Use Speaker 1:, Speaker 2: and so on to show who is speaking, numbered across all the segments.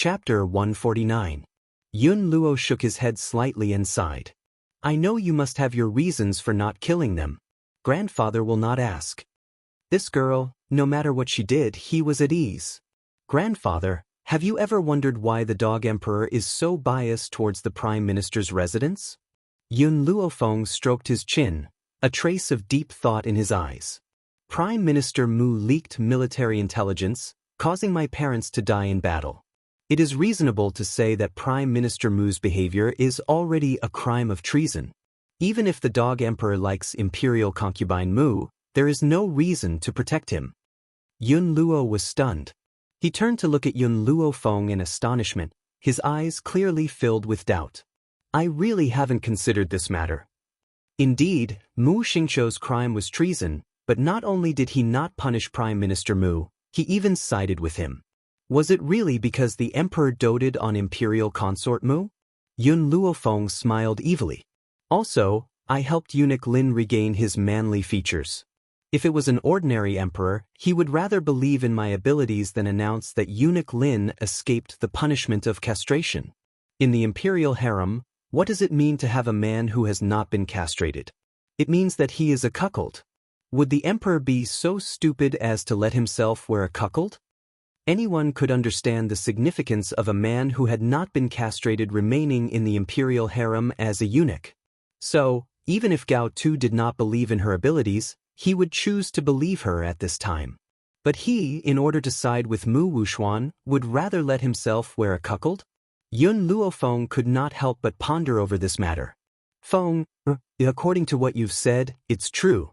Speaker 1: Chapter 149. Yun Luo shook his head slightly and sighed. I know you must have your reasons for not killing them. Grandfather will not ask. This girl, no matter what she did, he was at ease. Grandfather, have you ever wondered why the Dog Emperor is so biased towards the Prime Minister's residence? Yun Luofeng stroked his chin, a trace of deep thought in his eyes. Prime Minister Mu leaked military intelligence, causing my parents to die in battle. It is reasonable to say that Prime Minister Mu's behavior is already a crime of treason. Even if the Dog Emperor likes imperial concubine Mu, there is no reason to protect him. Yun Luo was stunned. He turned to look at Yun Luofeng in astonishment, his eyes clearly filled with doubt. I really haven't considered this matter. Indeed, Mu Xingqiu's crime was treason, but not only did he not punish Prime Minister Mu, he even sided with him. Was it really because the emperor doted on imperial consort Mu? Yun Luofeng smiled evilly. Also, I helped eunuch Lin regain his manly features. If it was an ordinary emperor, he would rather believe in my abilities than announce that eunuch Lin escaped the punishment of castration. In the imperial harem, what does it mean to have a man who has not been castrated? It means that he is a cuckold. Would the emperor be so stupid as to let himself wear a cuckold? Anyone could understand the significance of a man who had not been castrated remaining in the imperial harem as a eunuch. So, even if Gao Tu did not believe in her abilities, he would choose to believe her at this time. But he, in order to side with Mu Wuxuan, would rather let himself wear a cuckold? Yun Luofeng could not help but ponder over this matter. Feng, according to what you've said, it's true.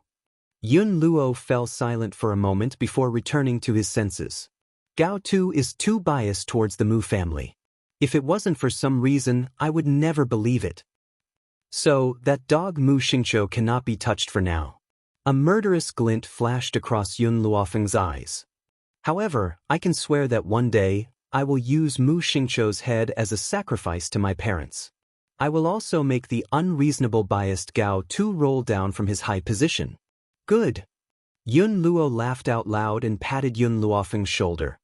Speaker 1: Yun Luo fell silent for a moment before returning to his senses. Gao Tu is too biased towards the Mu family. If it wasn't for some reason, I would never believe it. So, that dog Mu Xingqiu cannot be touched for now. A murderous glint flashed across Yun Luofeng's eyes. However, I can swear that one day, I will use Mu Xingqiu's head as a sacrifice to my parents. I will also make the unreasonable biased Gao Tu roll down from his high position. Good. Yun Luo laughed out loud and patted Yun Luofeng's shoulder.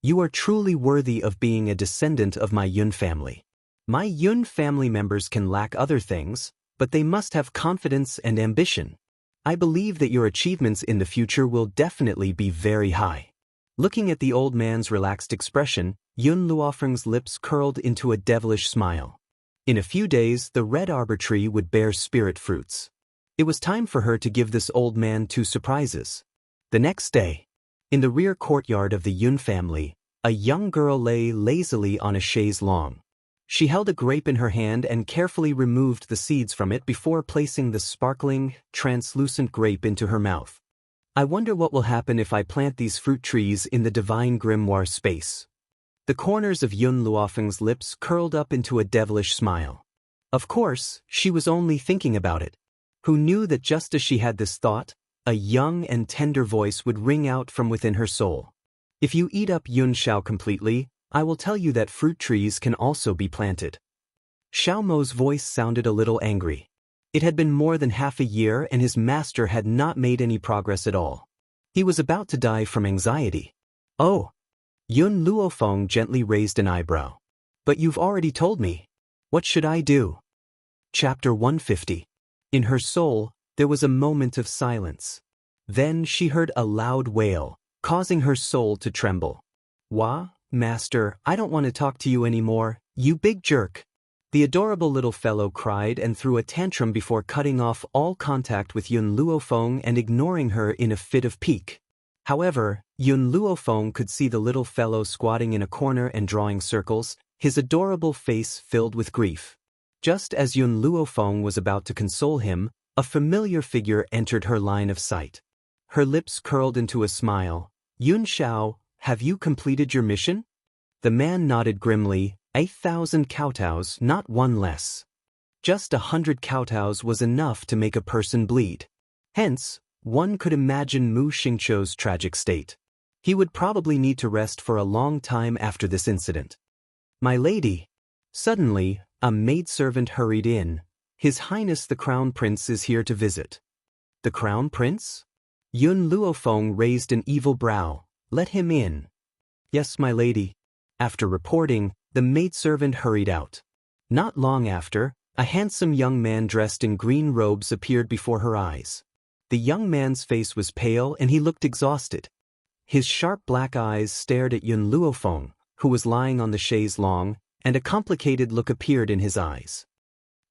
Speaker 1: You are truly worthy of being a descendant of my Yun family. My Yun family members can lack other things, but they must have confidence and ambition. I believe that your achievements in the future will definitely be very high. Looking at the old man's relaxed expression, Yun Luofeng's lips curled into a devilish smile. In a few days, the red arbor tree would bear spirit fruits. It was time for her to give this old man two surprises. The next day, in the rear courtyard of the Yun family, a young girl lay lazily on a chaise longue. She held a grape in her hand and carefully removed the seeds from it before placing the sparkling, translucent grape into her mouth. I wonder what will happen if I plant these fruit trees in the divine grimoire space. The corners of Yun Luofeng's lips curled up into a devilish smile. Of course, she was only thinking about it. Who knew that just as she had this thought, a young and tender voice would ring out from within her soul. If you eat up Yun Shao completely, I will tell you that fruit trees can also be planted. Xiao Mo's voice sounded a little angry. It had been more than half a year and his master had not made any progress at all. He was about to die from anxiety. Oh! Yun Luofeng gently raised an eyebrow. But you've already told me. What should I do? Chapter 150. In her soul, there was a moment of silence. Then she heard a loud wail, causing her soul to tremble. Wah, master, I don't want to talk to you anymore, you big jerk. The adorable little fellow cried and threw a tantrum before cutting off all contact with Yun Luofeng and ignoring her in a fit of pique. However, Yun Luofeng could see the little fellow squatting in a corner and drawing circles, his adorable face filled with grief. Just as Yun Luofeng was about to console him, a familiar figure entered her line of sight. Her lips curled into a smile. Yun Shao, have you completed your mission? The man nodded grimly. 8,000 kowtows, not one less. Just 100 kowtows was enough to make a person bleed. Hence, one could imagine Mu Xingqiu's tragic state. He would probably need to rest for a long time after this incident. My lady. Suddenly, a maidservant hurried in. His Highness the Crown Prince is here to visit. The Crown Prince? Yun Luofeng raised an evil brow. Let him in. Yes, my lady. After reporting, the maidservant hurried out. Not long after, a handsome young man dressed in green robes appeared before her eyes. The young man's face was pale and he looked exhausted. His sharp black eyes stared at Yun Luofeng, who was lying on the chaise longue, and a complicated look appeared in his eyes.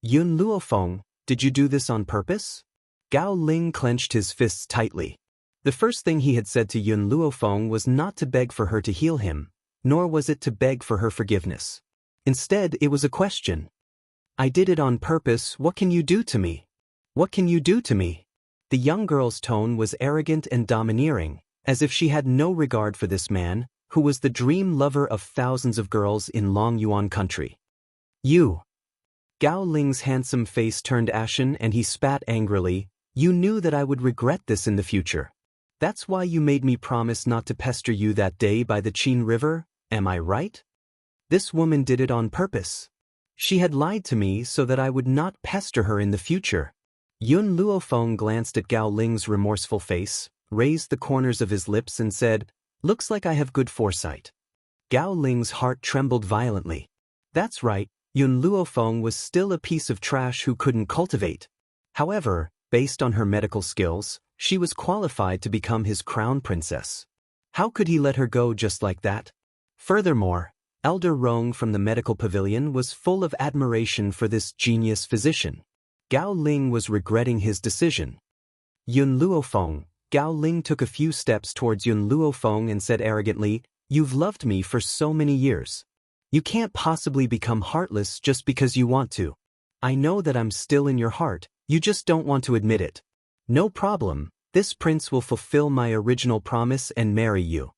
Speaker 1: Yun Luofeng, did you do this on purpose? Gao Ling clenched his fists tightly. The first thing he had said to Yun Luofeng was not to beg for her to heal him, nor was it to beg for her forgiveness. Instead, it was a question. I did it on purpose. What can you do to me? What can you do to me? The young girl's tone was arrogant and domineering, as if she had no regard for this man, who was the dream lover of thousands of girls in Long Yuan country. You. Gao Ling's handsome face turned ashen and he spat angrily. You knew that I would regret this in the future. That's why you made me promise not to pester you that day by the Qin River, am I right? This woman did it on purpose. She had lied to me so that I would not pester her in the future. Yun Luofeng glanced at Gao Ling's remorseful face, raised the corners of his lips and said, Looks like I have good foresight. Gao Ling's heart trembled violently. That's right, Yun Luofeng was still a piece of trash who couldn't cultivate. However, based on her medical skills, she was qualified to become his crown princess. How could he let her go just like that? Furthermore, Elder Rong from the medical pavilion was full of admiration for this genius physician. Gao Ling was regretting his decision. Yun Luofeng, Gao Ling took a few steps towards Yun Luofeng and said arrogantly, You've loved me for so many years. You can't possibly become heartless just because you want to. I know that I'm still in your heart, you just don't want to admit it. No problem, this prince will fulfill my original promise and marry you.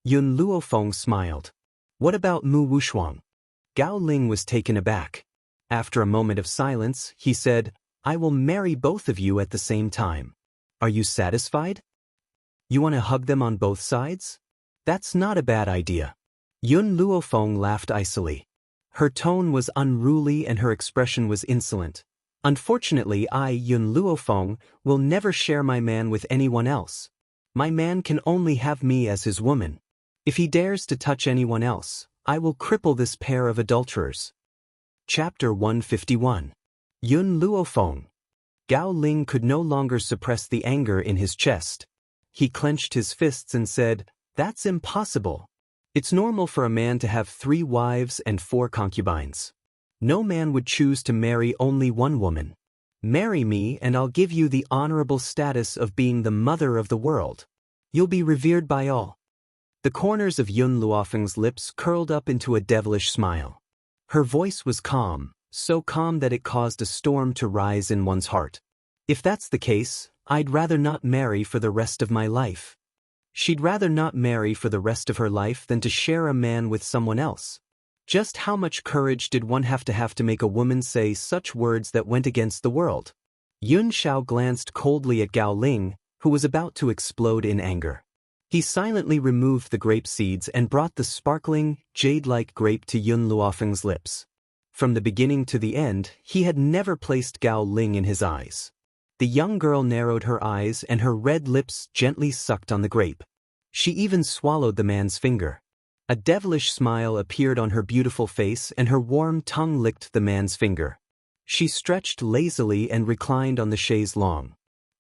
Speaker 1: Yun Luofeng smiled. What about Mu Wushuang? Gao Ling was taken aback. After a moment of silence, he said, I will marry both of you at the same time. Are you satisfied? You want to hug them on both sides? That's not a bad idea. Yun Luofeng laughed icily. Her tone was unruly and her expression was insolent. Unfortunately, I, Yun Luofeng, will never share my man with anyone else. My man can only have me as his woman. If he dares to touch anyone else, I will cripple this pair of adulterers. Chapter 151. Yun Luofeng. Gao Ling could no longer suppress the anger in his chest. He clenched his fists and said, That's impossible. It's normal for a man to have 3 wives and 4 concubines. No man would choose to marry only one woman. Marry me and I'll give you the honorable status of being the mother of the world. You'll be revered by all. The corners of Yun Luofeng's lips curled up into a devilish smile. Her voice was calm, so calm that it caused a storm to rise in one's heart. If that's the case, I'd rather not marry for the rest of my life. She'd rather not marry for the rest of her life than to share a man with someone else. Just how much courage did one have to make a woman say such words that went against the world? Yun Shao glanced coldly at Gao Ling, who was about to explode in anger. He silently removed the grape seeds and brought the sparkling, jade-like grape to Yun Luofeng's lips. From the beginning to the end, he had never placed Gao Ling in his eyes. The young girl narrowed her eyes and her red lips gently sucked on the grape. She even swallowed the man's finger. A devilish smile appeared on her beautiful face and her warm tongue licked the man's finger. She stretched lazily and reclined on the chaise longue.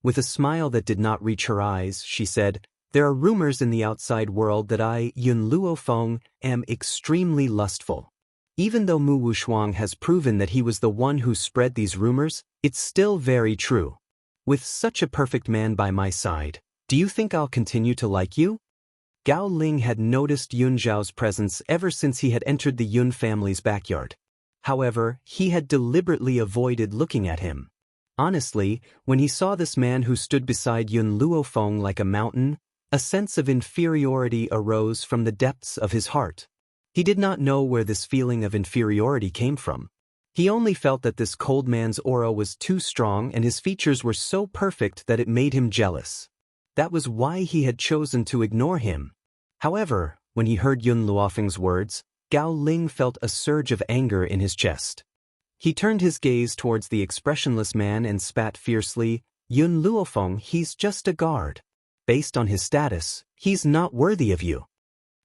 Speaker 1: With a smile that did not reach her eyes, she said, There are rumors in the outside world that I, Yun Luofeng, am extremely lustful. Even though Mu Wushuang has proven that he was the one who spread these rumors, it's still very true. With such a perfect man by my side, do you think I'll continue to like you? Gao Ling had noticed Yun Zhao's presence ever since he had entered the Yun family's backyard. However, he had deliberately avoided looking at him. Honestly, when he saw this man who stood beside Yun Luofeng like a mountain, a sense of inferiority arose from the depths of his heart. He did not know where this feeling of inferiority came from. He only felt that this cold man's aura was too strong and his features were so perfect that it made him jealous. That was why he had chosen to ignore him. However, when he heard Yun Luofeng's words, Gao Ling felt a surge of anger in his chest. He turned his gaze towards the expressionless man and spat fiercely, Yun Luofeng, he's just a guard. Based on his status, he's not worthy of you.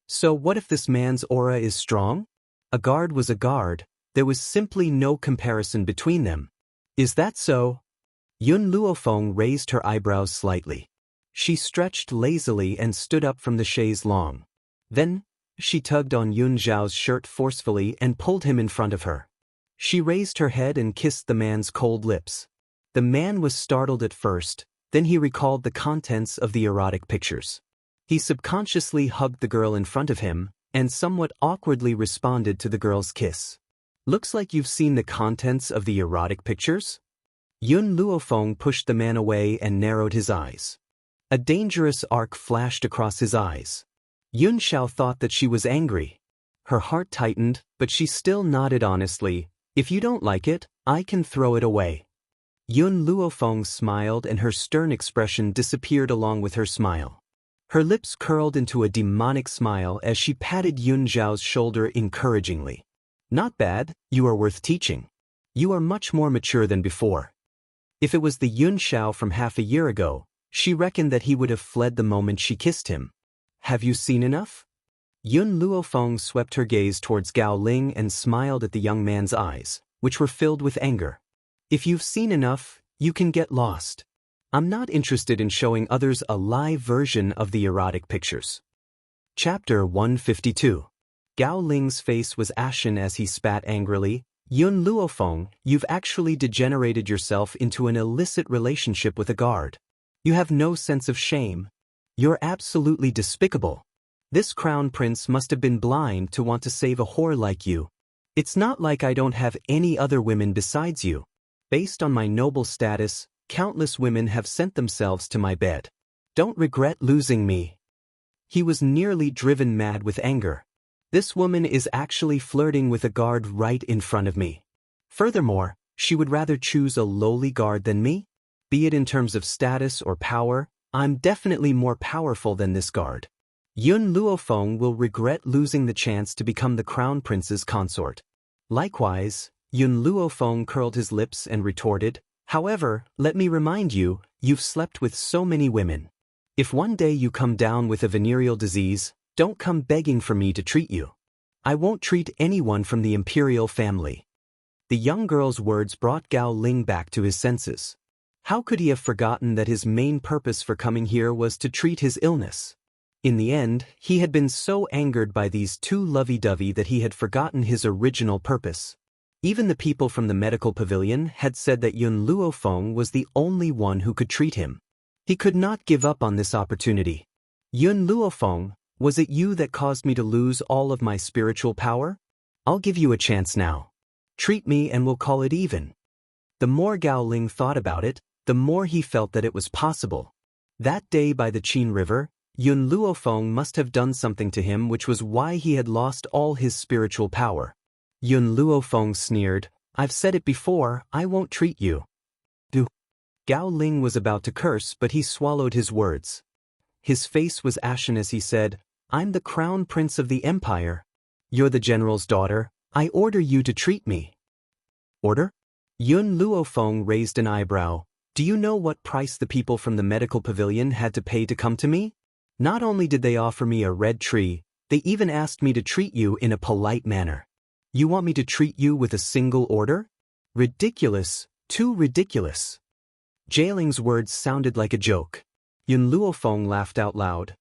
Speaker 1: So what if this man's aura is strong? A guard was a guard, there was simply no comparison between them. Is that so? Yun Luofeng raised her eyebrows slightly. She stretched lazily and stood up from the chaise longue. Then, she tugged on Yun Zhao's shirt forcefully and pulled him in front of her. She raised her head and kissed the man's cold lips. The man was startled at first, then he recalled the contents of the erotic pictures. He subconsciously hugged the girl in front of him, and somewhat awkwardly responded to the girl's kiss. Looks like you've seen the contents of the erotic pictures? Yun Luofeng pushed the man away and narrowed his eyes. A dangerous arc flashed across his eyes. Yun Xiao thought that she was angry. Her heart tightened, but she still nodded honestly. If you don't like it, I can throw it away. Yun Luofeng smiled and her stern expression disappeared along with her smile. Her lips curled into a demonic smile as she patted Yun Zhao's shoulder encouragingly. Not bad, you are worth teaching. You are much more mature than before. If it was the Yun Xiao from half a year ago, she reckoned that he would have fled the moment she kissed him. Have you seen enough? Yun Luofeng swept her gaze towards Gao Ling and smiled at the young man's eyes, which were filled with anger. If you've seen enough, you can get lost. I'm not interested in showing others a live version of the erotic pictures. Chapter 152. Gao Ling's face was ashen as he spat angrily. Yun Luofeng, you've actually degenerated yourself into an illicit relationship with a guard. You have no sense of shame. You're absolutely despicable. This crown prince must have been blind to want to save a whore like you. It's not like I don't have any other women besides you. Based on my noble status, countless women have sent themselves to my bed. Don't regret losing me. He was nearly driven mad with anger. This woman is actually flirting with a guard right in front of me. Furthermore, she would rather choose a lowly guard than me? Be it in terms of status or power, I'm definitely more powerful than this guard. Yun Luofeng will regret losing the chance to become the crown prince's consort. Likewise, Yun Luofeng curled his lips and retorted, however, let me remind you, you've slept with so many women. If one day you come down with a venereal disease, don't come begging for me to treat you. I won't treat anyone from the imperial family. The young girl's words brought Gao Ling back to his senses. How could he have forgotten that his main purpose for coming here was to treat his illness? In the end, he had been so angered by these two lovey-dovey that he had forgotten his original purpose. Even the people from the medical pavilion had said that Yun Luofeng was the only one who could treat him. He could not give up on this opportunity. Yun Luofeng, was it you that caused me to lose all of my spiritual power? I'll give you a chance now. Treat me and we'll call it even. The more Gao Ling thought about it, the more he felt that it was possible. That day by the Qin River, Yun Luofeng must have done something to him which was why he had lost all his spiritual power. Yun Luofeng sneered, I've said it before, I won't treat you. Gao Ling was about to curse but he swallowed his words. His face was ashen as he said, I'm the crown prince of the empire. You're the general's daughter, I order you to treat me. Order? Yun Luofeng raised an eyebrow. Do you know what price the people from the medical pavilion had to pay to come to me? Not only did they offer me a red tree, they even asked me to treat you in a polite manner. You want me to treat you with a single order? Ridiculous, too ridiculous. Jailing's words sounded like a joke. Yun Luofeng laughed out loud.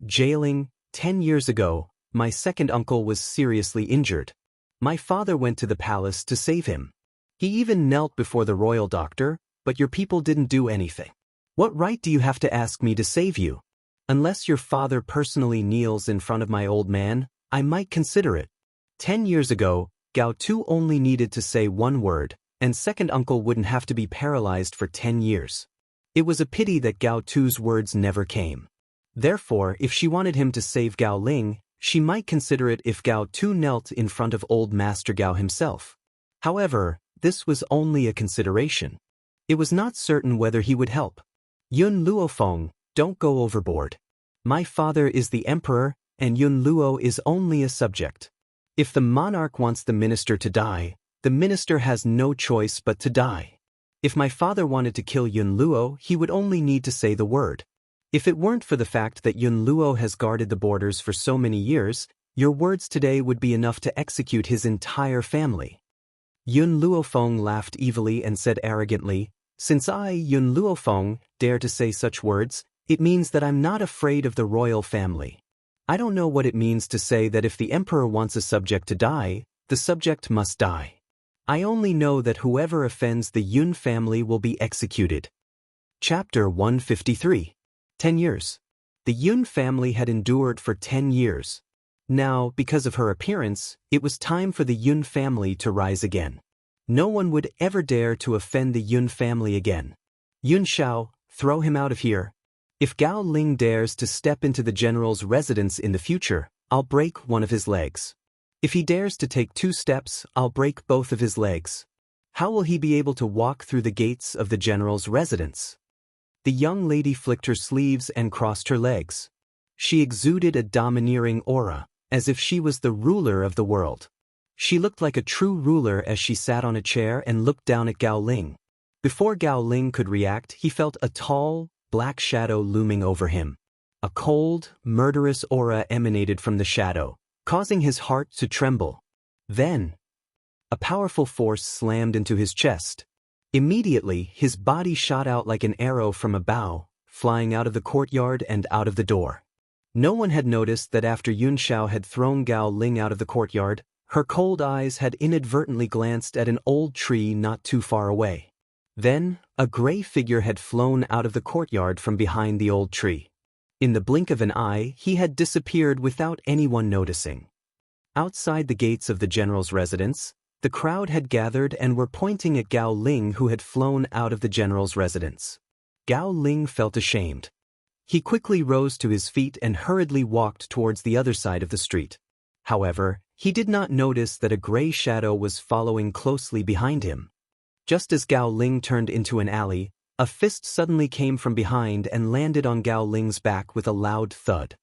Speaker 1: Jailing, 10 years ago, my second uncle was seriously injured. My father went to the palace to save him. He even knelt before the royal doctor, but your people didn't do anything. What right do you have to ask me to save you? Unless your father personally kneels in front of my old man, I might consider it. 10 years ago, Gao Tu only needed to say one word, and second uncle wouldn't have to be paralyzed for 10 years. It was a pity that Gao Tu's words never came. Therefore, if she wanted him to save Gao Ling, she might consider it if Gao Tu knelt in front of old Master Gao himself. However, this was only a consideration. It was not certain whether he would help. Yun Luofeng, don't go overboard. My father is the emperor, and Yun Luo is only a subject. If the monarch wants the minister to die, the minister has no choice but to die. If my father wanted to kill Yun Luo, he would only need to say the word. If it weren't for the fact that Yun Luo has guarded the borders for so many years, your words today would be enough to execute his entire family. Yun Luofeng laughed evilly and said arrogantly, "Since I, Yun Luofeng, dare to say such words, it means that I'm not afraid of the royal family. I don't know what it means to say that if the emperor wants a subject to die, the subject must die. I only know that whoever offends the Yun family will be executed." Chapter 153. 10 years. The Yun family had endured for 10 years. Now, because of her appearance, it was time for the Yun family to rise again. No one would ever dare to offend the Yun family again. Yun Xiao, throw him out of here. If Gao Ling dares to step into the general's residence in the future, I'll break one of his legs. If he dares to take 2 steps, I'll break both of his legs. How will he be able to walk through the gates of the general's residence? The young lady flicked her sleeves and crossed her legs. She exuded a domineering aura, as if she was the ruler of the world. She looked like a true ruler as she sat on a chair and looked down at Gao Ling. Before Gao Ling could react, he felt a tall, black shadow looming over him. A cold, murderous aura emanated from the shadow, causing his heart to tremble. Then, a powerful force slammed into his chest. Immediately, his body shot out like an arrow from a bow, flying out of the courtyard and out of the door. No one had noticed that after Yun Xiao had thrown Gao Ling out of the courtyard, her cold eyes had inadvertently glanced at an old tree not too far away. Then, a gray figure had flown out of the courtyard from behind the old tree. In the blink of an eye, he had disappeared without anyone noticing. Outside the gates of the general's residence, the crowd had gathered and were pointing at Gao Ling, who had flown out of the general's residence. Gao Ling felt ashamed. He quickly rose to his feet and hurriedly walked towards the other side of the street. However, he did not notice that a gray shadow was following closely behind him. Just as Gao Ling turned into an alley, a fist suddenly came from behind and landed on Gao Ling's back with a loud thud.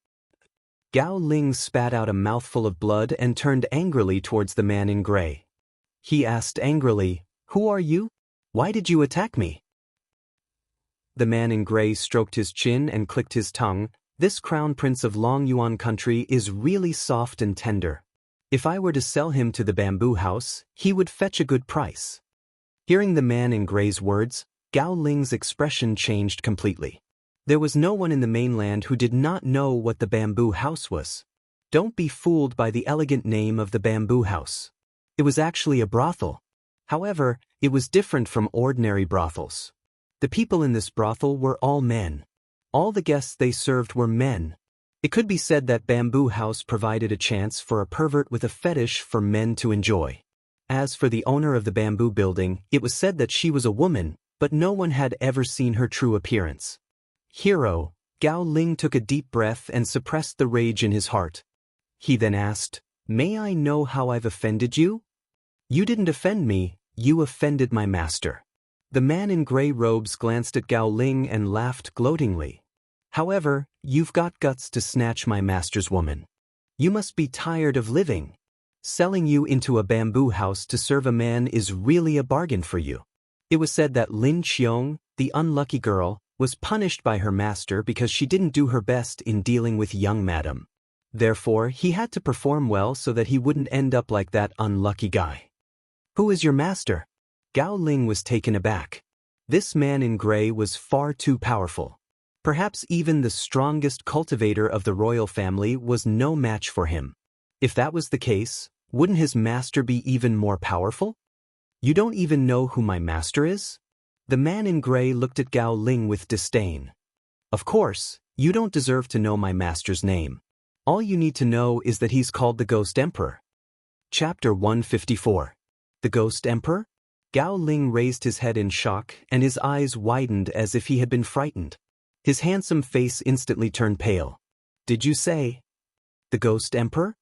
Speaker 1: Gao Ling spat out a mouthful of blood and turned angrily towards the man in gray. He asked angrily, "Who are you? Why did you attack me?" The man in gray stroked his chin and clicked his tongue. "This crown prince of Long Yuan country is really soft and tender. If I were to sell him to the bamboo house, he would fetch a good price." Hearing the man in gray's words, Gao Ling's expression changed completely. There was no one in the mainland who did not know what the bamboo house was. Don't be fooled by the elegant name of the bamboo house. It was actually a brothel. However, it was different from ordinary brothels. The people in this brothel were all men. All the guests they served were men. It could be said that bamboo house provided a chance for a pervert with a fetish for men to enjoy. As for the owner of the bamboo building, it was said that she was a woman, but no one had ever seen her true appearance. Hero, Gao Ling took a deep breath and suppressed the rage in his heart. He then asked, "May I know how I've offended you?" "You didn't offend me, you offended my master." The man in gray robes glanced at Gao Ling and laughed gloatingly. "However, you've got guts to snatch my master's woman. You must be tired of living. Selling you into a bamboo house to serve a man is really a bargain for you." It was said that Lin Qiong, the unlucky girl, was punished by her master because she didn't do her best in dealing with young madam. Therefore, he had to perform well so that he wouldn't end up like that unlucky guy. "Who is your master?" Gao Ling was taken aback. This man in gray was far too powerful. Perhaps even the strongest cultivator of the royal family was no match for him. If that was the case, wouldn't his master be even more powerful? "You don't even know who my master is?" The man in gray looked at Gao Ling with disdain. "Of course, you don't deserve to know my master's name. All you need to know is that he's called the Ghost Emperor." Chapter 154. The Ghost Emperor? Gao Ling raised his head in shock, and his eyes widened as if he had been frightened. His handsome face instantly turned pale. "Did you say the Ghost Emperor?"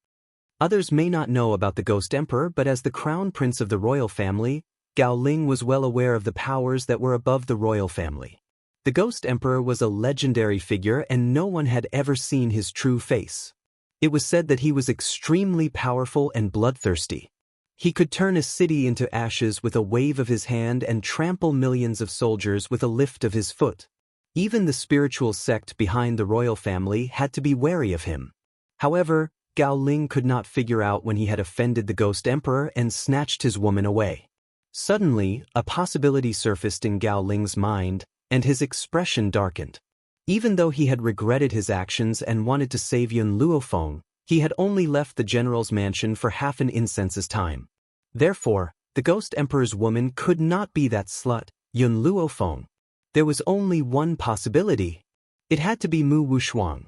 Speaker 1: Others may not know about the Ghost Emperor, but as the crown prince of the royal family, Gao Ling was well aware of the powers that were above the royal family. The Ghost Emperor was a legendary figure and no one had ever seen his true face. It was said that he was extremely powerful and bloodthirsty. He could turn a city into ashes with a wave of his hand and trample millions of soldiers with a lift of his foot. Even the spiritual sect behind the royal family had to be wary of him. However, Gao Ling could not figure out when he had offended the Ghost Emperor and snatched his woman away. Suddenly, a possibility surfaced in Gao Ling's mind, and his expression darkened. Even though he had regretted his actions and wanted to save Yun Luofeng, he had only left the general's mansion for half an incense's time. Therefore, the Ghost Emperor's woman could not be that slut, Yun Luofeng. There was only one possibility. It had to be Mu Wushuang.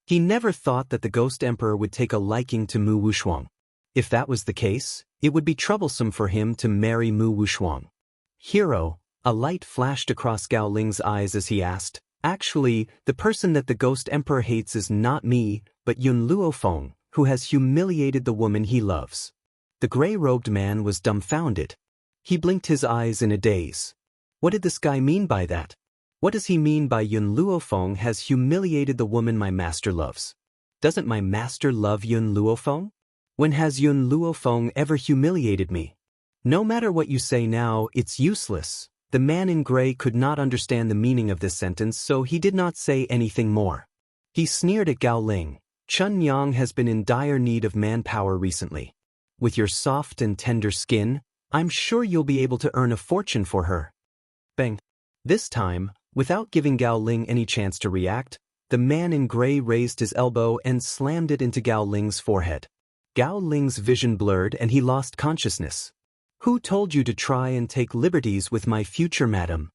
Speaker 1: He never thought that the Ghost Emperor would take a liking to Mu Wushuang. If that was the case, it would be troublesome for him to marry Mu Wushuang. Hero, a light flashed across Gao Ling's eyes as he asked, "Actually, the person that the Ghost Emperor hates is not me, but Yun Luofeng, who has humiliated the woman he loves." The gray-robed man was dumbfounded. He blinked his eyes in a daze. What did this guy mean by that? What does he mean by Yun Luofeng has humiliated the woman my master loves? Doesn't my master love Yun Luofeng? When has Yun Luofeng ever humiliated me? No matter what you say now, it's useless. The man in gray could not understand the meaning of this sentence, so he did not say anything more. He sneered at Gao Ling. "Chun Yang has been in dire need of manpower recently. With your soft and tender skin, I'm sure you'll be able to earn a fortune for her." Bang. This time, without giving Gao Ling any chance to react, the man in gray raised his elbow and slammed it into Gao Ling's forehead. Gao Ling's vision blurred and he lost consciousness. "Who told you to try and take liberties with my future, madam?"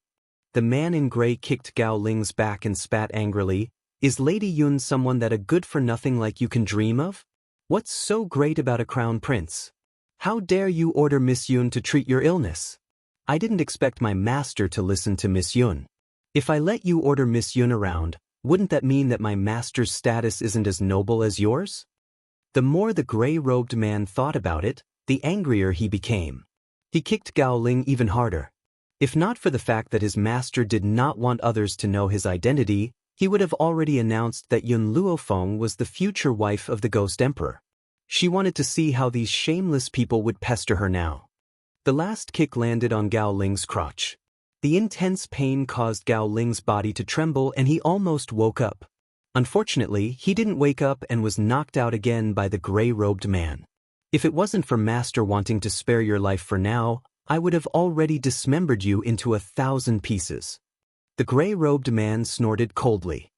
Speaker 1: The man in gray kicked Gao Ling's back and spat angrily. "Is Lady Yun someone that a good-for-nothing like you can dream of? What's so great about a crown prince? How dare you order Miss Yun to treat your illness? I didn't expect my master to listen to Miss Yun. If I let you order Miss Yun around, wouldn't that mean that my master's status isn't as noble as yours?" The more the gray-robed man thought about it, the angrier he became. He kicked Gao Ling even harder. If not for the fact that his master did not want others to know his identity, he would have already announced that Yun Luofeng was the future wife of the Ghost Emperor. She wanted to see how these shameless people would pester her now. The last kick landed on Gao Ling's crotch. The intense pain caused Gao Ling's body to tremble and he almost woke up. Unfortunately, he didn't wake up and was knocked out again by the gray-robed man. "If it wasn't for Master wanting to spare your life for now, I would have already dismembered you into 1,000 pieces." The gray-robed man snorted coldly.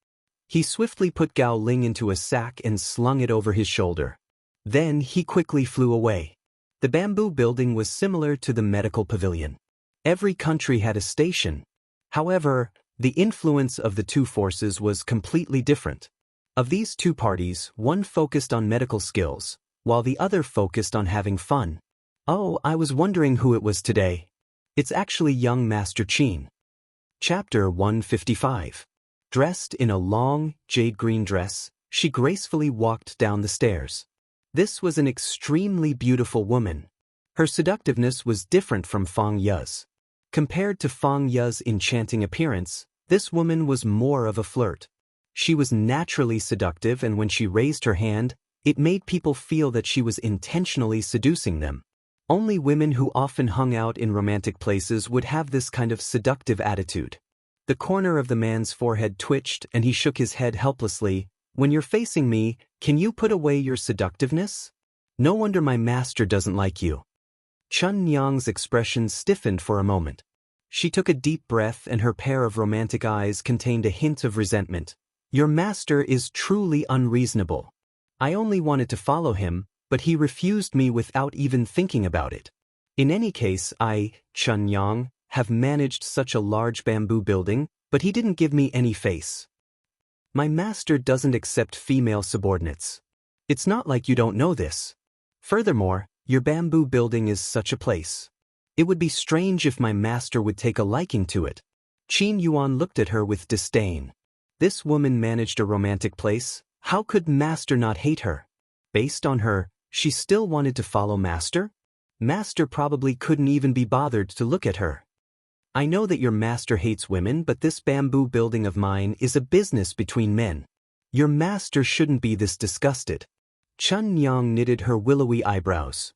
Speaker 1: He swiftly put Gao Ling into a sack and slung it over his shoulder. Then he quickly flew away. The bamboo building was similar to the medical pavilion. Every country had a station. However, the influence of the two forces was completely different. Of these two parties, one focused on medical skills, while the other focused on having fun. "Oh, I was wondering who it was today. It's actually young Master Qin." Chapter 155. Dressed in a long, jade-green dress, she gracefully walked down the stairs. This was an extremely beautiful woman. Her seductiveness was different from Feng Ye's. Compared to Feng Ye's enchanting appearance, this woman was more of a flirt. She was naturally seductive, and when she raised her hand, it made people feel that she was intentionally seducing them. Only women who often hung out in romantic places would have this kind of seductive attitude. The corner of the man's forehead twitched and he shook his head helplessly. "When you're facing me, can you put away your seductiveness? No wonder my master doesn't like you." Chun Yang's expression stiffened for a moment. She took a deep breath and her pair of romantic eyes contained a hint of resentment. "Your master is truly unreasonable. I only wanted to follow him, but he refused me without even thinking about it. In any case, I, Chun Yang, have managed such a large bamboo building, but he didn't give me any face. My master doesn't accept female subordinates. It's not like you don't know this. Furthermore, your bamboo building is such a place. It would be strange if my master would take a liking to it." Qin Yuan looked at her with disdain. This woman managed a romantic place. How could master not hate her? Based on her, she still wanted to follow master? Master probably couldn't even be bothered to look at her. "I know that your master hates women, but this bamboo building of mine is a business between men. Your master shouldn't be this disgusted." Chun Yang knitted her willowy eyebrows.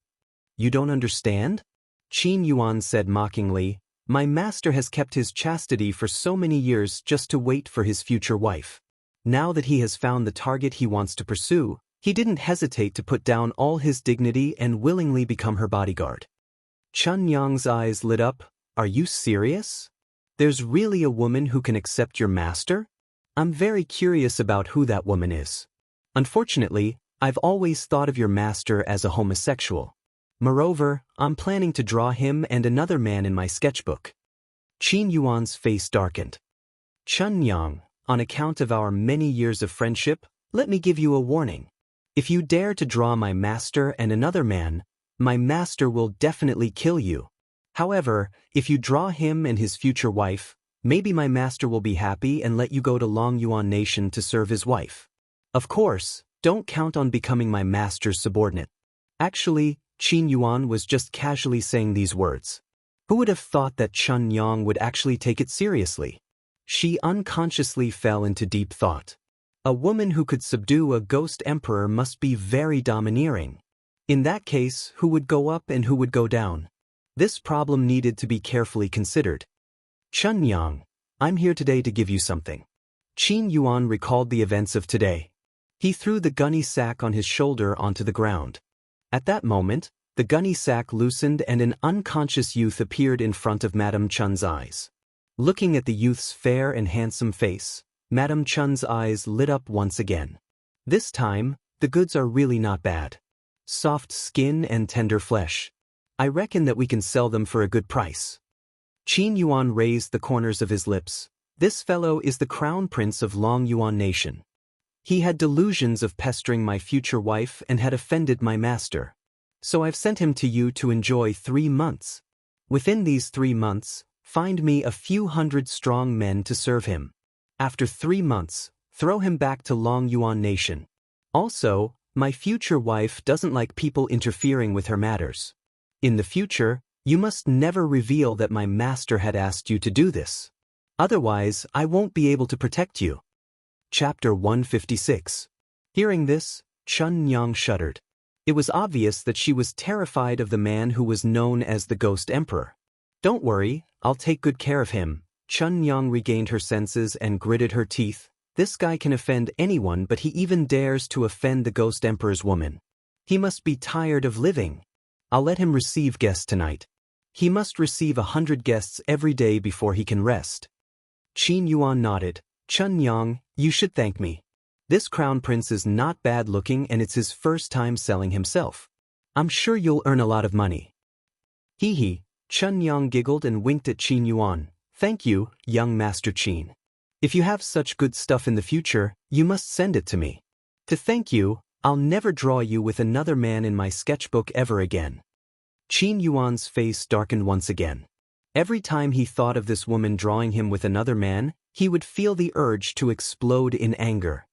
Speaker 1: "You don't understand?" Qin Yuan said mockingly. My master has kept his chastity for so many years just to wait for his future wife. Now that he has found the target he wants to pursue, he didn't hesitate to put down all his dignity and willingly become her bodyguard. Chun Yang's eyes lit up. Are you serious? There's really a woman who can accept your master? I'm very curious about who that woman is. Unfortunately, I've always thought of your master as a homosexual. Moreover, I'm planning to draw him and another man in my sketchbook. Qin Yuan's face darkened. Chun Yang, on account of our many years of friendship, let me give you a warning. If you dare to draw my master and another man, my master will definitely kill you. However, if you draw him and his future wife, maybe my master will be happy and let you go to Long Yuan Nation to serve his wife. Of course, don't count on becoming my master's subordinate. Actually, Qin Yuan was just casually saying these words. Who would have thought that Chun Yang would actually take it seriously? She unconsciously fell into deep thought. A woman who could subdue a ghost emperor must be very domineering. In that case, who would go up and who would go down? This problem needed to be carefully considered. Chun Yang, I'm here today to give you something. Qin Yuan recalled the events of today. He threw the gunny sack on his shoulder onto the ground. At that moment, the gunny sack loosened and an unconscious youth appeared in front of Madame Chun's eyes. Looking at the youth's fair and handsome face, Madame Chun's eyes lit up once again. This time, the goods are really not bad. Soft skin and tender flesh. I reckon that we can sell them for a good price. Qin Yuan raised the corners of his lips. This fellow is the crown prince of Long Yuan Nation. He had delusions of pestering my future wife and had offended my master. So I've sent him to you to enjoy 3 months. Within these 3 months, find me a few hundred strong men to serve him. After 3 months, throw him back to Long Yuan Nation. Also, my future wife doesn't like people interfering with her matters. In the future, you must never reveal that my master had asked you to do this. Otherwise, I won't be able to protect you. Chapter 156. Hearing this, Chun Yang shuddered. It was obvious that she was terrified of the man who was known as the Ghost Emperor. Don't worry, I'll take good care of him. Chun Yang regained her senses and gritted her teeth. This guy can offend anyone, but he even dares to offend the Ghost Emperor's woman. He must be tired of living. I'll let him receive guests tonight. He must receive 100 guests every day before he can rest. Qin Yuan nodded. Chun Yang, you should thank me. This crown prince is not bad looking and it's his first time selling himself. I'm sure you'll earn a lot of money. Hee hee, Chun Yang giggled and winked at Qin Yuan. Thank you, young Master Qin. If you have such good stuff in the future, you must send it to me. To thank you, I'll never draw you with another man in my sketchbook ever again. Qin Yuan's face darkened once again. Every time he thought of this woman drawing him with another man, he would feel the urge to explode in anger.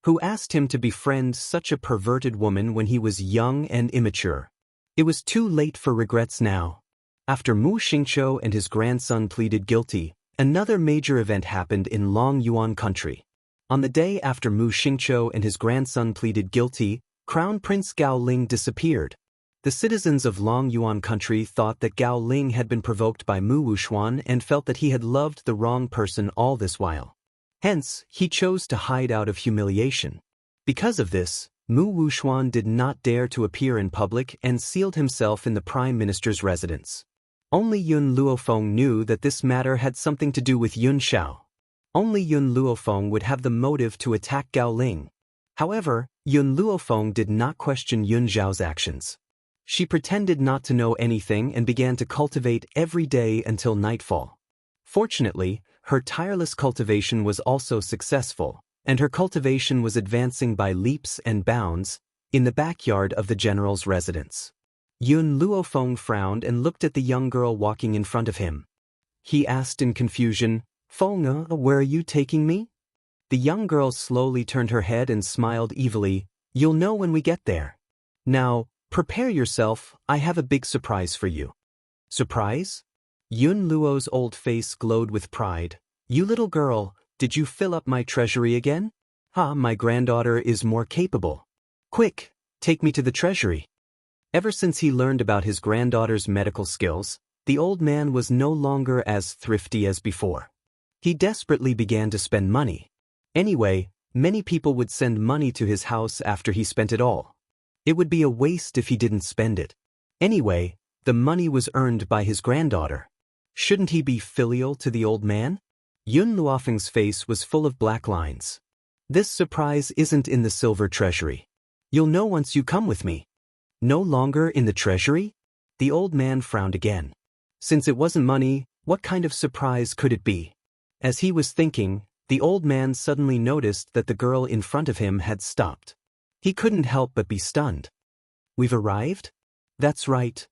Speaker 1: Who asked him to befriend such a perverted woman when he was young and immature? It was too late for regrets now. After Mu Xingqiu and his grandson pleaded guilty, another major event happened in Long Yuan country. On the day after Mu Xingqiu and his grandson pleaded guilty, Crown Prince Gao Ling disappeared. The citizens of Long Yuan country thought that Gao Ling had been provoked by Mu Wuxuan and felt that he had loved the wrong person all this while. Hence, he chose to hide out of humiliation. Because of this, Mu Wuxuan did not dare to appear in public and sealed himself in the Prime Minister's residence. Only Yun Luofeng knew that this matter had something to do with Yun Xiao. Only Yun Luofeng would have the motive to attack Gao Ling. However, Yun Luofeng did not question Yun Xiao's actions. She pretended not to know anything and began to cultivate every day until nightfall. Fortunately, her tireless cultivation was also successful, and her cultivation was advancing by leaps and bounds in the backyard of the general's residence. Yun Luofeng frowned and looked at the young girl walking in front of him. He asked in confusion, "Feng, where are you taking me?" The young girl slowly turned her head and smiled evilly. "You'll know when we get there. Now, prepare yourself, I have a big surprise for you." Surprise? Yun Luo's old face glowed with pride. "You little girl, did you fill up my treasury again? My granddaughter is more capable. Quick, take me to the treasury." Ever since he learned about his granddaughter's medical skills, The old man was no longer as thrifty as before. He desperately began to spend money. Anyway, many people would send money to his house after he spent it all. It would be a waste if he didn't spend it. Anyway, the money was earned by his granddaughter. Shouldn't he be filial to the old man? Yun Luofeng's face was full of black lines. This surprise isn't in the silver treasury. You'll know once you come with me. No longer in the treasury? The old man frowned again. Since it wasn't money, what kind of surprise could it be? As he was thinking, the old man suddenly noticed that the girl in front of him had stopped. He couldn't help but be stunned. We've arrived? That's right.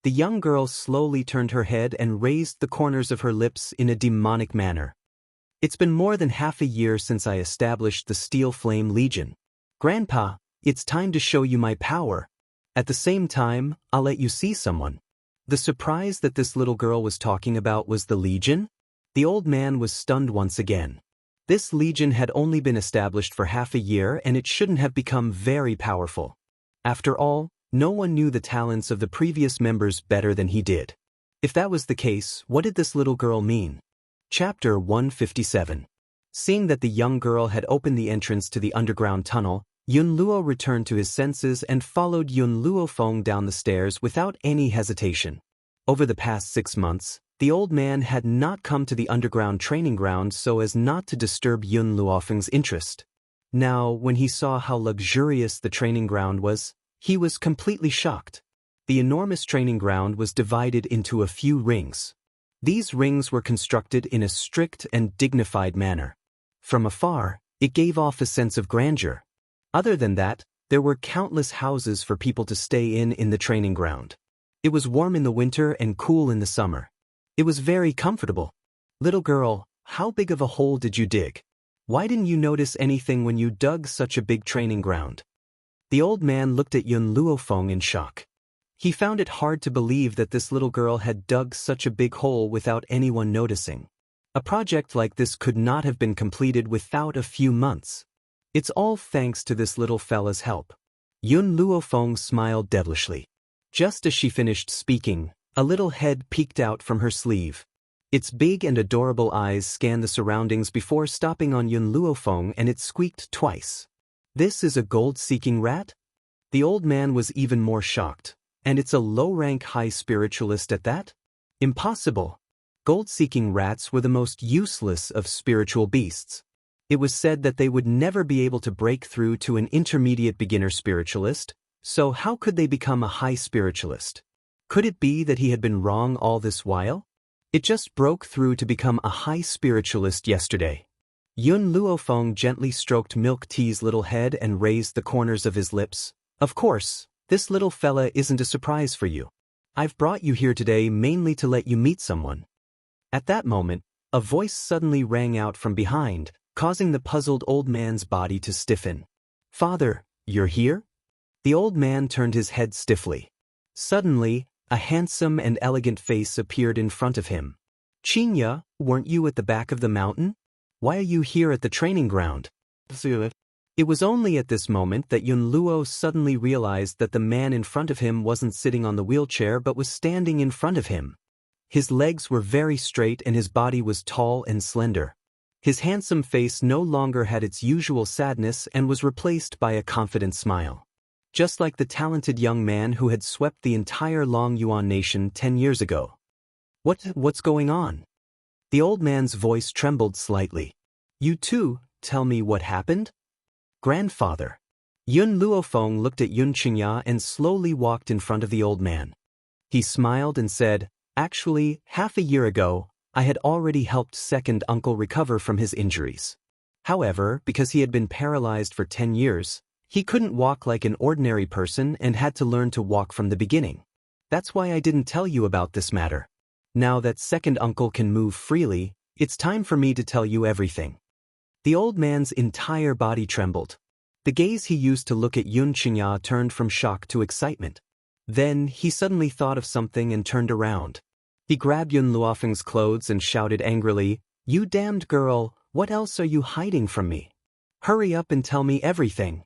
Speaker 1: The young girl slowly turned her head and raised the corners of her lips in a demonic manner. It's been more than half a year since I established the Steel Flame Legion. Grandpa, it's time to show you my power. At the same time, I'll let you see someone. The surprise that this little girl was talking about was the Legion? The old man was stunned once again. This Legion had only been established for half a year and it shouldn't have become very powerful. After all, no one knew the talents of the previous members better than he did. If that was the case, what did this little girl mean? Chapter 157. Seeing that the young girl had opened the entrance to the underground tunnel, Yun Luo returned to his senses and followed Yun Luofeng down the stairs without any hesitation. Over the past 6 months, the old man had not come to the underground training ground so as not to disturb Yun Luofeng's interest. Now, when he saw how luxurious the training ground was, he was completely shocked. The enormous training ground was divided into a few rings. These rings were constructed in a strict and dignified manner. From afar, it gave off a sense of grandeur. Other than that, there were countless houses for people to stay in the training ground. It was warm in the winter and cool in the summer. It was very comfortable. Little girl, how big of a hole did you dig? Why didn't you notice anything when you dug such a big training ground? The old man looked at Yun Luofeng in shock. He found it hard to believe that this little girl had dug such a big hole without anyone noticing. A project like this could not have been completed without a few months. It's all thanks to this little fella's help. Yun Luofeng smiled devilishly. Just as she finished speaking, a little head peeked out from her sleeve. Its big and adorable eyes scanned the surroundings before stopping on Yun Luofeng and it squeaked twice. This is a gold-seeking rat? The old man was even more shocked. And it's a low-rank high spiritualist at that? Impossible. Gold-seeking rats were the most useless of spiritual beasts. It was said that they would never be able to break through to an intermediate beginner spiritualist, so how could they become a high spiritualist? Could it be that he had been wrong all this while? It just broke through to become a high spiritualist yesterday. Yun Luofeng gently stroked Milk Tea's little head and raised the corners of his lips. Of course. This little fella isn't a surprise for you. I've brought you here today mainly to let you meet someone. At that moment, a voice suddenly rang out from behind, causing the puzzled old man's body to stiffen. Father, you're here? The old man turned his head stiffly. Suddenly, a handsome and elegant face appeared in front of him. Qinya, weren't you at the back of the mountain? Why are you here at the training ground? It was only at this moment that Yun Luo suddenly realized that the man in front of him wasn't sitting on the wheelchair but was standing in front of him. His legs were very straight and his body was tall and slender. His handsome face no longer had its usual sadness and was replaced by a confident smile. Just like the talented young man who had swept the entire Long Yuan nation 10 years ago. What's going on? The old man's voice trembled slightly. You too, tell me what happened? Grandfather. Yun Luofeng looked at Yun Qingya and slowly walked in front of the old man. He smiled and said, actually, half a year ago, I had already helped second uncle recover from his injuries. However, because he had been paralyzed for 10 years, he couldn't walk like an ordinary person and had to learn to walk from the beginning. That's why I didn't tell you about this matter. Now that second uncle can move freely, it's time for me to tell you everything. The old man's entire body trembled. The gaze he used to look at Yun Qingya turned from shock to excitement. Then, he suddenly thought of something and turned around. He grabbed Yun Luofeng's clothes and shouted angrily, You damned girl, what else are you hiding from me? Hurry up and tell me everything.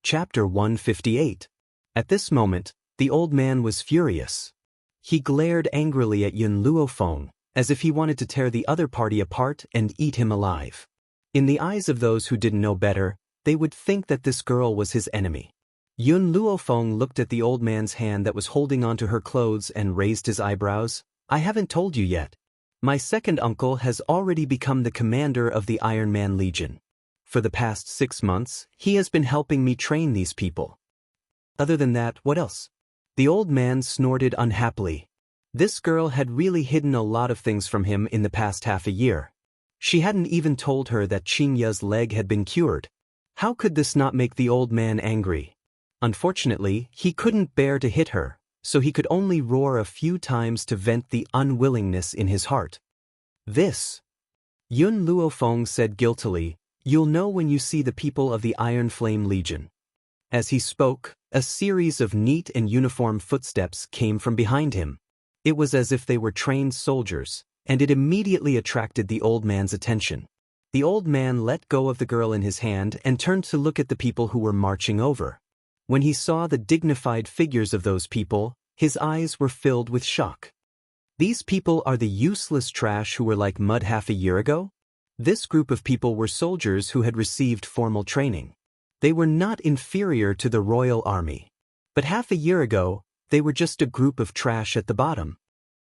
Speaker 1: Chapter 158. At this moment, the old man was furious. He glared angrily at Yun Luofeng, as if he wanted to tear the other party apart and eat him alive. In the eyes of those who didn't know better, they would think that this girl was his enemy. Yun Luofeng looked at the old man's hand that was holding onto her clothes and raised his eyebrows. I haven't told you yet. My second uncle has already become the commander of the Iron Man Legion. For the past 6 months, he has been helping me train these people. Other than that, what else? The old man snorted unhappily. This girl had really hidden a lot of things from him in the past half a year. She hadn't even told her that Qingya's leg had been cured. How could this not make the old man angry? Unfortunately, he couldn't bear to hit her, so he could only roar a few times to vent the unwillingness in his heart. This, Yun Luofeng said guiltily, you'll know when you see the people of the Iron Flame Legion. As he spoke, a series of neat and uniform footsteps came from behind him. It was as if they were trained soldiers, and it immediately attracted the old man's attention. The old man let go of the girl in his hand and turned to look at the people who were marching over. When he saw the dignified figures of those people, his eyes were filled with shock. These people are the useless trash who were like mud half a year ago? This group of people were soldiers who had received formal training. They were not inferior to the royal army. But half a year ago, they were just a group of trash at the bottom.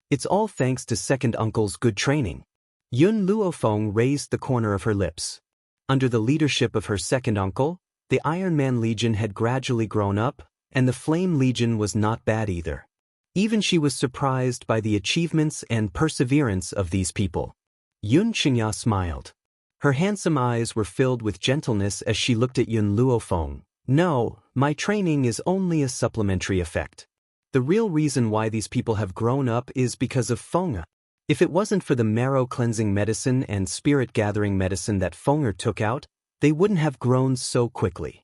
Speaker 1: It's all thanks to second uncle's good training. Yun Luofeng raised the corner of her lips. Under the leadership of her second uncle, the Iron Man Legion had gradually grown up, and the Flame Legion was not bad either. Even she was surprised by the achievements and perseverance of these people. Yun Qingya smiled. Her handsome eyes were filled with gentleness as she looked at Yun Luofeng. No, my training is only a supplementary effect. The real reason why these people have grown up is because of Feng. If it wasn't for the marrow-cleansing medicine and spirit-gathering medicine that Fenger took out, they wouldn't have grown so quickly.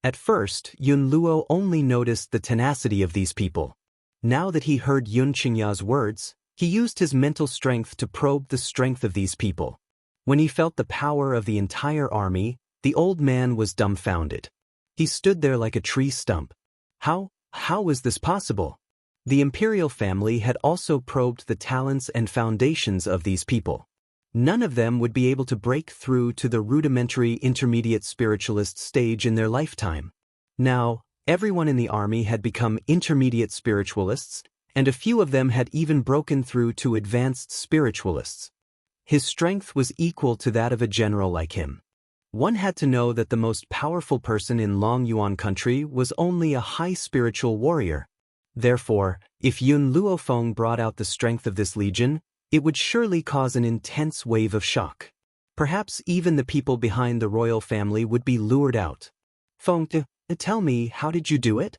Speaker 1: At first, Yun Luo only noticed the tenacity of these people. Now that he heard Yun Qingya's words, he used his mental strength to probe the strength of these people. When he felt the power of the entire army, the old man was dumbfounded. He stood there like a tree stump. How was this possible? The imperial family had also probed the talents and foundations of these people. None of them would be able to break through to the rudimentary intermediate spiritualist stage in their lifetime. Now, everyone in the army had become intermediate spiritualists, and a few of them had even broken through to advanced spiritualists. His strength was equal to that of a general like him. One had to know that the most powerful person in Long Yuan country was only a high spiritual warrior. Therefore, if Yun Luofeng brought out the strength of this legion, it would surely cause an intense wave of shock. Perhaps even the people behind the royal family would be lured out. Feng, tell me, how did you do it?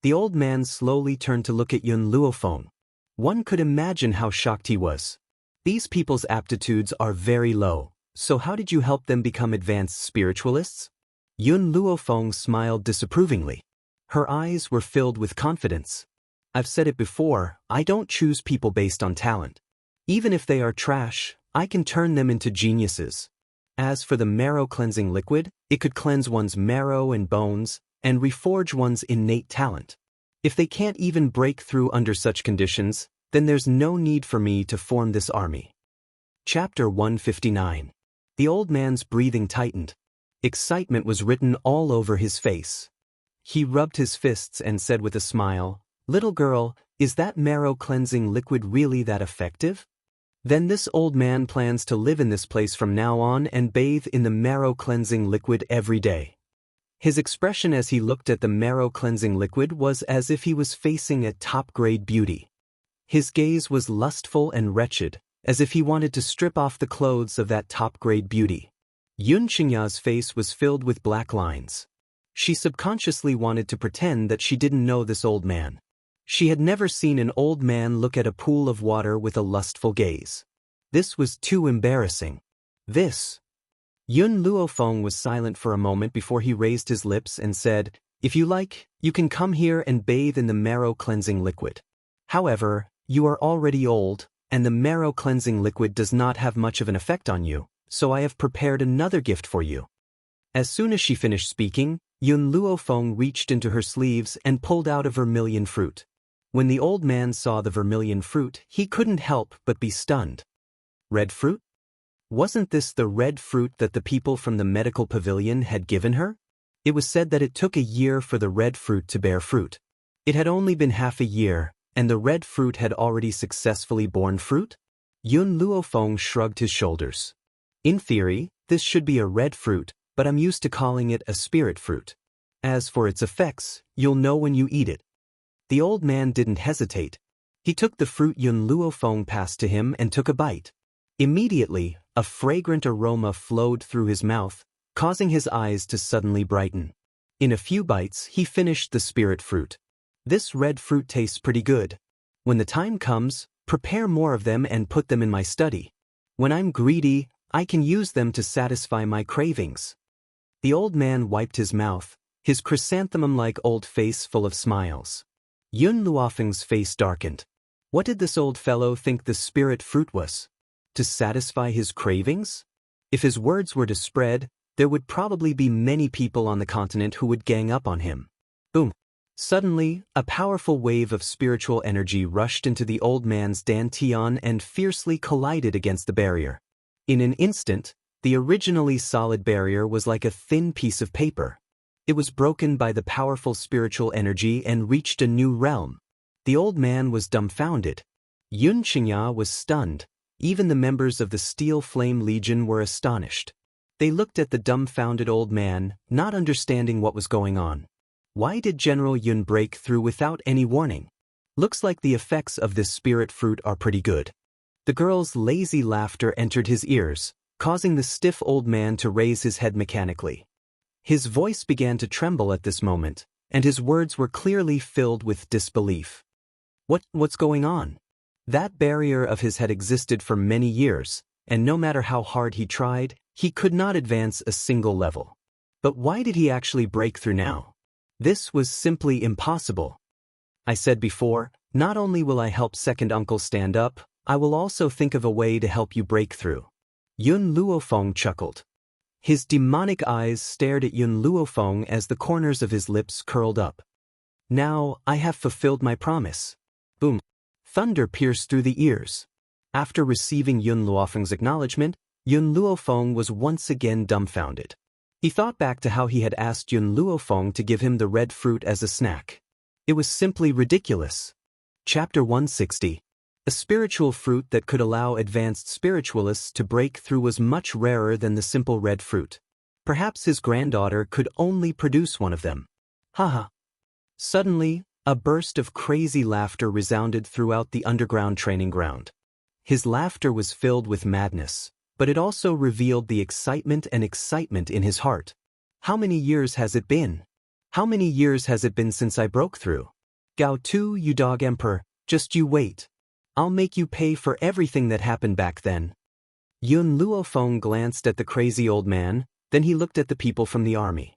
Speaker 1: The old man slowly turned to look at Yun Luofeng. One could imagine how shocked he was. These people's aptitudes are very low, so how did you help them become advanced spiritualists? Yun Luofeng smiled disapprovingly. Her eyes were filled with confidence. I've said it before, I don't choose people based on talent. Even if they are trash, I can turn them into geniuses. As for the marrow-cleansing liquid, it could cleanse one's marrow and bones, and reforge one's innate talent. If they can't even break through under such conditions, then there's no need for me to form this army. Chapter 159. The old man's breathing tightened. Excitement was written all over his face. He rubbed his fists and said with a smile, "Little girl, is that marrow-cleansing liquid really that effective? Then this old man plans to live in this place from now on and bathe in the marrow-cleansing liquid every day." His expression as he looked at the marrow-cleansing liquid was as if he was facing a top-grade beauty. His gaze was lustful and wretched, as if he wanted to strip off the clothes of that top-grade beauty. Yun Qingya's face was filled with black lines. She subconsciously wanted to pretend that she didn't know this old man. She had never seen an old man look at a pool of water with a lustful gaze. This was too embarrassing. Yun Luofeng was silent for a moment before he raised his lips and said, "If you like, you can come here and bathe in the marrow-cleansing liquid. However, you are already old, and the marrow-cleansing liquid does not have much of an effect on you, so I have prepared another gift for you." As soon as she finished speaking, Yun Luofeng reached into her sleeves and pulled out a vermilion fruit. When the old man saw the vermilion fruit, he couldn't help but be stunned. Red fruit? Wasn't this the red fruit that the people from the medical pavilion had given her? It was said that it took a year for the red fruit to bear fruit. It had only been half a year, and the red fruit had already successfully borne fruit? Yun Luofeng shrugged his shoulders. In theory, this should be a red fruit, but I'm used to calling it a spirit fruit. As for its effects, you'll know when you eat it. The old man didn't hesitate. He took the fruit Yun Luofeng passed to him and took a bite. Immediately, a fragrant aroma flowed through his mouth, causing his eyes to suddenly brighten. In a few bites, he finished the spirit fruit. This red fruit tastes pretty good. When the time comes, prepare more of them and put them in my study. When I'm greedy, I can use them to satisfy my cravings. The old man wiped his mouth, his chrysanthemum-like old face full of smiles. Yun Luofeng's face darkened. What did this old fellow think the spirit fruit was? To satisfy his cravings? If his words were to spread, there would probably be many people on the continent who would gang up on him. Boom! Suddenly, a powerful wave of spiritual energy rushed into the old man's dantian and fiercely collided against the barrier. In an instant, the originally solid barrier was like a thin piece of paper. It was broken by the powerful spiritual energy and reached a new realm. The old man was dumbfounded. Yun Qingya was stunned. Even the members of the Steel Flame Legion were astonished. They looked at the dumbfounded old man, not understanding what was going on. Why did General Yun break through without any warning? Looks like the effects of this spirit fruit are pretty good. The girl's lazy laughter entered his ears, causing the stiff old man to raise his head mechanically. His voice began to tremble at this moment, and his words were clearly filled with disbelief. What's going on? That barrier of his had existed for many years, and no matter how hard he tried, he could not advance a single level. But why did he actually break through now? This was simply impossible. I said before, not only will I help second uncle stand up, I will also think of a way to help you break through. Yun Luofeng chuckled. His demonic eyes stared at Yun Luofeng as the corners of his lips curled up. Now, I have fulfilled my promise. Boom. Thunder pierced through the ears. After receiving Yun Luofeng's acknowledgement, Yun Luofeng was once again dumbfounded. He thought back to how he had asked Yun Luofeng to give him the red fruit as a snack. It was simply ridiculous. Chapter 160. A spiritual fruit that could allow advanced spiritualists to break through was much rarer than the simple red fruit. Perhaps his granddaughter could only produce one of them. Haha. Suddenly, a burst of crazy laughter resounded throughout the underground training ground. His laughter was filled with madness, but it also revealed the excitement in his heart. How many years has it been? How many years has it been since I broke through? Gao Tu, you dog emperor, just you wait. I'll make you pay for everything that happened back then. Yun Luofeng glanced at the crazy old man, then he looked at the people from the army.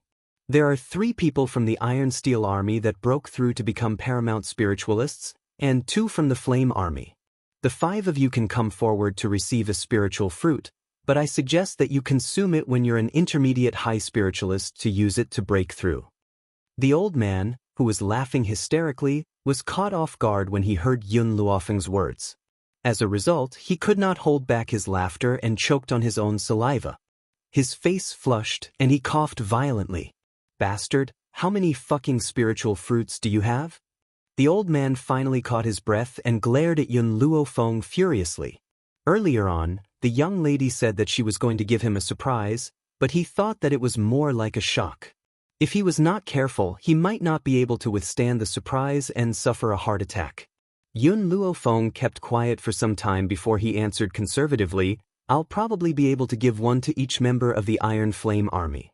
Speaker 1: There are 3 people from the Iron Steel Army that broke through to become paramount spiritualists, and 2 from the Flame Army. The 5 of you can come forward to receive a spiritual fruit, but I suggest that you consume it when you're an intermediate high spiritualist to use it to break through. The old man, who was laughing hysterically, was caught off guard when he heard Yun Luofeng's words. As a result, he could not hold back his laughter and choked on his own saliva. His face flushed and he coughed violently. Bastard, how many fucking spiritual fruits do you have? The old man finally caught his breath and glared at Yun Luofeng furiously. Earlier on, the young lady said that she was going to give him a surprise, but he thought that it was more like a shock. If he was not careful, he might not be able to withstand the surprise and suffer a heart attack. Yun Luofeng kept quiet for some time before he answered conservatively, I'll probably be able to give one to each member of the Iron Flame Army.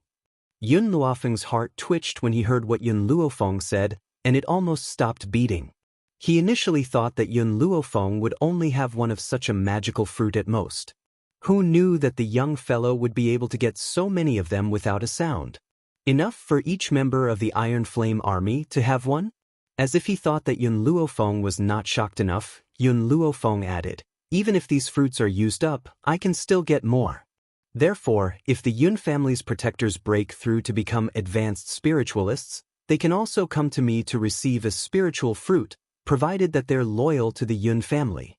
Speaker 1: Yun Luofeng's heart twitched when he heard what Yun Luofeng said, and it almost stopped beating. He initially thought that Yun Luofeng would only have one of such a magical fruit at most. Who knew that the young fellow would be able to get so many of them without a sound? Enough for each member of the Iron Flame Army to have one? As if he thought that Yun Luofeng was not shocked enough, Yun Luofeng added, even if these fruits are used up, I can still get more. Therefore, if the Yun family's protectors break through to become advanced spiritualists, they can also come to me to receive a spiritual fruit, provided that they're loyal to the Yun family.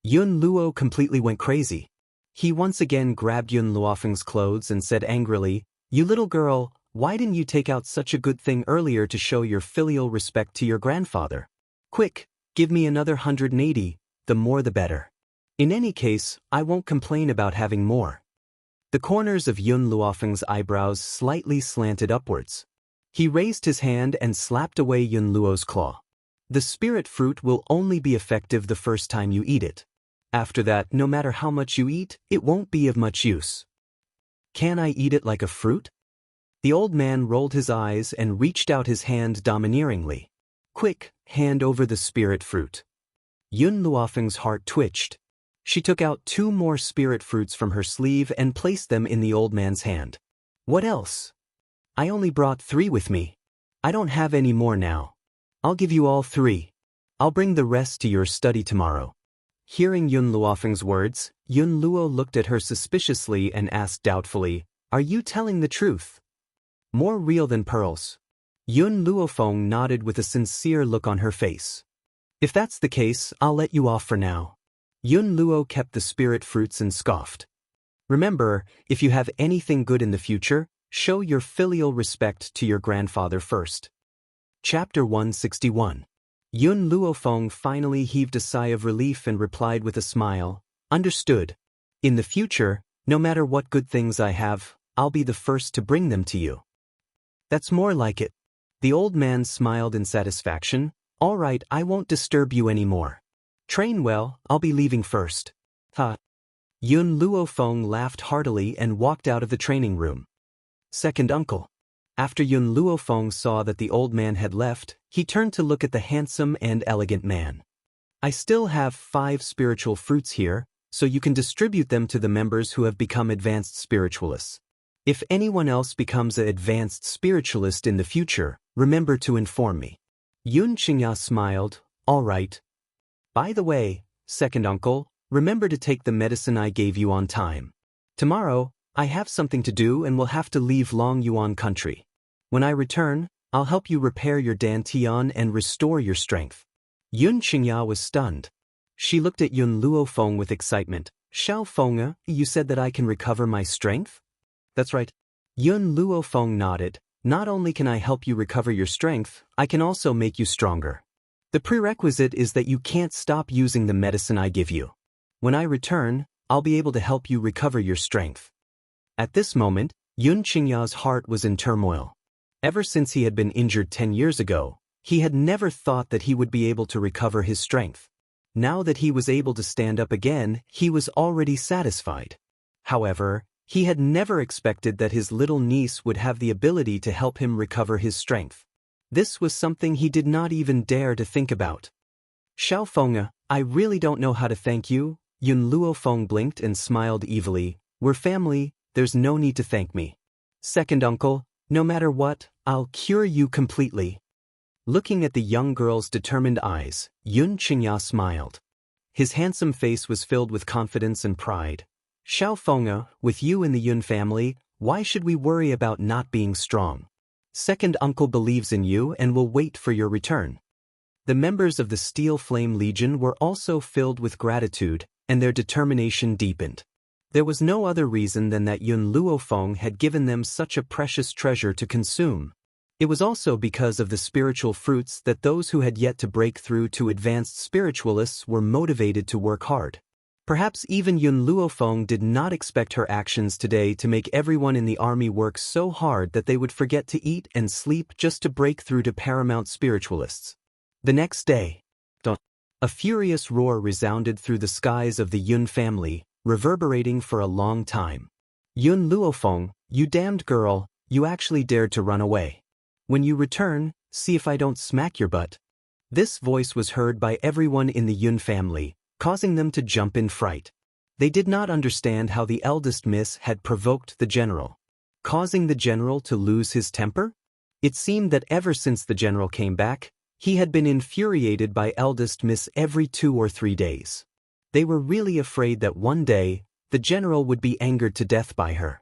Speaker 1: Yun Luo completely went crazy. He once again grabbed Yun Luofeng's clothes and said angrily, "You little girl, why didn't you take out such a good thing earlier to show your filial respect to your grandfather? Quick, give me another 180, the more the better. In any case, I won't complain about having more." The corners of Yun Luofeng's eyebrows slightly slanted upwards. He raised his hand and slapped away Yun Luo's claw. The spirit fruit will only be effective the first time you eat it. After that, no matter how much you eat, it won't be of much use. Can I eat it like a fruit? The old man rolled his eyes and reached out his hand domineeringly. Quick, hand over the spirit fruit. Yun Luofeng's heart twitched. She took out 2 more spirit fruits from her sleeve and placed them in the old man's hand. What else? I only brought 3 with me. I don't have any more now. I'll give you all 3. I'll bring the rest to your study tomorrow. Hearing Yun Luofeng's words, Yun Luo looked at her suspiciously and asked doubtfully, "Are you telling the truth?" More real than pearls. Yun Luofeng nodded with a sincere look on her face. "If that's the case, I'll let you off for now." Yun Luo kept the spirit fruits and scoffed. "Remember, if you have anything good in the future, show your filial respect to your grandfather first." Chapter 161. Yun Luofeng finally heaved a sigh of relief and replied with a smile, "Understood. In the future, no matter what good things I have, I'll be the first to bring them to you." "That's more like it." The old man smiled in satisfaction. "All right, I won't disturb you anymore. Train well, I'll be leaving first." "Ha." Yun Luofeng laughed heartily and walked out of the training room. Second uncle. After Yun Luofeng saw that the old man had left, he turned to look at the handsome and elegant man. "I still have 5 spiritual fruits here, so you can distribute them to the members who have become advanced spiritualists. If anyone else becomes an advanced spiritualist in the future, remember to inform me." Yun Qingya smiled, "All right. By the way, second uncle, remember to take the medicine I gave you on time. Tomorrow, I have something to do and will have to leave Long Yuan country. When I return, I'll help you repair your dantian and restore your strength." Yun Qingya was stunned. She looked at Yun Luofeng with excitement. "Xiao Fengge, you said that I can recover my strength?" "That's right." Yun Luofeng nodded. "Not only can I help you recover your strength, I can also make you stronger. The prerequisite is that you can't stop using the medicine I give you. When I return, I'll be able to help you recover your strength." At this moment, Yun Qingya's heart was in turmoil. Ever since he had been injured 10 years ago, he had never thought that he would be able to recover his strength. Now that he was able to stand up again, he was already satisfied. However, he had never expected that his little niece would have the ability to help him recover his strength. This was something he did not even dare to think about. "Xiao Fengge, I really don't know how to thank you." Yun Luofeng blinked and smiled evilly. "We're family, there's no need to thank me. Second uncle, no matter what, I'll cure you completely." Looking at the young girl's determined eyes, Yun Qingya smiled. His handsome face was filled with confidence and pride. "Xiao Fengge, with you in the Yun family, why should we worry about not being strong? Second uncle believes in you and will wait for your return." The members of the Steel Flame Legion were also filled with gratitude, and their determination deepened. There was no other reason than that Yun Luofeng had given them such a precious treasure to consume. It was also because of the spiritual fruits that those who had yet to break through to advanced spiritualists were motivated to work hard. Perhaps even Yun Luofeng did not expect her actions today to make everyone in the army work so hard that they would forget to eat and sleep just to break through to paramount spiritualists. The next day, a furious roar resounded through the skies of the Yun family, reverberating for a long time. "Yun Luofeng, you damned girl, you actually dared to run away. When you return, see if I don't smack your butt." This voice was heard by everyone in the Yun family, causing them to jump in fright. They did not understand how the eldest miss had provoked the general, causing the general to lose his temper. It seemed that ever since the general came back, he had been infuriated by eldest miss every 2 or 3 days. They were really afraid that one day, the general would be angered to death by her.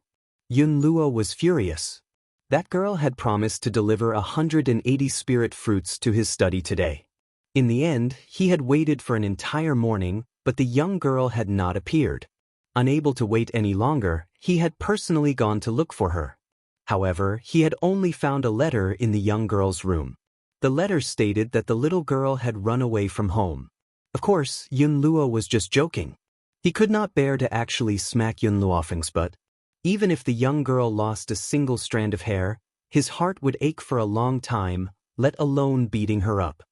Speaker 1: Yun Luo was furious. That girl had promised to deliver 180 spirit fruits to his study today. In the end, he had waited for an entire morning, but the young girl had not appeared. Unable to wait any longer, he had personally gone to look for her. However, he had only found a letter in the young girl's room. The letter stated that the little girl had run away from home. Of course, Yun Luo was just joking. He could not bear to actually smack Yun Luofeng's butt. Even if the young girl lost a single strand of hair, his heart would ache for a long time, let alone beating her up.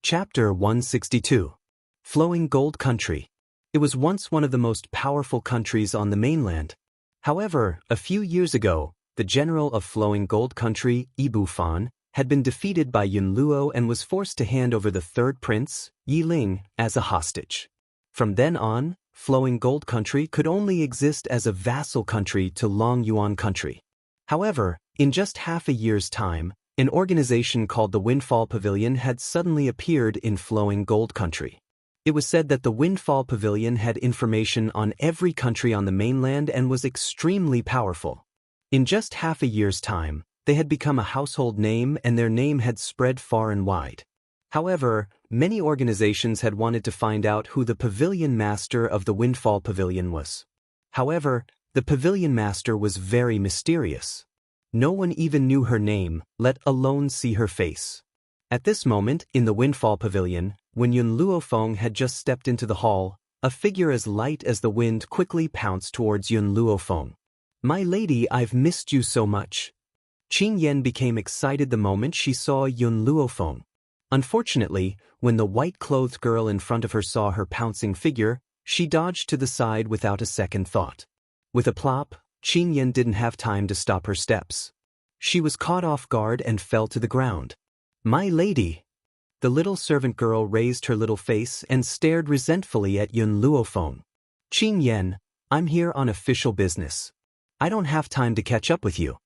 Speaker 1: Chapter 162. Flowing Gold Country. It was once one of the most powerful countries on the mainland. However, a few years ago, the general of Flowing Gold Country, Ibu Fan, had been defeated by Yun Luo and was forced to hand over the third prince, Yi Ling, as a hostage. From then on, Flowing Gold Country could only exist as a vassal country to Long Yuan Country. However, in just half a year's time, an organization called the Windfall Pavilion had suddenly appeared in Flowing Gold Country. It was said that the Windfall Pavilion had information on every country on the mainland and was extremely powerful. In just half a year's time, they had become a household name and their name had spread far and wide. However, many organizations had wanted to find out who the pavilion master of the Windfall Pavilion was. However, the pavilion master was very mysterious. No one even knew her name, let alone see her face. At this moment, in the Windfall Pavilion, when Yun Luofeng had just stepped into the hall, a figure as light as the wind quickly pounced towards Yun Luofeng. "My lady, I've missed you so much." Qing Yan became excited the moment she saw Yun Luofeng. Unfortunately, when the white-clothed girl in front of her saw her pouncing figure, she dodged to the side without a second thought. With a plop, Qing Yan didn't have time to stop her steps. She was caught off guard and fell to the ground. "My lady!" The little servant girl raised her little face and stared resentfully at Yun Luofeng. "Qing Yan, I'm here on official business. I don't have time to catch up with you."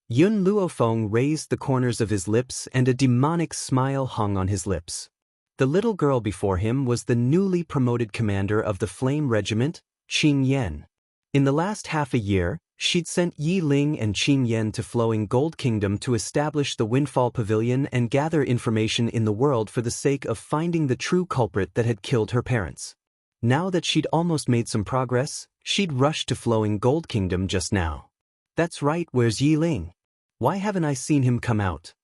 Speaker 1: Yun Luofeng raised the corners of his lips and a demonic smile hung on his lips. The little girl before him was the newly promoted commander of the Flame Regiment, Qing Yan. In the last half a year, she'd sent Yi Ling and Qing Yan to Flowing Gold Kingdom to establish the Windfall Pavilion and gather information in the world for the sake of finding the true culprit that had killed her parents. Now that she'd almost made some progress, she'd rushed to Flowing Gold Kingdom just now. "That's right, where's Yi Ling? Why haven't I seen him come out?"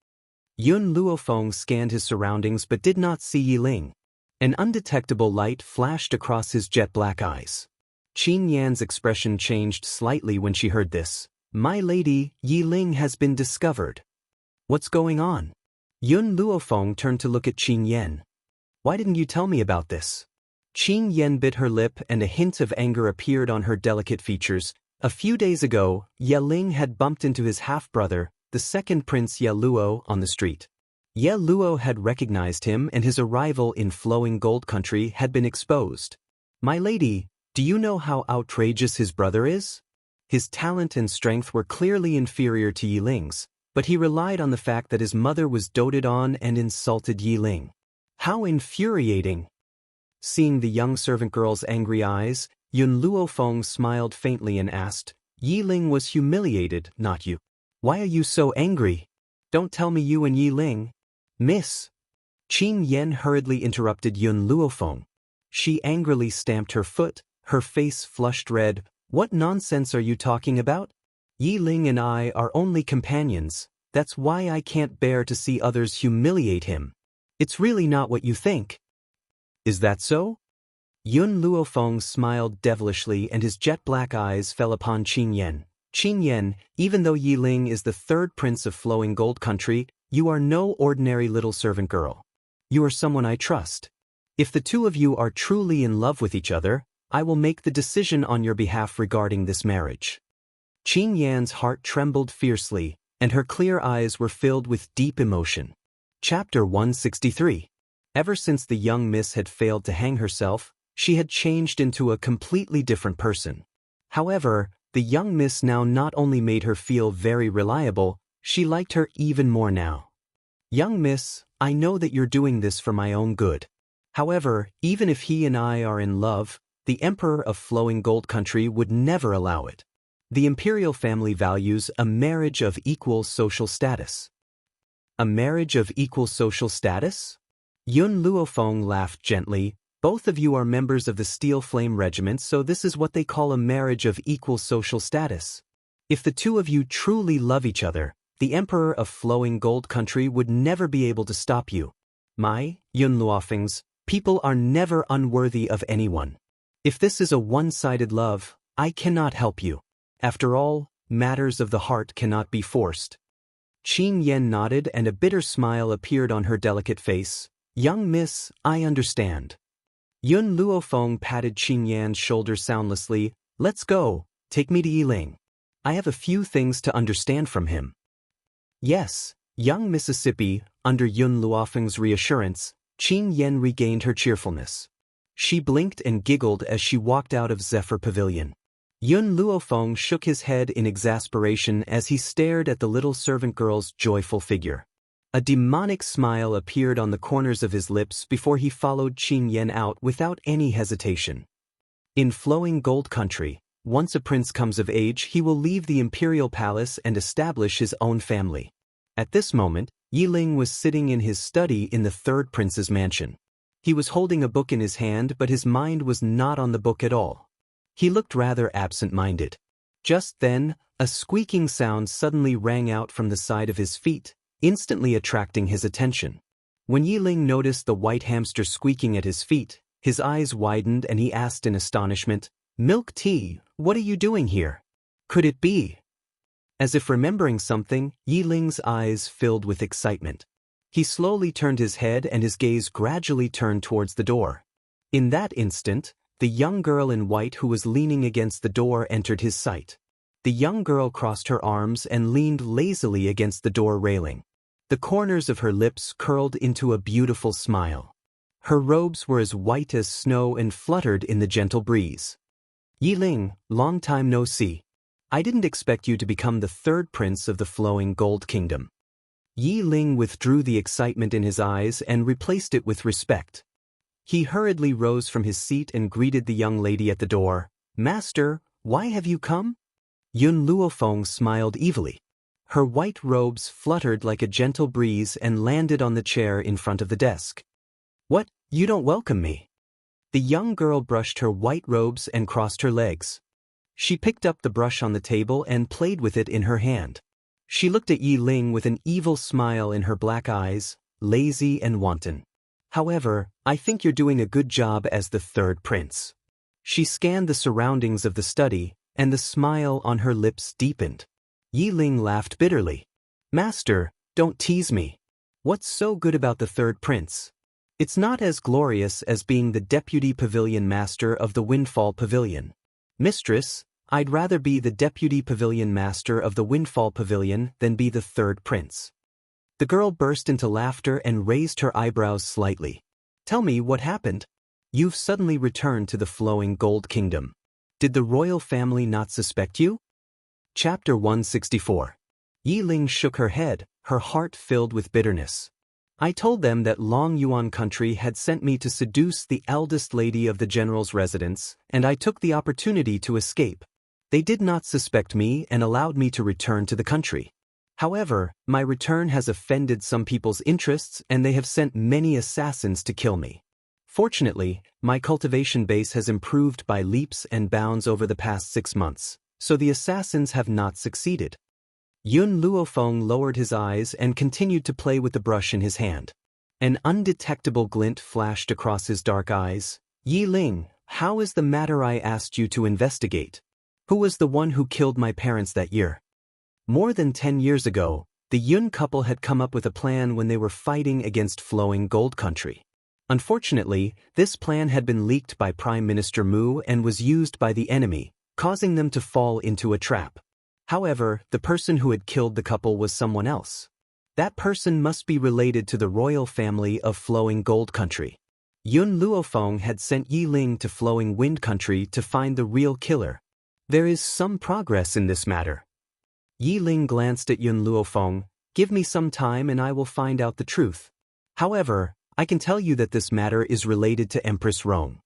Speaker 1: Yun Luofeng scanned his surroundings but did not see Yi Ling. An undetectable light flashed across his jet-black eyes. Qing Yan's expression changed slightly when she heard this. "My lady, Yi Ling has been discovered." "What's going on?" Yun Luofeng turned to look at Qing Yan. "Why didn't you tell me about this?" Qing Yan bit her lip and a hint of anger appeared on her delicate features. A few days ago, Ye Ling had bumped into his half-brother, the second Prince Ye Luo, on the street. Ye Luo had recognized him and his arrival in Flowing Gold Country had been exposed. "My lady, do you know how outrageous his brother is? His talent and strength were clearly inferior to Yi Ling's, but he relied on the fact that his mother was doted on and insulted Yi Ling. How infuriating!" Seeing the young servant girl's angry eyes, Yun Luofeng smiled faintly and asked, "Yi Ling was humiliated, not you. Why are you so angry? Don't tell me you and Yi Ling." "Miss." Qing Yan hurriedly interrupted Yun Luofeng. She angrily stamped her foot, her face flushed red. "What nonsense are you talking about? Yi Ling and I are only companions. That's why I can't bear to see others humiliate him. It's really not what you think." "Is that so?" Yun Luofeng smiled devilishly and his jet-black eyes fell upon Qing Yan. "Qing Yan, even though Yi Ling is the third prince of Flowing Gold Country, you are no ordinary little servant girl. You are someone I trust. If the two of you are truly in love with each other, I will make the decision on your behalf regarding this marriage." Qing Yan's heart trembled fiercely, and her clear eyes were filled with deep emotion. Chapter 163. Ever since the young miss had failed to hang herself, she had changed into a completely different person. However, the young miss now not only made her feel very reliable, she liked her even more now. "Young miss, I know that you're doing this for my own good. However, even if he and I are in love, the Emperor of Flowing Gold Country would never allow it. The imperial family values a marriage of equal social status." "A marriage of equal social status?" Yun Luofeng laughed gently. Both of you are members of the Steel Flame Regiment, so this is what they call a marriage of equal social status. If the two of you truly love each other, the Emperor of Flowing Gold Country would never be able to stop you. Yun Luofeng's, people are never unworthy of anyone. If this is a one-sided love, I cannot help you. After all, matters of the heart cannot be forced. Qin Yen nodded and a bitter smile appeared on her delicate face. Young miss, I understand. Yun Luofeng patted Qin Yan's shoulder soundlessly. Let's go, take me to Yiling. I have a few things to understand from him. Yes, young Mississippi, under Yun Luofeng's reassurance, Qin Yen regained her cheerfulness. She blinked and giggled as she walked out of Zephyr Pavilion. Yun Luofeng shook his head in exasperation as he stared at the little servant girl's joyful figure. A demonic smile appeared on the corners of his lips before he followed Qin Yen out without any hesitation. In Flowing Gold Country, once a prince comes of age, he will leave the imperial palace and establish his own family. At this moment, Yiling was sitting in his study in the third prince's mansion. He was holding a book in his hand, but his mind was not on the book at all. He looked rather absent-minded. Just then, a squeaking sound suddenly rang out from the side of his feet, instantly attracting his attention. When Yiling noticed the white hamster squeaking at his feet, his eyes widened and he asked in astonishment, "Milk tea, what are you doing here? Could it be?" As if remembering something, Yiling's eyes filled with excitement. He slowly turned his head and his gaze gradually turned towards the door. In that instant, the young girl in white who was leaning against the door entered his sight. The young girl crossed her arms and leaned lazily against the door railing. The corners of her lips curled into a beautiful smile. Her robes were as white as snow and fluttered in the gentle breeze. Yiling, long time no see. I didn't expect you to become the third prince of the Flowing Gold Kingdom. Yiling withdrew the excitement in his eyes and replaced it with respect. He hurriedly rose from his seat and greeted the young lady at the door. Master, why have you come? Yun Luofeng smiled evilly. Her white robes fluttered like a gentle breeze and landed on the chair in front of the desk. What, you don't welcome me? The young girl brushed her white robes and crossed her legs. She picked up the brush on the table and played with it in her hand. She looked at Yiling with an evil smile in her black eyes, lazy and wanton. However, I think you're doing a good job as the third prince. She scanned the surroundings of the study, and the smile on her lips deepened. Yiling laughed bitterly. Master, don't tease me. What's so good about the third prince? It's not as glorious as being the deputy pavilion master of the Windfall Pavilion. Mistress, I'd rather be the deputy pavilion master of the Windfall Pavilion than be the third prince. The girl burst into laughter and raised her eyebrows slightly. Tell me what happened. You've suddenly returned to the Flowing Gold Kingdom. Did the royal family not suspect you? Chapter 164. Yiling shook her head, her heart filled with bitterness. I told them that Long Yuan Country had sent me to seduce the eldest lady of the general's residence, and I took the opportunity to escape. They did not suspect me and allowed me to return to the country. However, my return has offended some people's interests and they have sent many assassins to kill me. Fortunately, my cultivation base has improved by leaps and bounds over the past 6 months, so the assassins have not succeeded. Yun Luofeng lowered his eyes and continued to play with the brush in his hand. An undetectable glint flashed across his dark eyes. Yiling, how is the matter I asked you to investigate? Who was the one who killed my parents that year? More than 10 years ago, the Yun couple had come up with a plan when they were fighting against Flowing Gold Country. Unfortunately, this plan had been leaked by Prime Minister Mu and was used by the enemy, causing them to fall into a trap. However, the person who had killed the couple was someone else. That person must be related to the royal family of Flowing Gold Country. Yun Luofeng had sent Yiling to Flowing Wind Country to find the real killer. There is some progress in this matter. Yiling glanced at Yun Luofeng. Give me some time and I will find out the truth. However, I can tell you that this matter is related to Empress Rong.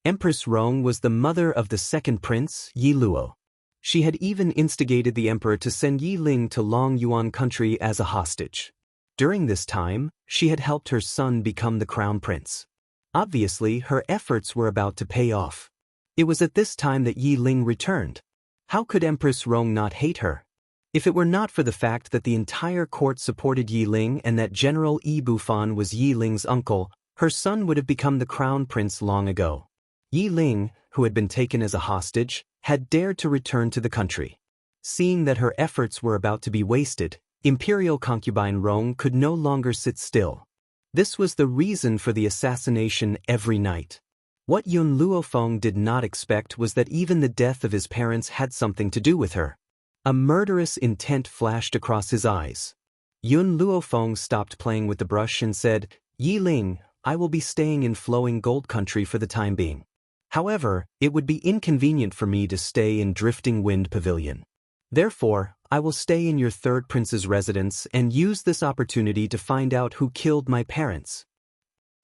Speaker 1: Empress Rong was the mother of the second prince, Yi Luo. She had even instigated the emperor to send Yiling to Long Yuan Country as a hostage. During this time, she had helped her son become the crown prince. Obviously, her efforts were about to pay off. It was at this time that Yi Ling returned. How could Empress Rong not hate her? If it were not for the fact that the entire court supported Yi Ling and that General Yi Bufan was Yi Ling's uncle, her son would have become the crown prince long ago. Yi Ling, who had been taken as a hostage, had dared to return to the country. Seeing that her efforts were about to be wasted, Imperial concubine Rong could no longer sit still. This was the reason for the assassination every night. What Yun Luofeng did not expect was that even the death of his parents had something to do with her. A murderous intent flashed across his eyes. Yun Luofeng stopped playing with the brush and said, "Yi Ling, I will be staying in Flowing Gold Country for the time being. However, it would be inconvenient for me to stay in Drifting Wind Pavilion. Therefore, I will stay in your third prince's residence and use this opportunity to find out who killed my parents."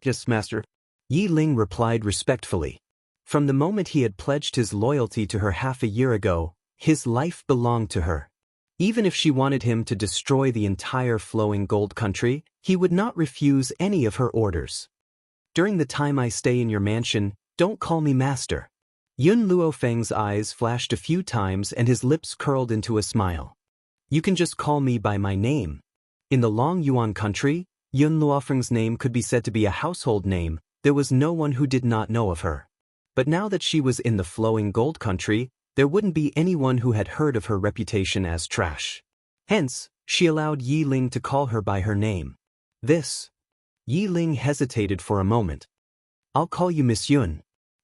Speaker 1: "Yes, master," Yi Ling replied respectfully. From the moment he had pledged his loyalty to her half a year ago, his life belonged to her. Even if she wanted him to destroy the entire Flowing Gold Country, he would not refuse any of her orders. "During the time I stay in your mansion, don't call me master." Yun Luofeng's eyes flashed a few times and his lips curled into a smile. "You can just call me by my name." In the Long Yuan country, Yun Luofeng's name could be said to be a household name. There was no one who did not know of her. But now that she was in the Flowing Gold Country, there wouldn't be anyone who had heard of her reputation as trash. Hence, she allowed Yi Ling to call her by her name. Yi Ling hesitated for a moment. "I'll call you Miss Yun.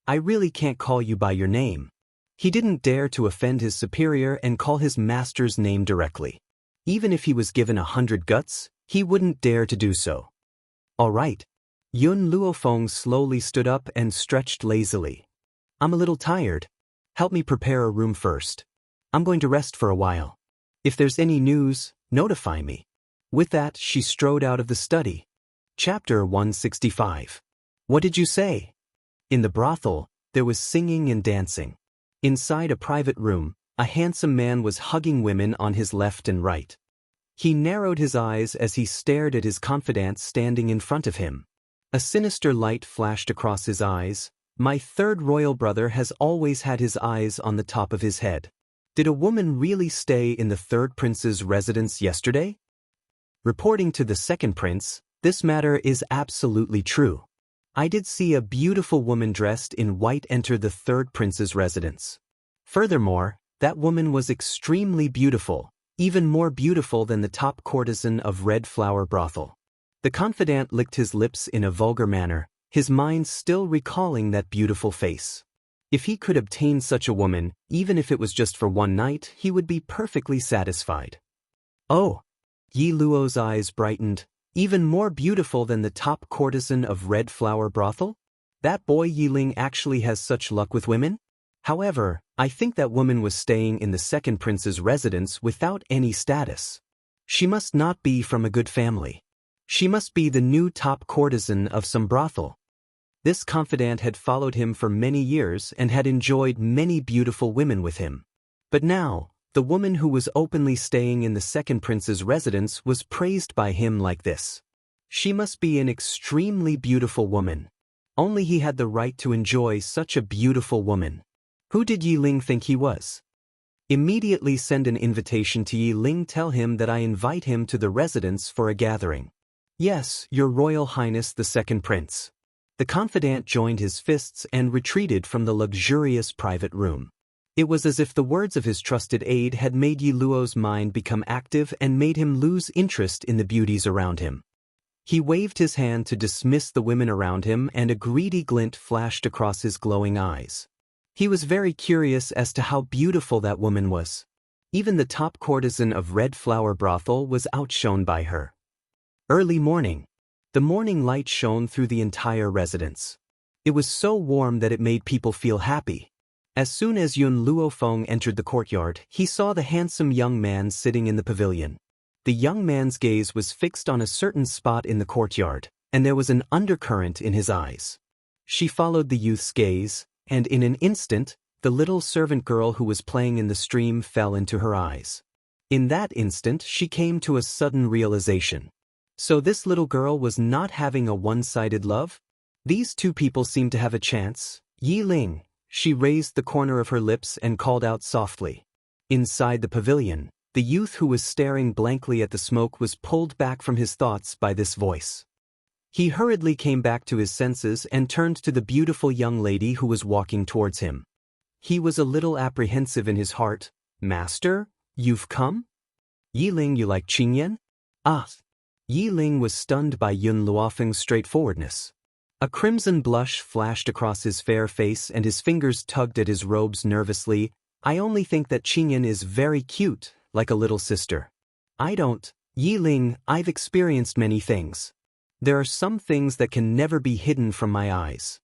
Speaker 1: I really can't call you by your name." He didn't dare to offend his superior and call his master's name directly. Even if he was given 100 guts, he wouldn't dare to do so. "All right." Yun Luofeng slowly stood up and stretched lazily. "I'm a little tired. Help me prepare a room first. I'm going to rest for a while. If there's any news, notify me." With that, she strode out of the study. Chapter 165. What did you say? In the brothel, there was singing and dancing. Inside a private room, a handsome man was hugging women on his left and right. He narrowed his eyes as he stared at his confidante standing in front of him. A sinister light flashed across his eyes. My third royal brother has always had his eyes on the top of his head. Did a woman really stay in the third prince's residence yesterday? Reporting to the second prince, this matter is absolutely true. I did see a beautiful woman dressed in white enter the third prince's residence. Furthermore, that woman was extremely beautiful, even more beautiful than the top courtesan of Red Flower Brothel. The confidant licked his lips in a vulgar manner, his mind still recalling that beautiful face. If he could obtain such a woman, even if it was just for one night, he would be perfectly satisfied. "Oh!" Yi Luo's eyes brightened. "Even more beautiful than the top courtesan of Red Flower Brothel? That boy Yi Ling actually has such luck with women? However, I think that woman was staying in the second prince's residence without any status. She must not be from a good family. She must be the new top courtesan of some brothel." This confidant had followed him for many years and had enjoyed many beautiful women with him. But now, the woman who was openly staying in the second prince's residence was praised by him like this. She must be an extremely beautiful woman. Only he had the right to enjoy such a beautiful woman. Who did Yi Ling think he was? Immediately send an invitation to Yi Ling. Tell him that I invite him to the residence for a gathering. "Yes, Your Royal Highness the Second Prince." The confidant joined his fists and retreated from the luxurious private room. It was as if the words of his trusted aide had made Yi Luo's mind become active and made him lose interest in the beauties around him. He waved his hand to dismiss the women around him, and a greedy glint flashed across his glowing eyes. He was very curious as to how beautiful that woman was. Even the top courtesan of Red Flower Brothel was outshone by her. Early morning. The morning light shone through the entire residence. It was so warm that it made people feel happy. As soon as Yun Luofeng entered the courtyard, he saw the handsome young man sitting in the pavilion. The young man's gaze was fixed on a certain spot in the courtyard, and there was an undercurrent in his eyes. She followed the youth's gaze, and in an instant, the little servant girl who was playing in the stream fell into her eyes. In that instant, she came to a sudden realization. So this little girl was not having a one-sided love? These two people seemed to have a chance. Yi Ling, she raised the corner of her lips and called out softly. Inside the pavilion, the youth who was staring blankly at the smoke was pulled back from his thoughts by this voice. He hurriedly came back to his senses and turned to the beautiful young lady who was walking towards him. He was a little apprehensive in his heart. Master, you've come? Yi Ling, you like Qingyan? Ah! Yi Ling was stunned by Yun Luofeng's straightforwardness. A crimson blush flashed across his fair face and his fingers tugged at his robes nervously. I only think that Qingyan is very cute, like a little sister. I don't. Yi Ling, I've experienced many things. There are some things that can never be hidden from my eyes.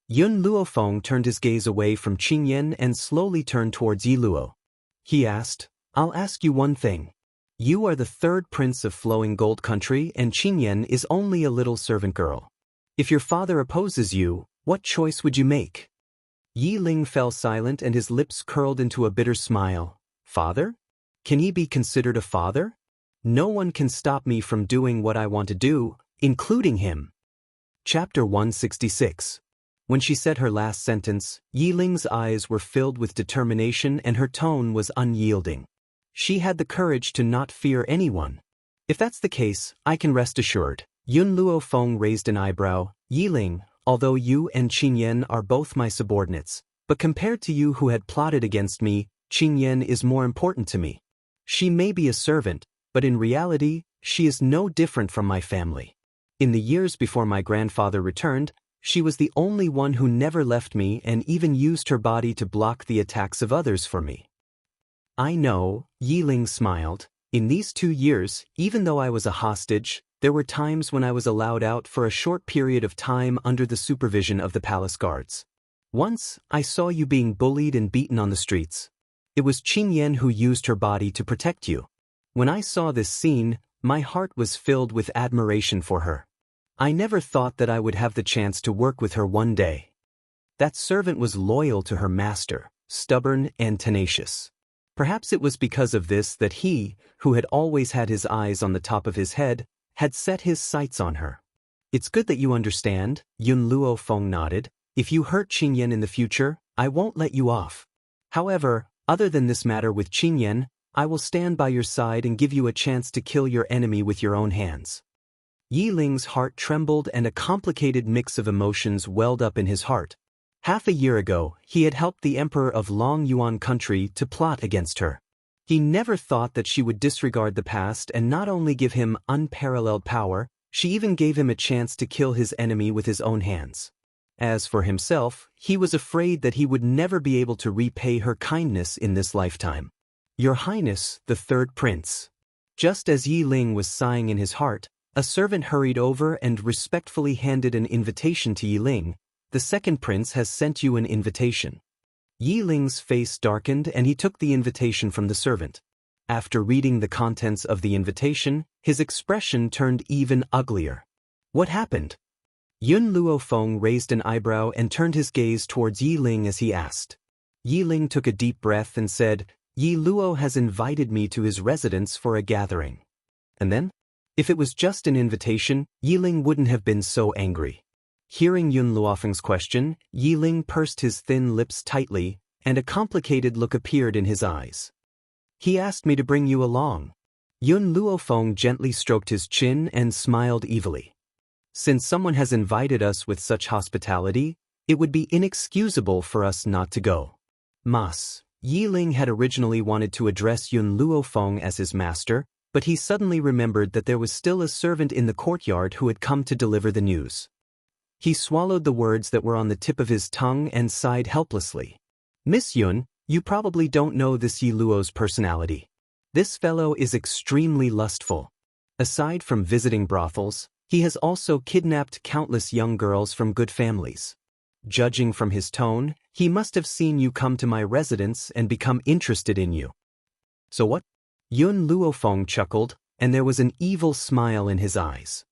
Speaker 1: Yun Luofeng turned his gaze away from Qingyan and slowly turned towards Yi Luo. He asked, I'll ask you one thing. You are the third prince of Flowing Gold Country and Qingyan is only a little servant girl. If your father opposes you, what choice would you make? Yi Ling fell silent and his lips curled into a bitter smile. Father? Can he be considered a father? No one can stop me from doing what I want to do, including him. Chapter 166. When she said her last sentence, Yi Ling's eyes were filled with determination and her tone was unyielding. She had the courage to not fear anyone. If that's the case, I can rest assured. Yun Luofeng raised an eyebrow. Yi Ling, although you and Qingyan are both my subordinates, but compared to you who had plotted against me, Qingyan is more important to me. She may be a servant, but in reality, she is no different from my family. In the years before my grandfather returned, she was the only one who never left me and even used her body to block the attacks of others for me. I know, Yi Ling smiled. In these 2 years, even though I was a hostage, there were times when I was allowed out for a short period of time under the supervision of the palace guards. Once, I saw you being bullied and beaten on the streets. It was Qingyan who used her body to protect you. When I saw this scene, my heart was filled with admiration for her. I never thought that I would have the chance to work with her one day. That servant was loyal to her master, stubborn and tenacious. Perhaps it was because of this that he, who had always had his eyes on the top of his head, had set his sights on her. It's good that you understand, Yun Luofeng nodded. If you hurt Qingyan in the future, I won't let you off. However, other than this matter with Qingyan, I will stand by your side and give you a chance to kill your enemy with your own hands. Yi Ling's heart trembled and a complicated mix of emotions welled up in his heart. Half a year ago, he had helped the emperor of Long Yuan country to plot against her. He never thought that she would disregard the past and not only give him unparalleled power, she even gave him a chance to kill his enemy with his own hands. As for himself, he was afraid that he would never be able to repay her kindness in this lifetime. Your Highness, the third prince. Just as Yi Ling was sighing in his heart, a servant hurried over and respectfully handed an invitation to Yi Ling. The second prince has sent you an invitation. Yi Ling's face darkened and he took the invitation from the servant. After reading the contents of the invitation, his expression turned even uglier. What happened? Yun Luofeng raised an eyebrow and turned his gaze towards Yi Ling as he asked. Yi Ling took a deep breath and said, Yi Luo has invited me to his residence for a gathering. And then? If it was just an invitation, Yi Ling wouldn't have been so angry. Hearing Yun Luofeng's question, Yi Ling pursed his thin lips tightly, and a complicated look appeared in his eyes. He asked me to bring you along. Yun Luofeng gently stroked his chin and smiled evilly. Since someone has invited us with such hospitality, it would be inexcusable for us not to go. Mas. Yi Ling had originally wanted to address Yun Luofeng as his master, but he suddenly remembered that there was still a servant in the courtyard who had come to deliver the news. He swallowed the words that were on the tip of his tongue and sighed helplessly. Miss Yun, you probably don't know this Yi Luo's personality. This fellow is extremely lustful. Aside from visiting brothels, he has also kidnapped countless young girls from good families. Judging from his tone, he must have seen you come to my residence and become interested in you. So what? Yun Luofeng chuckled, and there was an evil smile in his eyes.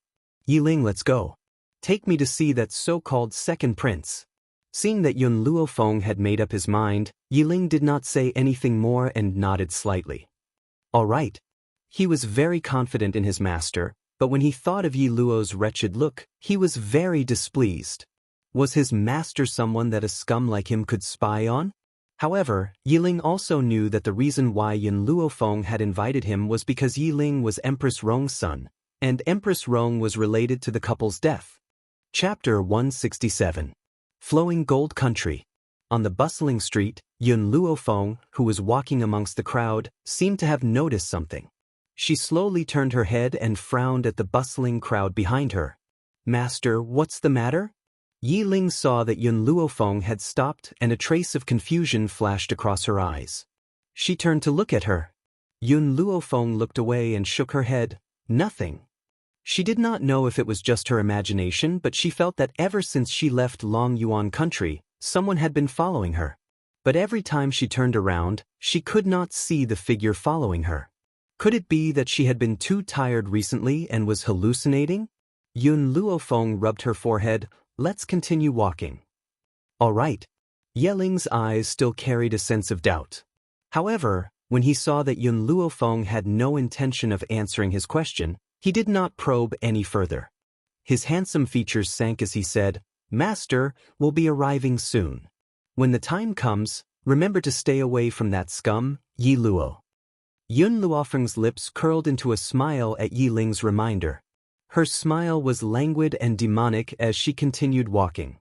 Speaker 1: Yi Ling, let's go. Take me to see that so-called second prince. Seeing that Yun Luofeng had made up his mind, Yi Ling did not say anything more and nodded slightly. All right. He was very confident in his master, But when he thought of Yi Luo's wretched look, he was very displeased. Was his master someone that a scum like him could spy on? However, Yi Ling also knew that the reason why Yun Luofeng had invited him was because Yi Ling was Empress Rong's son, and Empress Rong was related to the couple's death. Chapter 167. Flowing Gold Country. On the bustling street, Yun Luofeng, who was walking amongst the crowd, seemed to have noticed something. She slowly turned her head and frowned at the bustling crowd behind her. "Master, what's the matter?" Yi Ling saw that Yun Luofeng had stopped and a trace of confusion flashed across her eyes. She turned to look at her. Yun Luofeng looked away and shook her head. Nothing. She did not know if it was just her imagination, but she felt that ever since she left Long Yuan country, someone had been following her. But every time she turned around, she could not see the figure following her. Could it be that she had been too tired recently and was hallucinating? Yun Luofeng rubbed her forehead. "Let's continue walking." "All right." Yi Ling's eyes still carried a sense of doubt. However, when he saw that Yun Luofeng had no intention of answering his question, he did not probe any further. His handsome features sank as he said, "Master, we'll be arriving soon. When the time comes, remember to stay away from that scum, Yi Luo." Yun Luofeng's lips curled into a smile at Yi Ling's reminder. Her smile was languid and demonic as she continued walking.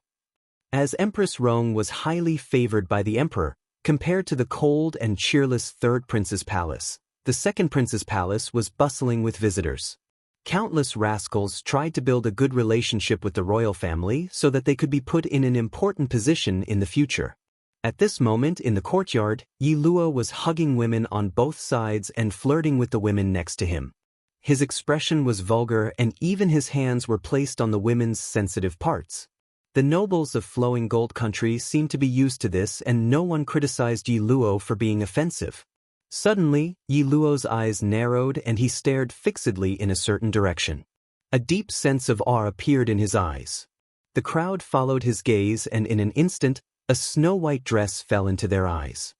Speaker 1: As Empress Rong was highly favored by the emperor, compared to the cold and cheerless third prince's palace, the second prince's palace was bustling with visitors. Countless rascals tried to build a good relationship with the royal family so that they could be put in an important position in the future. At this moment in the courtyard, Yi Luo was hugging women on both sides and flirting with the women next to him. His expression was vulgar and even his hands were placed on the women's sensitive parts. The nobles of Flowing Gold Country seemed to be used to this and no one criticized Yi Luo for being offensive. Suddenly, Yi Luo's eyes narrowed and he stared fixedly in a certain direction. A deep sense of awe appeared in his eyes. The crowd followed his gaze and in an instant, a snow-white dress fell into their eyes.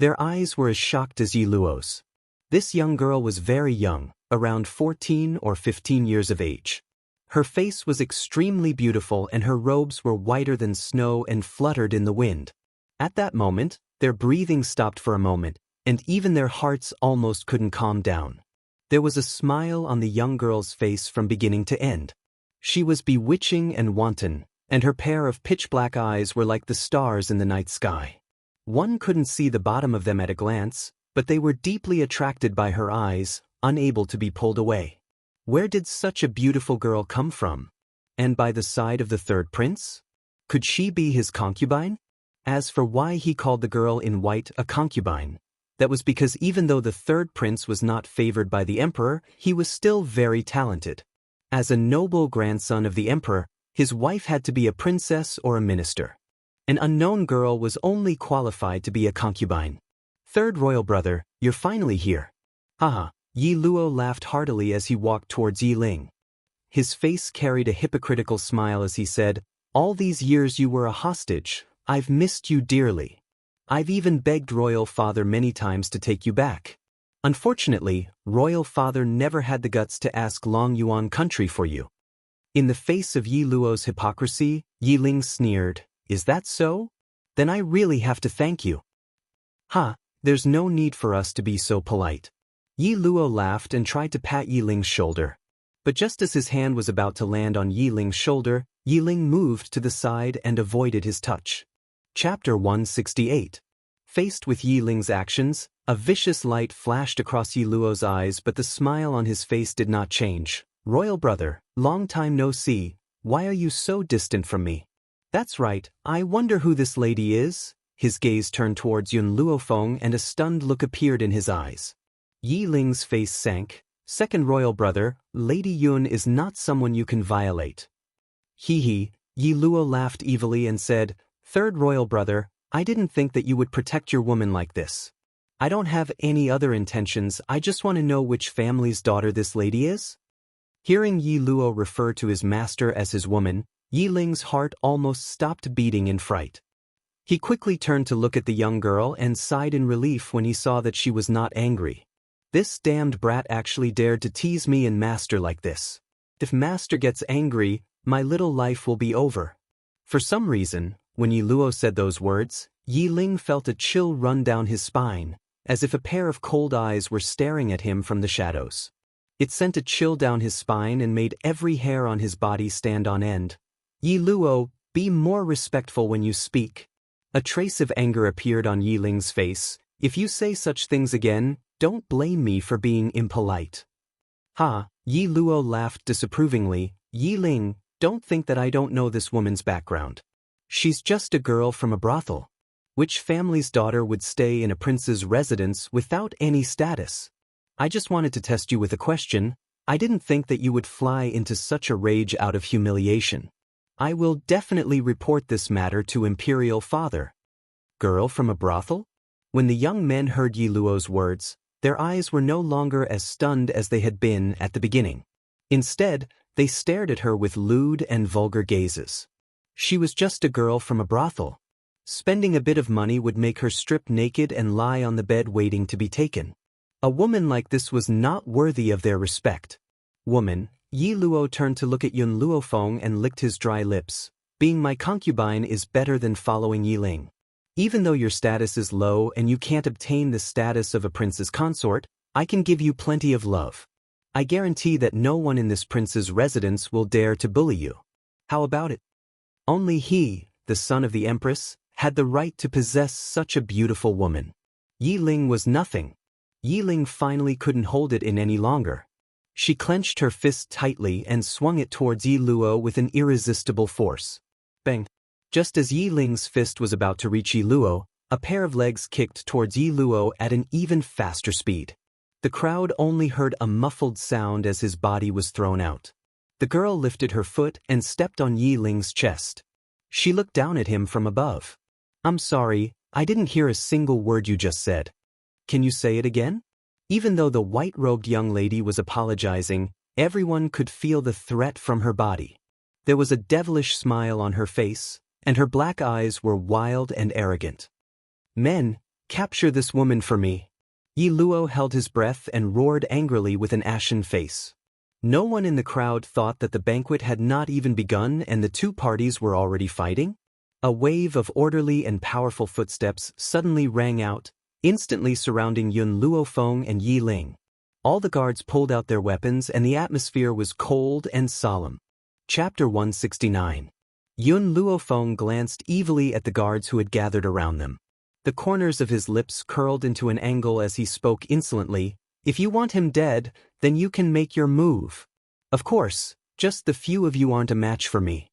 Speaker 1: Their eyes were as shocked as Yi Luo's. This young girl was very young, around 14 or 15 years of age. Her face was extremely beautiful and her robes were whiter than snow and fluttered in the wind. At that moment, their breathing stopped for a moment, and even their hearts almost couldn't calm down. There was a smile on the young girl's face from beginning to end. She was bewitching and wanton, and her pair of pitch-black eyes were like the stars in the night sky. One couldn't see the bottom of them at a glance, but they were deeply attracted by her eyes, unable to be pulled away. Where did such a beautiful girl come from? And by the side of the third prince? Could she be his concubine? As for why he called the girl in white a concubine, that was because even though the third prince was not favored by the emperor, he was still very talented. As a noble grandson of the emperor, his wife had to be a princess or a minister. An unknown girl was only qualified to be a concubine. "Third royal brother, you're finally here." "Haha." Yi Luo laughed heartily as he walked towards Yi Ling. His face carried a hypocritical smile as he said, "All these years you were a hostage. I've missed you dearly. I've even begged Royal Father many times to take you back. Unfortunately, Royal Father never had the guts to ask Long Yuan country for you." In the face of Yi Luo's hypocrisy, Yi Ling sneered, "Is that so? Then I really have to thank you." "Ha, there's no need for us to be so polite." Yi Luo laughed and tried to pat Yi Ling's shoulder. But just as his hand was about to land on Yi Ling's shoulder, Yi Ling moved to the side and avoided his touch. Chapter 168. Faced with Yi Ling's actions, a vicious light flashed across Yi Luo's eyes, but the smile on his face did not change. "Royal brother, long time no see, why are you so distant from me?" "That's right, I wonder who this lady is?" His gaze turned towards Yun Luofeng and a stunned look appeared in his eyes. Yi Ling's face sank. "Second royal brother, Lady Yun is not someone you can violate." He. Yi Luo laughed evilly and said, "Third royal brother, I didn't think that you would protect your woman like this. I don't have any other intentions, I just want to know which family's daughter this lady is." Hearing Yi Luo refer to his master as his woman, Yi Ling's heart almost stopped beating in fright. He quickly turned to look at the young girl and sighed in relief when he saw that she was not angry. "This damned brat actually dared to tease me and master like this. If master gets angry, my little life will be over. For some reason, when Yi Luo said those words, Yi Ling felt a chill run down his spine, as if a pair of cold eyes were staring at him from the shadows. It sent a chill down his spine and made every hair on his body stand on end. Yi Luo, be more respectful when you speak. A trace of anger appeared on Yi Ling's face. If you say such things again, don't blame me for being impolite. Ha, Yi Luo laughed disapprovingly. Yi Ling, don't think that I don't know this woman's background. She's just a girl from a brothel. Which family's daughter would stay in a prince's residence without any status? I just wanted to test you with a question. I didn't think that you would fly into such a rage out of humiliation. I will definitely report this matter to Imperial Father. Girl from a brothel? When the young men heard Yi Luo's words, their eyes were no longer as stunned as they had been at the beginning. Instead, they stared at her with lewd and vulgar gazes. She was just a girl from a brothel. Spending a bit of money would make her strip naked and lie on the bed waiting to be taken. A woman like this was not worthy of their respect. Woman, Yi Luo turned to look at Yun Luofeng and licked his dry lips. Being my concubine is better than following Yi Ling. Even though your status is low and you can't obtain the status of a prince's consort, I can give you plenty of love. I guarantee that no one in this prince's residence will dare to bully you. How about it? Only he, the son of the empress, had the right to possess such a beautiful woman. Yi Ling was nothing. Yi Ling finally couldn't hold it in any longer. She clenched her fist tightly and swung it towards Yi Luo with an irresistible force. Bang! Just as Yi Ling's fist was about to reach Yi Luo, a pair of legs kicked towards Yi Luo at an even faster speed. The crowd only heard a muffled sound as his body was thrown out. The girl lifted her foot and stepped on Yi Ling's chest. She looked down at him from above. I'm sorry, I didn't hear a single word you just said. Can you say it again? Even though the white-robed young lady was apologizing, everyone could feel the threat from her body. There was a devilish smile on her face, and her black eyes were wild and arrogant. Men, capture this woman for me. Yi Luo held his breath and roared angrily with an ashen face. No one in the crowd thought that the banquet had not even begun and the two parties were already fighting. A wave of orderly and powerful footsteps suddenly rang out, instantly surrounding Yun Luofeng and Yi Ling. All the guards pulled out their weapons and the atmosphere was cold and solemn. Chapter 169. Yun Luofeng glanced evilly at the guards who had gathered around them. The corners of his lips curled into an angle as he spoke insolently. If you want him dead, then you can make your move. Of course, just the few of you aren't a match for me.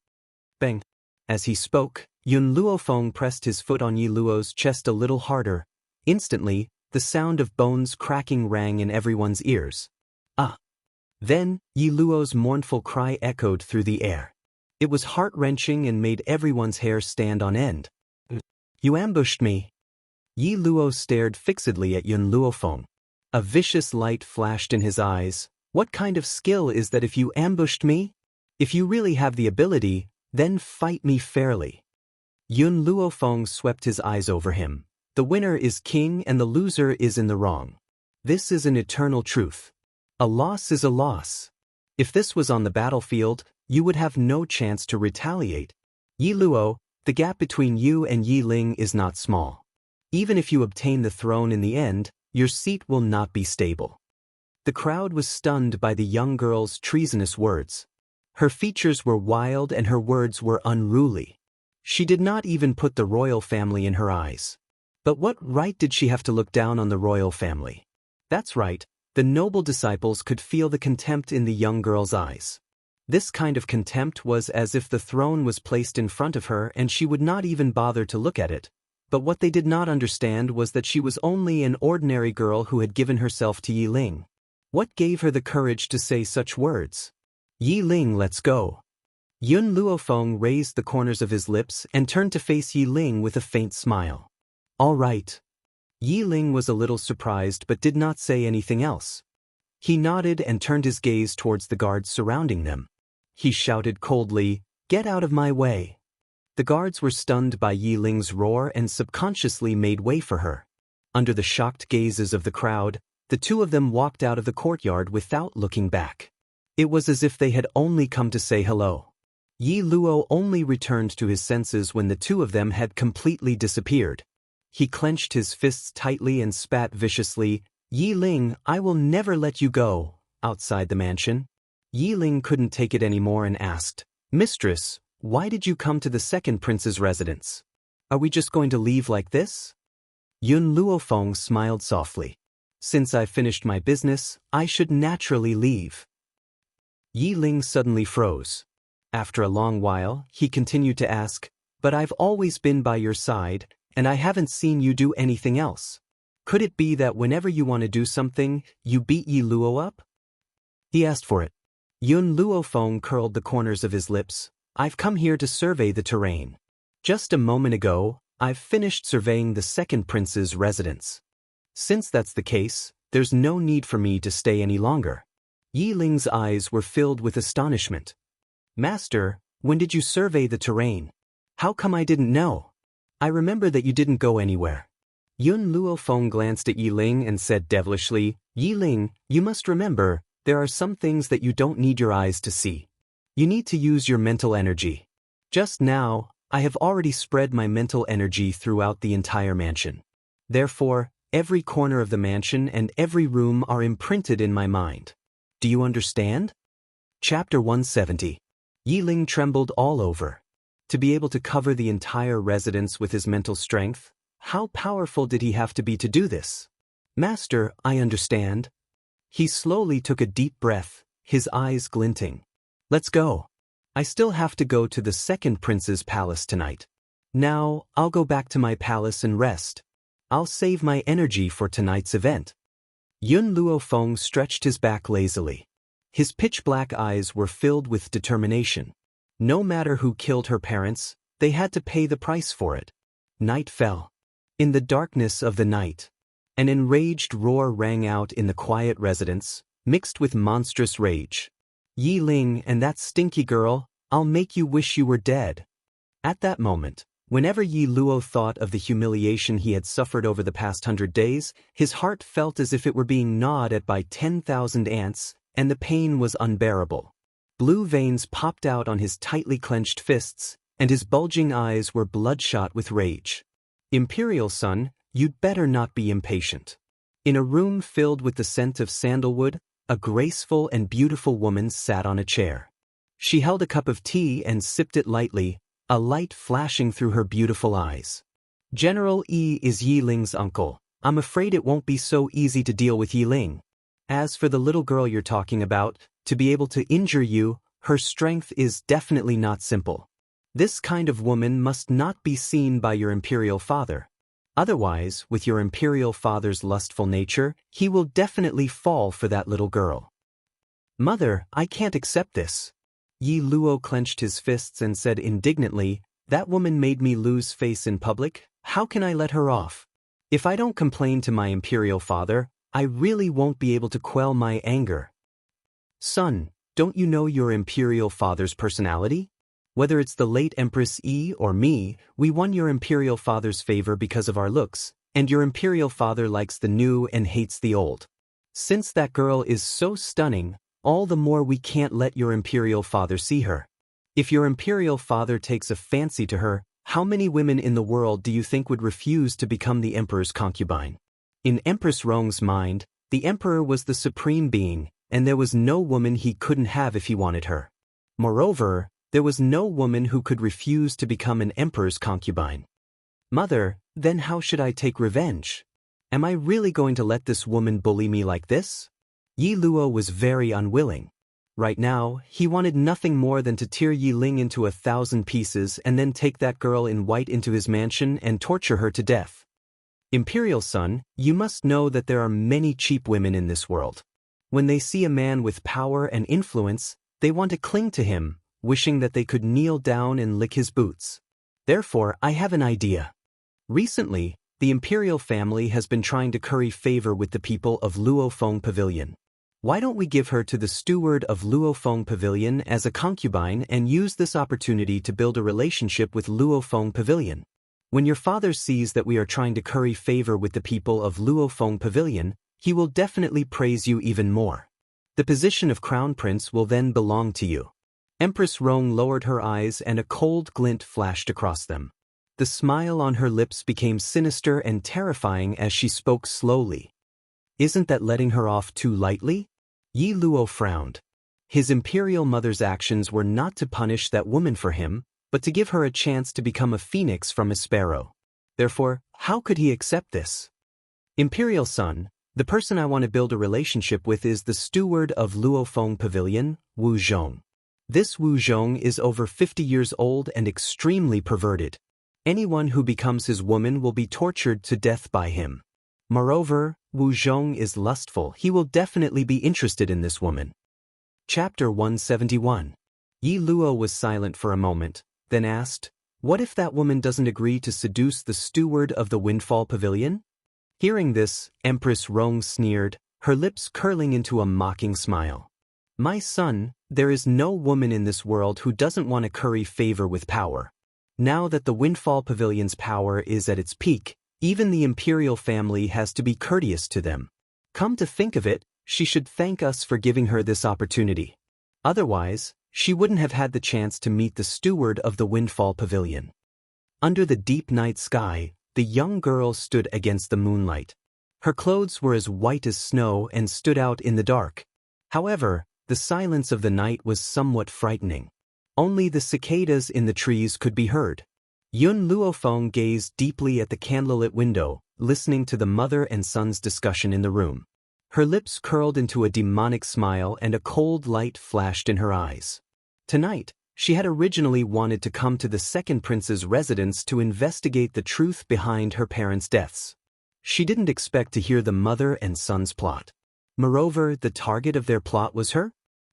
Speaker 1: Bang! As he spoke, Yun Luofeng pressed his foot on Yi Luo's chest a little harder. Instantly, the sound of bones cracking rang in everyone's ears. Ah! Then, Yi Luo's mournful cry echoed through the air. It was heart-wrenching and made everyone's hair stand on end. You ambushed me. Yi Luo stared fixedly at Yun Luofeng. A vicious light flashed in his eyes. What kind of skill is that if you ambushed me? If you really have the ability, then fight me fairly. Yun Luofeng swept his eyes over him. The winner is king and the loser is in the wrong. This is an eternal truth. A loss is a loss. If this was on the battlefield, you would have no chance to retaliate. Yi Luo, the gap between you and Yi Ling is not small. Even if you obtain the throne in the end, your seat will not be stable. The crowd was stunned by the young girl's treasonous words. Her features were wild and her words were unruly. She did not even put the royal family in her eyes. But what right did she have to look down on the royal family? That's right, the noble disciples could feel the contempt in the young girl's eyes. This kind of contempt was as if the throne was placed in front of her and she would not even bother to look at it. But what they did not understand was that she was only an ordinary girl who had given herself to Yi Ling. What gave her the courage to say such words? Yi Ling, let's go. Yun Luofeng raised the corners of his lips and turned to face Yi Ling with a faint smile. All right. Yi Ling was a little surprised but did not say anything else. He nodded and turned his gaze towards the guards surrounding them. He shouted coldly, "Get out of my way." The guards were stunned by Yi Ling's roar and subconsciously made way for her. Under the shocked gazes of the crowd, the two of them walked out of the courtyard without looking back. It was as if they had only come to say hello. Yi Luo only returned to his senses when the two of them had completely disappeared. He clenched his fists tightly and spat viciously, "Yi Ling, I will never let you go." Outside the mansion, Yi Ling couldn't take it anymore and asked, "Mistress, why did you come to the second prince's residence? Are we just going to leave like this?" Yun Luofeng smiled softly. "Since I've finished my business, I should naturally leave." Yi Ling suddenly froze. After a long while, he continued to ask, "But I've always been by your side, and I haven't seen you do anything else. Could it be that whenever you want to do something, you beat Yi Luo up?" He asked for it. Yun Luofeng curled the corners of his lips. "I've come here to survey the terrain. Just a moment ago, I've finished surveying the second prince's residence. Since that's the case, there's no need for me to stay any longer." Yi Ling's eyes were filled with astonishment. "Master, when did you survey the terrain? How come I didn't know? I remember that you didn't go anywhere." Yun Luofeng glanced at Yi Ling and said devilishly, "Yi Ling, you must remember, there are some things that you don't need your eyes to see. You need to use your mental energy. Just now, I have already spread my mental energy throughout the entire mansion. Therefore, every corner of the mansion and every room are imprinted in my mind. Do you understand?" Chapter 170. Yi Ling trembled all over. To be able to cover the entire residence with his mental strength, how powerful did he have to be to do this? "Master, I understand." He slowly took a deep breath, his eyes glinting. "Let's go. I still have to go to the second prince's palace tonight. Now, I'll go back to my palace and rest. I'll save my energy for tonight's event." Yun Luofeng stretched his back lazily. His pitch-black eyes were filled with determination. No matter who killed her parents, they had to pay the price for it. Night fell. In the darkness of the night, an enraged roar rang out in the quiet residence, mixed with monstrous rage. "Yi Ling and that stinky girl, I'll make you wish you were dead." At that moment, whenever Yi Luo thought of the humiliation he had suffered over the past 100 days, his heart felt as if it were being gnawed at by 10,000 ants, and the pain was unbearable. Blue veins popped out on his tightly clenched fists, and his bulging eyes were bloodshot with rage. "Imperial son, you'd better not be impatient." In a room filled with the scent of sandalwood, a graceful and beautiful woman sat on a chair. She held a cup of tea and sipped it lightly, a light flashing through her beautiful eyes. "General Yi is Yi Ling's uncle. I'm afraid it won't be so easy to deal with Yi Ling. As for the little girl you're talking about, to be able to injure you, her strength is definitely not simple. This kind of woman must not be seen by your imperial father. Otherwise, with your imperial father's lustful nature, he will definitely fall for that little girl." "Mother, I can't accept this." Yi Luo clenched his fists and said indignantly, "That woman made me lose face in public. How can I let her off? If I don't complain to my imperial father, I really won't be able to quell my anger." "Son, don't you know your imperial father's personality? Whether it's the late Empress Yi or me, we won your imperial father's favor because of our looks, and your imperial father likes the new and hates the old. Since that girl is so stunning, all the more we can't let your imperial father see her. If your imperial father takes a fancy to her, how many women in the world do you think would refuse to become the emperor's concubine?" In Empress Rong's mind, the emperor was the supreme being, and there was no woman he couldn't have if he wanted her. Moreover, there was no woman who could refuse to become an emperor's concubine. "Mother, then how should I take revenge? Am I really going to let this woman bully me like this?" Yi Luo was very unwilling. Right now, he wanted nothing more than to tear Yi Ling into 1,000 pieces and then take that girl in white into his mansion and torture her to death. "Imperial son, you must know that there are many cheap women in this world. When they see a man with power and influence, they want to cling to him, wishing that they could kneel down and lick his boots. Therefore, I have an idea. Recently, the imperial family has been trying to curry favor with the people of Luofeng Pavilion. Why don't we give her to the steward of Luofeng Pavilion as a concubine and use this opportunity to build a relationship with Luofeng Pavilion? When your father sees that we are trying to curry favor with the people of Luofeng Pavilion, he will definitely praise you even more. The position of crown prince will then belong to you. Empress Rong lowered her eyes and a cold glint flashed across them. The smile on her lips became sinister and terrifying as she spoke slowly. Isn't that letting her off too lightly? Yi Luo frowned. His imperial mother's actions were not to punish that woman for him, but to give her a chance to become a phoenix from a sparrow. Therefore, how could he accept this? Imperial son, the person I want to build a relationship with is the steward of Luofeng Pavilion, Wu Zhong. This Wu Zhong is over 50 years old and extremely perverted. Anyone who becomes his woman will be tortured to death by him. Moreover, Wu Zhong is lustful. He will definitely be interested in this woman. Chapter 171. Yi Luo was silent for a moment, then asked, "What if that woman doesn't agree to seduce the steward of the Windfall Pavilion?" Hearing this, Empress Rong sneered, her lips curling into a mocking smile. "My son, there is no woman in this world who doesn't want to curry favor with power. Now that the Windfall Pavilion's power is at its peak, even the imperial family has to be courteous to them. Come to think of it, she should thank us for giving her this opportunity. Otherwise, she wouldn't have had the chance to meet the steward of the Windfall Pavilion." Under the deep night sky, the young girl stood against the moonlight. Her clothes were as white as snow and stood out in the dark. However, the silence of the night was somewhat frightening. Only the cicadas in the trees could be heard. Yun Luofeng gazed deeply at the candlelit window, listening to the mother and son's discussion in the room. Her lips curled into a demonic smile and a cold light flashed in her eyes. Tonight, she had originally wanted to come to the second prince's residence to investigate the truth behind her parents' deaths. She didn't expect to hear the mother and son's plot. Moreover, the target of their plot was her?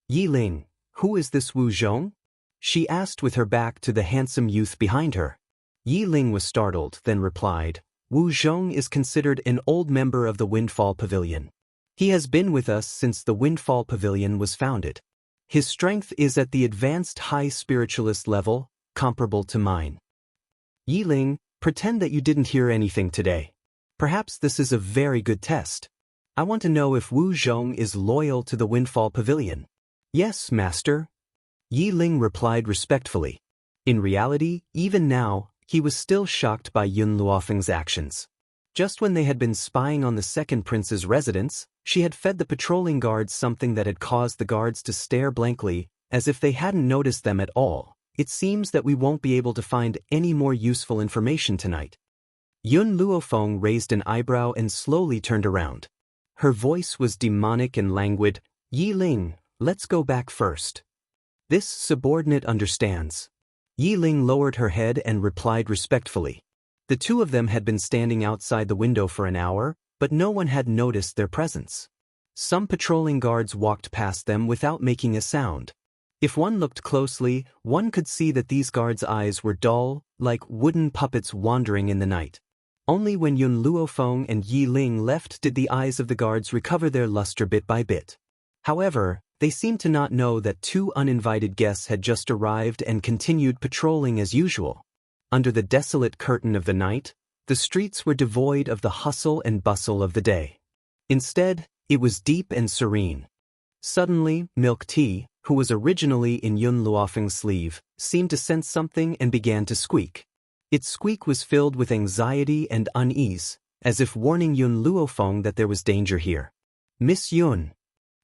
Speaker 1: "Yi Ling, who is this Wu Zhong?" she asked with her back to the handsome youth behind her. Yi Ling was startled, then replied, "Wu Zhong is considered an old member of the Windfall Pavilion. He has been with us since the Windfall Pavilion was founded. His strength is at the advanced high spiritualist level, comparable to mine." "Yi Ling, pretend that you didn't hear anything today. Perhaps this is a very good test. I want to know if Wu Zhong is loyal to the Windfall Pavilion." "Yes, master," Yi Ling replied respectfully. In reality, even now, he was still shocked by Yun Luofeng's actions. Just when they had been spying on the second prince's residence, she had fed the patrolling guards something that had caused the guards to stare blankly, as if they hadn't noticed them at all. "It seems that we won't be able to find any more useful information tonight." Yun Luofeng raised an eyebrow and slowly turned around. Her voice was demonic and languid. "Yi Ling, let's go back first. This subordinate understands." Yi Ling lowered her head and replied respectfully. The two of them had been standing outside the window for an hour, but no one had noticed their presence. Some patrolling guards walked past them without making a sound. If one looked closely, one could see that these guards' eyes were dull, like wooden puppets wandering in the night. Only when Yun Luofeng and Yi Ling left did the eyes of the guards recover their luster bit by bit. However, they seemed to not know that two uninvited guests had just arrived and continued patrolling as usual. Under the desolate curtain of the night, the streets were devoid of the hustle and bustle of the day. Instead, it was deep and serene. Suddenly, Milk Tea, who was originally in Yun Luofeng's sleeve, seemed to sense something and began to squeak. Its squeak was filled with anxiety and unease, as if warning Yun Luofeng that there was danger here. "Miss Yun."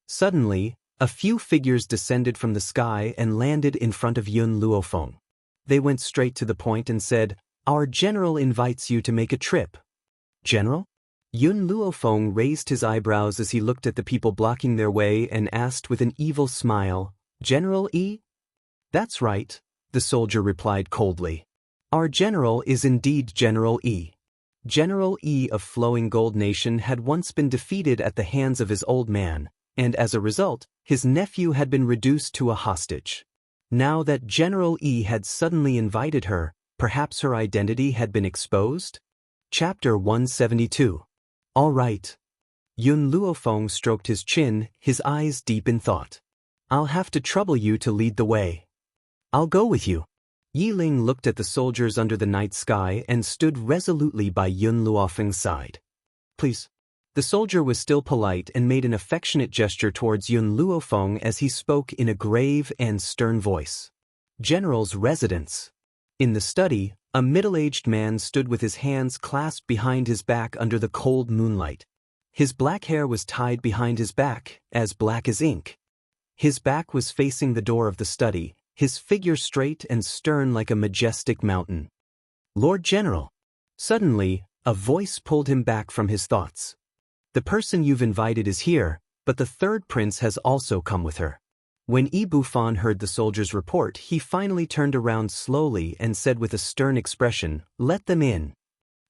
Speaker 1: Suddenly, a few figures descended from the sky and landed in front of Yun Luofeng. They went straight to the point and said, "Our general invites you to make a trip." "General?" Yun Luofeng raised his eyebrows as he looked at the people blocking their way and asked with an evil smile, "General E?" "That's right," the soldier replied coldly. "Our general is indeed General E. General E of Flowing Gold Nation had once been defeated at the hands of his old man, and as a result, his nephew had been reduced to a hostage. Now that General E had suddenly invited her, perhaps her identity had been exposed? Chapter 172. "All right." Yun Luofeng stroked his chin, his eyes deep in thought. "I'll have to trouble you to lead the way." "I'll go with you." Yi Ling looked at the soldiers under the night sky and stood resolutely by Yun Luofeng's side. "Please, The soldier was still polite and made an affectionate gesture towards Yun Luofeng as he spoke in a grave and stern voice. General's residence. In the study, a middle-aged man stood with his hands clasped behind his back under the cold moonlight. His black hair was tied behind his back, as black as ink. His back was facing the door of the study, his figure straight and stern like a majestic mountain. Lord General. Suddenly, a voice pulled him back from his thoughts. The person you've invited is here, but the third prince has also come with her. When Ibu Fan heard the soldier's report, he finally turned around slowly and said with a stern expression, "Let them in."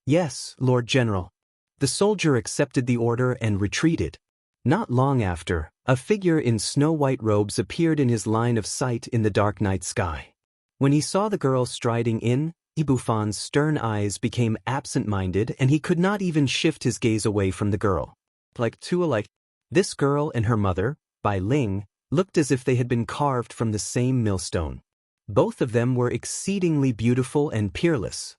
Speaker 1: "Yes, Lord General." The soldier accepted the order and retreated. Not long after, a figure in snow-white robes appeared in his line of sight in the dark night sky. When he saw the girl striding in, Ibu Fan's stern eyes became absent-minded and he could not even shift his gaze away from the girl. This girl and her mother, Bai Ling, looked as if they had been carved from the same millstone. Both of them were exceedingly beautiful and peerless.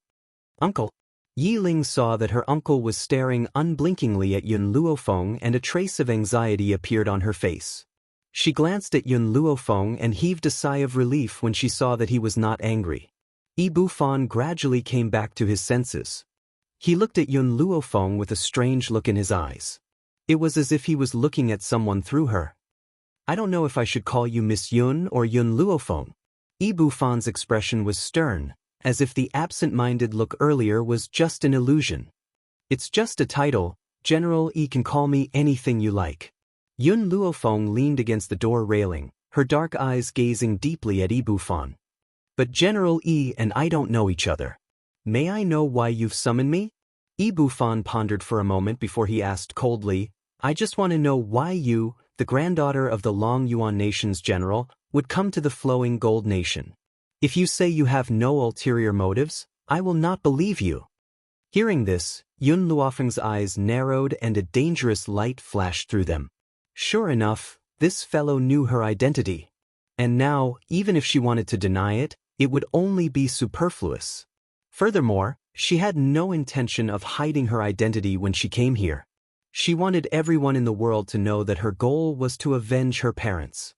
Speaker 1: "Uncle." Yi Ling saw that her uncle was staring unblinkingly at Yun Luofeng and a trace of anxiety appeared on her face. She glanced at Yun Luofeng and heaved a sigh of relief when she saw that he was not angry. Ibu Fan gradually came back to his senses. He looked at Yun Luofeng with a strange look in his eyes. It was as if he was looking at someone through her. "I don't know if I should call you Miss Yun or Yun Luofeng." Ibu Fan's expression was stern, as if the absent-minded look earlier was just an illusion. "It's just a title, General E can call me anything you like." Yun Luofeng leaned against the door railing, her dark eyes gazing deeply at Ibu Fan. "But General E and I don't know each other. May I know why you've summoned me?" Ibu Fan pondered for a moment before he asked coldly, "I just want to know why you, the granddaughter of the Long Yuan Nation's general, would come to the Flowing Gold Nation. If you say you have no ulterior motives, I will not believe you." Hearing this, Yun Luofeng's eyes narrowed and a dangerous light flashed through them. Sure enough, this fellow knew her identity. And now, even if she wanted to deny it, it would only be superfluous. Furthermore, she had no intention of hiding her identity when she came here. She wanted everyone in the world to know that her goal was to avenge her parents.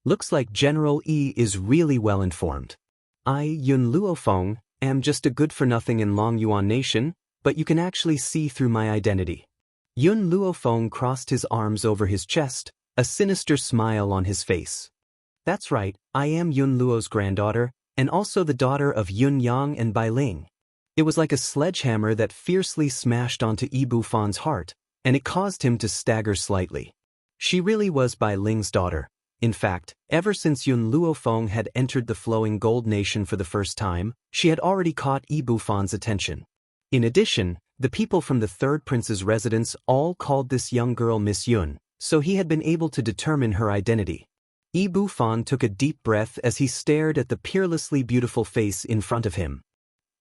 Speaker 1: Looks like General E is really well informed. I, Yun Luofeng, am just a good-for-nothing in Long Yuan Nation, but you can actually see through my identity. Yun Luofeng crossed his arms over his chest, a sinister smile on his face. "That's right, I am Yun Luo's granddaughter, and also the daughter of Yun Yang and Bai Ling." It was like a sledgehammer that fiercely smashed onto Ibu Fan's heart, and it caused him to stagger slightly. She really was Bai Ling's daughter. In fact, ever since Yun Luofeng had entered the Flowing Gold Nation for the first time, she had already caught Ibu Fan's attention. In addition, the people from the third prince's residence all called this young girl Miss Yun, so he had been able to determine her identity. Ibu Fan took a deep breath as he stared at the peerlessly beautiful face in front of him.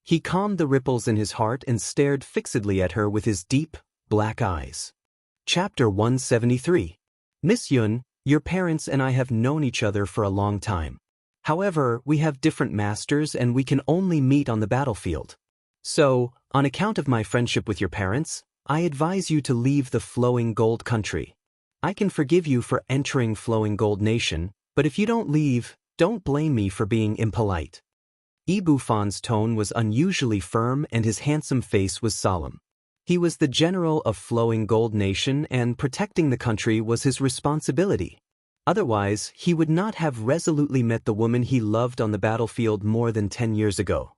Speaker 1: He calmed the ripples in his heart and stared fixedly at her with his deep, black eyes. Chapter 173. Miss Yun, your parents and I have known each other for a long time. However, we have different masters and we can only meet on the battlefield. So, on account of my friendship with your parents, I advise you to leave the Flowing Gold country. I can forgive you for entering Flowing Gold Nation, but if you don't leave, don't blame me for being impolite. Ibu Fan's tone was unusually firm and his handsome face was solemn. He was the general of Flowing Gold Nation and protecting the country was his responsibility. Otherwise, he would not have resolutely met the woman he loved on the battlefield more than 10 years ago.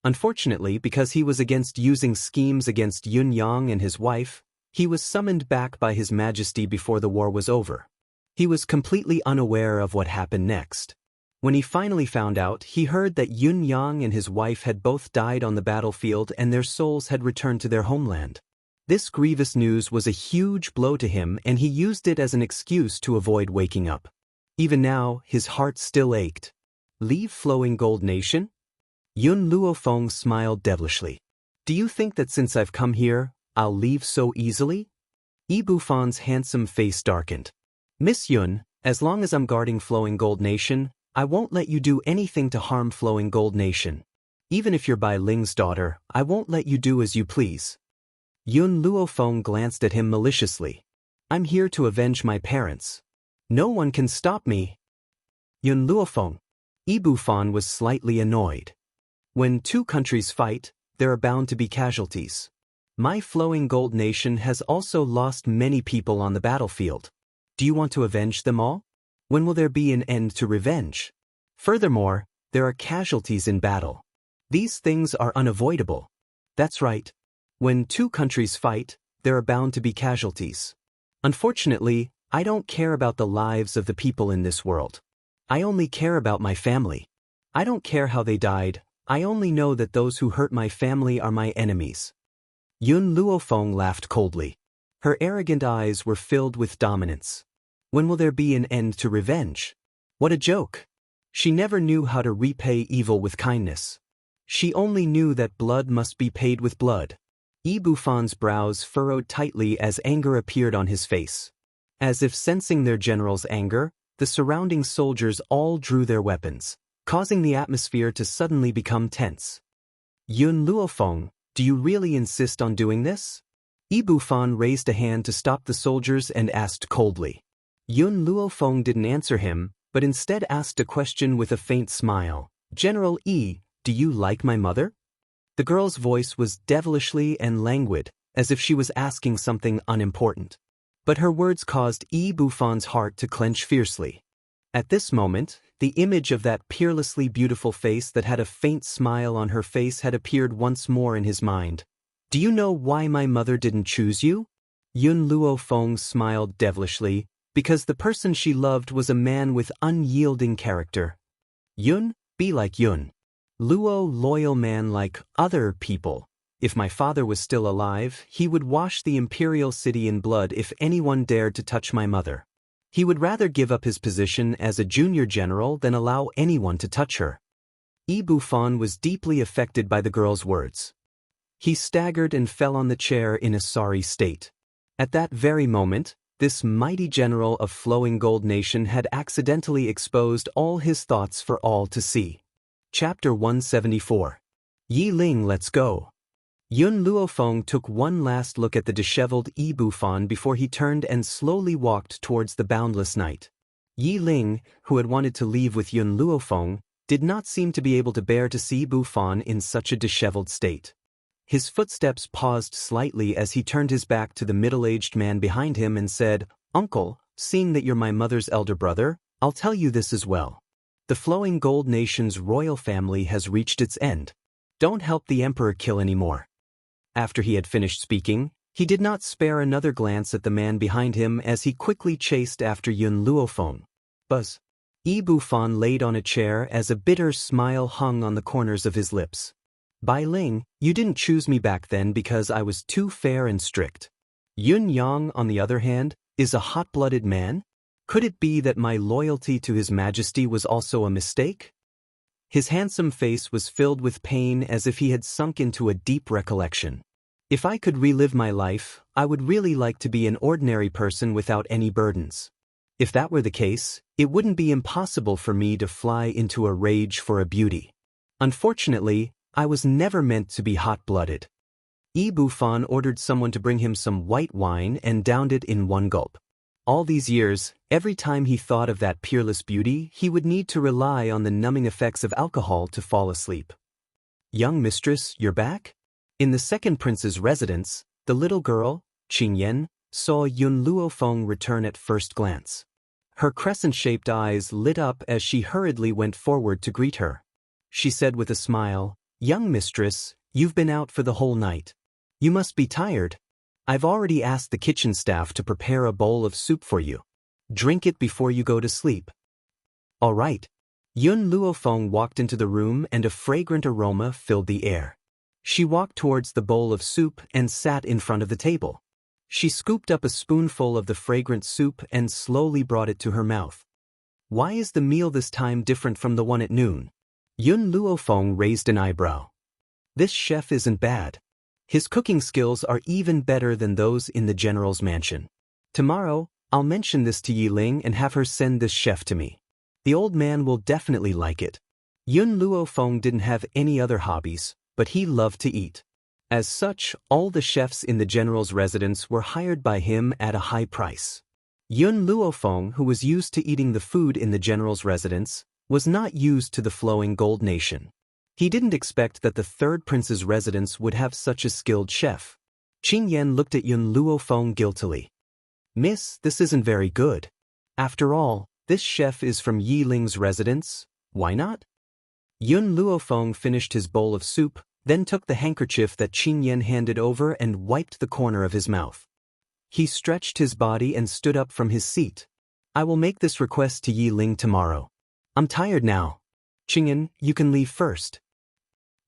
Speaker 1: Unfortunately, because he was against using schemes against Yun Yang and his wife, he was summoned back by His Majesty before the war was over. He was completely unaware of what happened next. When he finally found out, he heard that Yun Yang and his wife had both died on the battlefield and their souls had returned to their homeland. This grievous news was a huge blow to him and he used it as an excuse to avoid waking up. Even now, his heart still ached. Leave Flowing Gold Nation? Yun Luofeng smiled devilishly. Do you think that since I've come here, I'll leave so easily? Ibu Fan's handsome face darkened. Miss Yun, as long as I'm guarding Flowing Gold Nation, I won't let you do anything to harm Flowing Gold Nation. Even if you're Bai Ling's daughter, I won't let you do as you please. Yun Luofeng glanced at him maliciously. I'm here to avenge my parents. No one can stop me. Yun Luofeng. Ibu Fan was slightly annoyed. When two countries fight, there are bound to be casualties. My flowing gold nation has also lost many people on the battlefield. Do you want to avenge them all? When will there be an end to revenge? Furthermore, there are casualties in battle. These things are unavoidable. That's right. When two countries fight, there are bound to be casualties. Unfortunately, I don't care about the lives of the people in this world. I only care about my family. I don't care how they died, I only know that those who hurt my family are my enemies. Yun Luofeng laughed coldly. Her arrogant eyes were filled with dominance. When will there be an end to revenge? What a joke! She never knew how to repay evil with kindness. She only knew that blood must be paid with blood. Ibu Fan's brows furrowed tightly as anger appeared on his face. As if sensing their general's anger, the surrounding soldiers all drew their weapons, causing the atmosphere to suddenly become tense. Yun Luofeng, do you really insist on doing this? Ibu Fan raised a hand to stop the soldiers and asked coldly. Yun Luofeng didn't answer him, but instead asked a question with a faint smile. General Yi, do you like my mother? The girl's voice was devilishly and languid, as if she was asking something unimportant. But her words caused Ibu Fan's heart to clench fiercely. At this moment, the image of that peerlessly beautiful face that had a faint smile on her face had appeared once more in his mind. Do you know why my mother didn't choose you? Yun Luofeng smiled devilishly, because the person she loved was a man with unyielding character. Yun, be like Yun. Luo, loyal man like other people. If my father was still alive, he would wash the imperial city in blood if anyone dared to touch my mother. He would rather give up his position as a junior general than allow anyone to touch her. Ibu Fan was deeply affected by the girl's words. He staggered and fell on the chair in a sorry state. At that very moment, this mighty general of flowing gold nation had accidentally exposed all his thoughts for all to see. Chapter 174. Yi Ling, let's go. Yun Luofeng took one last look at the disheveled Ibu Fan before he turned and slowly walked towards the boundless night. Yi Ling, who had wanted to leave with Yun Luofeng, did not seem to be able to bear to see Ibu Fan in such a disheveled state. His footsteps paused slightly as he turned his back to the middle-aged man behind him and said, Uncle, seeing that you're my mother's elder brother, I'll tell you this as well. The flowing gold nation's royal family has reached its end. Don't help the emperor kill anymore. After he had finished speaking, he did not spare another glance at the man behind him as he quickly chased after Yun Luofeng. Buzz. Ibu Fan laid on a chair as a bitter smile hung on the corners of his lips. Bai Ling, you didn't choose me back then because I was too fair and strict. Yun Yang, on the other hand, is a hot-blooded man? Could it be that my loyalty to His Majesty was also a mistake? His handsome face was filled with pain as if he had sunk into a deep recollection. If I could relive my life, I would really like to be an ordinary person without any burdens. If that were the case, it wouldn't be impossible for me to fly into a rage for a beauty. Unfortunately, I was never meant to be hot-blooded. Ibu Fan ordered someone to bring him some white wine and downed it in one gulp. All these years, every time he thought of that peerless beauty, he would need to rely on the numbing effects of alcohol to fall asleep. Young mistress, you're back? In the second prince's residence, the little girl, Qingyan, saw Yun Luofeng return at first glance. Her crescent-shaped eyes lit up as she hurriedly went forward to greet her. She said with a smile, Young mistress, you've been out for the whole night. You must be tired. I've already asked the kitchen staff to prepare a bowl of soup for you. Drink it before you go to sleep. All right. Yun Luofeng walked into the room and a fragrant aroma filled the air. She walked towards the bowl of soup and sat in front of the table. She scooped up a spoonful of the fragrant soup and slowly brought it to her mouth. Why is the meal this time different from the one at noon? Yun Luofeng raised an eyebrow. This chef isn't bad. His cooking skills are even better than those in the general's mansion. Tomorrow, I'll mention this to Yi Ling and have her send this chef to me. The old man will definitely like it. Yun Luofeng didn't have any other hobbies, but he loved to eat. As such, all the chefs in the general's residence were hired by him at a high price. Yun Luofeng, who was used to eating the food in the general's residence, was not used to the flowing gold nation. He didn't expect that the third prince's residence would have such a skilled chef. Qin Yan looked at Yun Luofeng guiltily. "Miss, this isn't very good. After all, this chef is from Yi Ling's residence, why not?" Yun Luofeng finished his bowl of soup, then took the handkerchief that Qin Yan handed over and wiped the corner of his mouth. He stretched his body and stood up from his seat. "I will make this request to Yi Ling tomorrow. I'm tired now. Qingyan, you can leave first."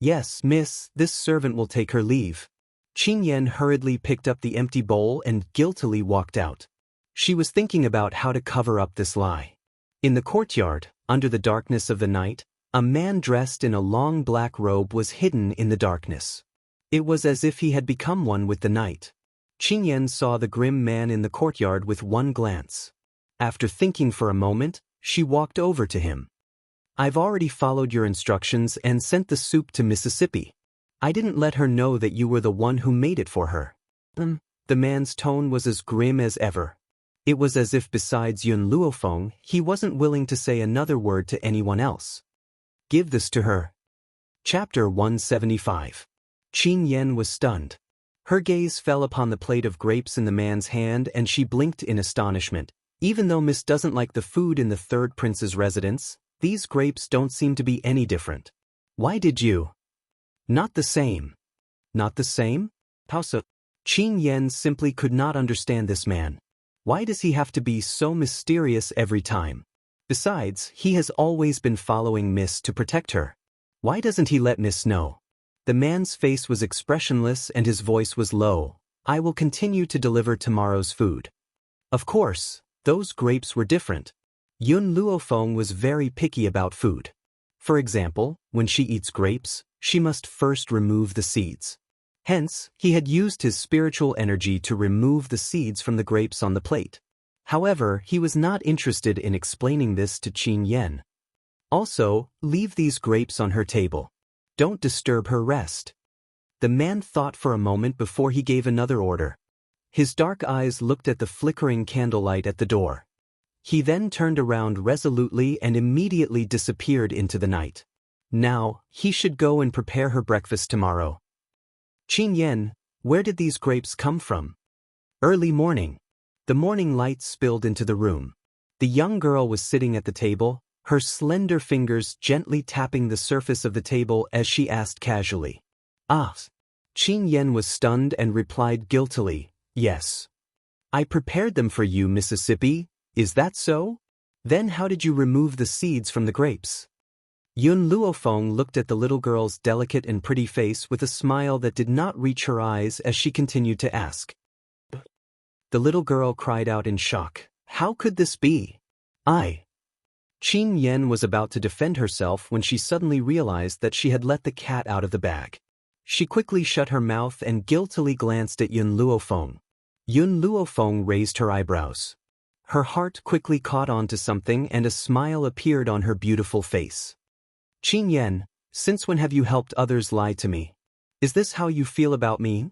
Speaker 1: "Yes, miss, this servant will take her leave." Qin Yan hurriedly picked up the empty bowl and guiltily walked out. She was thinking about how to cover up this lie. In the courtyard, under the darkness of the night, a man dressed in a long black robe was hidden in the darkness. It was as if he had become one with the night. Qin Yan saw the grim man in the courtyard with one glance. After thinking for a moment, she walked over to him. "I've already followed your instructions and sent the soup to Mississippi. I didn't let her know that you were the one who made it for her." The man's tone was as grim as ever. It was as if besides Yun Luofeng, he wasn't willing to say another word to anyone else. "Give this to her." Chapter 175. Qin Yan was stunned. Her gaze fell upon the plate of grapes in the man's hand and she blinked in astonishment. "Even though Miss doesn't like the food in the third prince's residence, these grapes don't seem to be any different. Why did you?" "Not the same." "Not the same? How so?" Qin Yan simply could not understand this man. Why does he have to be so mysterious every time? Besides, he has always been following Miss to protect her. Why doesn't he let Miss know? The man's face was expressionless and his voice was low. "I will continue to deliver tomorrow's food." Of course, those grapes were different. Yun Luofeng was very picky about food. For example, when she eats grapes, she must first remove the seeds. Hence, he had used his spiritual energy to remove the seeds from the grapes on the plate. However, he was not interested in explaining this to Qin Yan. "Also, leave these grapes on her table. Don't disturb her rest." The man thought for a moment before he gave another order. His dark eyes looked at the flickering candlelight at the door. He then turned around resolutely and immediately disappeared into the night. Now, he should go and prepare her breakfast tomorrow. "Qin Yan, where did these grapes come from?" "Early morning." The morning light spilled into the room. The young girl was sitting at the table, her slender fingers gently tapping the surface of the table as she asked casually. "Ah." Qin Yan was stunned and replied guiltily, "Yes. I prepared them for you, Mississippi. Is that so? Then how did you remove the seeds from the grapes?" Yun Luofeng looked at the little girl's delicate and pretty face with a smile that did not reach her eyes as she continued to ask. The little girl cried out in shock. "How could this be? I..." Qin Yan was about to defend herself when she suddenly realized that she had let the cat out of the bag. She quickly shut her mouth and guiltily glanced at Yun Luofeng. Yun Luofeng raised her eyebrows. Her heart quickly caught on to something and a smile appeared on her beautiful face. "Qin Yan, since when have you helped others lie to me? Is this how you feel about me?"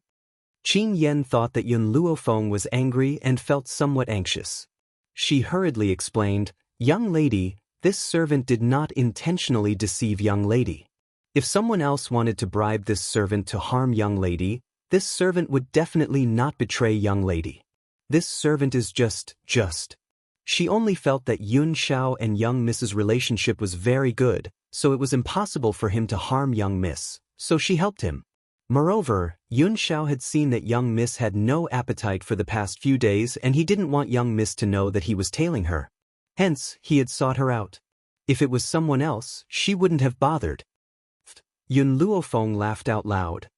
Speaker 1: Qin Yan thought that Yun Luofeng was angry and felt somewhat anxious. She hurriedly explained, "Young lady, this servant did not intentionally deceive young lady. If someone else wanted to bribe this servant to harm young lady, this servant would definitely not betray young lady. This servant is just. She only felt that Yun Xiao and young Miss's relationship was very good, so it was impossible for him to harm young Miss, so she helped him. Moreover, Yun Xiao had seen that young Miss had no appetite for the past few days and he didn't want young Miss to know that he was tailing her. Hence, he had sought her out. If it was someone else, she wouldn't have bothered." Yun Luofeng laughed out loud.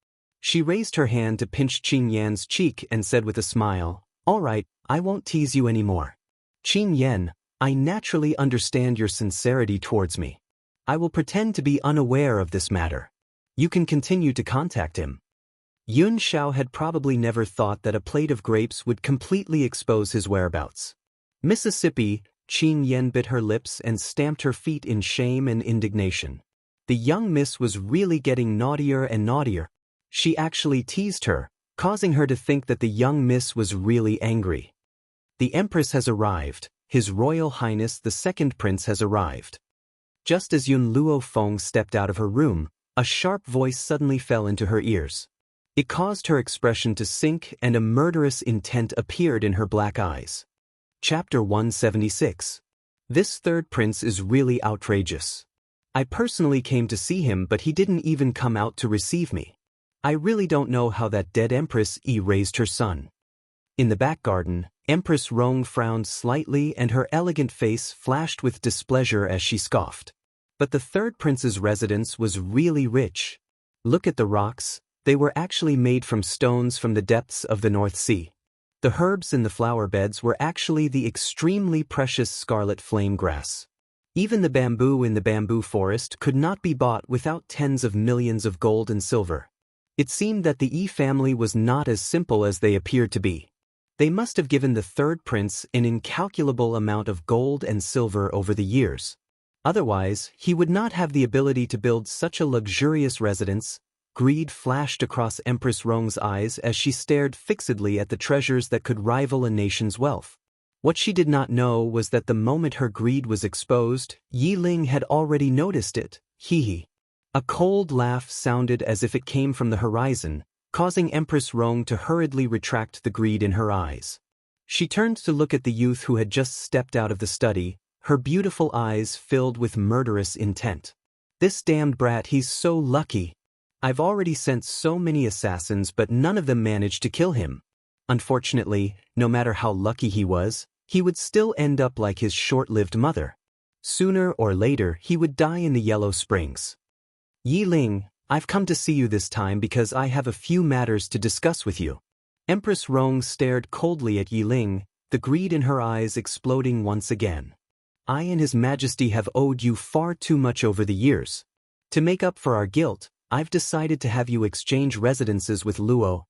Speaker 1: She raised her hand to pinch Qin Yan's cheek and said with a smile, "All right, I won't tease you anymore. Qin Yan, I naturally understand your sincerity towards me. I will pretend to be unaware of this matter. You can continue to contact him." Yun Xiao had probably never thought that a plate of grapes would completely expose his whereabouts. "Mississippi," Qin Yan bit her lips and stamped her feet in shame and indignation. The young Miss was really getting naughtier and naughtier. She actually teased her, causing her to think that the young miss was really angry. The Empress has arrived. His Royal Highness the Second Prince has arrived. Just as Yun Luo Feng stepped out of her room, a sharp voice suddenly fell into her ears. It caused her expression to sink and a murderous intent appeared in her black eyes. Chapter 176. This third prince is really outrageous. I personally came to see him but he didn't even come out to receive me. I really don't know how that dead Empress raised her son. In the back garden, Empress Rong frowned slightly and her elegant face flashed with displeasure as she scoffed. But the third prince's residence was really rich. Look at the rocks, they were actually made from stones from the depths of the North Sea. The herbs in the flower beds were actually the extremely precious scarlet flame grass. Even the bamboo in the bamboo forest could not be bought without tens of millions of gold and silver. It seemed that the Yi family was not as simple as they appeared to be. They must have given the third prince an incalculable amount of gold and silver over the years. Otherwise, he would not have the ability to build such a luxurious residence. Greed flashed across Empress Rong's eyes as she stared fixedly at the treasures that could rival a nation's wealth. What she did not know was that the moment her greed was exposed, Yi Ling had already noticed it. Hee. A cold laugh sounded as if it came from the horizon, causing Empress Rong to hurriedly retract the greed in her eyes. She turned to look at the youth who had just stepped out of the study, her beautiful eyes filled with murderous intent. This damned brat, he's so lucky. I've already sent so many assassins but none of them managed to kill him. Unfortunately, no matter how lucky he was, he would still end up like his short-lived mother. Sooner or later he would die in the Yellow Springs. Yi Ling, I've come to see you this time because I have a few matters to discuss with you. Empress Rong stared coldly at Yi Ling, the greed in her eyes exploding once again. I and His Majesty have owed you far too much over the years. To make up for our guilt, I've decided to have you exchange residences with Luo.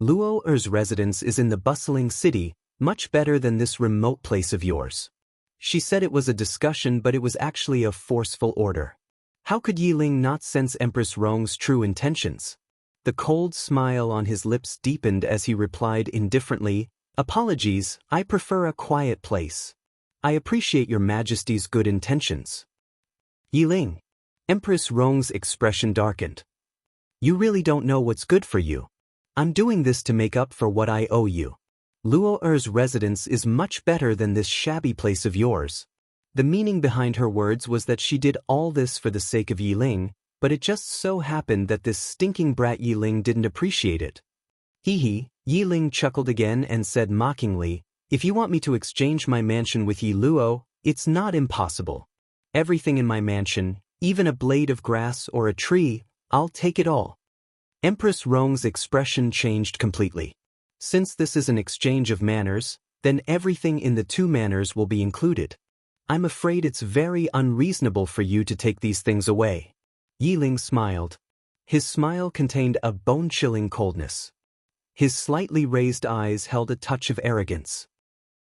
Speaker 1: Luo's residence is in the bustling city, much better than this remote place of yours. She said it was a discussion but it was actually a forceful order. How could Yi Ling not sense Empress Rong's true intentions? The cold smile on his lips deepened as he replied indifferently, Apologies, I prefer a quiet place. I appreciate your Majesty's good intentions. Yi Ling. Empress Rong's expression darkened. You really don't know what's good for you. I'm doing this to make up for what I owe you. Luo's residence is much better than this shabby place of yours. The meaning behind her words was that she did all this for the sake of Yi Ling, but it just so happened that this stinking brat Yi Ling didn't appreciate it. Hee. Yi Ling chuckled again and said mockingly, If you want me to exchange my mansion with Yi Luo, it's not impossible. Everything in my mansion, even a blade of grass or a tree, I'll take it all. Empress Rong's expression changed completely. Since this is an exchange of manors, then everything in the two manors will be included. I'm afraid it's very unreasonable for you to take these things away. Yi Ling smiled. His smile contained a bone-chilling coldness. His slightly raised eyes held a touch of arrogance.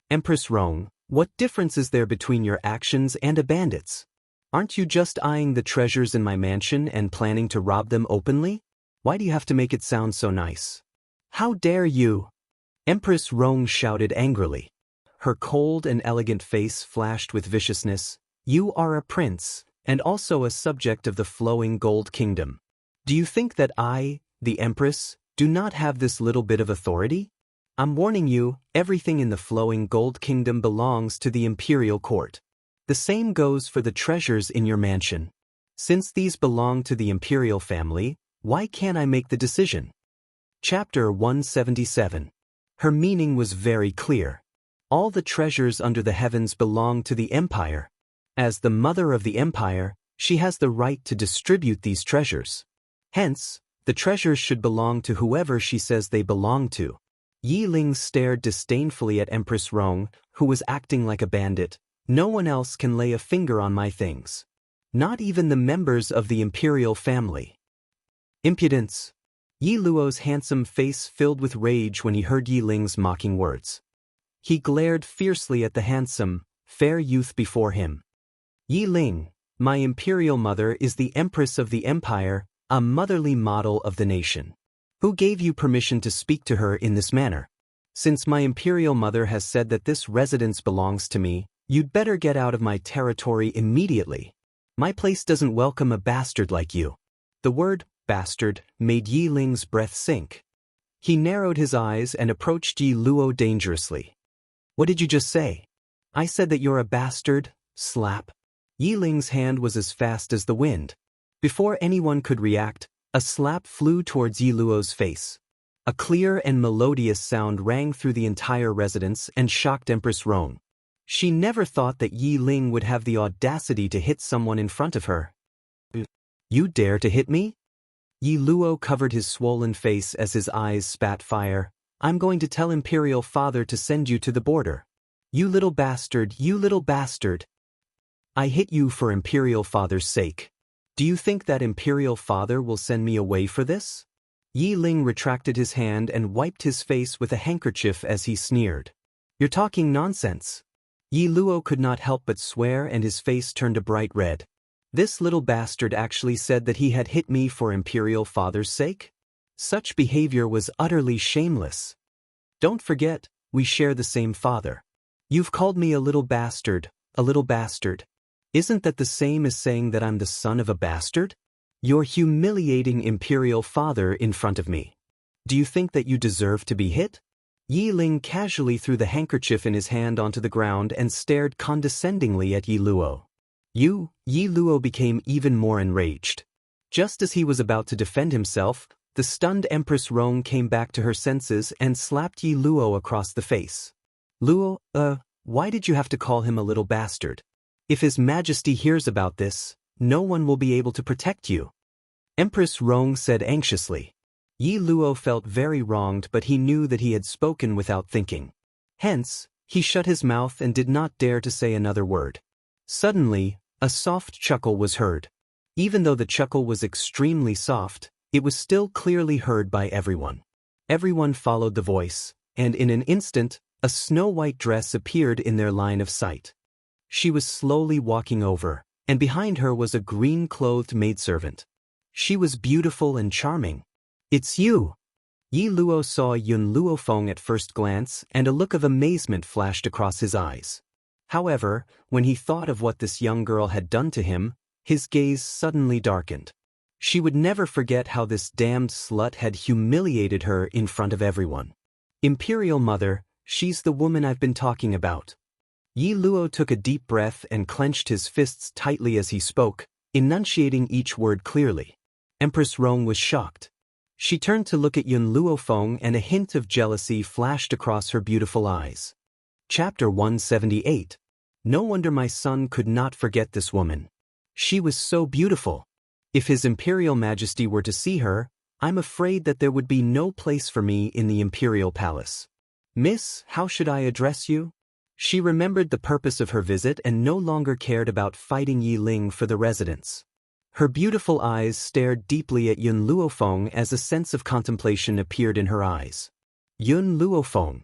Speaker 1: Empress Rong, what difference is there between your actions and a bandit's? Aren't you just eyeing the treasures in my mansion and planning to rob them openly? Why do you have to make it sound so nice? How dare you? Empress Rong shouted angrily. Her cold and elegant face flashed with viciousness. You are a prince, and also a subject of the flowing gold kingdom. Do you think that I, the Empress, do not have this little bit of authority? I'm warning you, everything in the flowing gold kingdom belongs to the imperial court. The same goes for the treasures in your mansion. Since these belong to the imperial family, why can't I make the decision? Chapter 177. Her meaning was very clear. All the treasures under the heavens belong to the empire. As the mother of the empire, she has the right to distribute these treasures. Hence, the treasures should belong to whoever she says they belong to. Yi Ling stared disdainfully at Empress Rong, who was acting like a bandit. No one else can lay a finger on my things. Not even the members of the imperial family. Impudence. Yi Luo's handsome face filled with rage when he heard Yi Ling's mocking words. He glared fiercely at the handsome, fair youth before him. Yi Ling, my imperial mother is the empress of the empire, A motherly model of the nation. Who gave you permission to speak to her in this manner? Since my imperial mother has said that this residence belongs to me, you'd better get out of my territory immediately. My place doesn't welcome a bastard like you. The word bastard made Yi Ling's breath sink. He narrowed his eyes and approached Yi Luo dangerously. What did you just say? I said that you're a bastard, slap. Yi Ling's hand was as fast as the wind. Before anyone could react, a slap flew towards Yi Luo's face. A clear and melodious sound rang through the entire residence and shocked Empress Rong. She never thought that Yi Ling would have the audacity to hit someone in front of her. You dare to hit me? Yi Luo covered his swollen face as his eyes spat fire. I'm going to tell Imperial Father to send you to the border. You little bastard, you little bastard. I hit you for Imperial Father's sake. Do you think that Imperial Father will send me away for this? Yi Ling retracted his hand and wiped his face with a handkerchief as he sneered. You're talking nonsense. Yi Luo could not help but swear and his face turned a bright red. This little bastard actually said that he had hit me for Imperial Father's sake? Such behavior was utterly shameless. Don't forget, we share the same father. You've called me a little bastard, a little bastard. Isn't that the same as saying that I'm the son of a bastard? You're humiliating Imperial Father in front of me. Do you think that you deserve to be hit? Yi Ling casually threw the handkerchief in his hand onto the ground and stared condescendingly at Yi Luo. Yi Luo became even more enraged. Just as he was about to defend himself, the stunned Empress Rong came back to her senses and slapped Yi Luo across the face. Luo, why did you have to call him a little bastard? If His Majesty hears about this, no one will be able to protect you. Empress Rong said anxiously. Yi Luo felt very wronged, but he knew that he had spoken without thinking. Hence, he shut his mouth and did not dare to say another word. Suddenly, a soft chuckle was heard. Even though the chuckle was extremely soft, it was still clearly heard by everyone. Everyone followed the voice, and in an instant, a snow-white dress appeared in their line of sight. She was slowly walking over, and behind her was a green-clothed maidservant. She was beautiful and charming. It's you! Yi Luo saw Yun Luofeng at first glance, and a look of amazement flashed across his eyes. However, when he thought of what this young girl had done to him, his gaze suddenly darkened. She would never forget how this damned slut had humiliated her in front of everyone. Imperial Mother, she's the woman I've been talking about. Yi Luo took a deep breath and clenched his fists tightly as he spoke, enunciating each word clearly. Empress Rong was shocked. She turned to look at Yun Luofeng and a hint of jealousy flashed across her beautiful eyes. Chapter 178. No wonder my son could not forget this woman. She was so beautiful. If His Imperial Majesty were to see her, I'm afraid that there would be no place for me in the Imperial Palace. Miss, how should I address you? She remembered the purpose of her visit and no longer cared about fighting Yi Ling for the residence. Her beautiful eyes stared deeply at Yun Luofeng as a sense of contemplation appeared in her eyes. Yun Luofeng.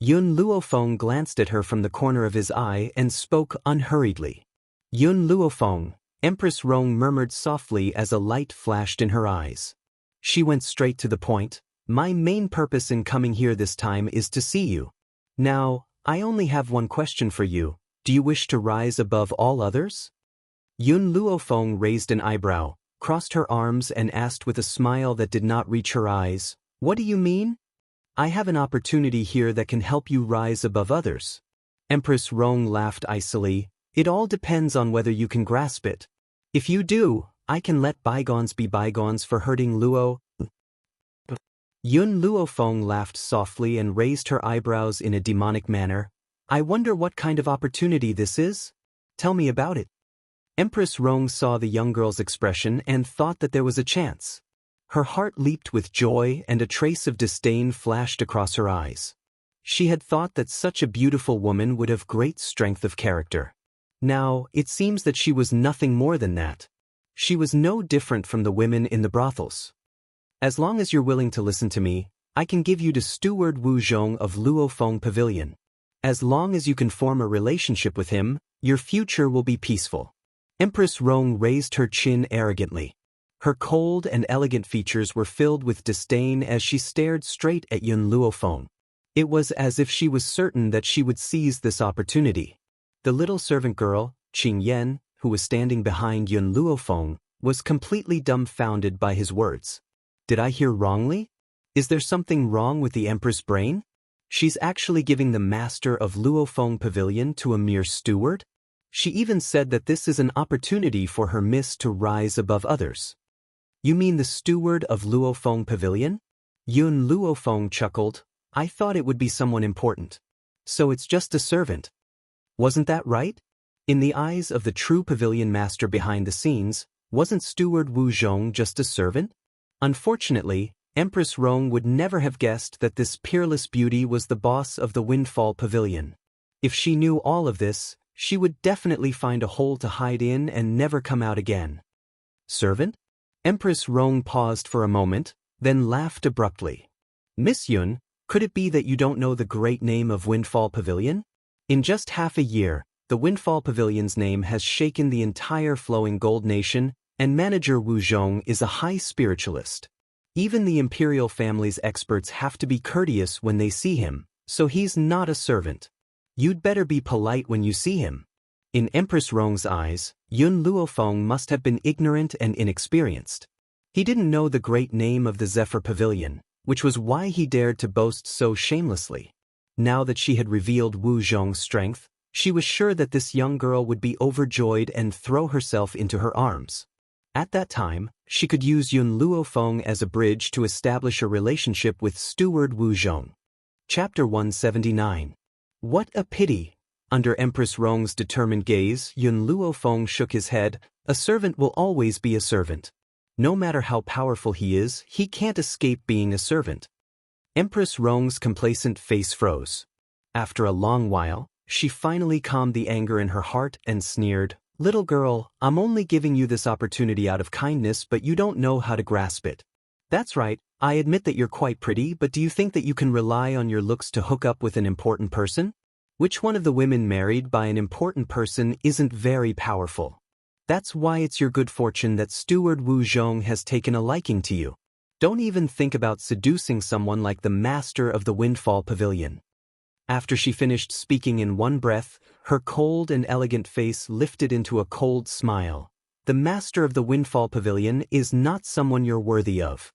Speaker 1: Yun Luofeng glanced at her from the corner of his eye and spoke unhurriedly. Yun Luofeng, Empress Rong murmured softly as a light flashed in her eyes. She went straight to the point. My main purpose in coming here this time is to see you. Now, I only have one question for you. Do you wish to rise above all others? Yun Luofeng raised an eyebrow, crossed her arms and asked with a smile that did not reach her eyes, What do you mean? I have an opportunity here that can help you rise above others. Empress Rong laughed icily. It all depends on whether you can grasp it. If you do, I can let bygones be bygones for hurting Luo. Yun Luofeng laughed softly and raised her eyebrows in a demonic manner. I wonder what kind of opportunity this is? Tell me about it. Empress Rong saw the young girl's expression and thought that there was a chance. Her heart leaped with joy and a trace of disdain flashed across her eyes. She had thought that such a beautiful woman would have great strength of character. Now, it seems that she was nothing more than that. She was no different from the women in the brothels. As long as you're willing to listen to me, I can give you to Steward Wu Zhong of Luofeng Pavilion. As long as you can form a relationship with him, your future will be peaceful. Empress Rong raised her chin arrogantly. Her cold and elegant features were filled with disdain as she stared straight at Yun Luofeng. It was as if she was certain that she would seize this opportunity. The little servant girl, Qing Yan, who was standing behind Yun Luofeng, was completely dumbfounded by his words. Did I hear wrongly? Is there something wrong with the Empress' brain? She's actually giving the master of Luofeng Pavilion to a mere steward? She even said that this is an opportunity for her miss to rise above others. You mean the steward of Luofeng Pavilion? Yun Luofeng chuckled. I thought it would be someone important. So it's just a servant. Wasn't that right? In the eyes of the true pavilion master behind the scenes, wasn't Steward Wu Zhong just a servant? Unfortunately, Empress Rong would never have guessed that this peerless beauty was the boss of the Windfall Pavilion. If she knew all of this, she would definitely find a hole to hide in and never come out again. Servant? Empress Rong paused for a moment, then laughed abruptly. Miss Yun, could it be that you don't know the great name of Windfall Pavilion? In just half a year, the Windfall Pavilion's name has shaken the entire Flowing Gold Nation, and manager Wu Zhong is a high spiritualist. Even the imperial family's experts have to be courteous when they see him, so he's not a servant. You'd better be polite when you see him. In Empress Rong's eyes, Yun Luofeng must have been ignorant and inexperienced. He didn't know the great name of the Zephyr Pavilion, which was why he dared to boast so shamelessly. Now that she had revealed Wu Zhong's strength, she was sure that this young girl would be overjoyed and throw herself into her arms. At that time, she could use Yun Luofeng as a bridge to establish a relationship with Steward Wu Zhong. Chapter 179. What a pity! Under Empress Rong's determined gaze, Yun Luofeng shook his head. A servant will always be a servant. No matter how powerful he is, he can't escape being a servant. Empress Rong's complacent face froze. After a long while, she finally calmed the anger in her heart and sneered, "Little girl, I'm only giving you this opportunity out of kindness, but you don't know how to grasp it. That's right, I admit that you're quite pretty, but do you think that you can rely on your looks to hook up with an important person? Which one of the women married by an important person isn't very powerful? That's why it's your good fortune that Steward Wu Zhong has taken a liking to you. Don't even think about seducing someone like the master of the Windfall Pavilion." After she finished speaking in one breath, her cold and elegant face lifted into a cold smile. The master of the Windfall Pavilion is not someone you're worthy of.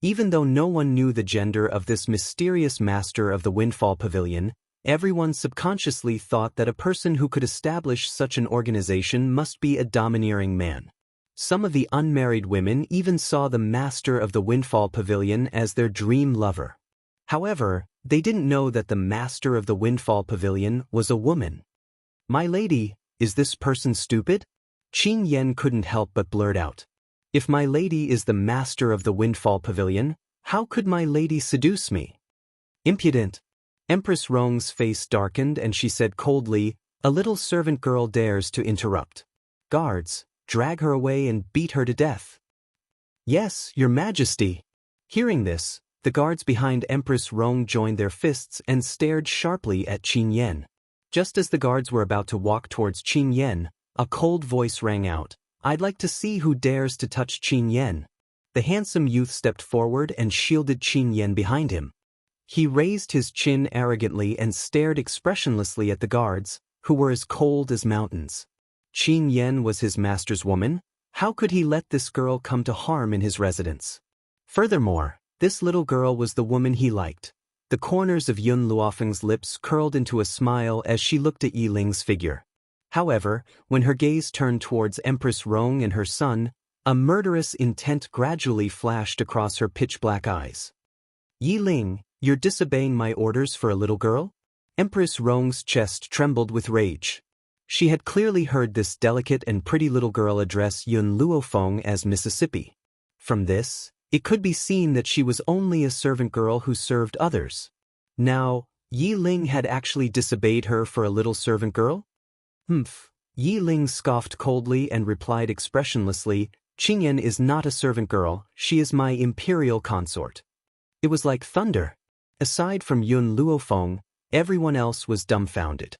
Speaker 1: Even though no one knew the gender of this mysterious master of the Windfall Pavilion, everyone subconsciously thought that a person who could establish such an organization must be a domineering man. Some of the unmarried women even saw the master of the Windfall Pavilion as their dream lover. However, they didn't know that the master of the Windfall Pavilion was a woman. "My lady, is this person stupid?" Qing Yan couldn't help but blurt out. "If my lady is the master of the Windfall Pavilion, how could my lady seduce me?" "Impudent!" Empress Rong's face darkened and she said coldly, "A little servant girl dares to interrupt. Guards, drag her away and beat her to death." "Yes, your majesty." Hearing this, the guards behind Empress Rong joined their fists and stared sharply at Qin Yan. Just as the guards were about to walk towards Qin Yan, a cold voice rang out, "I'd like to see who dares to touch Qin Yan." The handsome youth stepped forward and shielded Qin Yan behind him. He raised his chin arrogantly and stared expressionlessly at the guards, who were as cold as mountains. Qin Yan was his master's woman. How could he let this girl come to harm in his residence? Furthermore, this little girl was the woman he liked. The corners of Yun Luofeng's lips curled into a smile as she looked at Yi Ling's figure. However, when her gaze turned towards Empress Rong and her son, a murderous intent gradually flashed across her pitch-black eyes. "Yi Ling, you're disobeying my orders for a little girl?" Empress Rong's chest trembled with rage. She had clearly heard this delicate and pretty little girl address Yun Luofeng as Mississippi. From this, it could be seen that she was only a servant girl who served others. Now, Yi Ling had actually disobeyed her for a little servant girl? "Humph." Yi Ling scoffed coldly and replied expressionlessly, "Qingyan is not a servant girl, she is my imperial consort." It was like thunder. Aside from Yun Luofeng, everyone else was dumbfounded.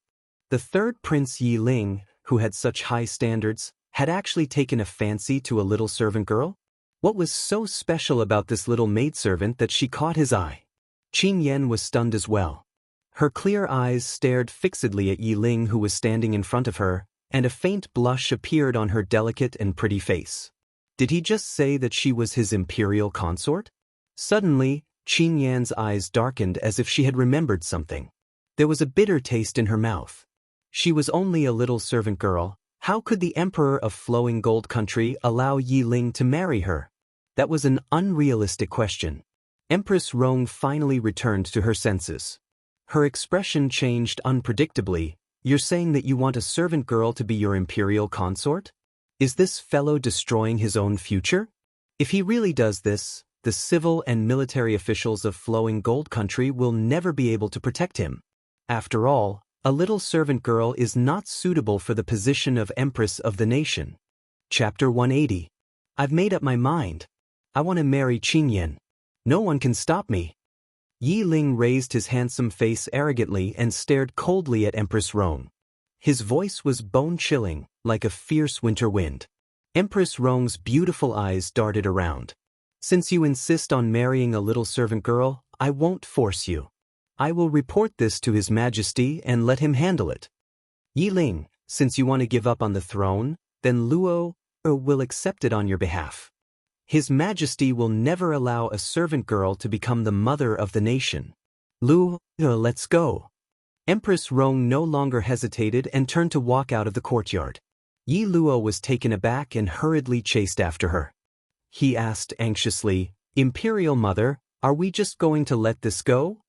Speaker 1: The third prince Yi Ling, who had such high standards, had actually taken a fancy to a little servant girl? What was so special about this little maidservant that she caught his eye? Qin Yan was stunned as well. Her clear eyes stared fixedly at Yi Ling, who was standing in front of her, and a faint blush appeared on her delicate and pretty face. Did he just say that she was his imperial consort? Suddenly, Qin Yan's eyes darkened as if she had remembered something. There was a bitter taste in her mouth. She was only a little servant girl. How could the emperor of Flowing Gold Country allow Yi Ling to marry her? That was an unrealistic question. Empress Rong finally returned to her senses. Her expression changed unpredictably. You're saying that you want a servant girl to be your imperial consort? Is this fellow destroying his own future? If he really does this, the civil and military officials of Flowing Gold Country will never be able to protect him. After all, a little servant girl is not suitable for the position of Empress of the nation. Chapter 180. I've made up my mind. I want to marry Qin Yan. No one can stop me. Yi Ling raised his handsome face arrogantly and stared coldly at Empress Rong. His voice was bone-chilling, like a fierce winter wind. Empress Rong's beautiful eyes darted around. Since you insist on marrying a little servant girl, I won't force you. I will report this to His Majesty and let him handle it. Yi Ling, since you want to give up on the throne, then Luo will accept it on your behalf. His Majesty will never allow a servant girl to become the mother of the nation. Luo, let's go. Empress Rong no longer hesitated and turned to walk out of the courtyard. Yi Luo was taken aback and hurriedly chased after her. He asked anxiously, Imperial Mother, are we just going to let this go?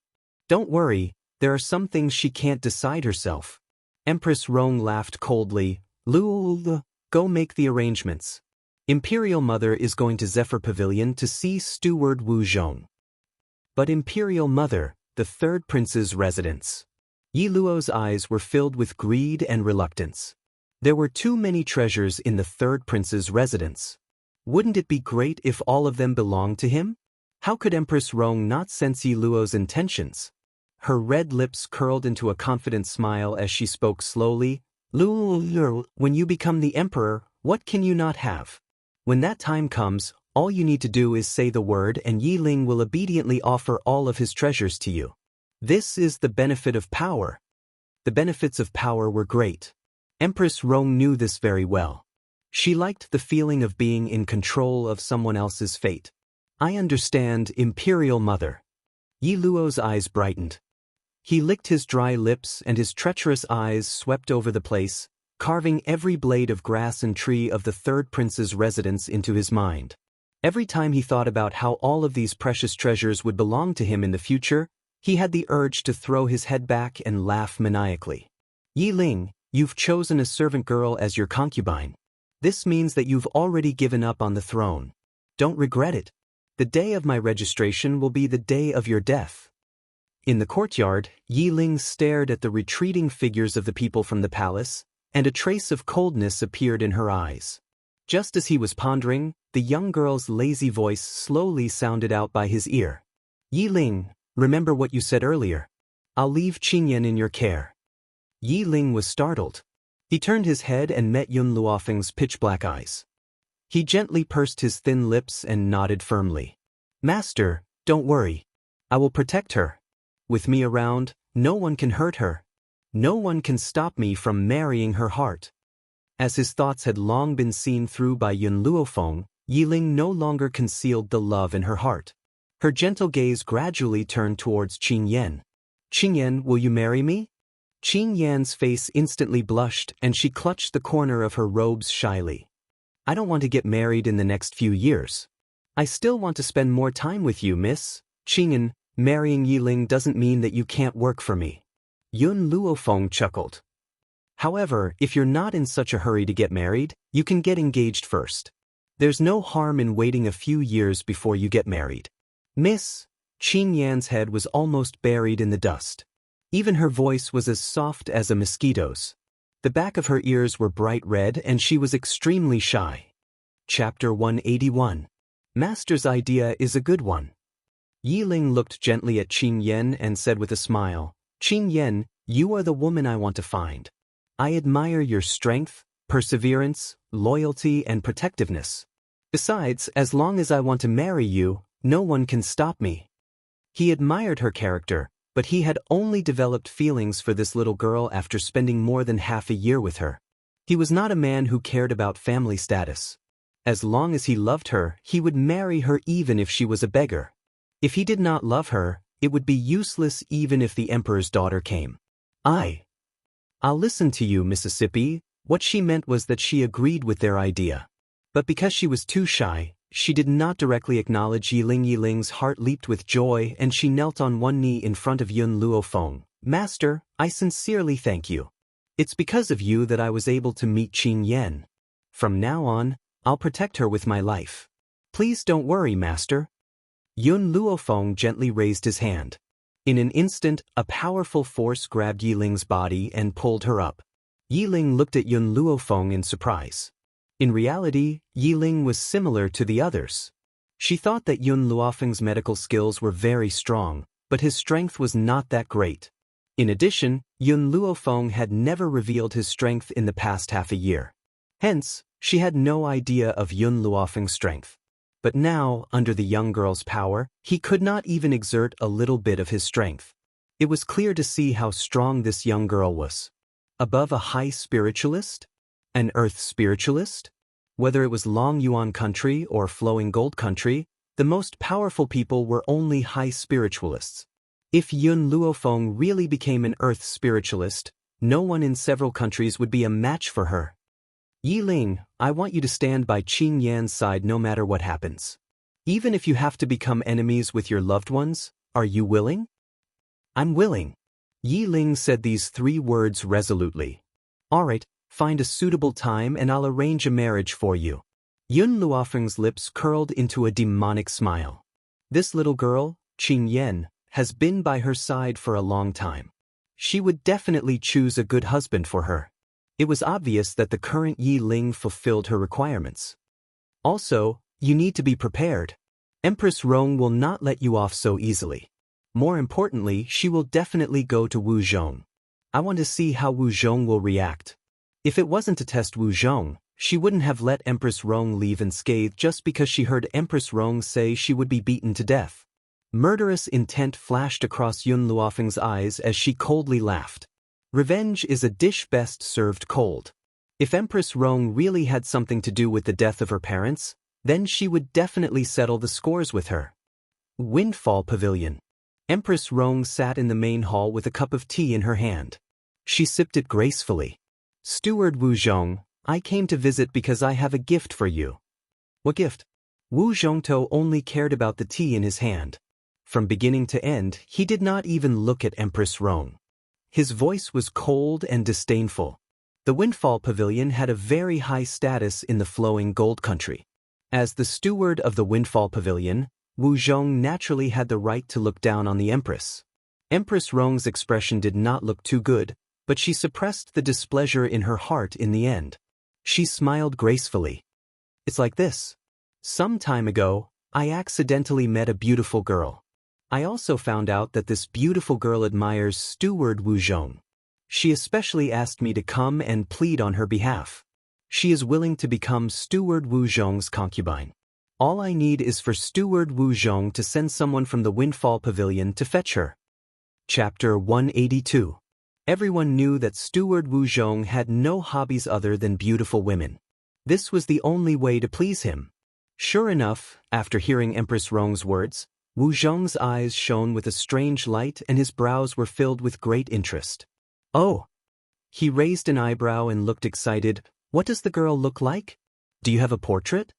Speaker 1: Don't worry, there are some things she can't decide herself. Empress Rong laughed coldly. Luo, go make the arrangements. Imperial Mother is going to Zephyr Pavilion to see Steward Wu Zhong. But Imperial Mother, the third prince's residence. Yi Luo's eyes were filled with greed and reluctance. There were too many treasures in the third prince's residence. Wouldn't it be great if all of them belonged to him? How could Empress Rong not sense Yi Luo's intentions? Her red lips curled into a confident smile as she spoke slowly. Luo, when you become the emperor, what can you not have? When that time comes, all you need to do is say the word and Yi Ling will obediently offer all of his treasures to you. This is the benefit of power. The benefits of power were great. Empress Rong knew this very well. She liked the feeling of being in control of someone else's fate. I understand, Imperial Mother. Yi Luo's eyes brightened. He licked his dry lips and his treacherous eyes swept over the place, carving every blade of grass and tree of the third prince's residence into his mind. Every time he thought about how all of these precious treasures would belong to him in the future, he had the urge to throw his head back and laugh maniacally. Yi Ling, you've chosen a servant girl as your concubine. This means that you've already given up on the throne. Don't regret it. The day of my registration will be the day of your death. In the courtyard, Yi Ling stared at the retreating figures of the people from the palace, and a trace of coldness appeared in her eyes. Just as he was pondering, the young girl's lazy voice slowly sounded out by his ear. Yi Ling, remember what you said earlier. I'll leave Qin Yan in your care. Yi Ling was startled. He turned his head and met Yun Luofeng's pitch-black eyes. He gently pursed his thin lips and nodded firmly. Master, don't worry. I will protect her. With me around, no one can hurt her. No one can stop me from marrying her heart. As his thoughts had long been seen through by Yun Luofeng, Yi Ling no longer concealed the love in her heart. Her gentle gaze gradually turned towards Qin Yan. Qin Yan, will you marry me? Qin Yan's face instantly blushed and she clutched the corner of her robes shyly. I don't want to get married in the next few years. I still want to spend more time with you, Miss. Qin Yan, marrying Yi Ling doesn't mean that you can't work for me. Yun Luofeng chuckled. However, if you're not in such a hurry to get married, you can get engaged first. There's no harm in waiting a few years before you get married. Miss, Qin Yan's head was almost buried in the dust. Even her voice was as soft as a mosquito's. The back of her ears were bright red and she was extremely shy. Chapter 181. Master's idea is a good one. Yi Ling looked gently at Qin Yan and said with a smile, Qin Yan, you are the woman I want to find. I admire your strength, perseverance, loyalty, and protectiveness. Besides, as long as I want to marry you, no one can stop me. He admired her character, but he had only developed feelings for this little girl after spending more than half a year with her. He was not a man who cared about family status. As long as he loved her, he would marry her even if she was a beggar. If he did not love her, it would be useless even if the emperor's daughter came. I'll listen to you, Mississippi. What she meant was that she agreed with their idea. But because she was too shy, she did not directly acknowledge Yiling. Yiling's heart leaped with joy and she knelt on one knee in front of Yun Luofeng. Master, I sincerely thank you. It's because of you that I was able to meet Qin Yan. From now on, I'll protect her with my life. Please don't worry, Master. Yun Luofeng gently raised his hand. In an instant, a powerful force grabbed Yiling's body and pulled her up. Yiling looked at Yun Luofeng in surprise. In reality, Yiling was similar to the others. She thought that Yun Luofeng's medical skills were very strong, but his strength was not that great. In addition, Yun Luofeng had never revealed his strength in the past half a year. Hence, she had no idea of Yun Luofeng's strength. But now, under the young girl's power, he could not even exert a little bit of his strength. It was clear to see how strong this young girl was. Above a high spiritualist? An earth spiritualist? Whether it was Long Yuan country or Flowing Gold country, the most powerful people were only high spiritualists. If Yun Luofeng really became an earth spiritualist, no one in several countries would be a match for her. Yiling, I want you to stand by Qin Yan's side no matter what happens. Even if you have to become enemies with your loved ones, are you willing? I'm willing. Yiling said these 3 words resolutely. All right. Find a suitable time and I'll arrange a marriage for you. Yun Luofeng's lips curled into a demonic smile. This little girl, Qin Yan, has been by her side for a long time. She would definitely choose a good husband for her. It was obvious that the current Yiling fulfilled her requirements. Also, you need to be prepared. Empress Rong will not let you off so easily. More importantly, she will definitely go to Wu Zhong. I want to see how Wu Zhong will react. If it wasn't to test Wu Zhong, she wouldn't have let Empress Rong leave unscathed just because she heard Empress Rong say she would be beaten to death. Murderous intent flashed across Yun Luofeng's eyes as she coldly laughed. Revenge is a dish best served cold. If Empress Rong really had something to do with the death of her parents, then she would definitely settle the scores with her. Windfall Pavilion. Empress Rong sat in the main hall with a cup of tea in her hand. She sipped it gracefully. Steward Wu Zhong, I came to visit because I have a gift for you. What gift? Wu Zhongtou only cared about the tea in his hand. From beginning to end, he did not even look at Empress Rong. His voice was cold and disdainful. The Windfall Pavilion had a very high status in the Flowing Gold country. As the steward of the Windfall Pavilion, Wu Zhong naturally had the right to look down on the Empress. Empress Rong's expression did not look too good, but she suppressed the displeasure in her heart in the end. She smiled gracefully. It's like this. Some time ago, I accidentally met a beautiful girl. I also found out that this beautiful girl admires Steward Wu Zhong. She especially asked me to come and plead on her behalf. She is willing to become Steward Wu Zhong's concubine. All I need is for Steward Wu Zhong to send someone from the Windfall Pavilion to fetch her. Chapter 182. Everyone knew that Steward Wu Zhong had no hobbies other than beautiful women. This was the only way to please him. Sure enough, after hearing Empress Rong's words, Wu Zhong's eyes shone with a strange light and his brows were filled with great interest. Oh! He raised an eyebrow and looked excited. What does the girl look like? Do you have a portrait?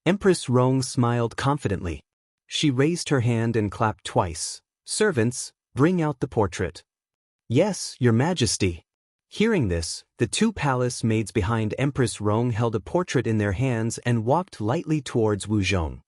Speaker 1: Empress Rong smiled confidently. She raised her hand and clapped twice. Servants, bring out the portrait. Yes, Your Majesty. Hearing this, the 2 palace maids behind Empress Rong held a portrait in their hands and walked lightly towards Wu Zhong.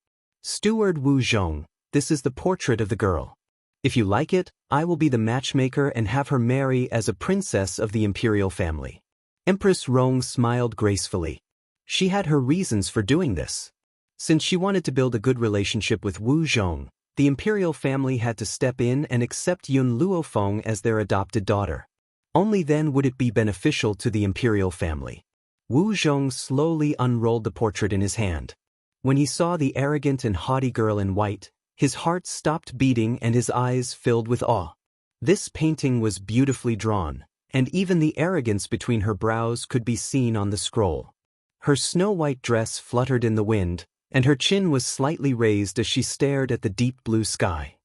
Speaker 1: Steward Wu Zhong, this is the portrait of the girl. If you like it, I will be the matchmaker and have her marry as a princess of the imperial family. Empress Rong smiled gracefully. She had her reasons for doing this. Since she wanted to build a good relationship with Wu Zhong, the imperial family had to step in and accept Yun Luofeng as their adopted daughter. Only then would it be beneficial to the imperial family. Wu Zhong slowly unrolled the portrait in his hand. When he saw the arrogant and haughty girl in white, his heart stopped beating and his eyes filled with awe. This painting was beautifully drawn, and even the arrogance between her brows could be seen on the scroll. Her snow-white dress fluttered in the wind, and her chin was slightly raised as she stared at the deep blue sky.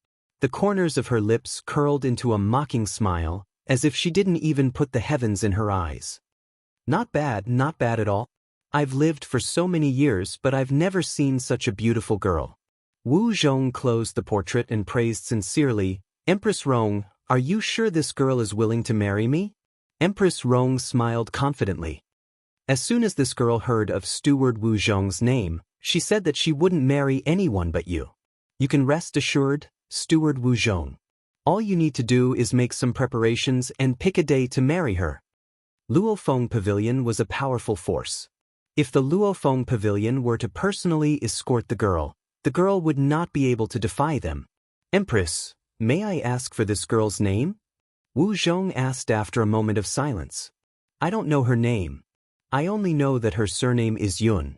Speaker 1: The corners of her lips curled into a mocking smile, as if she didn't even put the heavens in her eyes. Not bad at all. I've lived for so many years, but I've never seen such a beautiful girl. Wu Zhong closed the portrait and praised sincerely, Empress Rong, are you sure this girl is willing to marry me? Empress Rong smiled confidently. As soon as this girl heard of Steward Wu Zhong's name, she said that she wouldn't marry anyone but you. You can rest assured, Steward Wu Zhong. All you need to do is make some preparations and pick a day to marry her. Luofeng Pavilion was a powerful force. If the Luofeng Pavilion were to personally escort the girl would not be able to defy them. Empress, may I ask for this girl's name? Wu Zhong asked after a moment of silence. I don't know her name. I only know that her surname is Yun.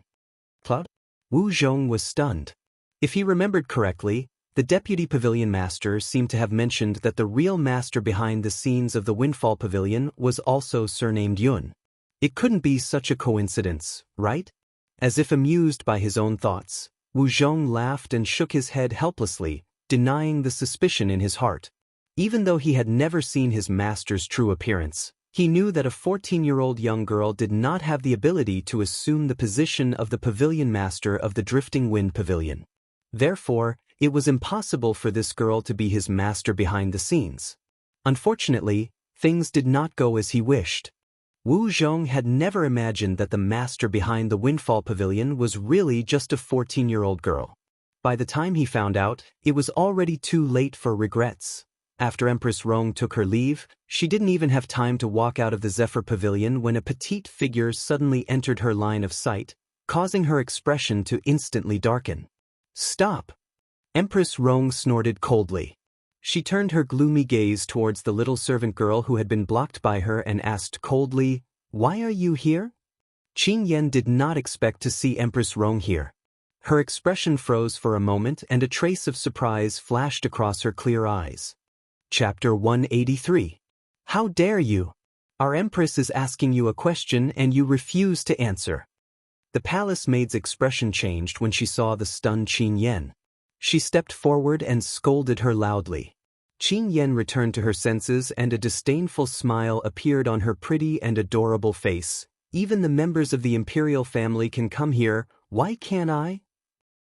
Speaker 1: Cloud? Wu Zhong was stunned. If he remembered correctly, the deputy pavilion master seemed to have mentioned that the real master behind the scenes of the Windfall Pavilion was also surnamed Yun. It couldn't be such a coincidence, right? As if amused by his own thoughts, Wu Zhong laughed and shook his head helplessly, denying the suspicion in his heart. Even though he had never seen his master's true appearance, he knew that a 14-year-old young girl did not have the ability to assume the position of the pavilion master of the Drifting Wind Pavilion. Therefore, it was impossible for this girl to be his master behind the scenes. Unfortunately, things did not go as he wished. Wu Zhong had never imagined that the master behind the Windfall Pavilion was really just a 14-year-old girl. By the time he found out, it was already too late for regrets. After Empress Rong took her leave, she didn't even have time to walk out of the Zephyr Pavilion when a petite figure suddenly entered her line of sight, causing her expression to instantly darken. Stop! Empress Rong snorted coldly. She turned her gloomy gaze towards the little servant girl who had been blocked by her and asked coldly, Why are you here? Qin Yan did not expect to see Empress Rong here. Her expression froze for a moment and a trace of surprise flashed across her clear eyes. Chapter 183. How dare you? Our Empress is asking you a question and you refuse to answer. The palace maid's expression changed when she saw the stunned Qin Yan. She stepped forward and scolded her loudly. Qin Yan returned to her senses and a disdainful smile appeared on her pretty and adorable face. Even the members of the imperial family can come here, why can't I?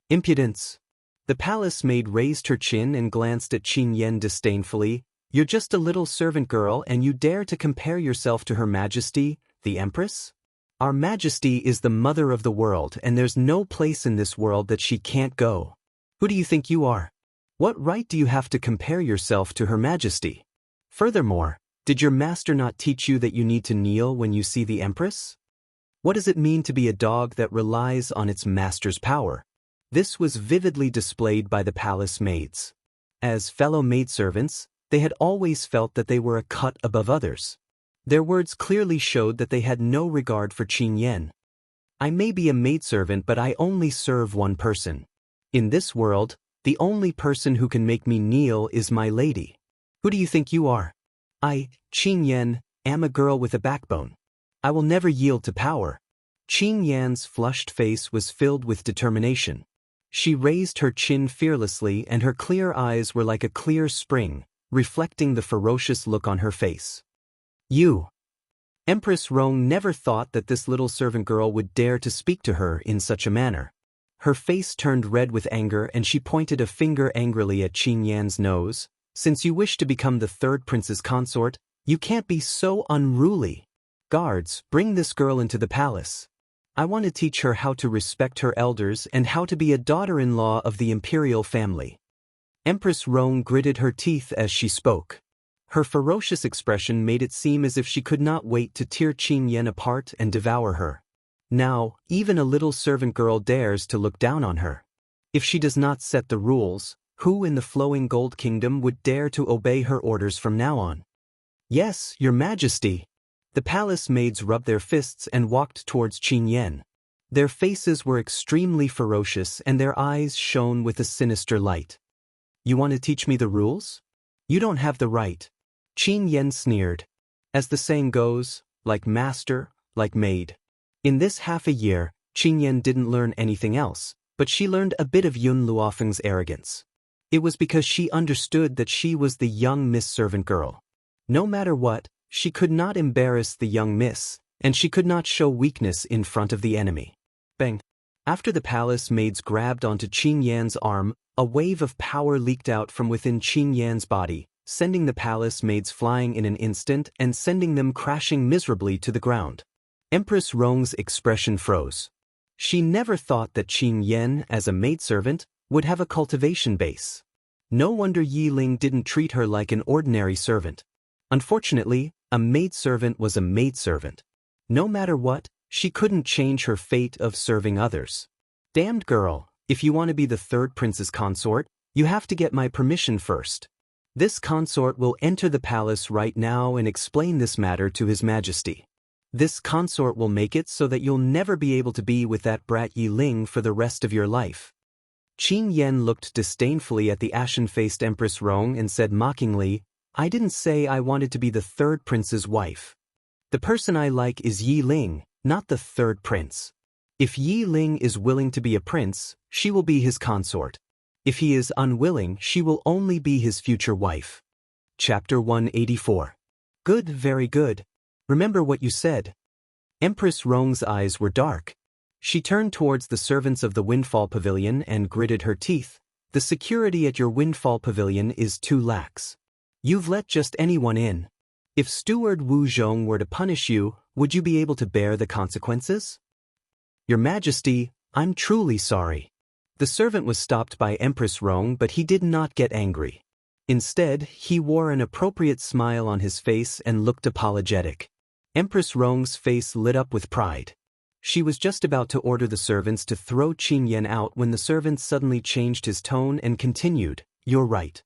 Speaker 1: Impudence. The palace maid raised her chin and glanced at Qin Yan disdainfully. You're just a little servant girl and you dare to compare yourself to Her Majesty, the Empress? Our Majesty is the mother of the world and there's no place in this world that she can't go. Who do you think you are? What right do you have to compare yourself to Her Majesty? Furthermore, did your master not teach you that you need to kneel when you see the Empress? What does it mean to be a dog that relies on its master's power? This was vividly displayed by the palace maids. As fellow maidservants, they had always felt that they were a cut above others. Their words clearly showed that they had no regard for Qin Yan. I may be a maidservant, but I only serve one person. In this world, the only person who can make me kneel is my lady. Who do you think you are? I, Qin Yan, am a girl with a backbone. I will never yield to power. Qin Yan's flushed face was filled with determination. She raised her chin fearlessly and her clear eyes were like a clear spring, reflecting the ferocious look on her face. You! Empress Rong never thought that this little servant girl would dare to speak to her in such a manner. Her face turned red with anger and she pointed a finger angrily at Qin Yan's nose. Since you wish to become the third prince's consort, you can't be so unruly. Guards, bring this girl into the palace. I want to teach her how to respect her elders and how to be a daughter-in-law of the imperial family. Empress Rong gritted her teeth as she spoke. Her ferocious expression made it seem as if she could not wait to tear Qin Yan apart and devour her. Now, even a little servant girl dares to look down on her. If she does not set the rules, who in the flowing gold kingdom would dare to obey her orders from now on? Yes, Your Majesty. The palace maids rubbed their fists and walked towards Qin Yan. Their faces were extremely ferocious and their eyes shone with a sinister light. You want to teach me the rules? You don't have the right. Qin Yan sneered. As the saying goes, like master, like maid. In this half a year, Qin Yan didn't learn anything else, but she learned a bit of Yun Luofeng's arrogance. It was because she understood that she was the young Miss Servant Girl. No matter what, she could not embarrass the young Miss, and she could not show weakness in front of the enemy. Bang! After the palace maids grabbed onto Qin Yan's arm, a wave of power leaked out from within Qin Yan's body, sending the palace maids flying in an instant and sending them crashing miserably to the ground. Empress Rong's expression froze. She never thought that Qin Yan, as a maidservant, would have a cultivation base. No wonder Yi Ling didn't treat her like an ordinary servant. Unfortunately, a maidservant was a maidservant. No matter what, she couldn't change her fate of serving others. Damned girl, if you want to be the third prince's consort, you have to get my permission first. This consort will enter the palace right now and explain this matter to His Majesty. This consort will make it so that you'll never be able to be with that brat Yi Ling for the rest of your life. Qin Yan looked disdainfully at the ashen-faced Empress Rong and said mockingly, I didn't say I wanted to be the third prince's wife. The person I like is Yi Ling, not the third prince. If Yi Ling is willing to be a prince, she will be his consort. If he is unwilling, she will only be his future wife. Chapter 184. Good, very good. Remember what you said. Empress Rong's eyes were dark. She turned towards the servants of the Windfall Pavilion and gritted her teeth. The security at your Windfall Pavilion is too lax. You've let just anyone in. If Steward Wu Zhong were to punish you, would you be able to bear the consequences? Your Majesty, I'm truly sorry. The servant was stopped by Empress Rong, but he did not get angry. Instead, he wore an appropriate smile on his face and looked apologetic. Empress Rong's face lit up with pride. She was just about to order the servants to throw Qin Yan out when the servant suddenly changed his tone and continued, You're right.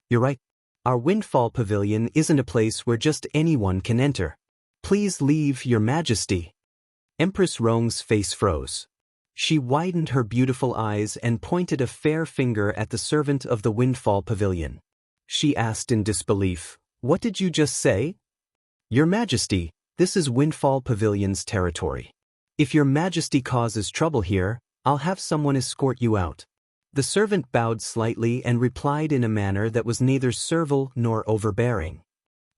Speaker 1: You're right. Our Windfall Pavilion isn't a place where just anyone can enter. Please leave, Your Majesty. Empress Rong's face froze. She widened her beautiful eyes and pointed a fair finger at the servant of the Windfall Pavilion. She asked in disbelief, What did you just say? Your Majesty, this is Windfall Pavilion's territory. If Your Majesty causes trouble here, I'll have someone escort you out. The servant bowed slightly and replied in a manner that was neither servile nor overbearing.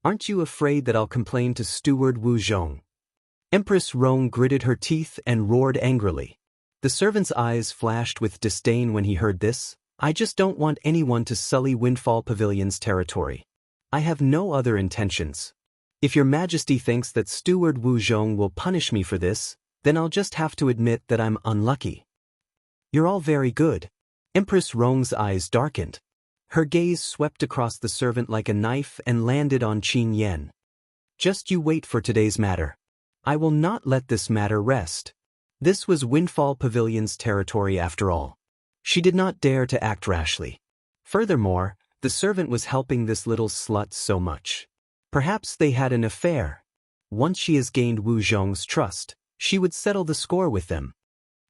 Speaker 1: Aren't you afraid that I'll complain to Steward Wu Zhong? Empress Rong gritted her teeth and roared angrily. The servant's eyes flashed with disdain when he heard this. I just don't want anyone to sully Windfall Pavilion's territory. I have no other intentions. If Your Majesty thinks that Steward Wu Zhong will punish me for this, then I'll just have to admit that I'm unlucky. You're all very good. Empress Rong's eyes darkened. Her gaze swept across the servant like a knife and landed on Qin Yan. Just you wait for today's matter. I will not let this matter rest. This was Windfall Pavilion's territory after all. She did not dare to act rashly. Furthermore, the servant was helping this little slut so much. Perhaps they had an affair. Once she has gained Wu Zhong's trust, she would settle the score with them.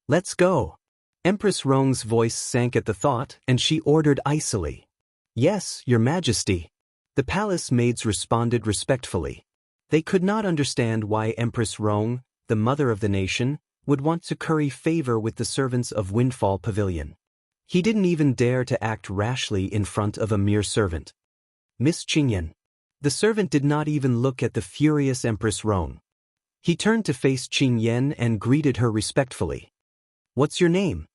Speaker 1: Let's go. Empress Rong's voice sank at the thought, and she ordered icily. Yes, Your Majesty. The palace maids responded respectfully. They could not understand why Empress Rong, the mother of the nation, would want to curry favor with the servants of Windfall Pavilion. He didn't even dare to act rashly in front of a mere servant. Miss Qin Yan. The servant did not even look at the furious Empress Rong. He turned to face Qin Yan and greeted her respectfully. What's your name?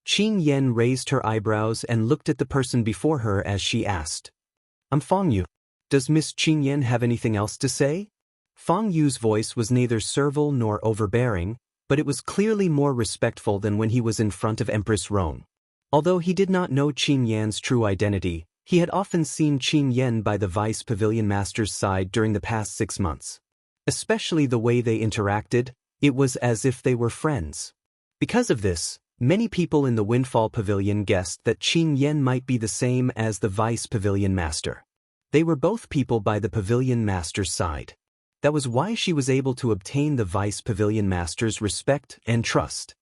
Speaker 1: Qin Yan raised her eyebrows and looked at the person before her as she asked. I'm Fang Yu. Does Miss Qin Yan have anything else to say? Fang Yu's voice was neither servile nor overbearing, but it was clearly more respectful than when he was in front of Empress Rong. Although he did not know Qin Yan's true identity, he had often seen Qin Yan by the Vice Pavilion Master's side during the past 6 months. Especially the way they interacted, it was as if they were friends. Because of this, many people in the Windfall Pavilion guessed that Qin Yan might be the same as the Vice Pavilion Master. They were both people by the Pavilion Master's side. That was why she was able to obtain the Vice Pavilion Master's respect and trust.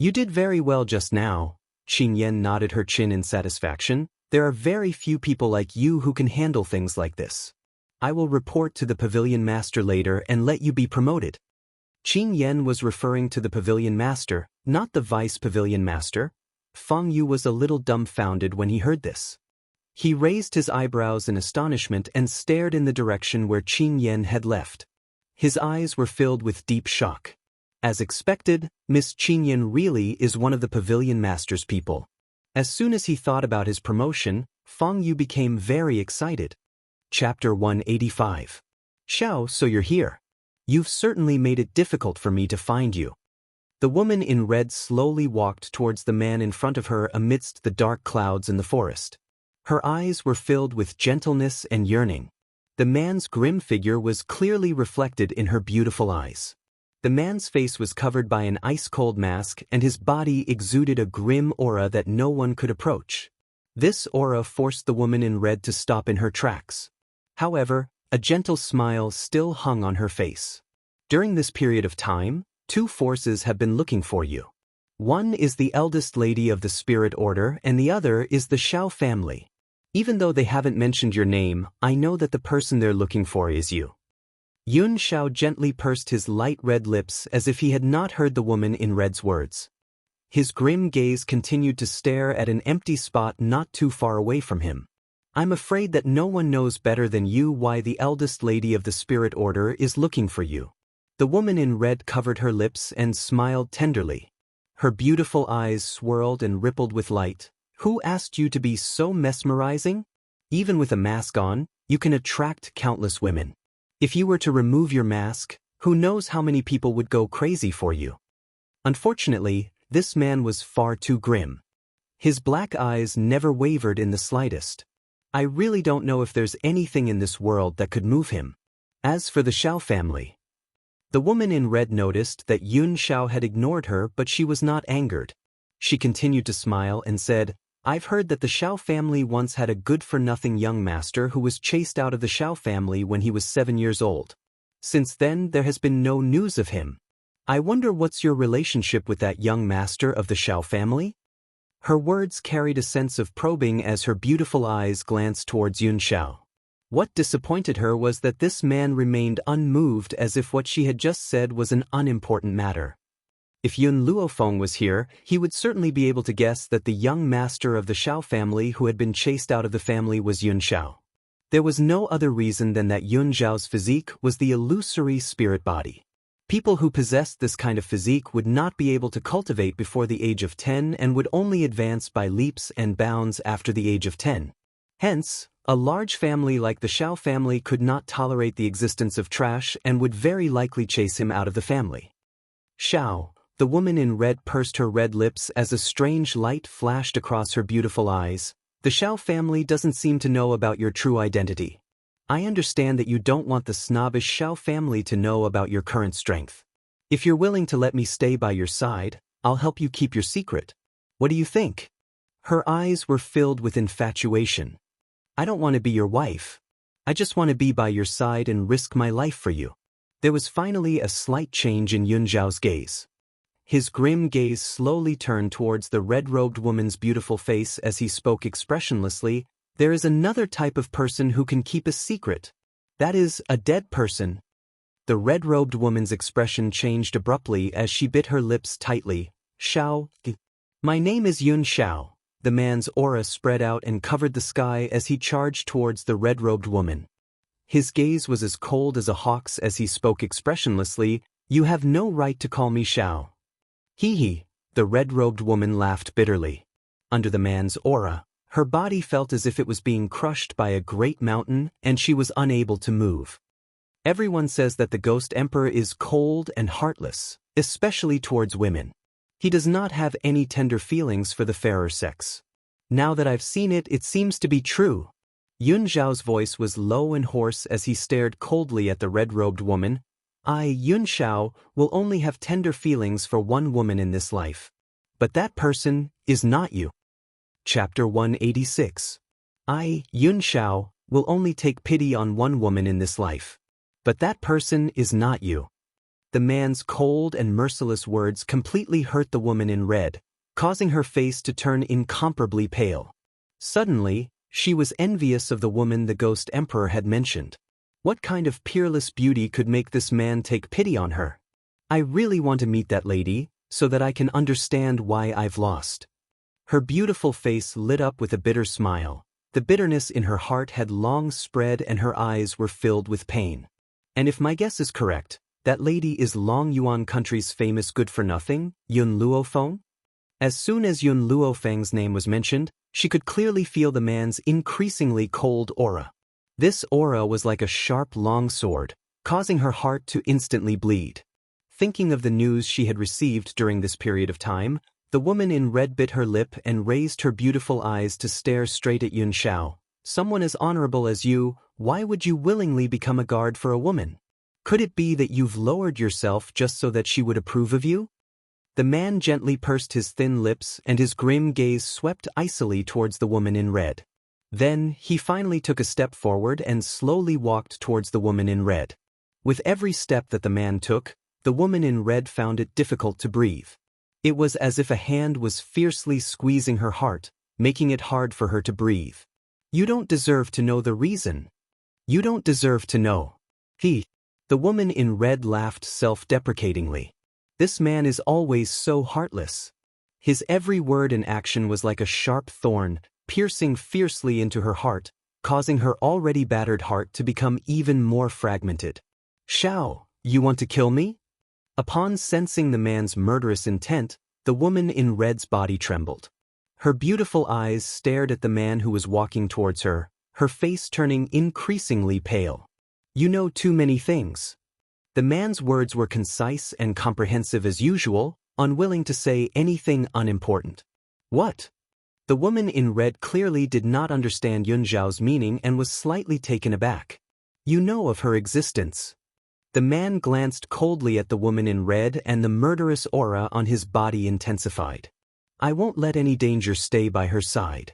Speaker 1: You did very well just now. Qin Yan nodded her chin in satisfaction. There are very few people like you who can handle things like this. I will report to the pavilion master later and let you be promoted. Qin Yan was referring to the pavilion master, not the vice pavilion master. Feng Yu was a little dumbfounded when he heard this. He raised his eyebrows in astonishment and stared in the direction where Qin Yan had left. His eyes were filled with deep shock. As expected, Miss Qin Yan really is one of the pavilion master's people. As soon as he thought about his promotion, Feng Yu became very excited. Chapter 185. Xiao, so you're here. You've certainly made it difficult for me to find you. The woman in red slowly walked towards the man in front of her amidst the dark clouds in the forest. Her eyes were filled with gentleness and yearning. The man's grim figure was clearly reflected in her beautiful eyes. The man's face was covered by an ice-cold mask and his body exuded a grim aura that no one could approach. This aura forced the woman in red to stop in her tracks. However, a gentle smile still hung on her face. During this period of time, two forces have been looking for you. One is the eldest lady of the spirit order and the other is the Xiao family. Even though they haven't mentioned your name, I know that the person they're looking for is you. Yun Xiao gently pursed his light red lips as if he had not heard the woman in red's words. His grim gaze continued to stare at an empty spot not too far away from him. I'm afraid that no one knows better than you why the eldest lady of the spirit order is looking for you. The woman in red covered her lips and smiled tenderly. Her beautiful eyes swirled and rippled with light. Who asked you to be so mesmerizing? Even with a mask on, you can attract countless women. If you were to remove your mask, who knows how many people would go crazy for you? Unfortunately, this man was far too grim. His black eyes never wavered in the slightest. I really don't know if there's anything in this world that could move him. As for the Xiao family, the woman in red noticed that Yun Xiao had ignored her, but she was not angered. She continued to smile and said, I've heard that the Xiao family once had a good-for-nothing young master who was chased out of the Xiao family when he was 7 years old. Since then, there has been no news of him. I wonder what's your relationship with that young master of the Xiao family? Her words carried a sense of probing as her beautiful eyes glanced towards Yun Xiao. What disappointed her was that this man remained unmoved as if what she had just said was an unimportant matter. If Yun Luofeng was here, he would certainly be able to guess that the young master of the Xiao family who had been chased out of the family was Yun Xiao. There was no other reason than that Yun Xiao's physique was the illusory spirit body. People who possessed this kind of physique would not be able to cultivate before the age of 10 and would only advance by leaps and bounds after the age of 10. Hence, a large family like the Xiao family could not tolerate the existence of trash and would very likely chase him out of the family. Xiao. The woman in red pursed her red lips as a strange light flashed across her beautiful eyes. The Xiao family doesn't seem to know about your true identity. I understand that you don't want the snobbish Xiao family to know about your current strength. If you're willing to let me stay by your side, I'll help you keep your secret. What do you think? Her eyes were filled with infatuation. I don't want to be your wife. I just want to be by your side and risk my life for you. There was finally a slight change in Yun Zhao's gaze. His grim gaze slowly turned towards the red-robed woman's beautiful face as he spoke expressionlessly. There is another type of person who can keep a secret. That is, a dead person. The red-robed woman's expression changed abruptly as she bit her lips tightly. Xiao. My name is Yun Xiao. The man's aura spread out and covered the sky as he charged towards the red-robed woman. His gaze was as cold as a hawk's as he spoke expressionlessly. You have no right to call me Xiao. Hee, the red-robed woman laughed bitterly. Under the man's aura, her body felt as if it was being crushed by a great mountain and she was unable to move. Everyone says that the Ghost Emperor is cold and heartless, especially towards women. He does not have any tender feelings for the fairer sex. Now that I've seen it, it seems to be true. Yun Zhao's voice was low and hoarse as he stared coldly at the red-robed woman. I, Yun Xiao, will only have tender feelings for one woman in this life. But that person is not you. Chapter 186. I, Yun Xiao, will only take pity on one woman in this life. But that person is not you. The man's cold and merciless words completely hurt the woman in red, causing her face to turn incomparably pale. Suddenly, she was envious of the woman the Ghost Emperor had mentioned. What kind of peerless beauty could make this man take pity on her? I really want to meet that lady, so that I can understand why I've lost. Her beautiful face lit up with a bitter smile. The bitterness in her heart had long spread and her eyes were filled with pain. And if my guess is correct, that lady is Long Yuan country's famous good-for-nothing, Yun Luofeng? As soon as Yun Luofeng's name was mentioned, she could clearly feel the man's increasingly cold aura. This aura was like a sharp long sword, causing her heart to instantly bleed. Thinking of the news she had received during this period of time, the woman in red bit her lip and raised her beautiful eyes to stare straight at Yun Shao. Someone as honorable as you, why would you willingly become a guard for a woman? Could it be that you've lowered yourself just so that she would approve of you? The man gently pursed his thin lips and his grim gaze swept icily towards the woman in red. Then, he finally took a step forward and slowly walked towards the woman in red. With every step that the man took, the woman in red found it difficult to breathe. It was as if a hand was fiercely squeezing her heart, making it hard for her to breathe. You don't deserve to know the reason. You don't deserve to know. The woman in red laughed self-deprecatingly. This man is always so heartless. His every word and action was like a sharp thorn, piercing fiercely into her heart, causing her already battered heart to become even more fragmented. Shao, you want to kill me? Upon sensing the man's murderous intent, the woman in red's body trembled. Her beautiful eyes stared at the man who was walking towards her, her face turning increasingly pale. You know too many things. The man's words were concise and comprehensive as usual, unwilling to say anything unimportant. What? The woman in red clearly did not understand Yun Zhao's meaning and was slightly taken aback. You know of her existence. The man glanced coldly at the woman in red and the murderous aura on his body intensified. I won't let any danger stay by her side.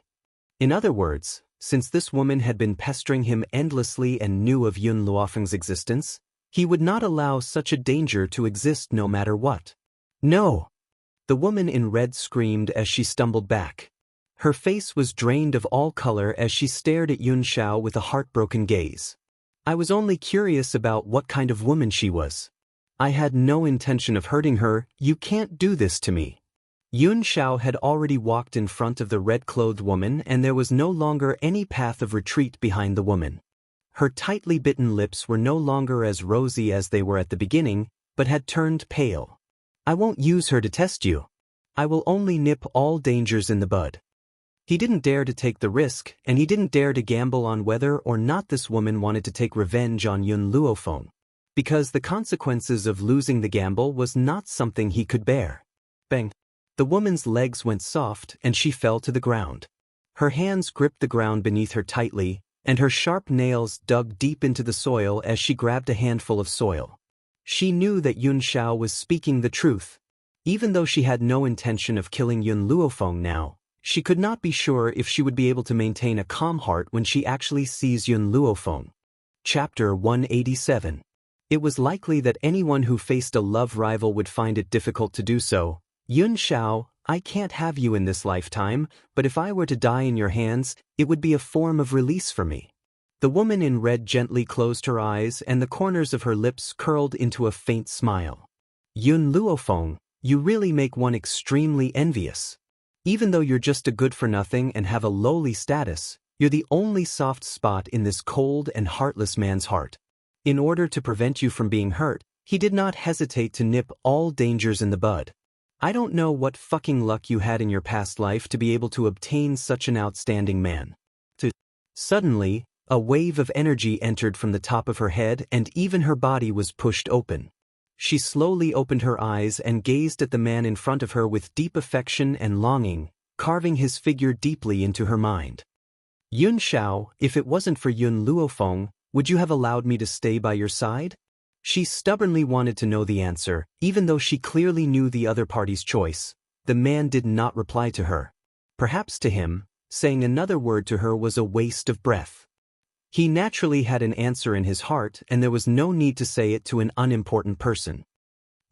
Speaker 1: In other words, since this woman had been pestering him endlessly and knew of Yun Luofeng's existence, he would not allow such a danger to exist no matter what. No! The woman in red screamed as she stumbled back. Her face was drained of all color as she stared at Yun Shao with a heartbroken gaze. I was only curious about what kind of woman she was. I had no intention of hurting her. You can't do this to me. Yun Shao had already walked in front of the red-clothed woman and there was no longer any path of retreat behind the woman. Her tightly bitten lips were no longer as rosy as they were at the beginning, but had turned pale. I won't use her to test you. I will only nip all dangers in the bud. He didn't dare to take the risk, and he didn't dare to gamble on whether or not this woman wanted to take revenge on Yun Luofeng, because the consequences of losing the gamble was not something he could bear. Bang! The woman's legs went soft and she fell to the ground. Her hands gripped the ground beneath her tightly, and her sharp nails dug deep into the soil as she grabbed a handful of soil. She knew that Yun Shao was speaking the truth. Even though she had no intention of killing Yun Luofeng now, she could not be sure if she would be able to maintain a calm heart when she actually sees Yun Luofeng. Chapter 187. It was likely that anyone who faced a love rival would find it difficult to do so. Yun Shao, I can't have you in this lifetime, but if I were to die in your hands, it would be a form of release for me. The woman in red gently closed her eyes and the corners of her lips curled into a faint smile. Yun Luofeng, you really make one extremely envious. Even though you're just a good-for-nothing and have a lowly status, you're the only soft spot in this cold and heartless man's heart. In order to prevent you from being hurt, he did not hesitate to nip all dangers in the bud. I don't know what fucking luck you had in your past life to be able to obtain such an outstanding man. Suddenly, a wave of energy entered from the top of her head and even her body was pushed open. She slowly opened her eyes and gazed at the man in front of her with deep affection and longing, carving his figure deeply into her mind. Yun Shao, if it wasn't for Yun Luofeng, would you have allowed me to stay by your side? She stubbornly wanted to know the answer, even though she clearly knew the other party's choice. The man did not reply to her. Perhaps to him, saying another word to her was a waste of breath. He naturally had an answer in his heart and there was no need to say it to an unimportant person.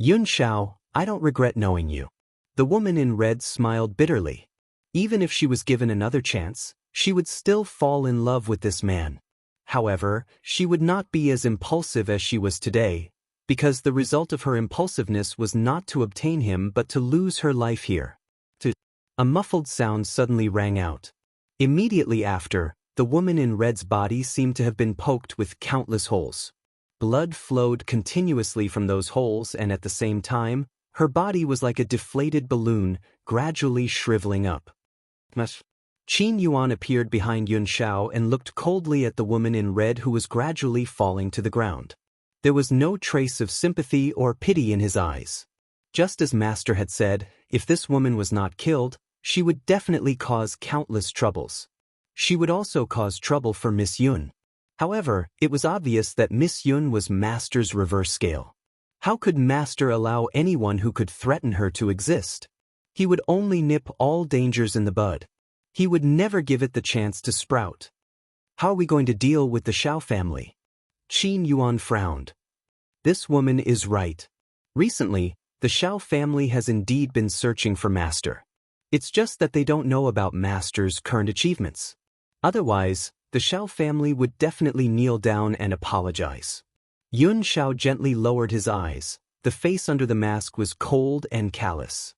Speaker 1: Yun Shao, I don't regret knowing you. The woman in red smiled bitterly. Even if she was given another chance, she would still fall in love with this man. However, she would not be as impulsive as she was today, because the result of her impulsiveness was not to obtain him but to lose her life here. A muffled sound suddenly rang out. Immediately after, the woman in red's body seemed to have been poked with countless holes. Blood flowed continuously from those holes, and at the same time, her body was like a deflated balloon, gradually shriveling up. Qin Yuan appeared behind Yun Shao and looked coldly at the woman in red who was gradually falling to the ground. There was no trace of sympathy or pity in his eyes. Just as Master had said, if this woman was not killed, she would definitely cause countless troubles. She would also cause trouble for Miss Yun. However, it was obvious that Miss Yun was Master's reverse scale. How could Master allow anyone who could threaten her to exist? He would only nip all dangers in the bud. He would never give it the chance to sprout. How are we going to deal with the Shao family? Qin Yuan frowned. This woman is right. Recently, the Shao family has indeed been searching for Master. It's just that they don't know about Master's current achievements. Otherwise, the Shao family would definitely kneel down and apologize. Yun Shao gently lowered his eyes. The face under the mask was cold and callous.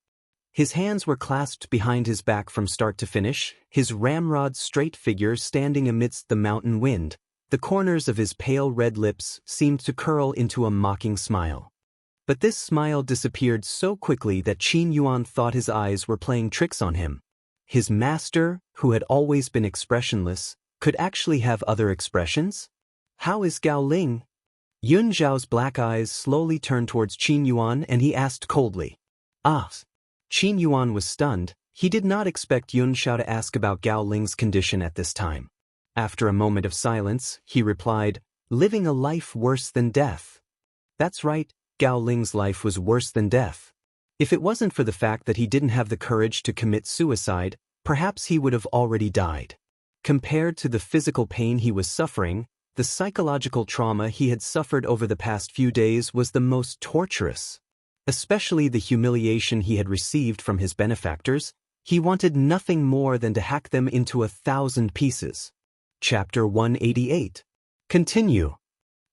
Speaker 1: His hands were clasped behind his back from start to finish, his ramrod straight figure standing amidst the mountain wind. The corners of his pale red lips seemed to curl into a mocking smile. But this smile disappeared so quickly that Qin Yuan thought his eyes were playing tricks on him. His master, who had always been expressionless, could actually have other expressions? How is Gao Ling? Yun Zhao's black eyes slowly turned towards Qin Yuan and he asked coldly. Ah. Qin Yuan was stunned. He did not expect Yun Shao to ask about Gao Ling's condition at this time. After a moment of silence, he replied, living a life worse than death. That's right, Gao Ling's life was worse than death. If it wasn't for the fact that he didn't have the courage to commit suicide, perhaps he would have already died. Compared to the physical pain he was suffering, the psychological trauma he had suffered over the past few days was the most torturous. Especially the humiliation he had received from his benefactors, he wanted nothing more than to hack them into 1,000 pieces. Chapter 188. Continue.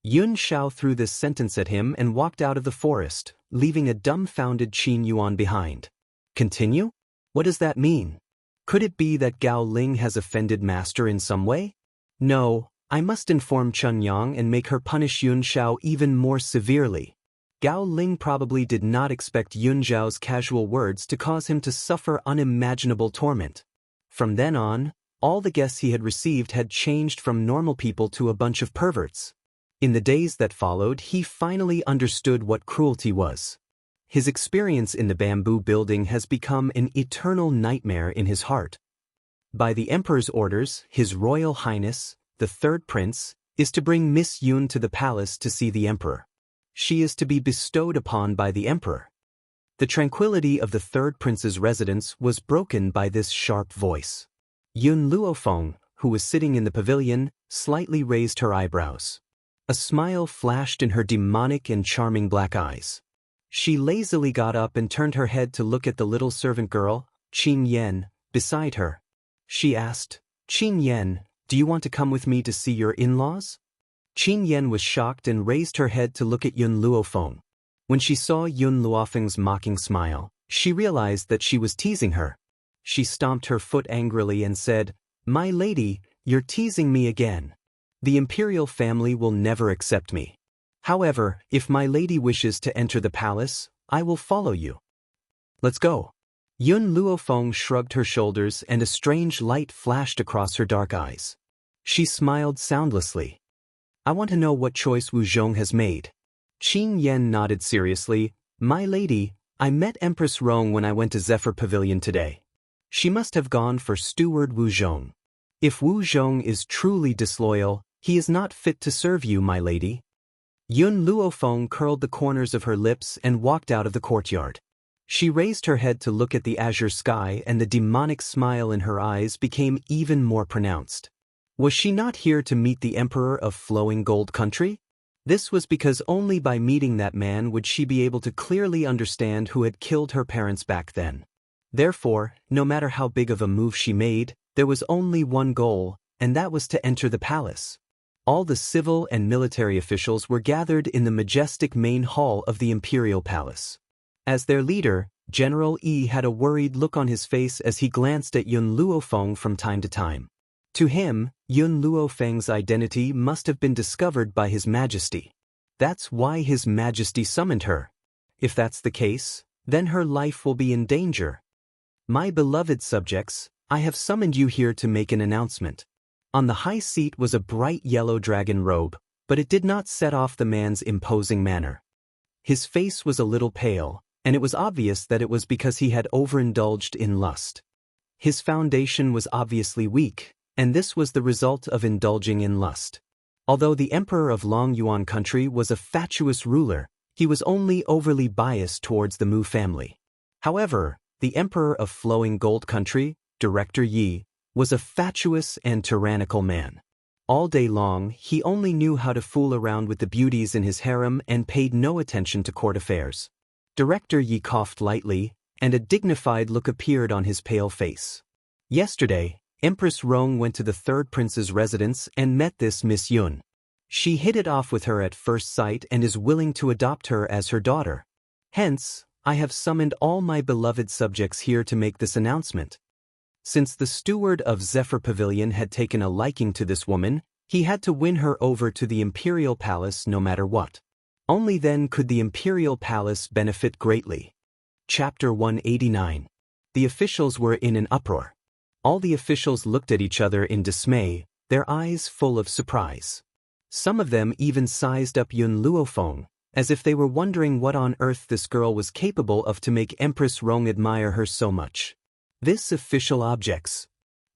Speaker 1: Yun Shao threw this sentence at him and walked out of the forest, leaving a dumbfounded Qin Yuan behind. Continue? What does that mean? Could it be that Gao Ling has offended Master in some way? No, I must inform Chun Yang and make her punish Yun Shao even more severely. Gao Ling probably did not expect Yun Zhao's casual words to cause him to suffer unimaginable torment. From then on, all the guests he had received had changed from normal people to a bunch of perverts. In the days that followed, he finally understood what cruelty was. His experience in the bamboo building has become an eternal nightmare in his heart. By the Emperor's orders, His Royal Highness, the Third Prince, is to bring Miss Yun to the palace to see the Emperor. She is to be bestowed upon by the Emperor. The tranquility of the Third Prince's residence was broken by this sharp voice. Yun Luofeng, who was sitting in the pavilion, slightly raised her eyebrows. A smile flashed in her demonic and charming black eyes. She lazily got up and turned her head to look at the little servant girl, Qin Yan, beside her. She asked, Qin Yan, do you want to come with me to see your in-laws? Qin Yan was shocked and raised her head to look at Yun Luofeng. When she saw Yun Luofeng's mocking smile, she realized that she was teasing her. She stomped her foot angrily and said, My lady, you're teasing me again. The imperial family will never accept me. However, if my lady wishes to enter the palace, I will follow you. Let's go. Yun Luofeng shrugged her shoulders and a strange light flashed across her dark eyes. She smiled soundlessly. I want to know what choice Wu Zhong has made. Qin Yan nodded seriously. My lady, I met Empress Rong when I went to Zephyr Pavilion today. She must have gone for Steward Wu Zhong. If Wu Zhong is truly disloyal, he is not fit to serve you, my lady. Yun Luofeng curled the corners of her lips and walked out of the courtyard. She raised her head to look at the azure sky and the demonic smile in her eyes became even more pronounced. Was she not here to meet the Emperor of Flowing Gold Country? This was because only by meeting that man would she be able to clearly understand who had killed her parents back then. Therefore, no matter how big of a move she made, there was only one goal, and that was to enter the palace. All the civil and military officials were gathered in the majestic main hall of the imperial palace. As their leader, General Yi had a worried look on his face as he glanced at Yun Luofeng from time to time. To him, Yun Luofeng's identity must have been discovered by His Majesty. That's why His Majesty summoned her. If that's the case, then her life will be in danger. My beloved subjects, I have summoned you here to make an announcement. On the high seat was a bright yellow dragon robe, but it did not set off the man's imposing manner. His face was a little pale, and it was obvious that it was because he had overindulged in lust. His foundation was obviously weak, and this was the result of indulging in lust. Although the emperor of Long Yuan country was a fatuous ruler, he was only overly biased towards the Mu family. However, the emperor of Flowing Gold country, Director Yi, was a fatuous and tyrannical man. All day long, he only knew how to fool around with the beauties in his harem and paid no attention to court affairs. Director Yi coughed lightly, and a dignified look appeared on his pale face. Yesterday, Empress Rong went to the third prince's residence and met this Miss Yun. She hit it off with her at first sight and is willing to adopt her as her daughter. Hence, I have summoned all my beloved subjects here to make this announcement. Since the steward of Zephyr Pavilion had taken a liking to this woman, he had to win her over to the imperial palace no matter what. Only then could the imperial palace benefit greatly. Chapter 189. The officials were in an uproar. All the officials looked at each other in dismay, their eyes full of surprise. Some of them even sized up Yun Luofeng, as if they were wondering what on earth this girl was capable of to make Empress Rong admire her so much. This official objects.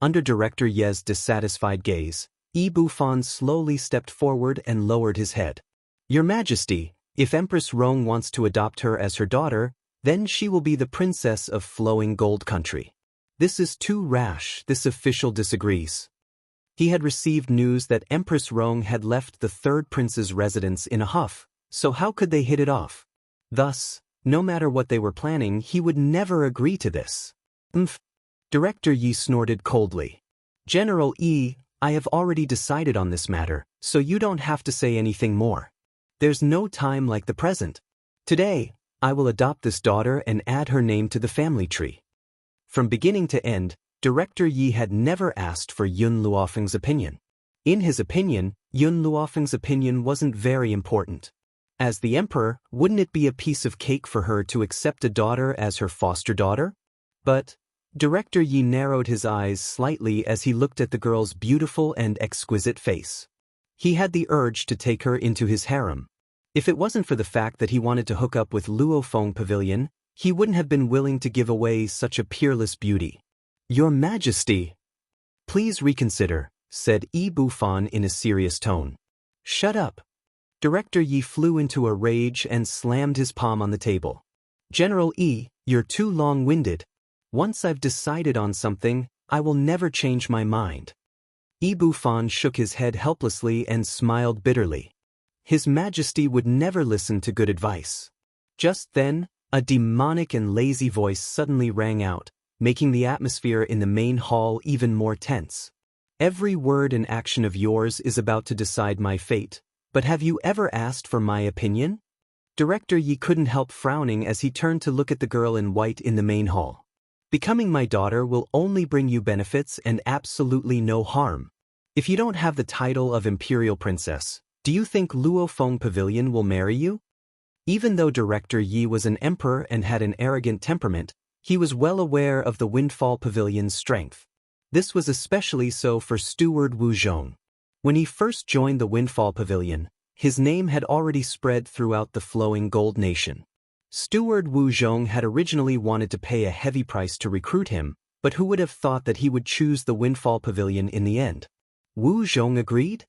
Speaker 1: Under Director Ye's dissatisfied gaze, Yi Bufan slowly stepped forward and lowered his head. Your Majesty, if Empress Rong wants to adopt her as her daughter, then she will be the princess of Flowing Gold country. This is too rash, this official disagrees. He had received news that Empress Rong had left the third prince's residence in a huff, so how could they hit it off? Thus, no matter what they were planning, he would never agree to this. Director Yi snorted coldly. General Yi, I have already decided on this matter, so you don't have to say anything more. There's no time like the present. Today, I will adopt this daughter and add her name to the family tree. From beginning to end, Director Yi had never asked for Yun Luofeng's opinion. In his opinion, Yun Luofeng's opinion wasn't very important. As the emperor, wouldn't it be a piece of cake for her to accept a daughter as her foster daughter? But Director Yi narrowed his eyes slightly as he looked at the girl's beautiful and exquisite face. He had the urge to take her into his harem. If it wasn't for the fact that he wanted to hook up with Luofeng Pavilion, he wouldn't have been willing to give away such a peerless beauty. Your Majesty, please reconsider, said Yi Bufan in a serious tone. Shut up. Director Yi flew into a rage and slammed his palm on the table. General Yi, you're too long-winded. Once I've decided on something, I will never change my mind. Yi Bufan shook his head helplessly and smiled bitterly. His Majesty would never listen to good advice. Just then, a demonic and lazy voice suddenly rang out, making the atmosphere in the main hall even more tense. Every word and action of yours is about to decide my fate, but have you ever asked for my opinion? Director Yi couldn't help frowning as he turned to look at the girl in white in the main hall. Becoming my daughter will only bring you benefits and absolutely no harm. If you don't have the title of Imperial Princess, do you think Luofeng Pavilion will marry you? Even though Director Yi was an emperor and had an arrogant temperament, he was well aware of the Windfall Pavilion's strength. This was especially so for Steward Wu Zhong. When he first joined the Windfall Pavilion, his name had already spread throughout the Flowing Gold Nation. Steward Wu Zhong had originally wanted to pay a heavy price to recruit him, but who would have thought that he would choose the Windfall Pavilion in the end? Wu Zhong agreed?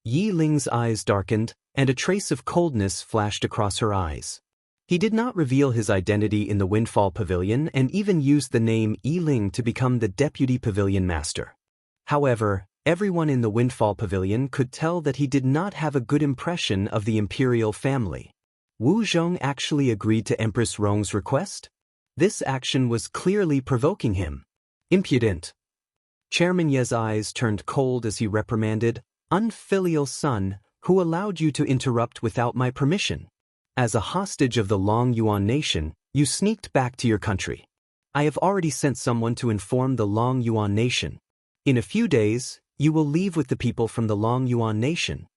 Speaker 1: Yi Ling's eyes darkened, and a trace of coldness flashed across her eyes. He did not reveal his identity in the Windfall Pavilion and even used the name Yi Ling to become the deputy pavilion master. However, Everyone in the Windfall Pavilion could tell that he did not have a good impression of the imperial family. Wu Zhong actually agreed to Empress Rong's request? This action was clearly provoking him. Impudent. Chairman Ye's eyes turned cold as he reprimanded, "Unfilial son, who allowed you to interrupt without my permission? As a hostage of the Long Yuan nation, you sneaked back to your country. I have already sent someone to inform the Long Yuan nation. In a few days, you will leave with the people from the Long Yuan nation."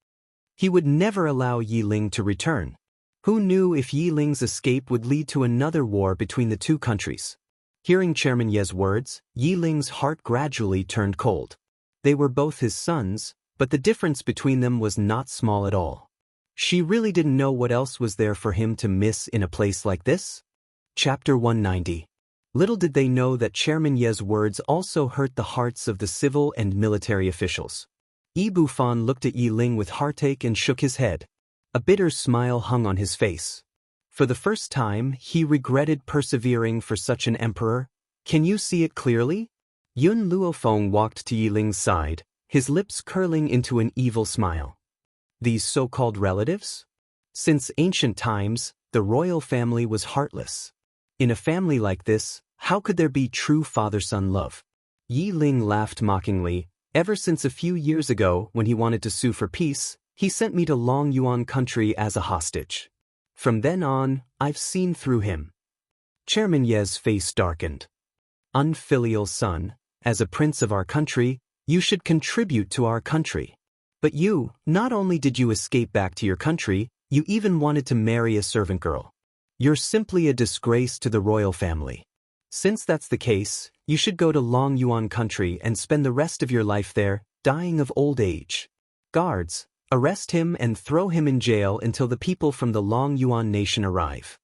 Speaker 1: He would never allow Yi Ling to return. Who knew if Yi Ling's escape would lead to another war between the two countries? Hearing Chairman Ye's words, Yi Ling's heart gradually turned cold. They were both his sons, but the difference between them was not small at all. She really didn't know what else was there for him to miss in a place like this. Chapter 190. Little did they know that Chairman Ye's words also hurt the hearts of the civil and military officials. Yi Bufan looked at Yi Ling with heartache and shook his head. A bitter smile hung on his face. For the first time, he regretted persevering for such an emperor. "Can you see it clearly?" Yun Luofeng walked to Yi Ling's side, his lips curling into an evil smile. These so-called relatives? Since ancient times, the royal family was heartless. In a family like this, how could there be true father-son love? Yi Ling laughed mockingly. "Ever since a few years ago, when he wanted to sue for peace, he sent me to Long Yuan country as a hostage. From then on, I've seen through him." Chairman Ye's face darkened. "Unfilial son, as a prince of our country, you should contribute to our country. But you, not only did you escape back to your country, you even wanted to marry a servant girl. You're simply a disgrace to the royal family. Since that's the case, you should go to Long Yuan country and spend the rest of your life there, dying of old age. Guards, arrest him and throw him in jail until the people from the Long Yuan nation arrive."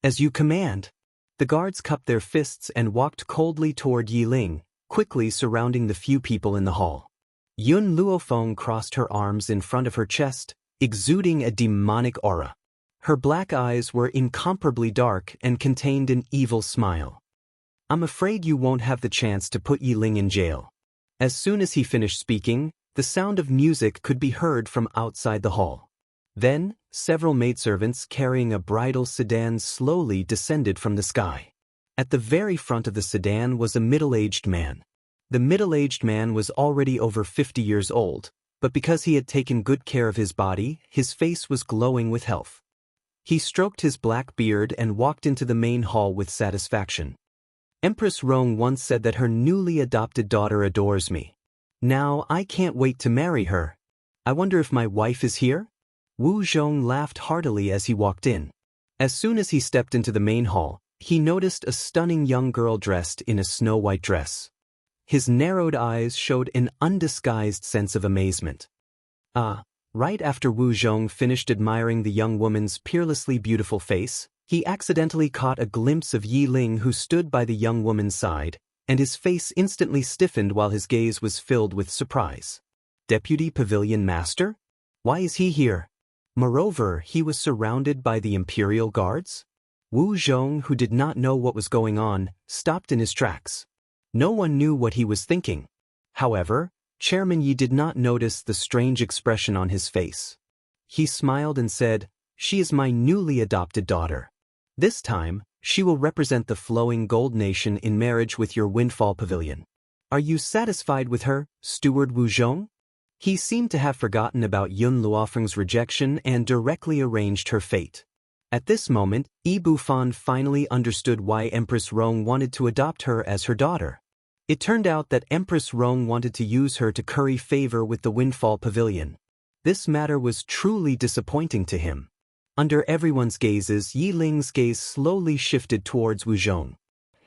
Speaker 1: "As you command." The guards cupped their fists and walked coldly toward Yi Ling, quickly surrounding the few people in the hall. Yun Luofeng crossed her arms in front of her chest, exuding a demonic aura. Her black eyes were incomparably dark and contained an evil smile. "I'm afraid you won't have the chance to put Yi Ling in jail." As soon as he finished speaking, the sound of music could be heard from outside the hall. Then, several maidservants carrying a bridal sedan slowly descended from the sky. At the very front of the sedan was a middle-aged man. The middle-aged man was already over 50 years old, but because he had taken good care of his body, his face was glowing with health. He stroked his black beard and walked into the main hall with satisfaction. "Empress Rong once said that her newly adopted daughter adores me. Now I can't wait to marry her. I wonder if my wife is here?" Wu Zhong laughed heartily as he walked in. As soon as he stepped into the main hall, he noticed a stunning young girl dressed in a snow-white dress. His narrowed eyes showed an undisguised sense of amazement. Right after Wu Zhong finished admiring the young woman's peerlessly beautiful face, he accidentally caught a glimpse of Yi Ling, who stood by the young woman's side, and his face instantly stiffened while his gaze was filled with surprise. Deputy Pavilion Master? Why is he here? Moreover, he was surrounded by the Imperial Guards? Wu Zhong, who did not know what was going on, stopped in his tracks. No one knew what he was thinking. However, Chairman Yi did not notice the strange expression on his face. He smiled and said, "She is my newly adopted daughter. This time, she will represent the flowing gold nation in marriage with your Windfall Pavilion. Are you satisfied with her, Steward Wu Zhong?" He seemed to have forgotten about Yun Luofeng's rejection and directly arranged her fate. At this moment, Yi Bufan finally understood why Empress Rong wanted to adopt her as her daughter. It turned out that Empress Rong wanted to use her to curry favor with the Windfall Pavilion. This matter was truly disappointing to him. Under everyone's gazes, Yi Ling's gaze slowly shifted towards Wu Zhong.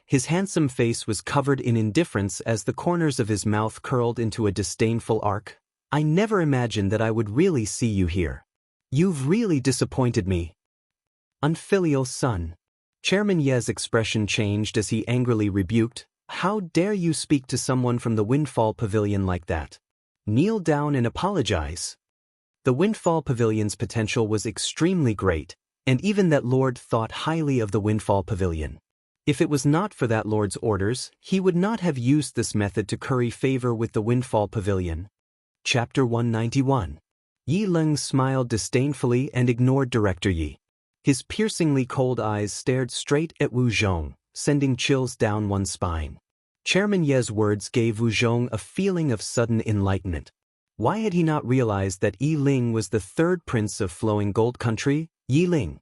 Speaker 1: His handsome face was covered in indifference as the corners of his mouth curled into a disdainful arc. "I never imagined that I would really see you here. You've really disappointed me. Unfilial son." Chairman Ye's expression changed as he angrily rebuked, "How dare you speak to someone from the Windfall Pavilion like that? Kneel down and apologize." The Windfall Pavilion's potential was extremely great, and even that lord thought highly of the Windfall Pavilion. If it was not for that lord's orders, he would not have used this method to curry favor with the Windfall Pavilion. Chapter 191. Yi Ling smiled disdainfully and ignored Director Yi. His piercingly cold eyes stared straight at Wu Zhong, sending chills down one's spine. Chairman Ye's words gave Wu Zhong a feeling of sudden enlightenment. Why had he not realized that Yi Ling was the third prince of Flowing Gold Country? Yi Ling.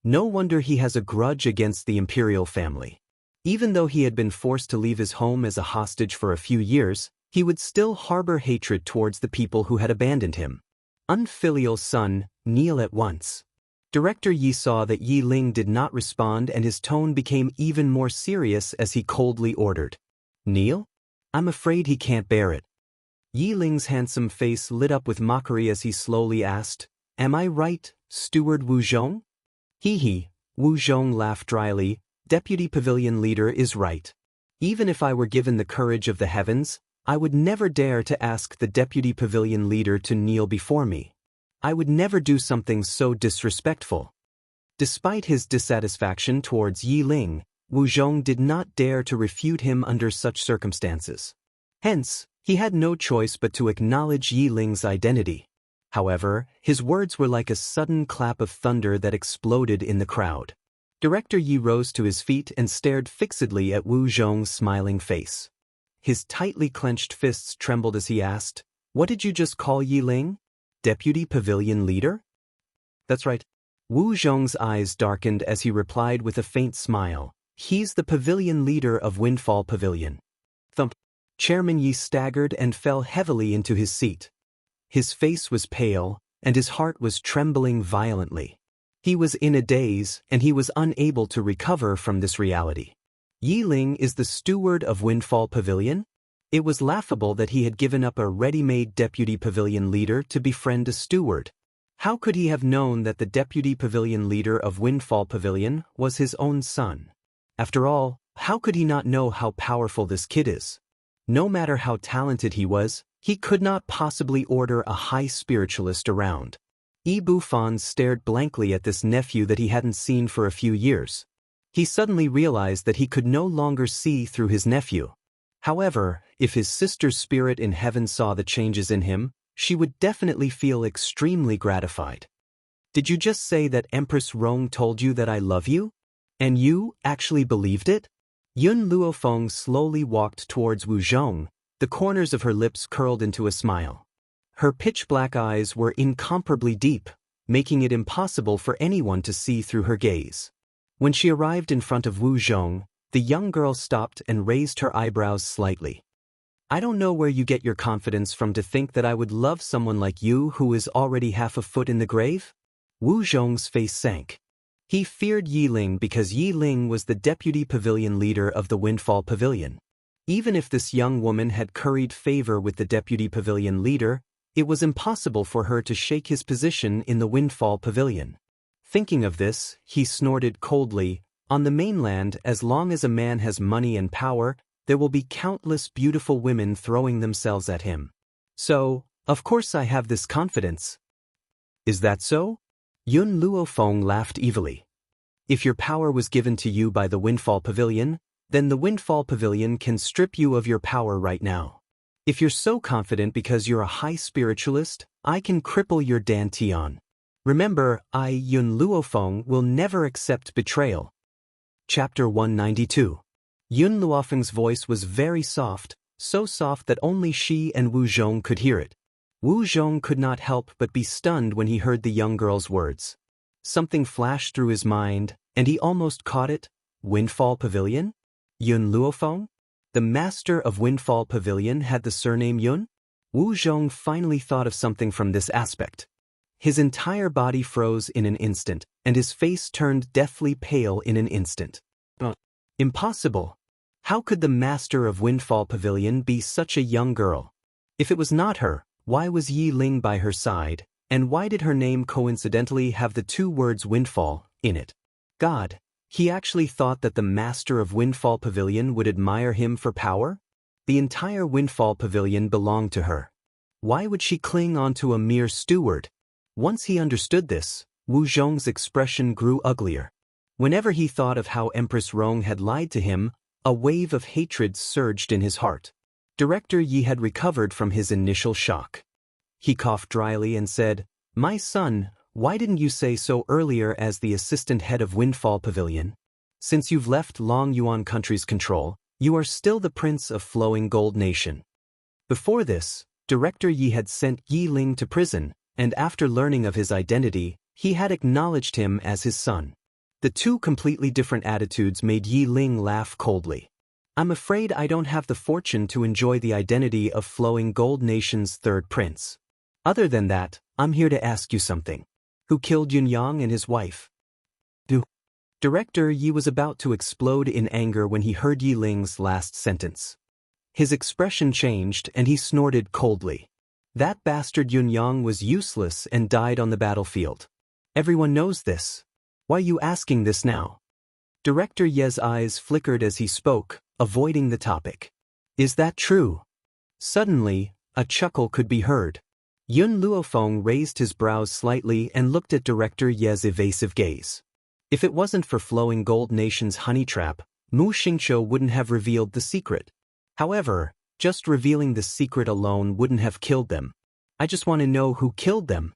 Speaker 1: No wonder he has a grudge against the imperial family. Even though he had been forced to leave his home as a hostage for a few years, he would still harbor hatred towards the people who had abandoned him. Unfilial son, kneel at once. Director Yi saw that Yi Ling did not respond and his tone became even more serious as he coldly ordered. Kneel? I'm afraid he can't bear it. Yi Ling's handsome face lit up with mockery as he slowly asked, Am I right, Steward Wu Zhong? Hee, Wu Zhong laughed dryly, Deputy Pavilion Leader is right. Even if I were given the courage of the heavens, I would never dare to ask the Deputy Pavilion Leader to kneel before me. I would never do something so disrespectful. Despite his dissatisfaction towards Yi Ling, Wu Zhong did not dare to refute him under such circumstances. Hence, he had no choice but to acknowledge Yi Ling's identity. However, his words were like a sudden clap of thunder that exploded in the crowd. Director Yi rose to his feet and stared fixedly at Wu Zhong's smiling face. His tightly clenched fists trembled as he asked, What did you just call Yi Ling? Deputy Pavilion Leader? That's right. Wu Zhong's eyes darkened as he replied with a faint smile, He's the Pavilion Leader of Windfall Pavilion. Thump. Chairman Yi staggered and fell heavily into his seat. His face was pale, and his heart was trembling violently. He was in a daze, and he was unable to recover from this reality. Yi Ling is the steward of Windfall Pavilion? It was laughable that he had given up a ready-made Deputy Pavilion Leader to befriend a steward. How could he have known that the Deputy Pavilion Leader of Windfall Pavilion was his own son? After all, how could he not know how powerful this kid is? No matter how talented he was, he could not possibly order a high spiritualist around. Yi Bufan stared blankly at this nephew that he hadn't seen for a few years. He suddenly realized that he could no longer see through his nephew. However, if his sister's spirit in heaven saw the changes in him, she would definitely feel extremely gratified. Did you just say that Empress Rong told you that I love you? And you actually believed it? Yun Luofeng slowly walked towards Wu Zhong, the corners of her lips curled into a smile. Her pitch-black eyes were incomparably deep, making it impossible for anyone to see through her gaze. When she arrived in front of Wu Zhong, the young girl stopped and raised her eyebrows slightly. I don't know where you get your confidence from to think that I would love someone like you who is already half a foot in the grave? Wu Zhong's face sank. He feared Yi Ling because Yi Ling was the Deputy Pavilion Leader of the Windfall Pavilion. Even if this young woman had curried favor with the Deputy Pavilion Leader, it was impossible for her to shake his position in the Windfall Pavilion. Thinking of this, he snorted coldly, On the mainland, as long as a man has money and power, there will be countless beautiful women throwing themselves at him. So, of course I have this confidence. Is that so? Yun Luofeng laughed evilly. If your power was given to you by the Windfall Pavilion, then the Windfall Pavilion can strip you of your power right now. If you're so confident because you're a high spiritualist, I can cripple your dantian. Remember, I, Yun Luofeng, will never accept betrayal. Chapter 192. Yun Luofeng's voice was very soft, so soft that only she and Wu Zhong could hear it. Wu Zhong could not help but be stunned when he heard the young girl's words. Something flashed through his mind, and he almost caught it. Windfall Pavilion? Yun Luofeng? The master of Windfall Pavilion had the surname Yun? Wu Zhong finally thought of something from this aspect. His entire body froze in an instant, and his face turned deathly pale in an instant. Impossible! How could the master of Windfall Pavilion be such a young girl? If it was not her, why was Yi Ling by her side, and why did her name coincidentally have the two words Windfall in it? God, he actually thought that the master of Windfall Pavilion would admire him for power? The entire Windfall Pavilion belonged to her. Why would she cling on to a mere steward? Once he understood this, Wu Zhong's expression grew uglier. Whenever he thought of how Empress Rong had lied to him, a wave of hatred surged in his heart. Director Yi had recovered from his initial shock. He coughed dryly and said, "My son, why didn't you say so earlier as the assistant head of Windfall Pavilion? Since you've left Long Yuan country's control, you are still the prince of Flowing Gold Nation." Before this, Director Yi had sent Yi Ling to prison, and after learning of his identity, he had acknowledged him as his son. The two completely different attitudes made Yi Ling laugh coldly. "I'm afraid I don't have the fortune to enjoy the identity of Flowing Gold Nation's third prince. Other than that, I'm here to ask you something. Who killed Yun Yang and his wife?" Director Yi was about to explode in anger when he heard Yi Ling's last sentence. His expression changed and he snorted coldly. "That bastard Yun Yang was useless and died on the battlefield. Everyone knows this. Why are you asking this now?" Director Ye's eyes flickered as he spoke, avoiding the topic. "Is that true?" Suddenly, a chuckle could be heard. Yun Luofeng raised his brows slightly and looked at Director Ye's evasive gaze. If it wasn't for Flowing Gold Nation's honey trap, Mu Xingqiu wouldn't have revealed the secret. However, just revealing the secret alone wouldn't have killed them. "I just want to know who killed them."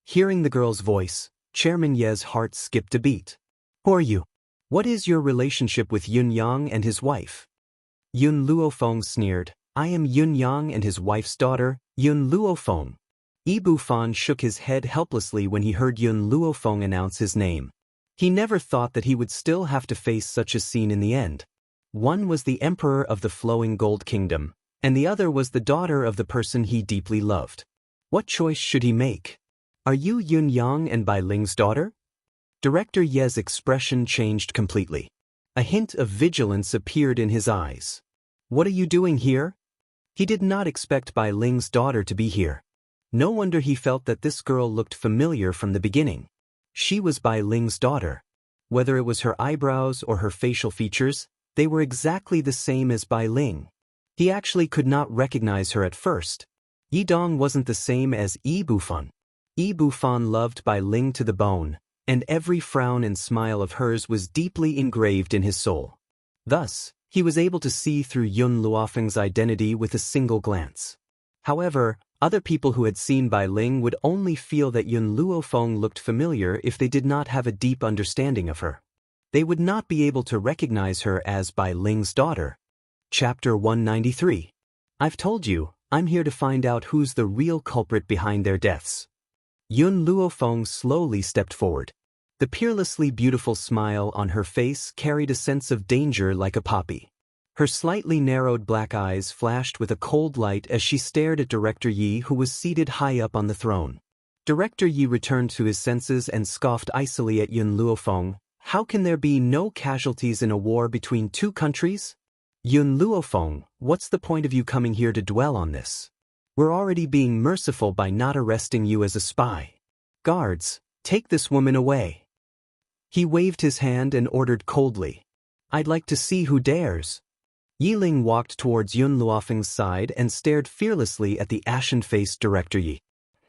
Speaker 1: Hearing the girl's voice, Chairman Ye's heart skipped a beat. "Who are you? What is your relationship with Yun Yang and his wife?" Yun Luofeng sneered, "I am Yun Yang and his wife's daughter, Yun Luofeng." Ibu Fan shook his head helplessly when he heard Yun Luofeng announce his name. He never thought that he would still have to face such a scene in the end. One was the emperor of the Flowing Gold Kingdom, and the other was the daughter of the person he deeply loved. What choice should he make? "Are you Yun Yang and Bai Ling's daughter?" Director Ye's expression changed completely. A hint of vigilance appeared in his eyes. "What are you doing here?" He did not expect Bai Ling's daughter to be here. No wonder he felt that this girl looked familiar from the beginning. She was Bai Ling's daughter. Whether it was her eyebrows or her facial features, they were exactly the same as Bai Ling. He actually could not recognize her at first. Yi Dong wasn't the same as Yi Bufan. Yi Bufan loved Bai Ling to the bone, and every frown and smile of hers was deeply engraved in his soul. Thus, he was able to see through Yun Luofeng's identity with a single glance. However, other people who had seen Bai Ling would only feel that Yun Luofeng looked familiar if they did not have a deep understanding of her. They would not be able to recognize her as Bai Ling's daughter. Chapter 193. I've told you, I'm here to find out who's the real culprit behind their deaths. Yun Luofeng slowly stepped forward. The peerlessly beautiful smile on her face carried a sense of danger like a poppy. Her slightly narrowed black eyes flashed with a cold light as she stared at Director Yi, who was seated high up on the throne. Director Yi returned to his senses and scoffed icily at Yun Luofeng. How can there be no casualties in a war between two countries? Yun Luofeng, what's the point of you coming here to dwell on this? We're already being merciful by not arresting you as a spy. Guards, take this woman away. He waved his hand and ordered coldly. I'd like to see who dares. Yi Ling walked towards Yun Luofeng's side and stared fearlessly at the ashen-faced Director Yi.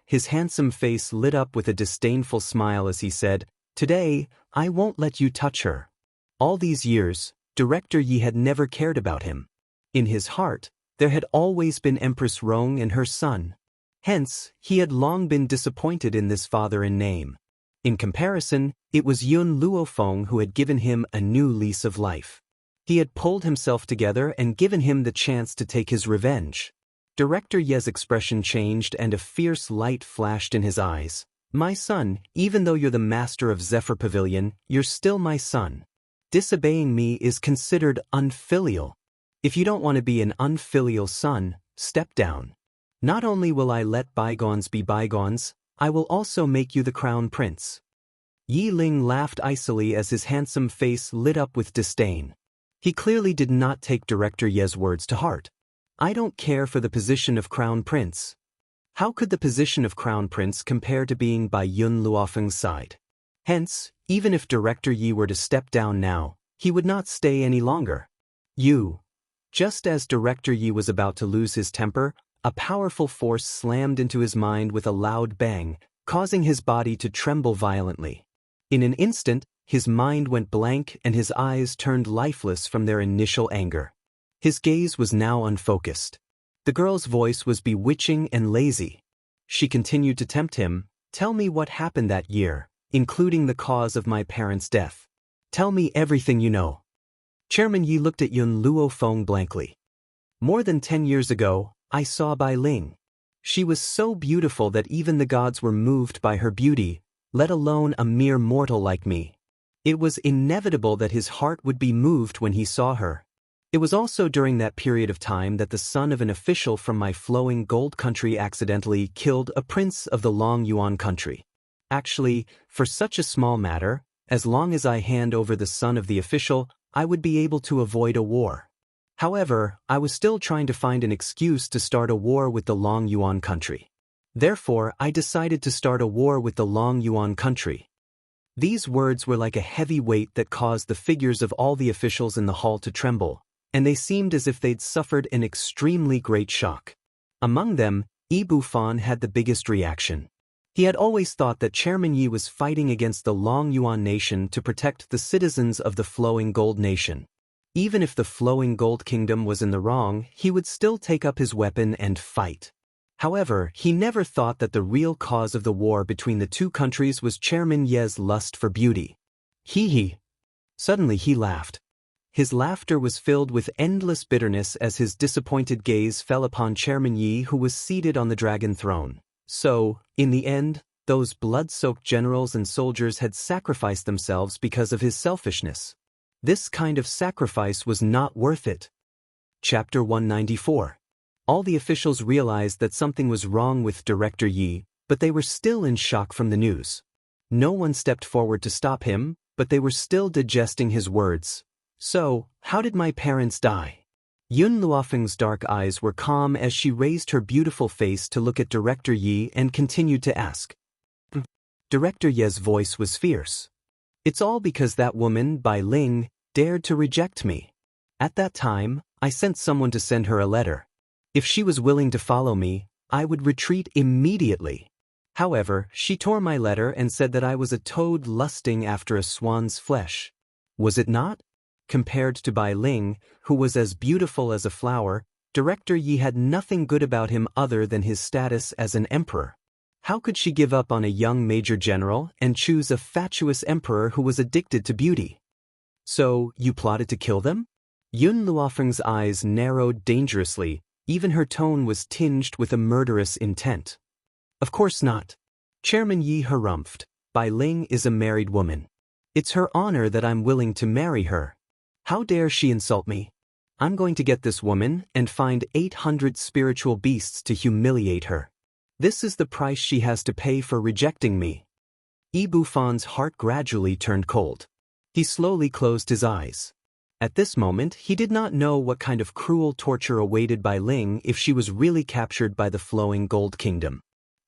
Speaker 1: His handsome face lit up with a disdainful smile as he said, Today, I won't let you touch her. All these years, Director Yi had never cared about him. In his heart, there had always been Empress Rong and her son. Hence, he had long been disappointed in this father in name. In comparison, it was Yun Luofeng who had given him a new lease of life. He had pulled himself together and given him the chance to take his revenge. Director Ye's expression changed and a fierce light flashed in his eyes. My son, even though you're the master of Zephyr Pavilion, you're still my son. Disobeying me is considered unfilial. If you don't want to be an unfilial son, step down. Not only will I let bygones be bygones, I will also make you the crown prince. Yi Ling laughed icily as his handsome face lit up with disdain. He clearly did not take Director Ye's words to heart. I don't care for the position of crown prince. How could the position of crown prince compare to being by Yun Luofeng's side? Hence, even if Director Yi were to step down now, he would not stay any longer. Just as Director Yi was about to lose his temper, a powerful force slammed into his mind with a loud bang, causing his body to tremble violently. In an instant, his mind went blank and his eyes turned lifeless from their initial anger. His gaze was now unfocused. The girl's voice was bewitching and lazy. She continued to tempt him. Tell me what happened that year, including the cause of my parents' death. Tell me everything you know. Chairman Yi looked at Yun Luofeng blankly. More than 10 years ago, I saw Bai Ling. She was so beautiful that even the gods were moved by her beauty, let alone a mere mortal like me. It was inevitable that his heart would be moved when he saw her. It was also during that period of time that the son of an official from my flowing gold country accidentally killed a prince of the Long Yuan country. Actually, for such a small matter, as long as I hand over the son of the official, I would be able to avoid a war. However, I was still trying to find an excuse to start a war with the Long Yuan country. Therefore, I decided to start a war with the Long Yuan country. These words were like a heavy weight that caused the figures of all the officials in the hall to tremble, and they seemed as if they'd suffered an extremely great shock. Among them, Yi Bufan had the biggest reaction. He had always thought that Chairman Yi was fighting against the Long Yuan nation to protect the citizens of the Flowing Gold nation. Even if the Flowing Gold Kingdom was in the wrong, he would still take up his weapon and fight. However, he never thought that the real cause of the war between the two countries was Chairman Ye's lust for beauty. Hee. Suddenly he laughed. His laughter was filled with endless bitterness as his disappointed gaze fell upon Chairman Yi, who was seated on the dragon throne. So, in the end, those blood-soaked generals and soldiers had sacrificed themselves because of his selfishness. This kind of sacrifice was not worth it. Chapter 194. All the officials realized that something was wrong with Director Yi, but they were still in shock from the news. No one stepped forward to stop him, but they were still digesting his words. So, how did my parents die? Yun Luofeng's dark eyes were calm as she raised her beautiful face to look at Director Yi and continued to ask. Director Ye's voice was fierce. It's all because that woman, Bai Ling, dared to reject me. At that time, I sent someone to send her a letter. If she was willing to follow me, I would retreat immediately. However, she tore my letter and said that I was a toad lusting after a swan's flesh. Was it not? Compared to Bai Ling, who was as beautiful as a flower, Director Yi had nothing good about him other than his status as an emperor. How could she give up on a young major general and choose a fatuous emperor who was addicted to beauty? So, you plotted to kill them? Yun Luofeng's eyes narrowed dangerously, even her tone was tinged with a murderous intent. Of course not. Chairman Yi harumphed. Bai Ling is a married woman. It's her honor that I'm willing to marry her. How dare she insult me? I'm going to get this woman and find 800 spiritual beasts to humiliate her. This is the price she has to pay for rejecting me. Yi Bufan's heart gradually turned cold. He slowly closed his eyes. At this moment, he did not know what kind of cruel torture awaited Bai Ling if she was really captured by the Flowing Gold Kingdom.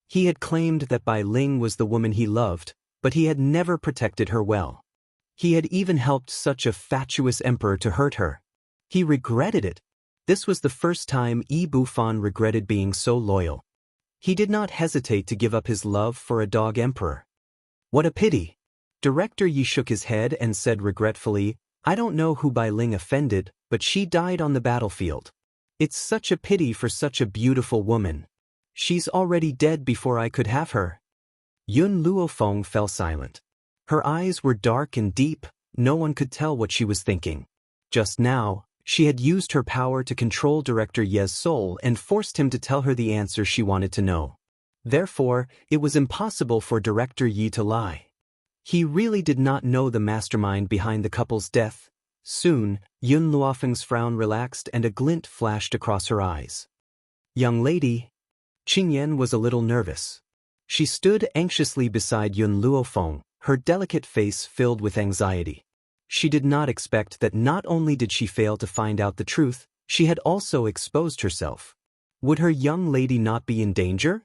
Speaker 1: He had claimed that Bai Ling was the woman he loved, but he had never protected her well. He had even helped such a fatuous emperor to hurt her. He regretted it. This was the first time Yi Bufan regretted being so loyal. He did not hesitate to give up his love for a dog emperor. What a pity. Director Yi shook his head and said regretfully, I don't know who Bai Ling offended, but she died on the battlefield. It's such a pity for such a beautiful woman. She's already dead before I could have her. Yun Luofeng fell silent. Her eyes were dark and deep, no one could tell what she was thinking. Just now, she had used her power to control Director Ye's soul and forced him to tell her the answer she wanted to know. Therefore, it was impossible for Director Yi to lie. He really did not know the mastermind behind the couple's death. Soon, Yun Luofeng's frown relaxed and a glint flashed across her eyes. Young lady. Qingyan was a little nervous. She stood anxiously beside Yun Luofeng, her delicate face filled with anxiety. She did not expect that not only did she fail to find out the truth, she had also exposed herself. Would her young lady not be in danger?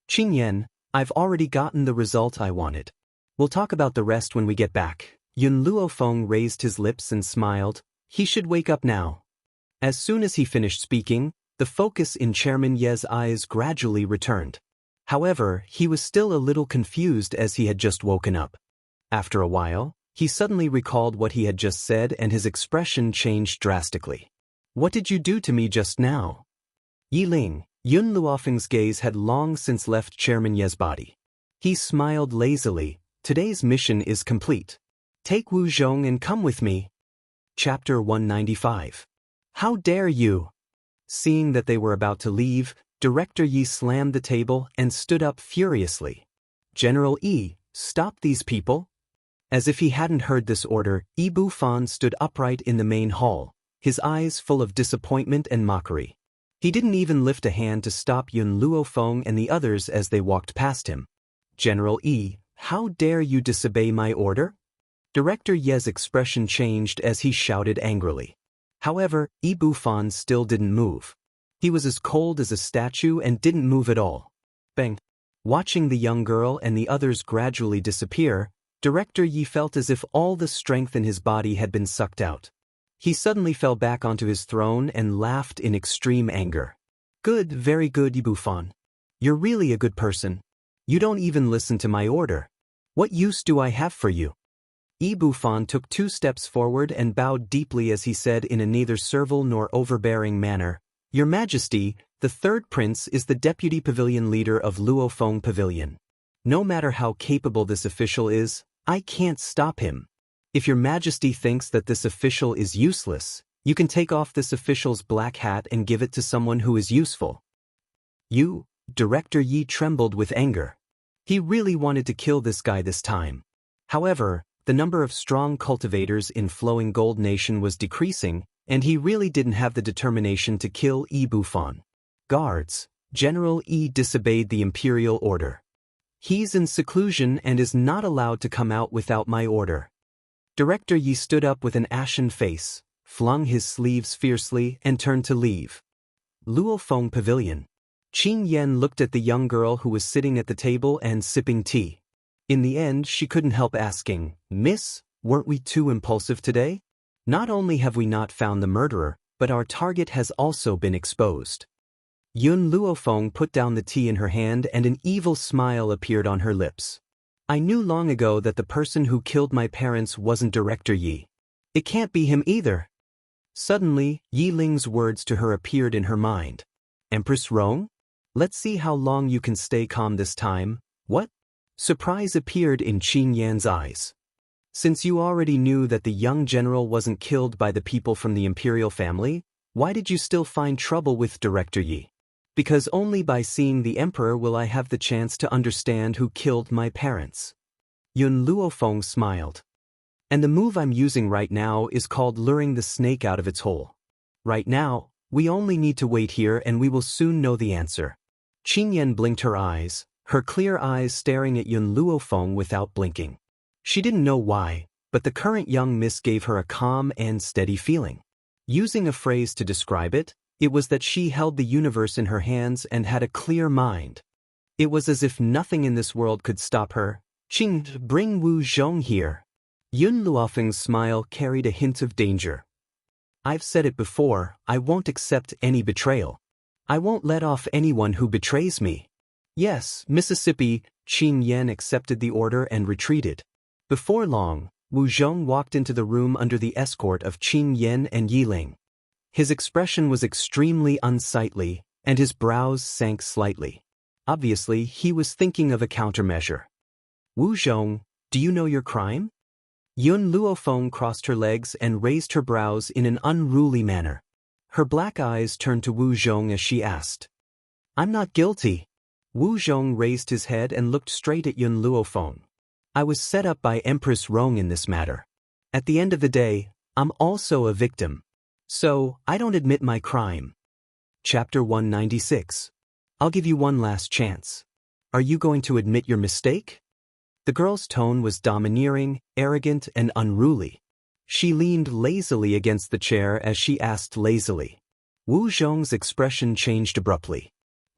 Speaker 1: Qingyan, I've already gotten the result I wanted. We'll talk about the rest when we get back. Yun Luofeng raised his lips and smiled. He should wake up now. As soon as he finished speaking, the focus in Chairman Ye's eyes gradually returned. However, he was still a little confused as he had just woken up. After a while, he suddenly recalled what he had just said and his expression changed drastically. What did you do to me just now? Yi Ling, Yun Luofeng's gaze had long since left Chairman Ye's body. He smiled lazily. Today's mission is complete. Take Wu Zhong and come with me. Chapter 195. How dare you? Seeing that they were about to leave, Director Yi slammed the table and stood up furiously. General Yi, stop these people. As if he hadn't heard this order, Yi Bufan stood upright in the main hall, his eyes full of disappointment and mockery. He didn't even lift a hand to stop Yun Luofeng and the others as they walked past him. General Yi, how dare you disobey my order? Director Ye's expression changed as he shouted angrily. However, Yi Bufan still didn't move. He was as cold as a statue and didn't move at all. Bang! Watching the young girl and the others gradually disappear, Director Yi felt as if all the strength in his body had been sucked out. He suddenly fell back onto his throne and laughed in extreme anger. Good, very good, Yi Bufan. You're really a good person. You don't even listen to my order. What use do I have for you? Yi Bufan took 2 steps forward and bowed deeply as he said in a neither servile nor overbearing manner, Your Majesty, the third prince is the deputy pavilion leader of Luofeng Pavilion. No matter how capable this official is, I can't stop him. If Your Majesty thinks that this official is useless, you can take off this official's black hat and give it to someone who is useful. You, Director Yi trembled with anger. He really wanted to kill this guy this time. However, the number of strong cultivators in Flowing Gold Nation was decreasing, and he really didn't have the determination to kill Yi Bufan. Guards, General Yi disobeyed the imperial order. He's in seclusion and is not allowed to come out without my order. Director Yi stood up with an ashen face, flung his sleeves fiercely, and turned to leave. Luofeng Pavilion. Qing Yan looked at the young girl who was sitting at the table and sipping tea. In the end, she couldn't help asking, Miss, weren't we too impulsive today? Not only have we not found the murderer, but our target has also been exposed. Yun Luofeng put down the tea in her hand and an evil smile appeared on her lips. I knew long ago that the person who killed my parents wasn't Director Yi. It can't be him either. Suddenly, Yi Ling's words to her appeared in her mind. Empress Rong? Let's see how long you can stay calm this time. What? Surprise appeared in Qing Yan's eyes. Since you already knew that the young general wasn't killed by the people from the imperial family, why did you still find trouble with Director Yi? Because only by seeing the emperor will I have the chance to understand who killed my parents. Yun Luofeng smiled. And the move I'm using right now is called luring the snake out of its hole. Right now, we only need to wait here and we will soon know the answer. Qing Yan blinked her eyes, her clear eyes staring at Yun Luofeng without blinking. She didn't know why, but the current young miss gave her a calm and steady feeling. Using a phrase to describe it, it was that she held the universe in her hands and had a clear mind. It was as if nothing in this world could stop her. Qing, bring Wu Zhong here. Yun Luofeng's smile carried a hint of danger. I've said it before, I won't accept any betrayal. I won't let off anyone who betrays me. Yes, Mississippi, Qing Yan accepted the order and retreated. Before long, Wu Zhong walked into the room under the escort of Qing Yan and Yi Ling. His expression was extremely unsightly, and his brows sank slightly. Obviously, he was thinking of a countermeasure. Wu Zhong, do you know your crime? Yun Luofeng crossed her legs and raised her brows in an unruly manner. Her black eyes turned to Wu Zhong as she asked. I'm not guilty. Wu Zhong raised his head and looked straight at Yun Luofeng. I was set up by Empress Rong in this matter. At the end of the day, I'm also a victim. So, I don't admit my crime. Chapter 196. I'll give you one last chance. Are you going to admit your mistake? The girl's tone was domineering, arrogant, and unruly. She leaned lazily against the chair as she asked lazily. Wu Zhong's expression changed abruptly.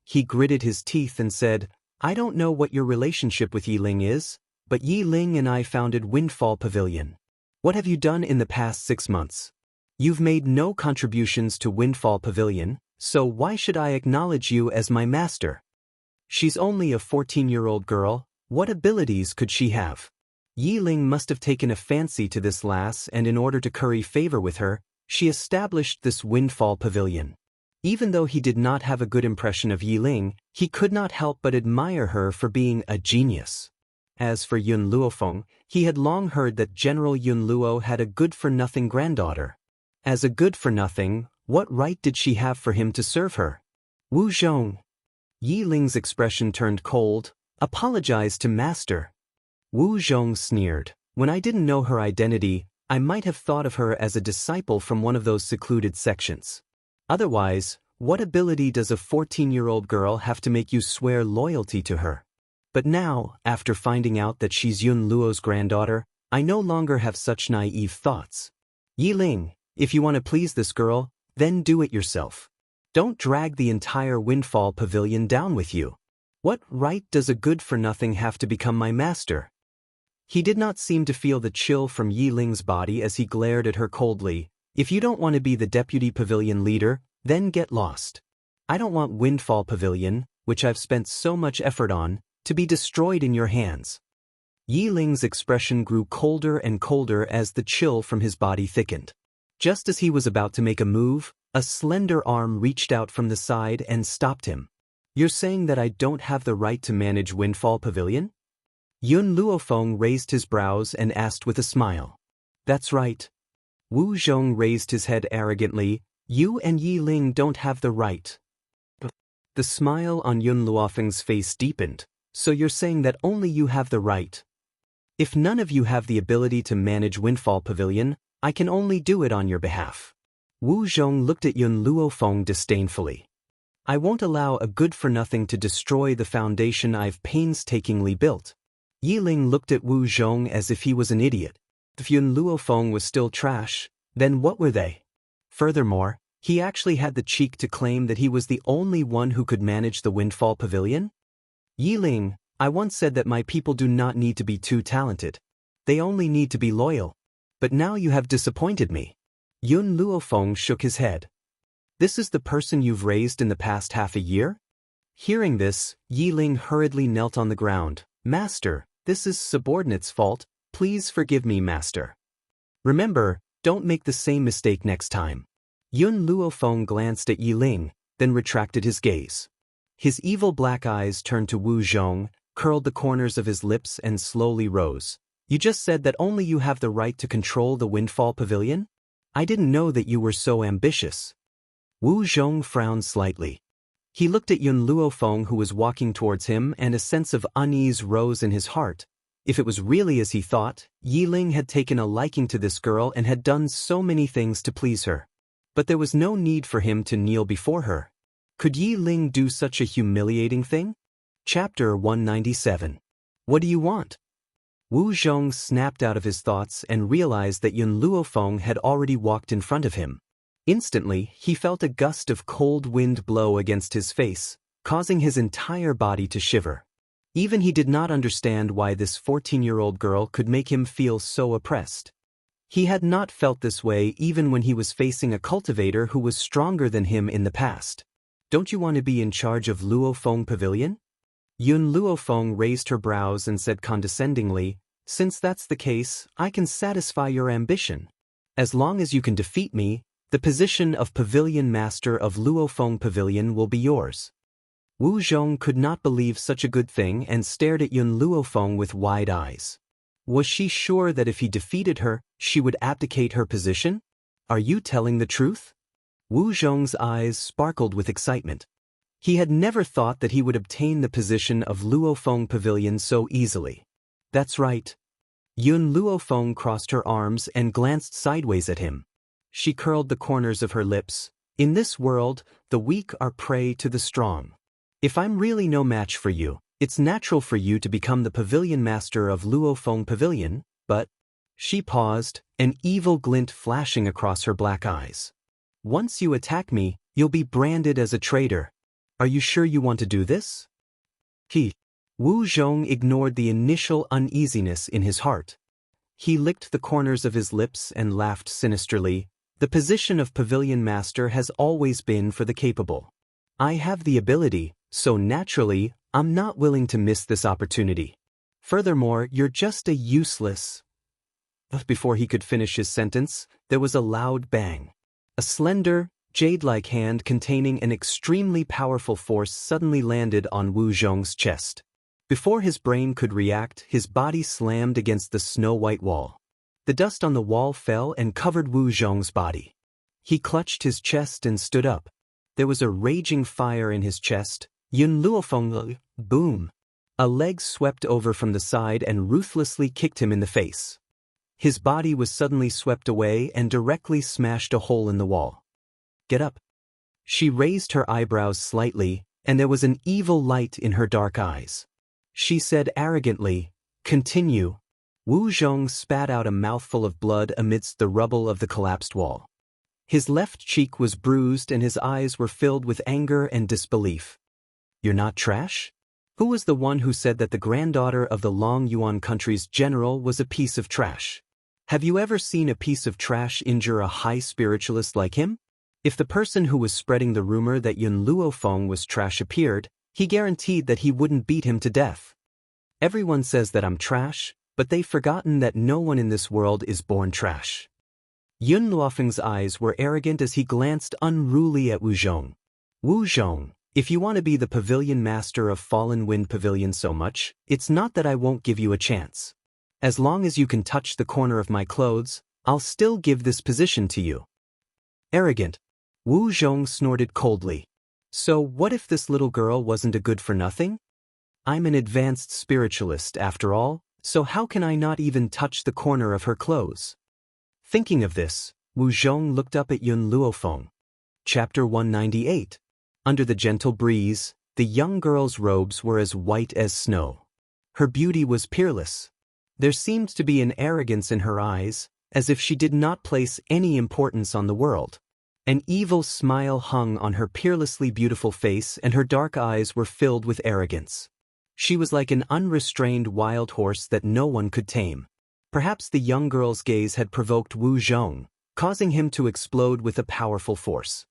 Speaker 1: He gritted his teeth and said, I don't know what your relationship with Yi Ling is, but Yi Ling and I founded Windfall Pavilion. What have you done in the past 6 months? You've made no contributions to Windfall Pavilion, so why should I acknowledge you as my master? She's only a 14-year-old girl. What abilities could she have? Yi Ling must have taken a fancy to this lass, and in order to curry favor with her, she established this windfall pavilion. Even though he did not have a good impression of Yi Ling, he could not help but admire her for being a genius. As for Yun Luofeng, he had long heard that General Yun Luo had a good-for-nothing granddaughter. As a good-for-nothing, what right did she have for him to serve her? Wu Zhong. Yi Ling's expression turned cold. Apologize to master. Wu Zhong sneered. When I didn't know her identity, I might have thought of her as a disciple from one of those secluded sections. Otherwise, what ability does a 14-year-old girl have to make you swear loyalty to her? But now, after finding out that she's Yun Luo's granddaughter, I no longer have such naive thoughts. Yi Ling, if you want to please this girl, then do it yourself. Don't drag the entire Windfall Pavilion down with you. What right does a good-for-nothing have to become my master? He did not seem to feel the chill from Yi Ling's body as he glared at her coldly. If you don't want to be the deputy pavilion leader, then get lost. I don't want Windfall Pavilion, which I've spent so much effort on, to be destroyed in your hands. Yi Ling's expression grew colder and colder as the chill from his body thickened. Just as he was about to make a move, a slender arm reached out from the side and stopped him. You're saying that I don't have the right to manage Windfall Pavilion? Yun Luofeng raised his brows and asked with a smile. That's right. Wu Zhong raised his head arrogantly. You and Yi Ling don't have the right. The smile on Yun Luofeng's face deepened. So you're saying that only you have the right. If none of you have the ability to manage Windfall Pavilion, I can only do it on your behalf. Wu Zhong looked at Yun Luofeng disdainfully. I won't allow a good-for-nothing to destroy the foundation I've painstakingly built. Yi Ling looked at Wu Zhong as if he was an idiot. If Yun Luofeng was still trash, then what were they? Furthermore, he actually had the cheek to claim that he was the only one who could manage the Windfall Pavilion? Yi Ling, I once said that my people do not need to be too talented. They only need to be loyal. But now you have disappointed me. Yun Luofeng shook his head. This is the person you've raised in the past half a year? Hearing this, Yi Ling hurriedly knelt on the ground. Master, this is subordinate's fault. Please forgive me, master. Remember, don't make the same mistake next time. Yun Luofeng glanced at Yi Ling, then retracted his gaze. His evil black eyes turned to Wu Zhong, curled the corners of his lips and slowly rose. You just said that only you have the right to control the Windfall Pavilion? I didn't know that you were so ambitious. Wu Zhong frowned slightly. He looked at Yun Luofeng, who was walking towards him, and a sense of unease rose in his heart. If it was really as he thought, Yi Ling had taken a liking to this girl and had done so many things to please her. But there was no need for him to kneel before her. Could Yi Ling do such a humiliating thing? Chapter 197. What do you want? Wu Zhong snapped out of his thoughts and realized that Yun Luofeng had already walked in front of him. Instantly, he felt a gust of cold wind blow against his face, causing his entire body to shiver. Even he did not understand why this 14-year-old girl could make him feel so oppressed. He had not felt this way even when he was facing a cultivator who was stronger than him in the past. Don't you want to be in charge of Luofeng Pavilion? Yun Luofeng raised her brows and said condescendingly, since that's the case, I can satisfy your ambition. As long as you can defeat me, the position of Pavilion Master of Luofeng Pavilion will be yours. Wu Zhong could not believe such a good thing and stared at Yun Luofeng with wide eyes. Was she sure that if he defeated her, she would abdicate her position? Are you telling the truth? Wu Zhong's eyes sparkled with excitement. He had never thought that he would obtain the position of Luofeng Pavilion so easily. That's right. Yun Luofeng crossed her arms and glanced sideways at him. She curled the corners of her lips. In this world, the weak are prey to the strong. If I'm really no match for you, it's natural for you to become the pavilion master of Luofeng Pavilion, but... She paused, an evil glint flashing across her black eyes. Once you attack me, you'll be branded as a traitor. Are you sure you want to do this? Wu Zhong ignored the initial uneasiness in his heart. He licked the corners of his lips and laughed sinisterly. The position of Pavilion Master has always been for the capable. I have the ability, so naturally, I'm not willing to miss this opportunity. Furthermore, you're just a useless. Before he could finish his sentence, there was a loud bang. A slender, jade-like hand containing an extremely powerful force suddenly landed on Wu Zhong's chest. Before his brain could react, his body slammed against the snow-white wall. The dust on the wall fell and covered Wu Zhong's body. He clutched his chest and stood up. There was a raging fire in his chest. Yun Luofeng, boom. A leg swept over from the side and ruthlessly kicked him in the face. His body was suddenly swept away and directly smashed a hole in the wall. Get up. She raised her eyebrows slightly, and there was an evil light in her dark eyes. She said arrogantly, "Continue." Wu Zhong spat out a mouthful of blood amidst the rubble of the collapsed wall. His left cheek was bruised and his eyes were filled with anger and disbelief. You're not trash? Who was the one who said that the granddaughter of the Long Yuan country's general was a piece of trash? Have you ever seen a piece of trash injure a high spiritualist like him? If the person who was spreading the rumor that Yun Luofeng was trash appeared, he guaranteed that he wouldn't beat him to death. Everyone says that I'm trash, but they've forgotten that no one in this world is born trash. Yun Luofeng's eyes were arrogant as he glanced unruly at Wu Zhong. Wu Zhong, if you want to be the pavilion master of Fallen Wind Pavilion so much, it's not that I won't give you a chance. As long as you can touch the corner of my clothes, I'll still give this position to you. Arrogant. Wu Zhong snorted coldly. So what if this little girl wasn't a good-for-nothing? I'm an advanced spiritualist after all, so how can I not even touch the corner of her clothes? Thinking of this, Wu Zhong looked up at Yun Luofeng. Chapter 198. Under the gentle breeze, the young girl's robes were as white as snow. Her beauty was peerless. There seemed to be an arrogance in her eyes, as if she did not place any importance on the world. An evil smile hung on her peerlessly beautiful face and her dark eyes were filled with arrogance. She was like an unrestrained wild horse that no one could tame. Perhaps the young girl's gaze had provoked Wu Zhong, causing him to explode with a powerful force.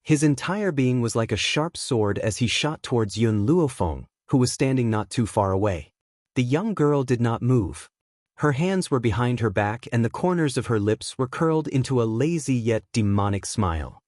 Speaker 1: His entire being was like a sharp sword as he shot towards Yun Luofeng, who was standing not too far away. The young girl did not move. Her hands were behind her back and the corners of her lips were curled into a lazy yet demonic smile.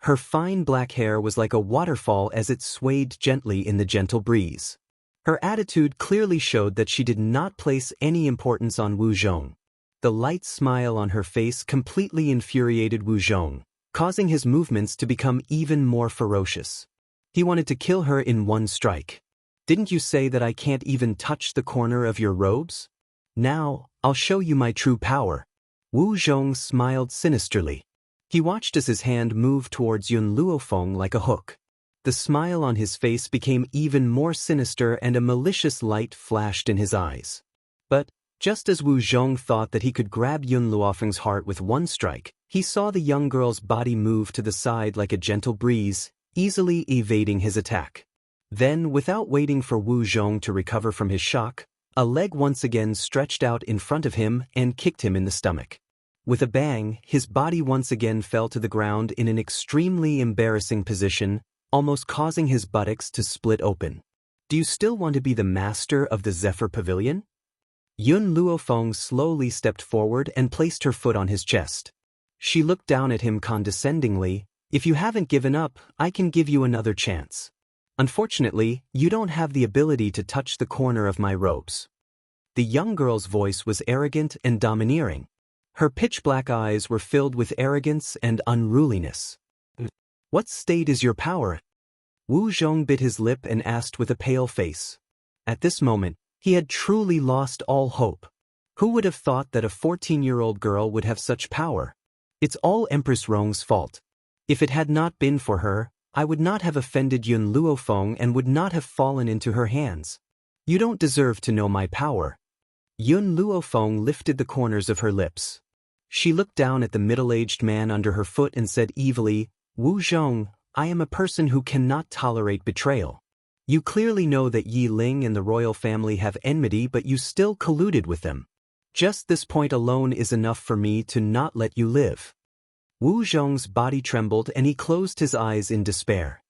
Speaker 1: Her fine black hair was like a waterfall as it swayed gently in the gentle breeze. Her attitude clearly showed that she did not place any importance on Wu Zhong. The light smile on her face completely infuriated Wu Zhong, causing his movements to become even more ferocious. He wanted to kill her in one strike. Didn't you say that I can't even touch the corner of your robes? Now, I'll show you my true power. Wu Zhong smiled sinisterly. He watched as his hand moved towards Yun Luofeng like a hook. The smile on his face became even more sinister and a malicious light flashed in his eyes. But, just as Wu Zhong thought that he could grab Yun Luofeng's heart with one strike, he saw the young girl's body move to the side like a gentle breeze, easily evading his attack. Then, without waiting for Wu Zhong to recover from his shock, a leg once again stretched out in front of him and kicked him in the stomach. With a bang, his body once again fell to the ground in an extremely embarrassing position, almost causing his buttocks to split open. Do you still want to be the master of the Zephyr Pavilion? Yun Luofeng slowly stepped forward and placed her foot on his chest. She looked down at him condescendingly. If you haven't given up, I can give you another chance. Unfortunately, you don't have the ability to touch the corner of my robes. The young girl's voice was arrogant and domineering. Her pitch-black eyes were filled with arrogance and unruliness. What state is your power? Wu Zhong bit his lip and asked with a pale face. At this moment, he had truly lost all hope. Who would have thought that a 14-year-old girl would have such power? It's all Empress Rong's fault. If it had not been for her, I would not have offended Yun Luofeng and would not have fallen into her hands. You don't deserve to know my power. Yun Luofeng lifted the corners of her lips. She looked down at the middle-aged man under her foot and said evilly, Wu Zhong, I am a person who cannot tolerate betrayal. You clearly know that Yi Ling and the royal family have enmity, but you still colluded with them. Just this point alone is enough for me to not let you live. Wu Zhong's body trembled and he closed his eyes in despair.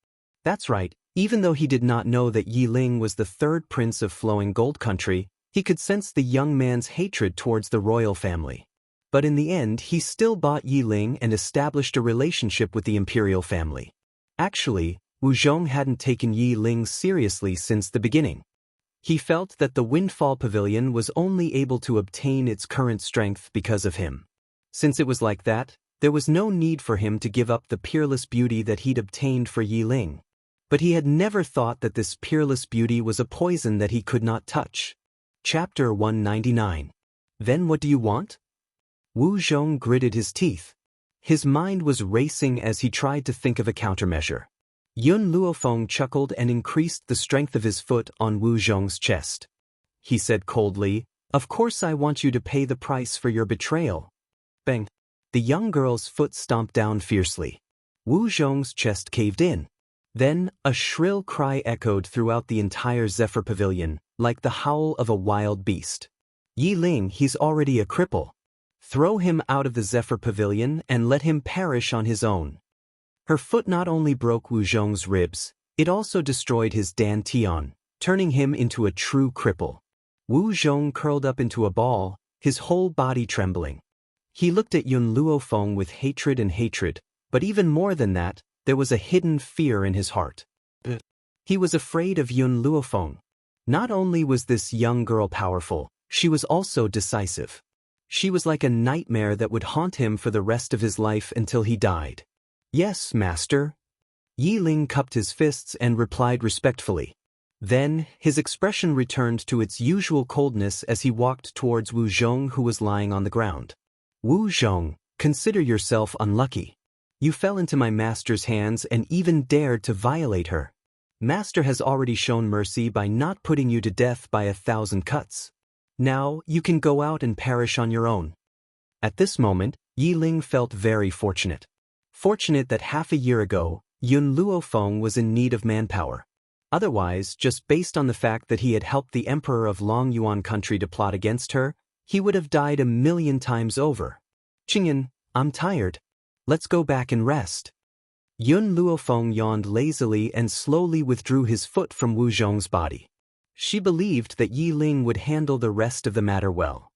Speaker 1: That's right, even though he did not know that Yi Ling was the third prince of Flowing Gold Country, He could sense the young man's hatred towards the royal family. But in the end he still bought Yi Ling and established a relationship with the imperial family. Actually, Wu Zhong hadn't taken Yi Ling seriously since the beginning. He felt that the Windfall Pavilion was only able to obtain its current strength because of him. Since it was like that, there was no need for him to give up the peerless beauty that he'd obtained for Yi Ling. But he had never thought that this peerless beauty was a poison that he could not touch. Chapter 199. Then what do you want? Wu Zhong gritted his teeth. His mind was racing as he tried to think of a countermeasure. Yun Luofeng chuckled and increased the strength of his foot on Wu Zhong's chest. He said coldly, "Of course I want you to pay the price for your betrayal." Bang! The young girl's foot stomped down fiercely. Wu Zhong's chest caved in. Then, a shrill cry echoed throughout the entire Zephyr Pavilion, like the howl of a wild beast. "Yi Ling, he's already a cripple. Throw him out of the Zephyr Pavilion and let him perish on his own." Her foot not only broke Wu Zhong's ribs, it also destroyed his dantian, turning him into a true cripple. Wu Zhong curled up into a ball, his whole body trembling. He looked at Yun Luofeng with hatred, but even more than that, there was a hidden fear in his heart. He was afraid of Yun Luofeng. Not only was this young girl powerful, she was also decisive. She was like a nightmare that would haunt him for the rest of his life until he died. "Yes, master." Yi Ling cupped his fists and replied respectfully. Then, his expression returned to its usual coldness as he walked towards Wu Zhong, who was lying on the ground. "Wu Zhong, consider yourself unlucky. You fell into my master's hands and even dared to violate her. Master has already shown mercy by not putting you to death by 1,000 cuts. Now, you can go out and perish on your own." At this moment, Yi Ling felt very fortunate. Fortunate that half a year ago, Yun Luofeng was in need of manpower. Otherwise, just based on the fact that he had helped the emperor of Long Yuan country to plot against her, he would have died 1,000,000 times over. "Qingyan, I'm tired. Let's go back and rest." Yun Luofeng yawned lazily and slowly withdrew his foot from Wu Zhong's body. She believed that Yi Ling would handle the rest of the matter well.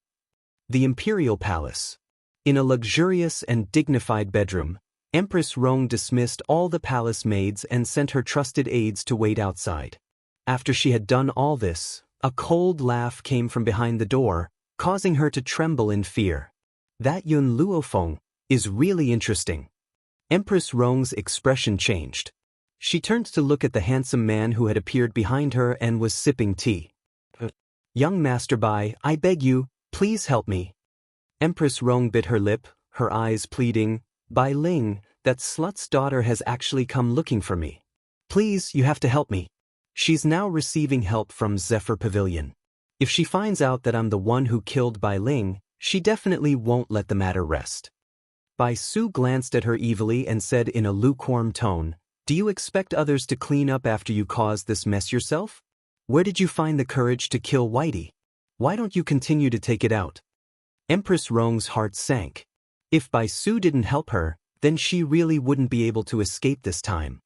Speaker 1: The Imperial Palace. In a luxurious and dignified bedroom, Empress Rong dismissed all the palace maids and sent her trusted aides to wait outside. After she had done all this, a cold laugh came from behind the door, causing her to tremble in fear. "That Yun Luofeng is really interesting." Empress Rong's expression changed. She turned to look at the handsome man who had appeared behind her and was sipping tea. "Young Master Bai, I beg you, please help me." Empress Rong bit her lip, her eyes pleading, "Bai Ling, that slut's daughter has actually come looking for me. Please, you have to help me. She's now receiving help from Zephyr Pavilion. If she finds out that I'm the one who killed Bai Ling, she definitely won't let the matter rest." Bai Su glanced at her evilly and said in a lukewarm tone, "Do you expect others to clean up after you caused this mess yourself? Where did you find the courage to kill Whitey? Why don't you continue to take it out?" Empress Rong's heart sank. If Bai Su didn't help her, then she really wouldn't be able to escape this time.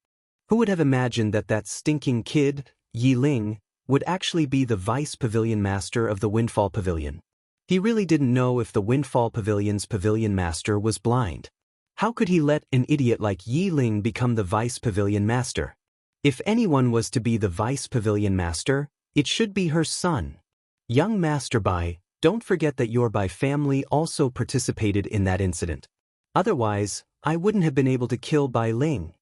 Speaker 1: Who would have imagined that that stinking kid, Yi Ling, would actually be the vice pavilion master of the Windfall Pavilion? He really didn't know if the Windfall Pavilion's pavilion master was blind. How could he let an idiot like Yi Ling become the vice pavilion master? If anyone was to be the vice pavilion master, it should be her son. "Young Master Bai, don't forget that your Bai family also participated in that incident. Otherwise, I wouldn't have been able to kill Bai Ling."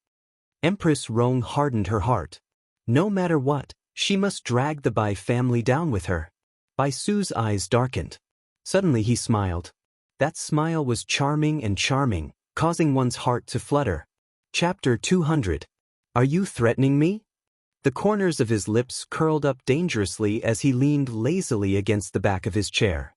Speaker 1: Empress Rong hardened her heart. No matter what, she must drag the Bai family down with her. Bai Su's eyes darkened. Suddenly he smiled. That smile was charming, causing one's heart to flutter. Chapter 200. Are you threatening me? The corners of his lips curled up dangerously as he leaned lazily against the back of his chair.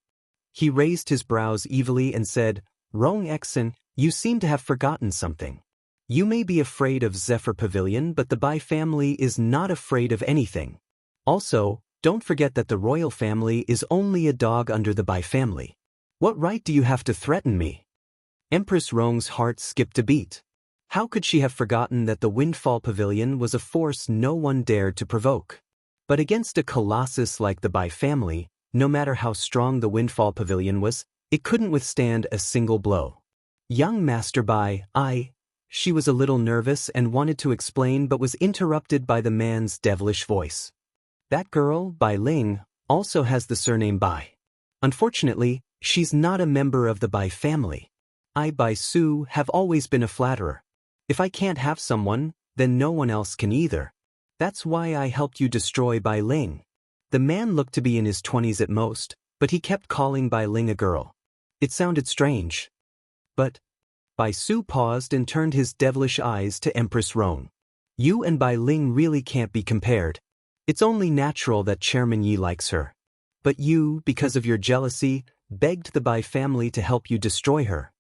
Speaker 1: He raised his brows evilly and said, "Rong Exen, you seem to have forgotten something. You may be afraid of Zephyr Pavilion, but the Bai family is not afraid of anything. Also, don't forget that the royal family is only a dog under the Bai family. What right do you have to threaten me?" Empress Rong's heart skipped a beat. How could she have forgotten that the Windfall Pavilion was a force no one dared to provoke? But against a colossus like the Bai family, No matter how strong the Windfall Pavilion was, it couldn't withstand a single blow. Young Master Bai, she was a little nervous and wanted to explain but was interrupted by the man's devilish voice. That girl, Bai Ling, also has the surname Bai. Unfortunately, she's not a member of the Bai family. I, Bai Su, have always been a flatterer. If I can't have someone, then no one else can either. That's why I helped you destroy Bai Ling. The man looked to be in his 20s at most, but he kept calling Bai Ling a girl. It sounded strange. But Bai Su paused and turned his devilish eyes to Empress Rong. You and Bai Ling really can't be compared. It's only natural that Chairman Yi likes her. But you, because of your jealousy, begged the Bai family to help you destroy her.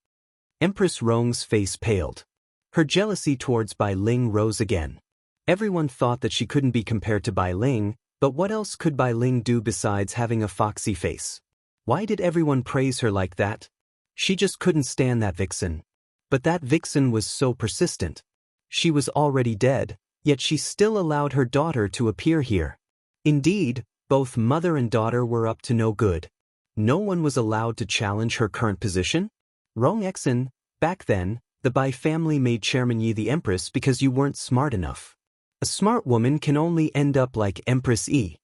Speaker 1: Empress Rong's face paled. Her jealousy towards Bai Ling rose again. Everyone thought that she couldn't be compared to Bai Ling, but what else could Bai Ling do besides having a foxy face? Why did everyone praise her like that? She just couldn't stand that vixen. But that vixen was so persistent. She was already dead, yet she still allowed her daughter to appear here. Indeed, both mother and daughter were up to no good. No one was allowed to challenge her current position? Rong Exen, back then, the Bai family made Chairman Yi the Empress because you weren't smart enough. A smart woman can only end up like Empress Yi.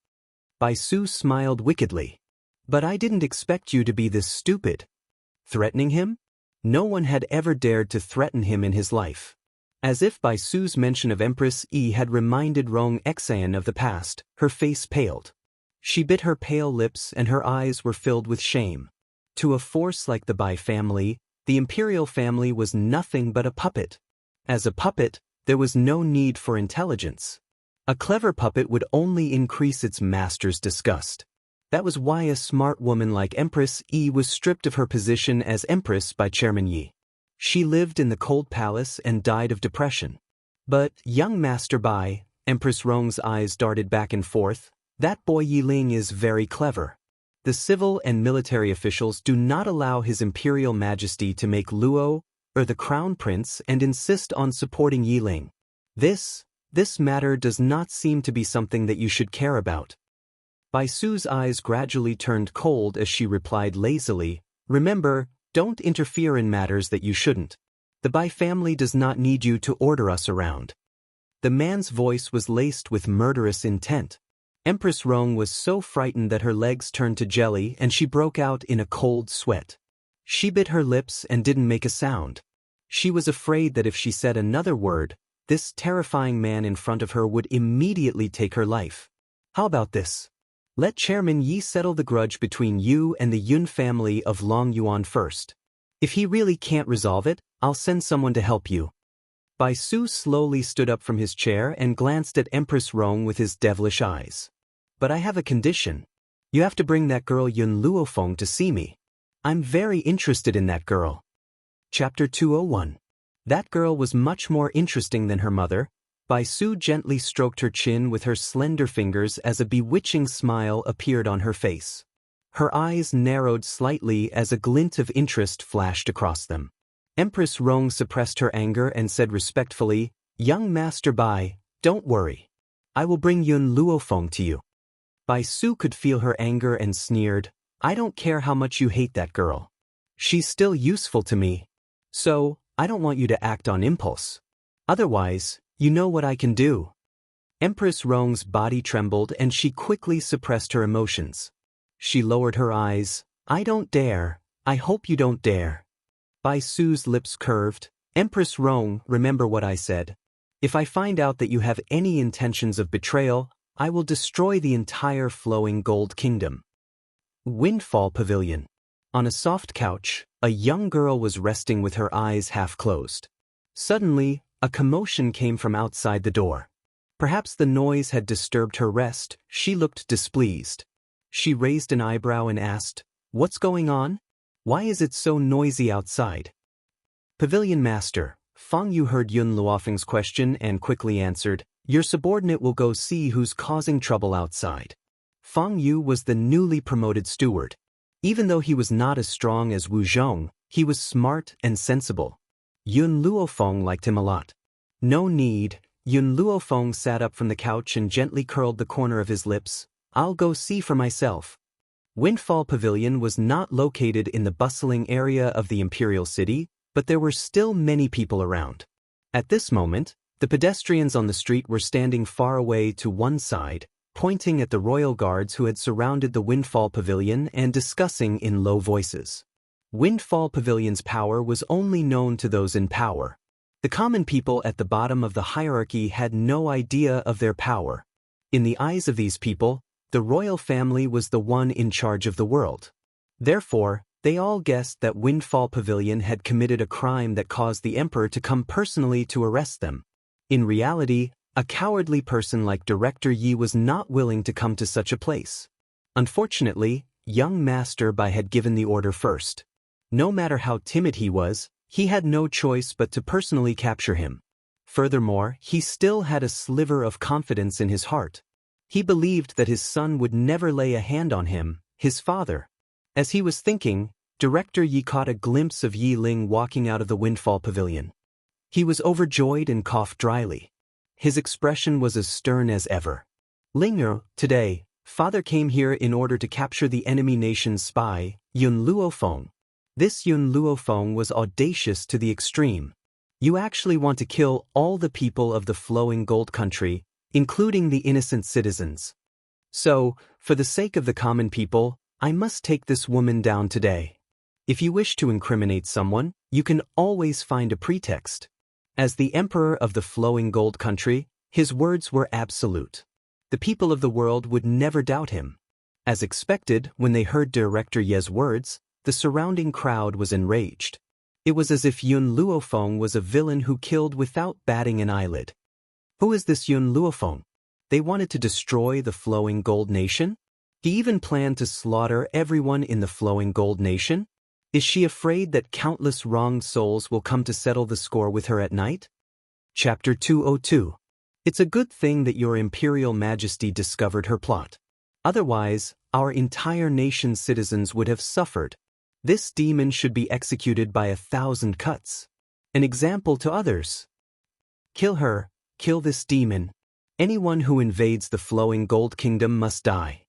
Speaker 1: Bai Su smiled wickedly. But I didn't expect you to be this stupid. Threatening him? No one had ever dared to threaten him in his life. As if Bai Su's mention of Empress Yi had reminded Rong Exan of the past, her face paled. She bit her pale lips and her eyes were filled with shame. To a force like the Bai family, the imperial family was nothing but a puppet. As a puppet, there was no need for intelligence. A clever puppet would only increase its master's disgust. That was why a smart woman like Empress Yi was stripped of her position as Empress by Chairman Yi. She lived in the cold palace and died of depression. But, young Master Bai, Empress Rong's eyes darted back and forth, that boy Yi Ling is very clever. The civil and military officials do not allow His Imperial Majesty to make Luo, or the Crown Prince, and insist on supporting Yi Ling. This matter does not seem to be something that you should care about. Bai Su's eyes gradually turned cold as she replied lazily, remember, don't interfere in matters that you shouldn't. The Bai family does not need you to order us around. The man's voice was laced with murderous intent. Empress Rong was so frightened that her legs turned to jelly and she broke out in a cold sweat. She bit her lips and didn't make a sound. She was afraid that if she said another word, this terrifying man in front of her would immediately take her life. How about this? Let Chairman Yi settle the grudge between you and the Yun family of Long Yuan first. If he really can't resolve it, I'll send someone to help you. Bai Su slowly stood up from his chair and glanced at Empress Rong with his devilish eyes. But I have a condition. You have to bring that girl Yun Luofeng to see me. I'm very interested in that girl. Chapter 201. That girl was much more interesting than her mother. Bai Su gently stroked her chin with her slender fingers as a bewitching smile appeared on her face. Her eyes narrowed slightly as a glint of interest flashed across them. Empress Rong suppressed her anger and said respectfully, Young Master Bai, don't worry. I will bring Yun Luofeng to you. Bai Su could feel her anger and sneered, I don't care how much you hate that girl. She's still useful to me. So, I don't want you to act on impulse. Otherwise, you know what I can do. Empress Rong's body trembled and she quickly suppressed her emotions. She lowered her eyes, I don't dare, I hope you don't dare. Bai Su's lips curved, Empress Rong, remember what I said. If I find out that you have any intentions of betrayal, I will destroy the entire flowing gold kingdom. Windfall Pavilion. On a soft couch, a young girl was resting with her eyes half closed. Suddenly, a commotion came from outside the door. Perhaps the noise had disturbed her rest. She looked displeased. She raised an eyebrow and asked, What's going on? Why is it so noisy outside? Pavilion Master, Fang Yu heard Yun Luofeng's question and quickly answered, Your subordinate will go see who's causing trouble outside. Fang Yu was the newly promoted steward. Even though he was not as strong as Wu Zhong, he was smart and sensible. Yun Luofeng liked him a lot. No need, Yun Luofeng sat up from the couch and gently curled the corner of his lips. I'll go see for myself. Windfall Pavilion was not located in the bustling area of the imperial city, but there were still many people around. At this moment, the pedestrians on the street were standing far away to one side, pointing at the royal guards who had surrounded the Windfall Pavilion and discussing in low voices. Windfall Pavilion's power was only known to those in power. The common people at the bottom of the hierarchy had no idea of their power. In the eyes of these people, the royal family was the one in charge of the world. Therefore, they all guessed that Windfall Pavilion had committed a crime that caused the emperor to come personally to arrest them. In reality, a cowardly person like Director Yi was not willing to come to such a place. Unfortunately, young Master Bai had given the order first. No matter how timid he had no choice but to personally capture him. Furthermore, he still had a sliver of confidence in his heart. He believed that his son would never lay a hand on him, his father. As he was thinking, Director Yi caught a glimpse of Yi Ling walking out of the Windfall Pavilion. He was overjoyed and coughed dryly. His expression was as stern as ever. Ling, today, father came here in order to capture the enemy nation's spy, Yun Luofeng. This Yun Luofeng was audacious to the extreme. You actually want to kill all the people of the flowing gold country, including the innocent citizens. So, for the sake of the common people, I must take this woman down today. If you wish to incriminate someone, you can always find a pretext. As the emperor of the flowing gold country, his words were absolute. The people of the world would never doubt him. As expected, when they heard Director Ye's words, the surrounding crowd was enraged. It was as if Yun Luofeng was a villain who killed without batting an eyelid. Who is this Yun Luofeng? They wanted to destroy the flowing gold nation? He even planned to slaughter everyone in the flowing gold nation? Is she afraid that countless wronged souls will come to settle the score with her at night? Chapter 202. It's a good thing that your Imperial Majesty discovered her plot. Otherwise, our entire nation's citizens would have suffered. This demon should be executed by 1,000 cuts. An example to others. Kill her. Kill this demon. Anyone who invades the flowing gold kingdom must die.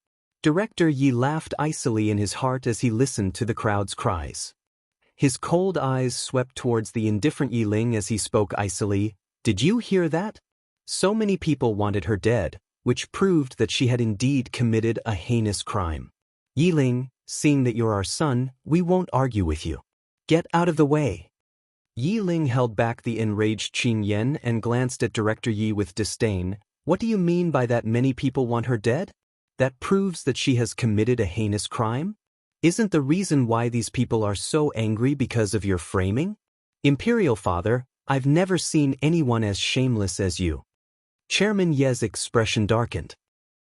Speaker 1: Director Yi laughed icily in his heart as he listened to the crowd's cries. His cold eyes swept towards the indifferent Yi Ling as he spoke icily. Did you hear that? So many people wanted her dead, which proved that she had indeed committed a heinous crime. Yi Ling, seeing that you're our son, we won't argue with you. Get out of the way. Yi Ling held back the enraged Qin Yan and glanced at Director Yi with disdain. What do you mean by that many people want her dead? That proves that she has committed a heinous crime? Isn't the reason why these people are so angry because of your framing? Imperial Father, I've never seen anyone as shameless as you. Chairman Ye's expression darkened.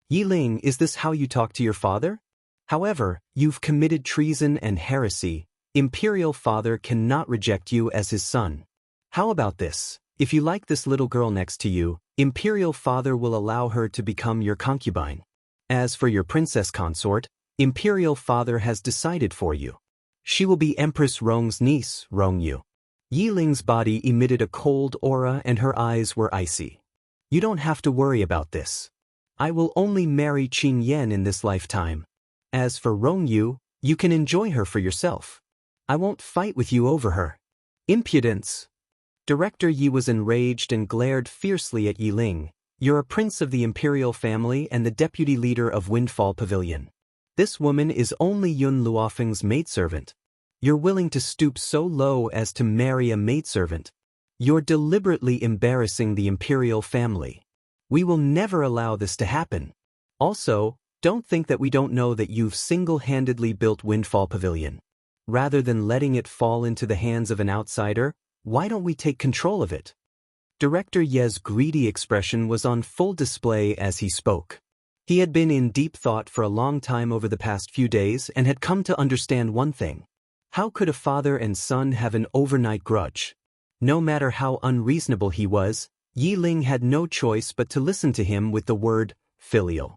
Speaker 1: Yi Ling, is this how you talk to your father? However, you've committed treason and heresy. Imperial Father cannot reject you as his son. How about this? If you like this little girl next to you, Imperial Father will allow her to become your concubine. As for your princess consort, Imperial Father has decided for you. She will be Empress Rong's niece, Rongyu. Yi Ling's body emitted a cold aura and her eyes were icy. You don't have to worry about this. I will only marry Qin Yan in this lifetime. As for Rongyu, you can enjoy her for yourself. I won't fight with you over her. Impudence! Director Yi was enraged and glared fiercely at Yi Ling. You're a prince of the imperial family and the deputy leader of Windfall Pavilion. This woman is only Yun Luofeng's maidservant. You're willing to stoop so low as to marry a maidservant. You're deliberately embarrassing the imperial family. We will never allow this to happen. Also, don't think that we don't know that you've single-handedly built Windfall Pavilion. Rather than letting it fall into the hands of an outsider, why don't we take control of it? Director Ye's greedy expression was on full display as he spoke. He had been in deep thought for a long time over the past few days and had come to understand one thing. How could a father and son have an overnight grudge? No matter how unreasonable he was, Yi Ling had no choice but to listen to him with the word filial.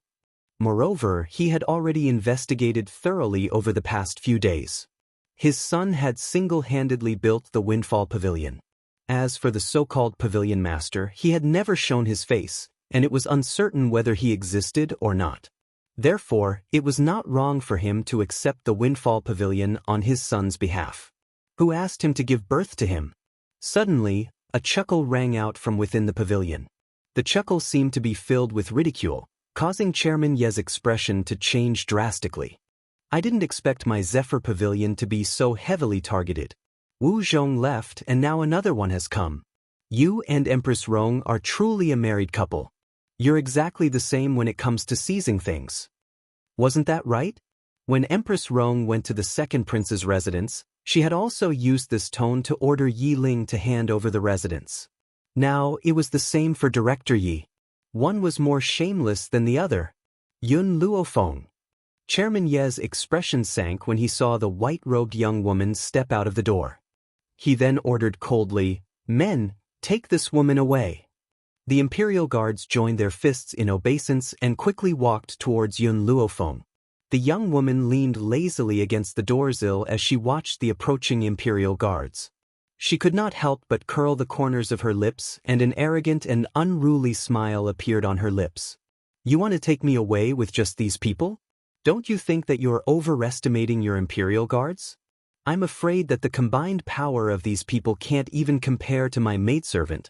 Speaker 1: Moreover, he had already investigated thoroughly over the past few days. His son had single-handedly built the Windfall Pavilion. As for the so-called pavilion master, he had never shown his face, and it was uncertain whether he existed or not. Therefore, it was not wrong for him to accept the Windfall Pavilion on his son's behalf. Who asked him to give birth to him? Suddenly, a chuckle rang out from within the pavilion. The chuckle seemed to be filled with ridicule, causing Chairman Ye's expression to change drastically. I didn't expect my Zephyr Pavilion to be so heavily targeted. Wu Zhong left and now another one has come. You and Empress Rong are truly a married couple. You're exactly the same when it comes to seizing things. Wasn't that right? When Empress Rong went to the second prince's residence, she had also used this tone to order Yi Ling to hand over the residence. Now, it was the same for Director Yi. One was more shameless than the other. Yun Luofeng. Chairman Ye's expression sank when he saw the white-robed young woman step out of the door. He then ordered coldly, "Men, take this woman away." The Imperial Guards joined their fists in obeisance and quickly walked towards Yun Luofeng. The young woman leaned lazily against the doorsill as she watched the approaching Imperial Guards. She could not help but curl the corners of her lips, and an arrogant and unruly smile appeared on her lips. "You want to take me away with just these people? Don't you think that you're overestimating your Imperial Guards? I'm afraid that the combined power of these people can't even compare to my maidservant."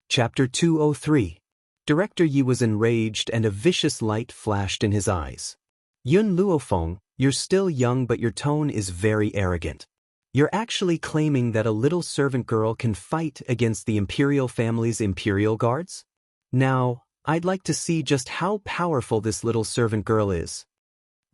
Speaker 1: Chapter 203. Director Yi was enraged and a vicious light flashed in his eyes. "Yun Luofeng, you're still young but your tone is very arrogant. You're actually claiming that a little servant girl can fight against the Imperial family's Imperial Guards? Now, I'd like to see just how powerful this little servant girl is."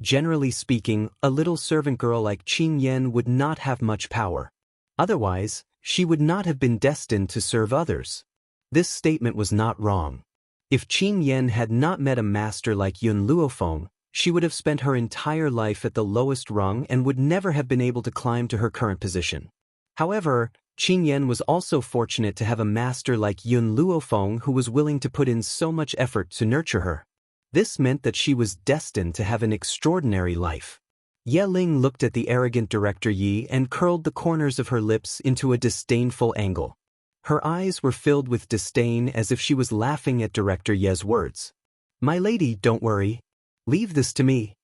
Speaker 1: Generally speaking, a little servant girl like Qing Yan would not have much power. Otherwise, she would not have been destined to serve others. This statement was not wrong. If Qing Yan had not met a master like Yun Luofeng, she would have spent her entire life at the lowest rung and would never have been able to climb to her current position. However, Qing Yan was also fortunate to have a master like Yun Luofeng who was willing to put in so much effort to nurture her. This meant that she was destined to have an extraordinary life. Ye Ling looked at the arrogant Director Yi and curled the corners of her lips into a disdainful angle. Her eyes were filled with disdain as if she was laughing at Director Ye's words. "My lady, don't worry. Leave this to me."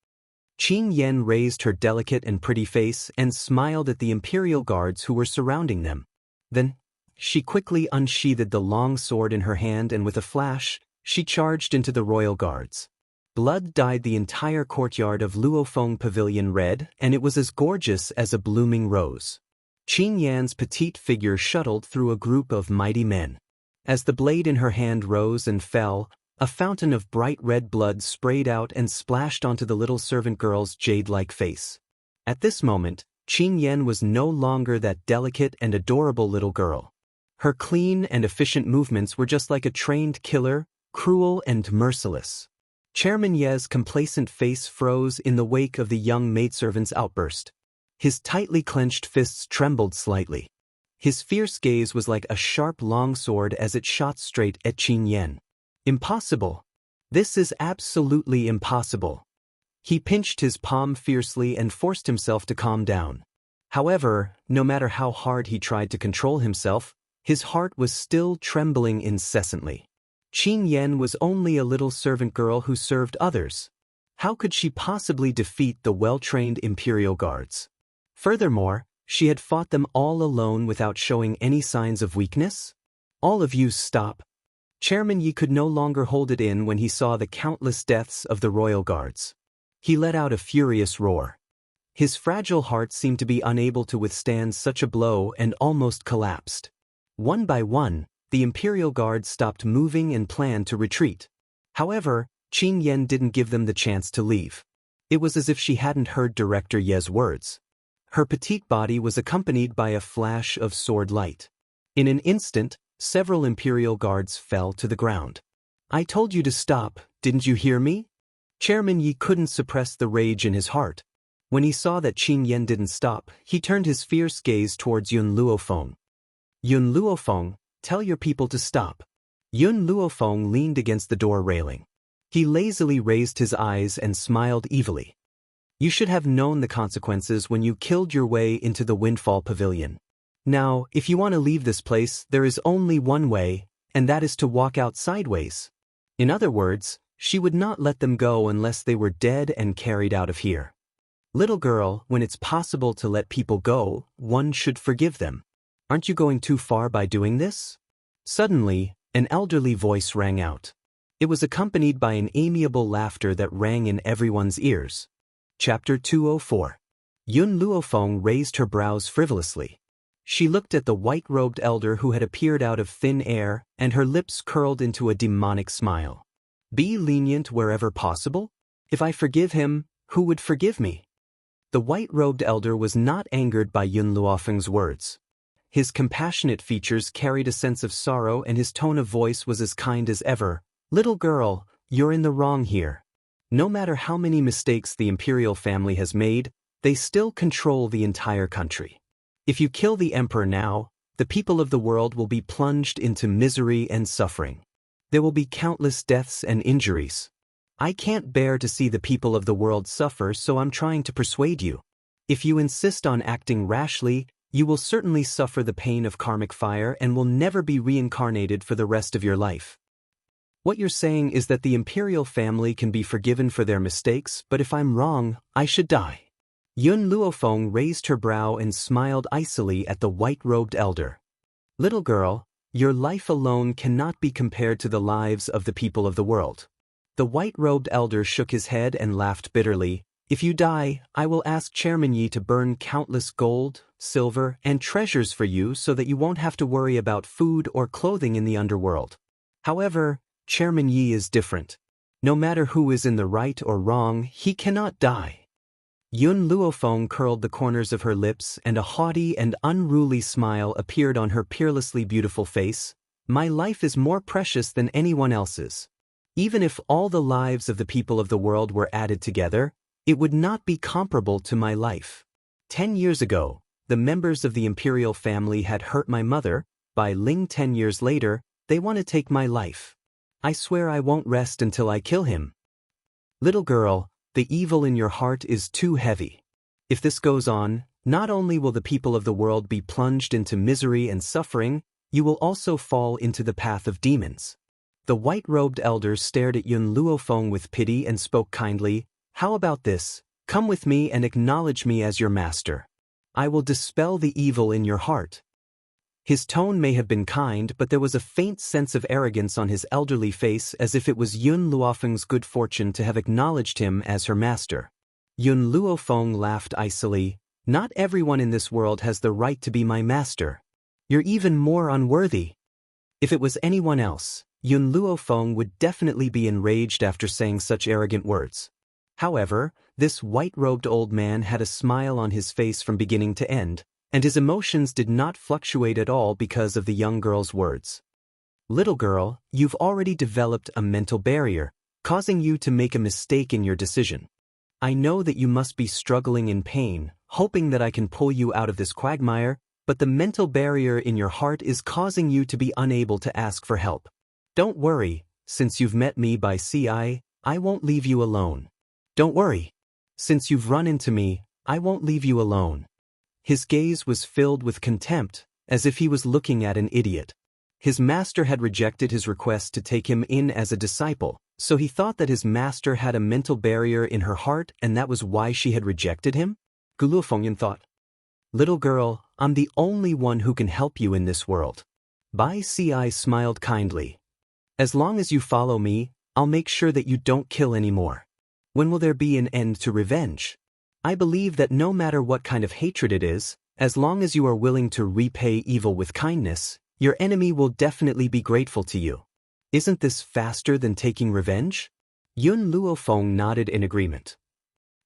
Speaker 1: Qing Yan raised her delicate and pretty face and smiled at the Imperial Guards who were surrounding them. Then, she quickly unsheathed the long sword in her hand and with a flash, she charged into the royal guards. Blood dyed the entire courtyard of Luofeng Pavilion red, and it was as gorgeous as a blooming rose. Qing Yan's petite figure shuttled through a group of mighty men. As the blade in her hand rose and fell, a fountain of bright red blood sprayed out and splashed onto the little servant girl's jade-like face. At this moment, Qing Yan was no longer that delicate and adorable little girl. Her clean and efficient movements were just like a trained killer, cruel and merciless. Chairman Ye's complacent face froze in the wake of the young maidservant's outburst. His tightly clenched fists trembled slightly. His fierce gaze was like a sharp longsword as it shot straight at Qing Yan. "Impossible. This is absolutely impossible." He pinched his palm fiercely and forced himself to calm down. However, no matter how hard he tried to control himself, his heart was still trembling incessantly. Qing Yan was only a little servant girl who served others. How could she possibly defeat the well-trained Imperial Guards? Furthermore, she had fought them all alone without showing any signs of weakness? "All of you stop." Chairman Yi could no longer hold it in when he saw the countless deaths of the royal guards. He let out a furious roar. His fragile heart seemed to be unable to withstand such a blow and almost collapsed. One by one, the Imperial Guards stopped moving and planned to retreat. However, Qing Yan didn't give them the chance to leave. It was as if she hadn't heard Director Ye's words. Her petite body was accompanied by a flash of sword light. In an instant, several Imperial Guards fell to the ground. "I told you to stop, didn't you hear me?" Chairman Yi couldn't suppress the rage in his heart. When he saw that Qing Yan didn't stop, he turned his fierce gaze towards Yun Luofeng. "Yun Luofeng, tell your people to stop." Yun Luofeng leaned against the door railing. He lazily raised his eyes and smiled evilly. "You should have known the consequences when you killed your way into the Windfall Pavilion. Now, if you want to leave this place, there is only one way, and that is to walk out sideways." In other words, She would not let them go unless they were dead and carried out of here. Little girl, when it's possible to let people go, one should forgive them. Aren't you going too far by doing this? Suddenly, an elderly voice rang out. It was accompanied by an amiable laughter that rang in everyone's ears. Chapter 204. Yun Luofeng raised her brows frivolously. She looked at the white-robed elder who had appeared out of thin air, and her lips curled into a demonic smile. Be lenient wherever possible? If I forgive him, who would forgive me? The white-robed elder was not angered by Yun Luofeng's words. His compassionate features carried a sense of sorrow and his tone of voice was as kind as ever. Little girl, you're in the wrong here. No matter how many mistakes the imperial family has made, they still control the entire country. If you kill the emperor now, the people of the world will be plunged into misery and suffering. There will be countless deaths and injuries. I can't bear to see the people of the world suffer, so I'm trying to persuade you. If you insist on acting rashly, you will certainly suffer the pain of karmic fire and will never be reincarnated for the rest of your life. What you're saying is that the imperial family can be forgiven for their mistakes, but if I'm wrong, I should die. Yun Luofeng raised her brow and smiled icily at the white-robed elder. Little girl, your life alone cannot be compared to the lives of the people of the world. The white-robed elder shook his head and laughed bitterly. If you die, I will ask Chairman Yi to burn countless gold, silver, and treasures for you so that you won't have to worry about food or clothing in the underworld. However, Chairman Yi is different. No matter who is in the right or wrong, he cannot die. Yun Luofeng curled the corners of her lips and a haughty and unruly smile appeared on her peerlessly beautiful face. My life is more precious than anyone else's. Even if all the lives of the people of the world were added together, it would not be comparable to my life. 10 years ago, the members of the imperial family had hurt my mother. By Ling 10 years later, they want to take my life. I swear I won't rest until I kill him. Little girl, the evil in your heart is too heavy. If this goes on, not only will the people of the world be plunged into misery and suffering, you will also fall into the path of demons. The white-robed elder stared at Yun Luofeng with pity and spoke kindly. How about this? Come with me and acknowledge me as your master. I will dispel the evil in your heart. His tone may have been kind, but there was a faint sense of arrogance on his elderly face, as if it was Yun Luofeng's good fortune to have acknowledged him as her master. Yun Luofeng laughed icily. Not everyone in this world has the right to be my master. You're even more unworthy. If it was anyone else, Yun Luofeng would definitely be enraged after saying such arrogant words. However, this white-robed old man had a smile on his face from beginning to end, and his emotions did not fluctuate at all because of the young girl's words. Little girl, you've already developed a mental barrier, causing you to make a mistake in your decision. I know that you must be struggling in pain, hoping that I can pull you out of this quagmire, but the mental barrier in your heart is causing you to be unable to ask for help. Don't worry, since you've met me by CI, I won't leave you alone. Don't worry. Since you've run into me, I won't leave you alone. His gaze was filled with contempt, as if he was looking at an idiot. His master had rejected his request to take him in as a disciple, so he thought that his master had a mental barrier in her heart and that was why she had rejected him? Guluofengyan thought. Little girl, I'm the only one who can help you in this world. Bai Ci smiled kindly. As long as you follow me, I'll make sure that you don't kill anymore. When will there be an end to revenge? I believe that no matter what kind of hatred it is, as long as you are willing to repay evil with kindness, your enemy will definitely be grateful to you. Isn't this faster than taking revenge? Yun Luofeng nodded in agreement.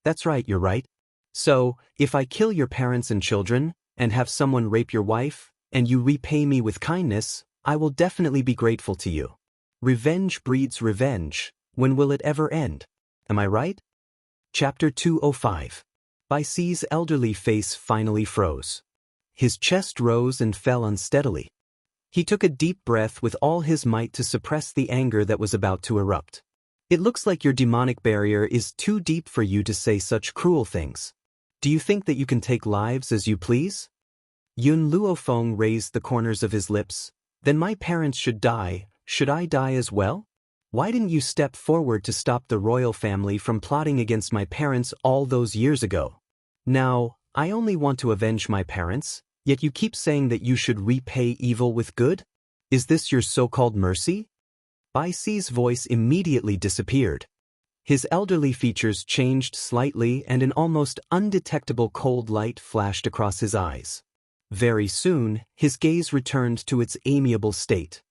Speaker 1: That's right, you're right. So, if I kill your parents and children, and have someone rape your wife, and you repay me with kindness, I will definitely be grateful to you. Revenge breeds revenge. When will it ever end? Am I right? Chapter 205. Bai Ci's elderly face finally froze. His chest rose and fell unsteadily. He took a deep breath with all his might to suppress the anger that was about to erupt. It looks like your demonic barrier is too deep for you to say such cruel things. Do you think that you can take lives as you please? Yun Luofeng raised the corners of his lips. Then my parents should die. Should I die as well? Why didn't you step forward to stop the royal family from plotting against my parents all those years ago? Now, I only want to avenge my parents, yet you keep saying that you should repay evil with good? Is this your so-called mercy? Bai Si's voice immediately disappeared. His elderly features changed slightly and an almost undetectable cold light flashed across his eyes. Very soon, his gaze returned to its amiable state.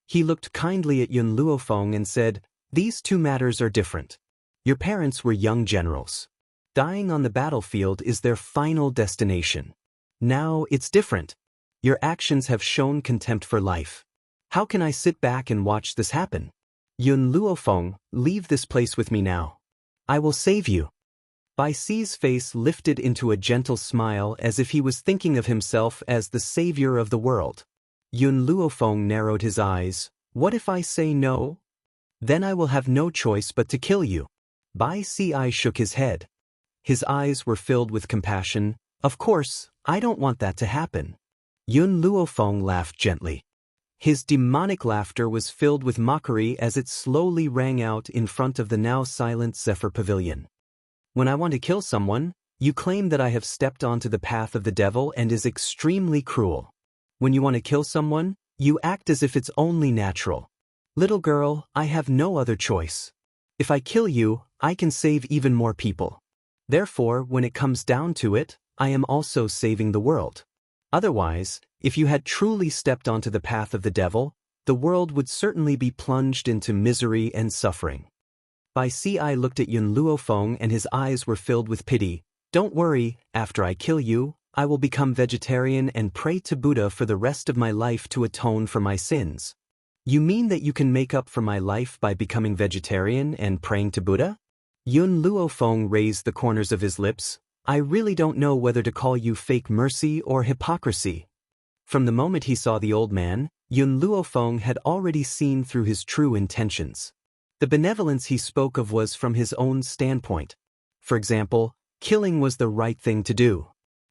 Speaker 1: He looked kindly at Yun Luofeng and said, "These two matters are different. Your parents were young generals. Dying on the battlefield is their final destination. Now it's different. Your actions have shown contempt for life. How can I sit back and watch this happen? Yun Luofeng, leave this place with me now. I will save you." Bai Si's face lifted into a gentle smile as if he was thinking of himself as the savior of the world. Yun Luofeng narrowed his eyes. "What if I say no? Then I will have no choice but to kill you." Bai Si shook his head. His eyes were filled with compassion. "Of course, I don't want that to happen." Yun Luofeng laughed gently. His demonic laughter was filled with mockery as it slowly rang out in front of the now silent Zephyr Pavilion. "When I want to kill someone, you claim that I have stepped onto the path of the devil and is extremely cruel. When you want to kill someone, you act as if it's only natural. Little girl, I have no other choice. If I kill you, I can save even more people. Therefore, when it comes down to it, I am also saving the world. Otherwise, if you had truly stepped onto the path of the devil, the world would certainly be plunged into misery and suffering." Bai Si looked at Yun Luofeng and his eyes were filled with pity. "Don't worry, after I kill you, I will become vegetarian and pray to Buddha for the rest of my life to atone for my sins." "You mean that you can make up for my life by becoming vegetarian and praying to Buddha?" Yun Luofeng raised the corners of his lips. "I really don't know whether to call you fake mercy or hypocrisy." From the moment he saw the old man, Yun Luofeng had already seen through his true intentions. The benevolence he spoke of was from his own standpoint. For example, killing was the right thing to do.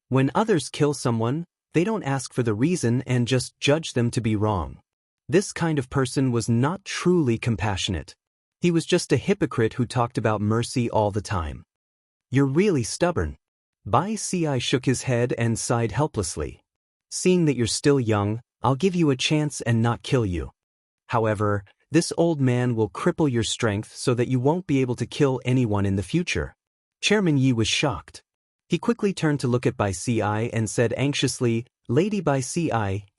Speaker 1: When others kill someone, they don't ask for the reason and just judge them to be wrong. This kind of person was not truly compassionate. He was just a hypocrite who talked about mercy all the time. "You're really stubborn." Bai Si shook his head and sighed helplessly. "Seeing that you're still young, I'll give you a chance and not kill you. However, this old man will cripple your strength so that you won't be able to kill anyone in the future." Chairman Yi was shocked. He quickly turned to look at Bai Si and said anxiously, "Lady Bai Si,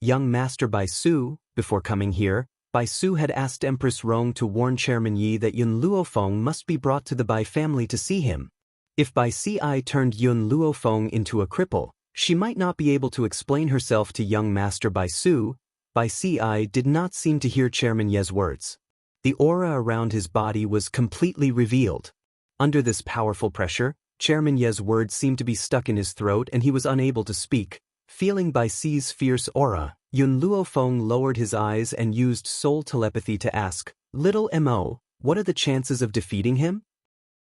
Speaker 1: young Master Bai Su." Before coming here, Bai Su had asked Empress Rong to warn Chairman Yi that Yun Luofeng must be brought to the Bai family to see him. If Bai Si turned Yun Luofeng into a cripple, she might not be able to explain herself to young Master Bai Su. Bai Si did not seem to hear Chairman Ye's words. The aura around his body was completely revealed. Under this powerful pressure, Chairman Ye's words seemed to be stuck in his throat and he was unable to speak. Feeling Bai Si's fierce aura, Yun Luofeng lowered his eyes and used soul telepathy to ask, "Little Mo, what are the chances of defeating him?"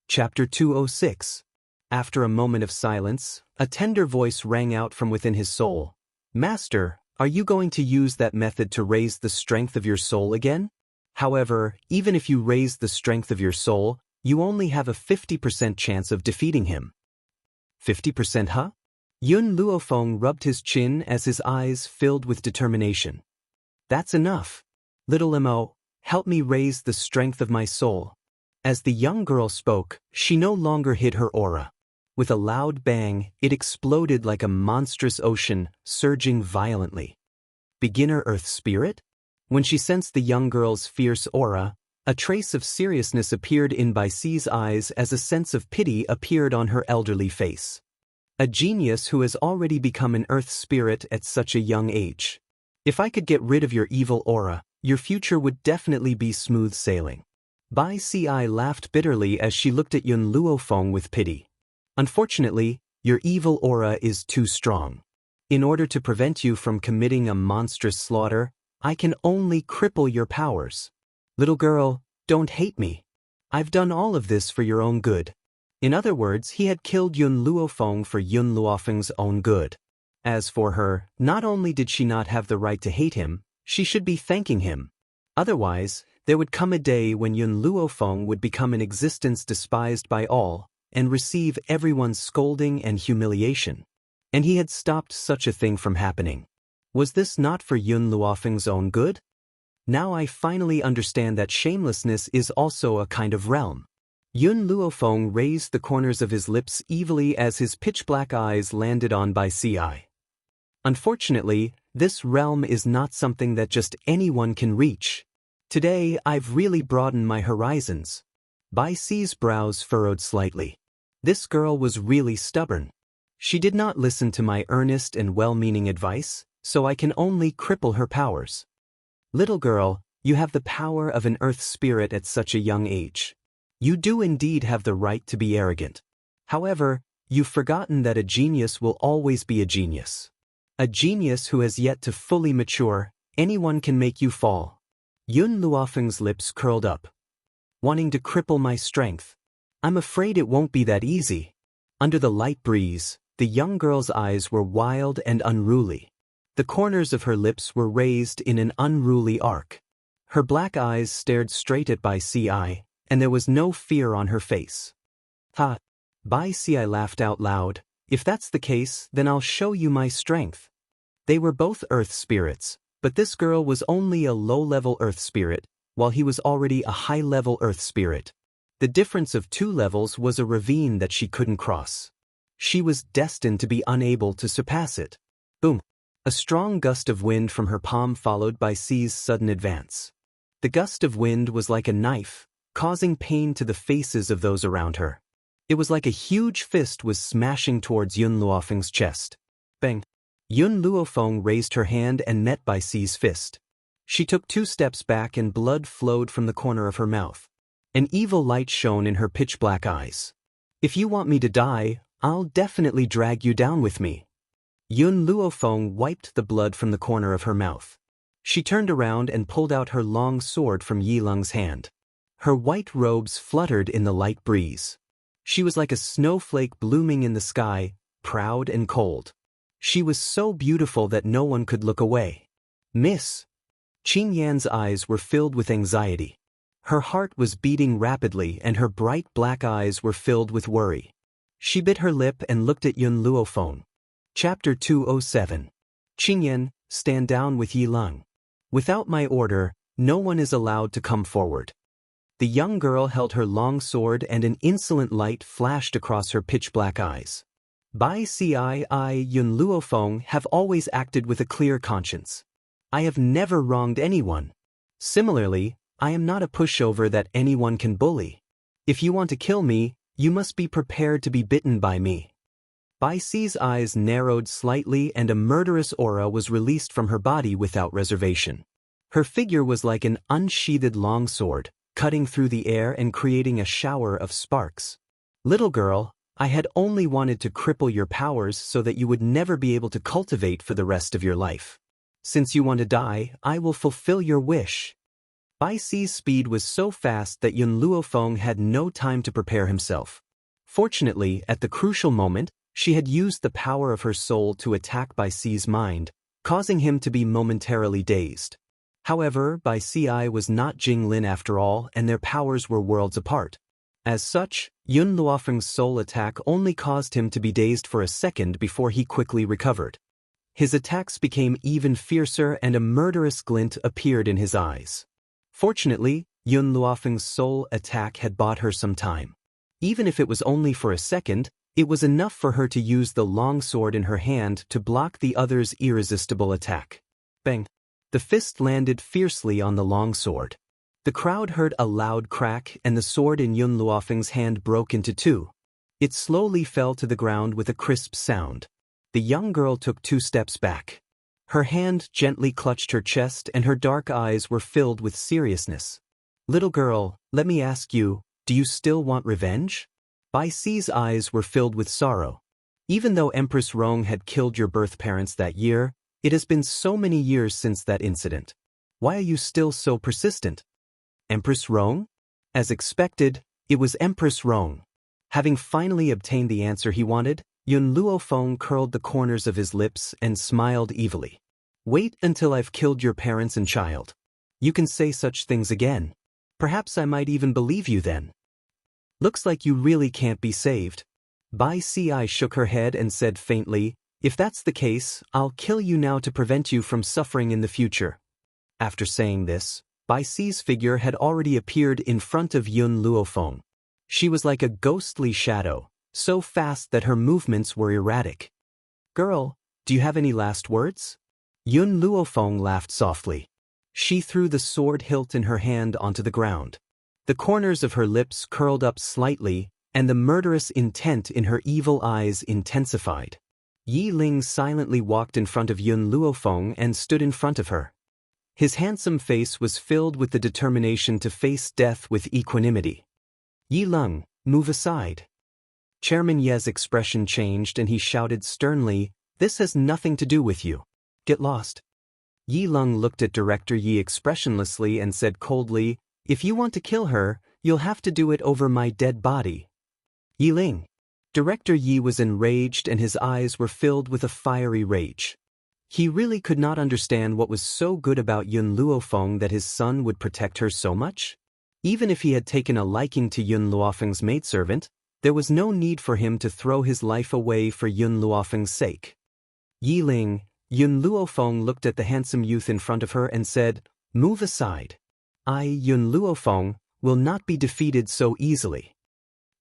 Speaker 1: Chapter 206. After a moment of silence, a tender voice rang out from within his soul. "Master, are you going to use that method to raise the strength of your soul again? However, even if you raise the strength of your soul, you only have a 50% chance of defeating him." 50%, huh? Yun Luofeng rubbed his chin as his eyes filled with determination. "That's enough. Little Mo, help me raise the strength of my soul." As the young girl spoke, she no longer hid her aura. With a loud bang, it exploded like a monstrous ocean, surging violently. Beginner Earth Spirit? When she sensed the young girl's fierce aura, a trace of seriousness appeared in Bai Si's eyes as a sense of pity appeared on her elderly face. A genius who has already become an Earth Spirit at such a young age. If I could get rid of your evil aura, your future would definitely be smooth sailing. Bai Si laughed bitterly as she looked at Yun Luofeng with pity. Unfortunately, your evil aura is too strong. In order to prevent you from committing a monstrous slaughter, I can only cripple your powers. Little girl, don't hate me. I've done all of this for your own good. In other words, he had killed Yun Luofeng for Yun Luofeng's own good. As for her, not only did she not have the right to hate him, she should be thanking him. Otherwise, There would come a day when Yun Luofeng would become an existence despised by all, and receive everyone's scolding and humiliation. And he had stopped such a thing from happening. Was this not for Yun Luofeng's own good? Now I finally understand that shamelessness is also a kind of realm. Yun Luofeng raised the corners of his lips evilly as his pitch-black eyes landed on Bai Si. Unfortunately, this realm is not something that just anyone can reach. Today I've really broadened my horizons. Bai Si's brows furrowed slightly. This girl was really stubborn. She did not listen to my earnest and well-meaning advice, so I can only cripple her powers. Little girl, you have the power of an earth spirit at such a young age. You do indeed have the right to be arrogant. However, you've forgotten that a genius will always be a genius. A genius who has yet to fully mature, anyone can make you fall. Yun Luofeng's lips curled up. Wanting to cripple my strength. I'm afraid it won't be that easy. Under the light breeze, the young girl's eyes were wild and unruly. The corners of her lips were raised in an unruly arc. Her black eyes stared straight at Bai Si, and there was no fear on her face. Ha! Bai Si laughed out loud. If that's the case, then I'll show you my strength. They were both earth spirits, but this girl was only a low-level earth spirit, while he was already a high-level earth spirit. The difference of 2 levels was a ravine that she couldn't cross. She was destined to be unable to surpass it. Boom! A strong gust of wind from her palm followed Bai Si's sudden advance. The gust of wind was like a knife, causing pain to the faces of those around her. It was like a huge fist was smashing towards Yun Luofeng's chest. Bang! Yun Luofeng raised her hand and met Bai Si's fist. She took 2 steps back and blood flowed from the corner of her mouth. An evil light shone in her pitch-black eyes. If you want me to die, I'll definitely drag you down with me. Yun Luofeng wiped the blood from the corner of her mouth. She turned around and pulled out her long sword from Yi Lung's hand. Her white robes fluttered in the light breeze. She was like a snowflake blooming in the sky, proud and cold. She was so beautiful that no one could look away. Miss. Qin Yan's eyes were filled with anxiety. Her heart was beating rapidly and her bright black eyes were filled with worry. She bit her lip and looked at Yun Luofeng. Chapter 207. Qin Yan, stand down with Yi Lung. Without my order, no one is allowed to come forward. The young girl held her long sword and an insolent light flashed across her pitch-black eyes. Bai Si Yun Luofeng have always acted with a clear conscience. I have never wronged anyone. Similarly, I am not a pushover that anyone can bully. If you want to kill me, you must be prepared to be bitten by me. Bai Si's eyes narrowed slightly and a murderous aura was released from her body without reservation. Her figure was like an unsheathed longsword, cutting through the air and creating a shower of sparks. Little girl, I had only wanted to cripple your powers so that you would never be able to cultivate for the rest of your life. Since you want to die, I will fulfill your wish. Bai Si's speed was so fast that Yun Luofeng had no time to prepare himself. Fortunately, at the crucial moment, she had used the power of her soul to attack Bai Si's mind, causing him to be momentarily dazed. However, Bai Si was not Jing Lin after all, and their powers were worlds apart. As such, Yun Luofeng's soul attack only caused him to be dazed for a second before he quickly recovered. His attacks became even fiercer and a murderous glint appeared in his eyes. Fortunately, Yun Luofeng's soul attack had bought her some time. Even if it was only for a second, it was enough for her to use the long sword in her hand to block the other's irresistible attack. Bang! The fist landed fiercely on the long sword. The crowd heard a loud crack and the sword in Yun Luofeng's hand broke into 2. It slowly fell to the ground with a crisp sound. The young girl took 2 steps back. Her hand gently clutched her chest and her dark eyes were filled with seriousness. Little girl, let me ask you, do you still want revenge? Bai Si's eyes were filled with sorrow. Even though Empress Rong had killed your birth parents that year, it has been so many years since that incident. Why are you still so persistent? Empress Rong? As expected, it was Empress Rong. Having finally obtained the answer he wanted, Yun Luofeng curled the corners of his lips and smiled evilly. Wait until I've killed your parents and child. You can say such things again. Perhaps I might even believe you then. Looks like you really can't be saved. Bai Si shook her head and said faintly, if that's the case, I'll kill you now to prevent you from suffering in the future. After saying this, Bai Si's figure had already appeared in front of Yun Luofeng. She was like a ghostly shadow, so fast that her movements were erratic. Girl, do you have any last words? Yun Luofeng laughed softly. She threw the sword hilt in her hand onto the ground. The corners of her lips curled up slightly, and the murderous intent in her evil eyes intensified. Yi Ling silently walked in front of Yun Luofeng and stood in front of her. His handsome face was filled with the determination to face death with equanimity. Yi Ling, move aside. Chairman Ye's expression changed and he shouted sternly, this has nothing to do with you. Get lost. Yi Ling looked at Director Yi expressionlessly and said coldly, if you want to kill her, you'll have to do it over my dead body. Yi Ling. Director Yi was enraged and his eyes were filled with a fiery rage. He really could not understand what was so good about Yun Luofeng that his son would protect her so much. Even if he had taken a liking to Yun Luofeng's maidservant, there was no need for him to throw his life away for Yun Luofeng's sake. Yi Ling, Yun Luofeng looked at the handsome youth in front of her and said, move aside. I, Yun Luofeng, will not be defeated so easily.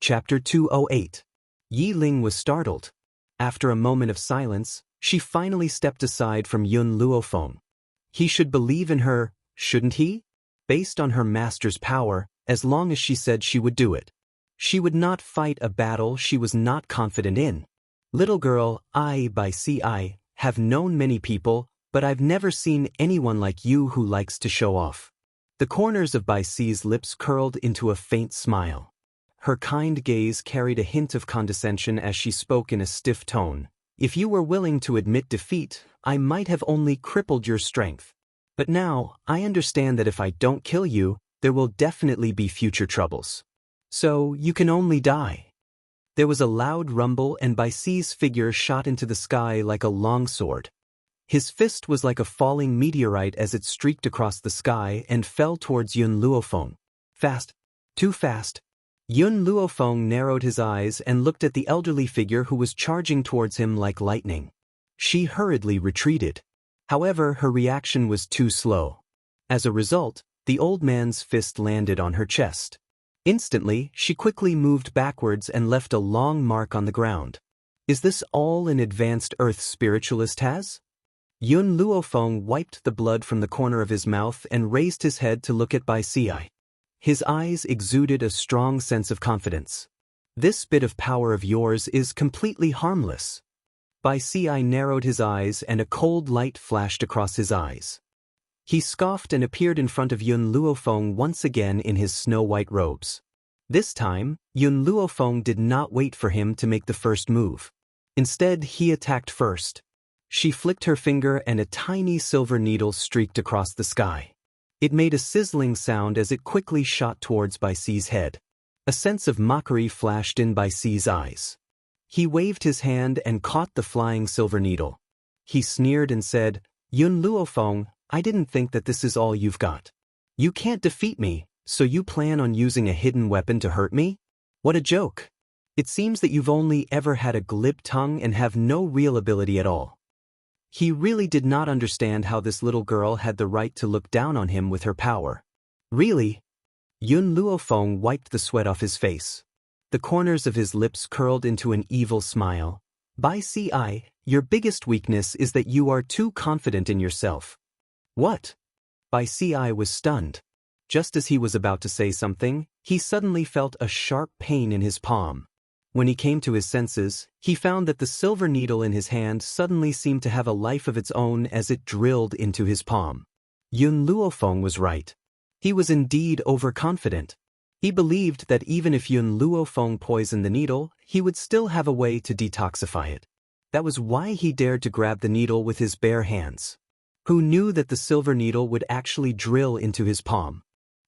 Speaker 1: Chapter 208. Yi Ling was startled. After a moment of silence, she finally stepped aside from Yun Luofeng. He should believe in her, shouldn't he? Based on her master's power, as long as she said she would do it. She would not fight a battle she was not confident in. Little girl, I, Bai Si, have known many people, but I've never seen anyone like you who likes to show off. The corners of Bai Si's lips curled into a faint smile. Her kind gaze carried a hint of condescension as she spoke in a stiff tone. If you were willing to admit defeat, I might have only crippled your strength. But now, I understand that if I don't kill you, there will definitely be future troubles. So, you can only die. There was a loud rumble and Bai Si's figure shot into the sky like a longsword. His fist was like a falling meteorite as it streaked across the sky and fell towards Yun Luofeng. Fast. Too fast. Yun Luofeng narrowed his eyes and looked at the elderly figure who was charging towards him like lightning. She hurriedly retreated. However, her reaction was too slow. As a result, the old man's fist landed on her chest. Instantly, she quickly moved backwards and left a long mark on the ground. Is this all an advanced earth spiritualist has? Yun Luofeng wiped the blood from the corner of his mouth and raised his head to look at Bai Si. His eyes exuded a strong sense of confidence. This bit of power of yours is completely harmless. Bai Si narrowed his eyes and a cold light flashed across his eyes. He scoffed and appeared in front of Yun Luofeng once again in his snow-white robes. This time, Yun Luofeng did not wait for him to make the first move. Instead, he attacked first. She flicked her finger and a tiny silver needle streaked across the sky. It made a sizzling sound as it quickly shot towards Bai Si's head. A sense of mockery flashed in Bai Si's eyes. He waved his hand and caught the flying silver needle. He sneered and said, Yun Luofeng, I didn't think that this is all you've got. You can't defeat me, so you plan on using a hidden weapon to hurt me? What a joke. It seems that you've only ever had a glib tongue and have no real ability at all. He really did not understand how this little girl had the right to look down on him with her power. Really? Yun Luofeng wiped the sweat off his face. The corners of his lips curled into an evil smile. Bai Si, your biggest weakness is that you are too confident in yourself. What? Bai Si was stunned. Just as he was about to say something, he suddenly felt a sharp pain in his palm. When he came to his senses, he found that the silver needle in his hand suddenly seemed to have a life of its own as it drilled into his palm. Yun Luofeng was right. He was indeed overconfident. He believed that even if Yun Luofeng poisoned the needle, he would still have a way to detoxify it. That was why he dared to grab the needle with his bare hands. Who knew that the silver needle would actually drill into his palm?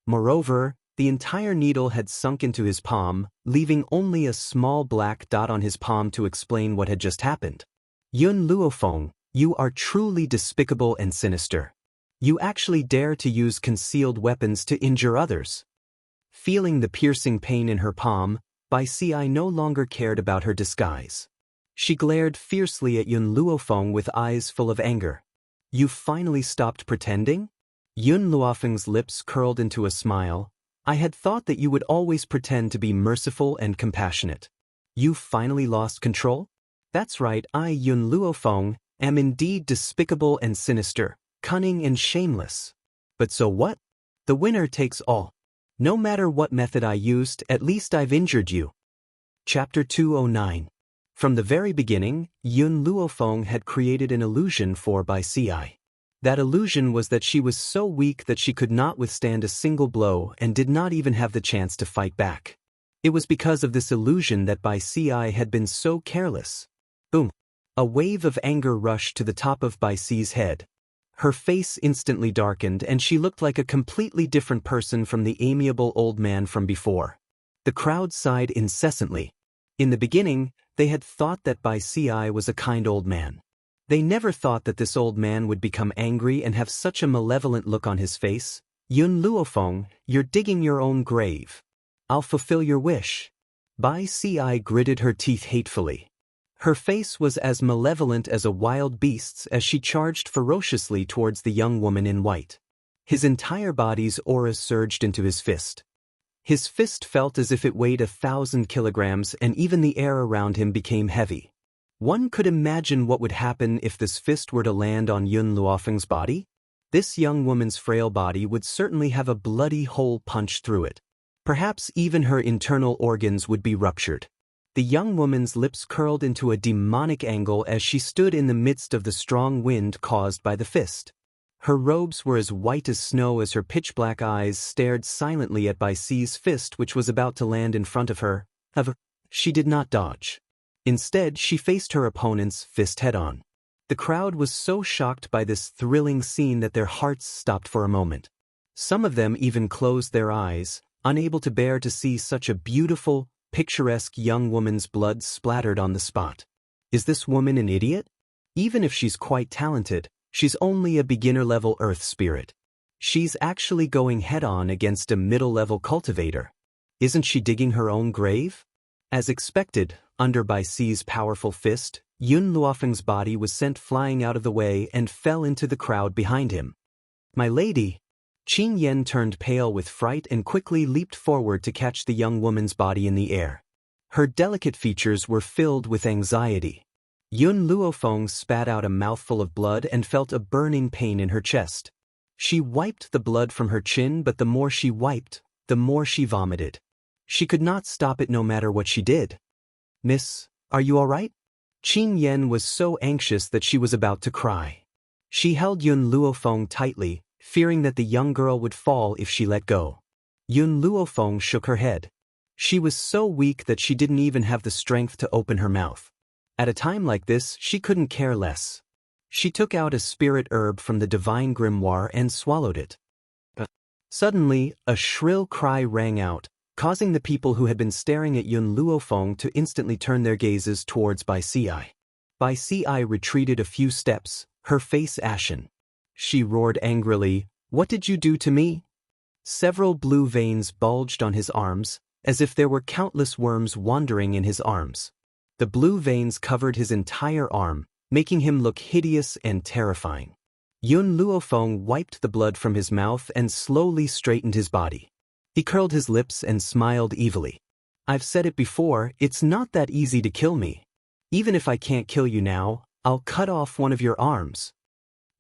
Speaker 1: Moreover, the entire needle had sunk into his palm, leaving only a small black dot on his palm to explain what had just happened. Yun Luofeng, you are truly despicable and sinister. You actually dare to use concealed weapons to injure others. Feeling the piercing pain in her palm, Bai Si no longer cared about her disguise. She glared fiercely at Yun Luofeng with eyes full of anger. You finally stopped pretending? Yun Luofeng's lips curled into a smile. I had thought that you would always pretend to be merciful and compassionate. You finally lost control? That's right, I, Yun Luofeng, am indeed despicable and sinister, cunning and shameless. But so what? The winner takes all. No matter what method I used, at least I've injured you. Chapter 209. From the very beginning, Yun Luofeng had created an illusion for Bai Si. That illusion was that she was so weak that she could not withstand a single blow and did not even have the chance to fight back. It was because of this illusion that Bai Si had been so careless. Boom! A wave of anger rushed to the top of Bai Si's head. Her face instantly darkened and she looked like a completely different person from the amiable old man from before. The crowd sighed incessantly. In the beginning, they had thought that Bai Si was a kind old man. They never thought that this old man would become angry and have such a malevolent look on his face. Yun Luofeng, you're digging your own grave. I'll fulfill your wish. Bai Si gritted her teeth hatefully. Her face was as malevolent as a wild beast's as she charged ferociously towards the young woman in white. His entire body's aura surged into his fist. His fist felt as if it weighed 1,000 kilograms and even the air around him became heavy. One could imagine what would happen if this fist were to land on Yun Luofeng's body. This young woman's frail body would certainly have a bloody hole punched through it. Perhaps even her internal organs would be ruptured. The young woman's lips curled into a demonic angle as she stood in the midst of the strong wind caused by the fist. Her robes were as white as snow as her pitch-black eyes stared silently at Bai Si's fist which was about to land in front of her. However, she did not dodge. Instead, she faced her opponent's fist head-on. The crowd was so shocked by this thrilling scene that their hearts stopped for a moment. Some of them even closed their eyes, unable to bear to see such a beautiful, picturesque young woman's blood splattered on the spot. Is this woman an idiot? Even if she's quite talented, she's only a beginner-level earth spirit. She's actually going head-on against a middle-level cultivator. Isn't she digging her own grave? As expected, under Bai Si's powerful fist, Yun Luofeng's body was sent flying out of the way and fell into the crowd behind him. My lady! Qin Yen turned pale with fright and quickly leaped forward to catch the young woman's body in the air. Her delicate features were filled with anxiety. Yun Luofeng spat out a mouthful of blood and felt a burning pain in her chest. She wiped the blood from her chin, but the more she wiped, the more she vomited. She could not stop it no matter what she did. Miss, are you all right? Qin Yen was so anxious that she was about to cry. She held Yun Luofeng tightly, fearing that the young girl would fall if she let go. Yun Luofeng shook her head. She was so weak that she didn't even have the strength to open her mouth. At a time like this, she couldn't care less. She took out a spirit herb from the divine grimoire and swallowed it. Suddenly, a shrill cry rang out, causing the people who had been staring at Yun Luofeng to instantly turn their gazes towards Bai Si. Bai Si retreated a few steps, her face ashen. She roared angrily, "What did you do to me?" Several blue veins bulged on his arms, as if there were countless worms wandering in his arms. The blue veins covered his entire arm, making him look hideous and terrifying. Yun Luofeng wiped the blood from his mouth and slowly straightened his body. He curled his lips and smiled evilly. I've said it before, it's not that easy to kill me. Even if I can't kill you now, I'll cut off one of your arms.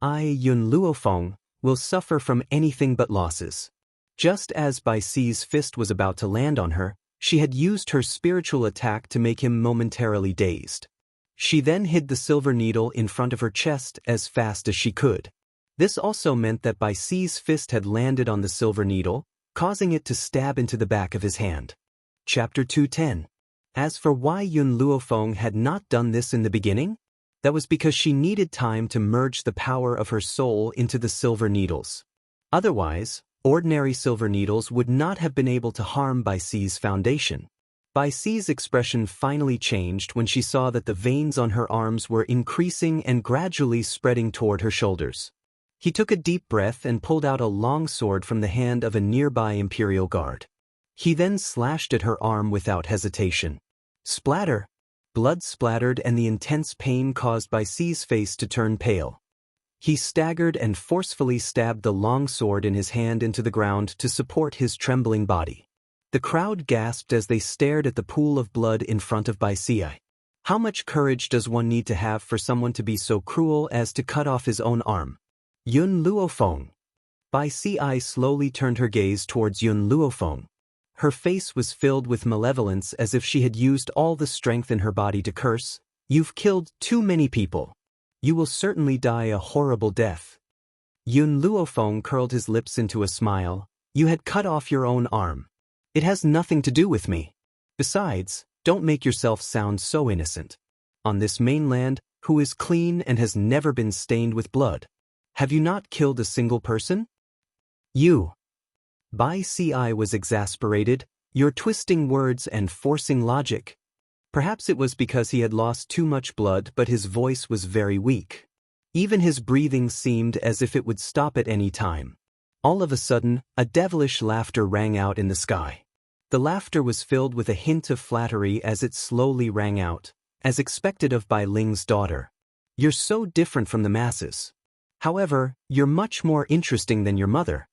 Speaker 1: I, Yun Luofeng, will suffer from anything but losses. Just as Bai Si's fist was about to land on her, she had used her spiritual attack to make him momentarily dazed. She then hid the silver needle in front of her chest as fast as she could. This also meant that Bai Si's fist had landed on the silver needle, causing it to stab into the back of his hand. Chapter 210. As for why Yun Luofeng had not done this in the beginning, that was because she needed time to merge the power of her soul into the silver needles. Otherwise, ordinary silver needles would not have been able to harm Bai Si's foundation. Bai Si's expression finally changed when she saw that the veins on her arms were increasing and gradually spreading toward her shoulders. He took a deep breath and pulled out a long sword from the hand of a nearby Imperial guard. He then slashed at her arm without hesitation. Splatter! Blood splattered and the intense pain caused Bai Si's face to turn pale. He staggered and forcefully stabbed the long sword in his hand into the ground to support his trembling body. The crowd gasped as they stared at the pool of blood in front of Bai Si. How much courage does one need to have for someone to be so cruel as to cut off his own arm? Yun Luofeng. Bai Si slowly turned her gaze towards Yun Luofeng. Her face was filled with malevolence as if she had used all the strength in her body to curse. You've killed too many people. You will certainly die a horrible death. Yun Luofeng curled his lips into a smile. You had cut off your own arm. It has nothing to do with me. Besides, don't make yourself sound so innocent. On this mainland, who is clean and has never been stained with blood? Have you not killed a single person? You. Bai Si was exasperated. You're twisting words and forcing logic. Perhaps it was because he had lost too much blood, but his voice was very weak. Even his breathing seemed as if it would stop at any time. All of a sudden, a devilish laughter rang out in the sky. The laughter was filled with a hint of flattery as it slowly rang out, as expected of Bai Ling's daughter. You're so different from the masses. However, you're much more interesting than your mother.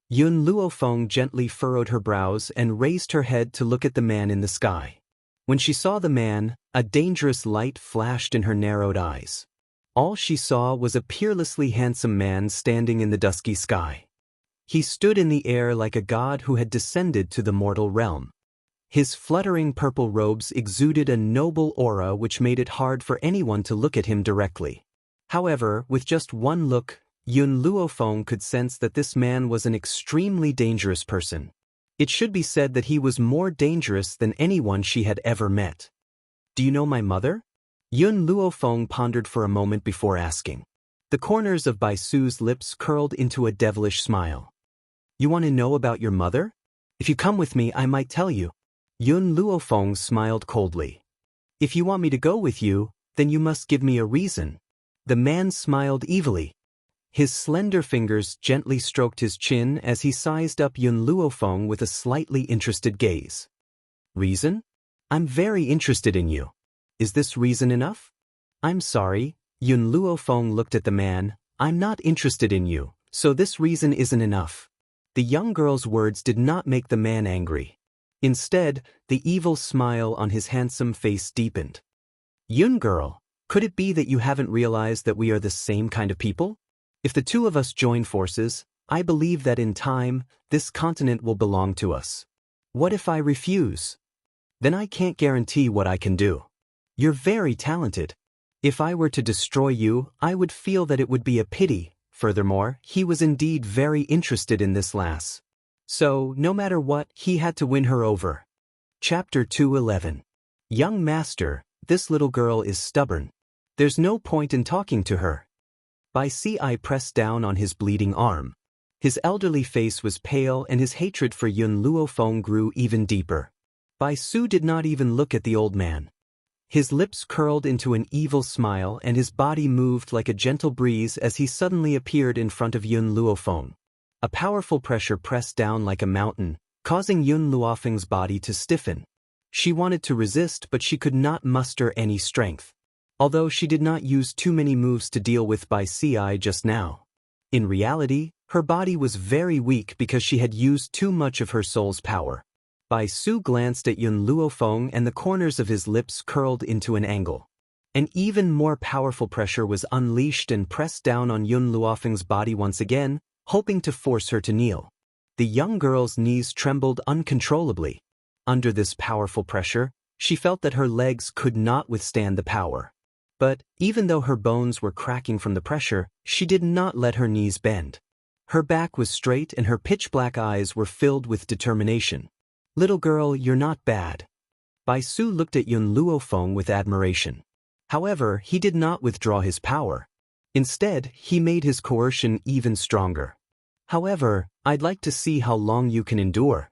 Speaker 1: Yun Luofeng gently furrowed her brows and raised her head to look at the man in the sky. When she saw the man, a dangerous light flashed in her narrowed eyes. All she saw was a peerlessly handsome man standing in the dusky sky. He stood in the air like a god who had descended to the mortal realm. His fluttering purple robes exuded a noble aura which made it hard for anyone to look at him directly. However, with just one look, Yun Luofeng could sense that this man was an extremely dangerous person. It should be said that he was more dangerous than anyone she had ever met. Do you know my mother? Yun Luofeng pondered for a moment before asking. The corners of Bai Su's lips curled into a devilish smile. You want to know about your mother? If you come with me, I might tell you. Yun Luofeng smiled coldly. If you want me to go with you, then you must give me a reason. The man smiled evilly. His slender fingers gently stroked his chin as he sized up Yun Luofeng with a slightly interested gaze. Reason? I'm very interested in you. Is this reason enough? I'm sorry, Yun Luofeng looked at the man. I'm not interested in you, so this reason isn't enough. The young girl's words did not make the man angry. Instead, the evil smile on his handsome face deepened. Yun girl, could it be that you haven't realized that we are the same kind of people? If the two of us join forces, I believe that in time, this continent will belong to us. What if I refuse? Then I can't guarantee what I can do. You're very talented. If I were to destroy you, I would feel that it would be a pity. Furthermore, he was indeed very interested in this lass. So, no matter what, he had to win her over. Chapter 2:11. Young master, this little girl is stubborn. There's no point in talking to her. Bai Si pressed down on his bleeding arm. His elderly face was pale and his hatred for Yun Luofeng grew even deeper. Bai Su did not even look at the old man. His lips curled into an evil smile and his body moved like a gentle breeze as he suddenly appeared in front of Yun Luofeng. A powerful pressure pressed down like a mountain, causing Yun Luofeng's body to stiffen. She wanted to resist, but she could not muster any strength. Although she did not use too many moves to deal with Bai Si just now. In reality, her body was very weak because she had used too much of her soul's power. Bai Su glanced at Yun Luofeng and the corners of his lips curled into an angle. An even more powerful pressure was unleashed and pressed down on Yun Luofeng's body once again, hoping to force her to kneel. The young girl's knees trembled uncontrollably. Under this powerful pressure, she felt that her legs could not withstand the power. But, even though her bones were cracking from the pressure, she did not let her knees bend. Her back was straight and her pitch-black eyes were filled with determination. Little girl, you're not bad. Bai Su looked at Yun Luofeng with admiration. However, he did not withdraw his power. Instead, he made his coercion even stronger. However, I'd like to see how long you can endure.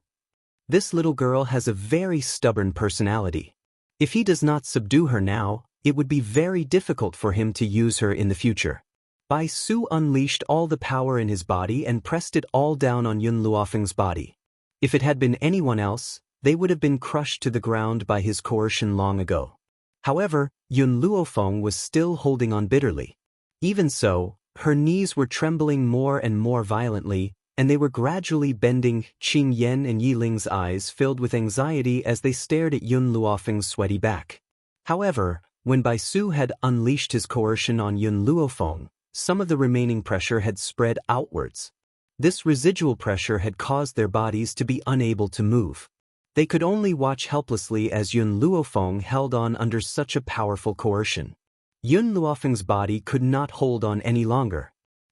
Speaker 1: This little girl has a very stubborn personality. If he does not subdue her now, it would be very difficult for him to use her in the future. Bai Su unleashed all the power in his body and pressed it all down on Yun Luofeng's body. If it had been anyone else, they would have been crushed to the ground by his coercion long ago. However, Yun Luofeng was still holding on bitterly. Even so, her knees were trembling more and more violently, and they were gradually bending. Qing Yan and Yi Ling's eyes filled with anxiety as they stared at Yun Luofeng's sweaty back. However, when Bai Su had unleashed his coercion on Yun Luofeng, some of the remaining pressure had spread outwards. This residual pressure had caused their bodies to be unable to move. They could only watch helplessly as Yun Luofeng held on under such a powerful coercion. Yun Luofeng's body could not hold on any longer.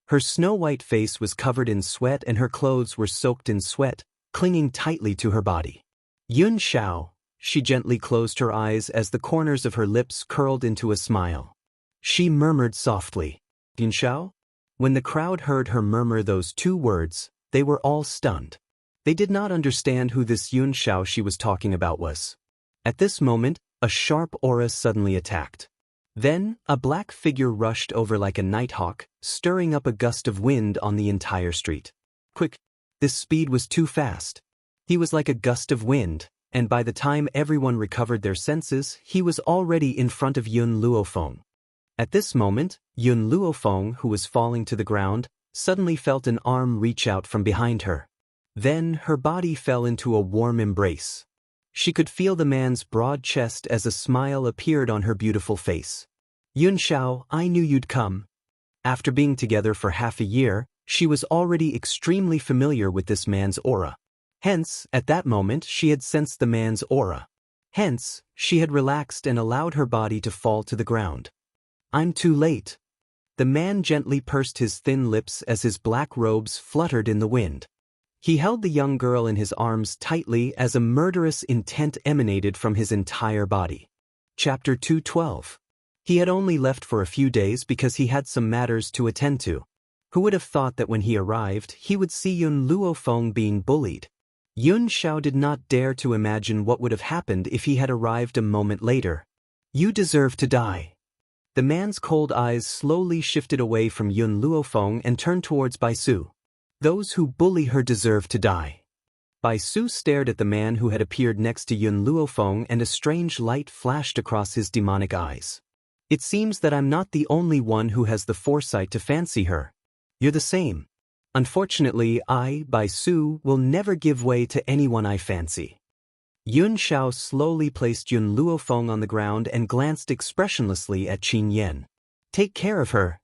Speaker 1: Her snow-white face was covered in sweat and her clothes were soaked in sweat, clinging tightly to her body. Yun Xiao, she gently closed her eyes as the corners of her lips curled into a smile. She murmured softly, Yun Xiao? When the crowd heard her murmur those two words, they were all stunned. They did not understand who this Yun Xiao she was talking about was. At this moment, a sharp aura suddenly attacked. Then, a black figure rushed over like a nighthawk, stirring up a gust of wind on the entire street. Quick! This speed was too fast. He was like a gust of wind, and by the time everyone recovered their senses, he was already in front of Yun Luofeng. At this moment, Yun Luofeng, who was falling to the ground, suddenly felt an arm reach out from behind her. Then her body fell into a warm embrace. She could feel the man's broad chest as a smile appeared on her beautiful face. Yun Xiao, I knew you'd come. After being together for half a year, she was already extremely familiar with this man's aura. Hence, at that moment she had sensed the man's aura. Hence, she had relaxed and allowed her body to fall to the ground. I'm too late. The man gently pursed his thin lips as his black robes fluttered in the wind. He held the young girl in his arms tightly as a murderous intent emanated from his entire body. Chapter 212. He had only left for a few days because he had some matters to attend to. Who would have thought that when he arrived, he would see Yun Luofeng being bullied? Yun Xiao did not dare to imagine what would have happened if he had arrived a moment later. You deserve to die. The man's cold eyes slowly shifted away from Yun Luofeng and turned towards Bai Su. Those who bully her deserve to die. Bai Su stared at the man who had appeared next to Yun Luofeng and a strange light flashed across his demonic eyes. It seems that I'm not the only one who has the foresight to fancy her. You're the same. Unfortunately, I, Bai Su, will never give way to anyone I fancy. Yun Xiao slowly placed Yun Luofeng on the ground and glanced expressionlessly at Qin Yan. Take care of her.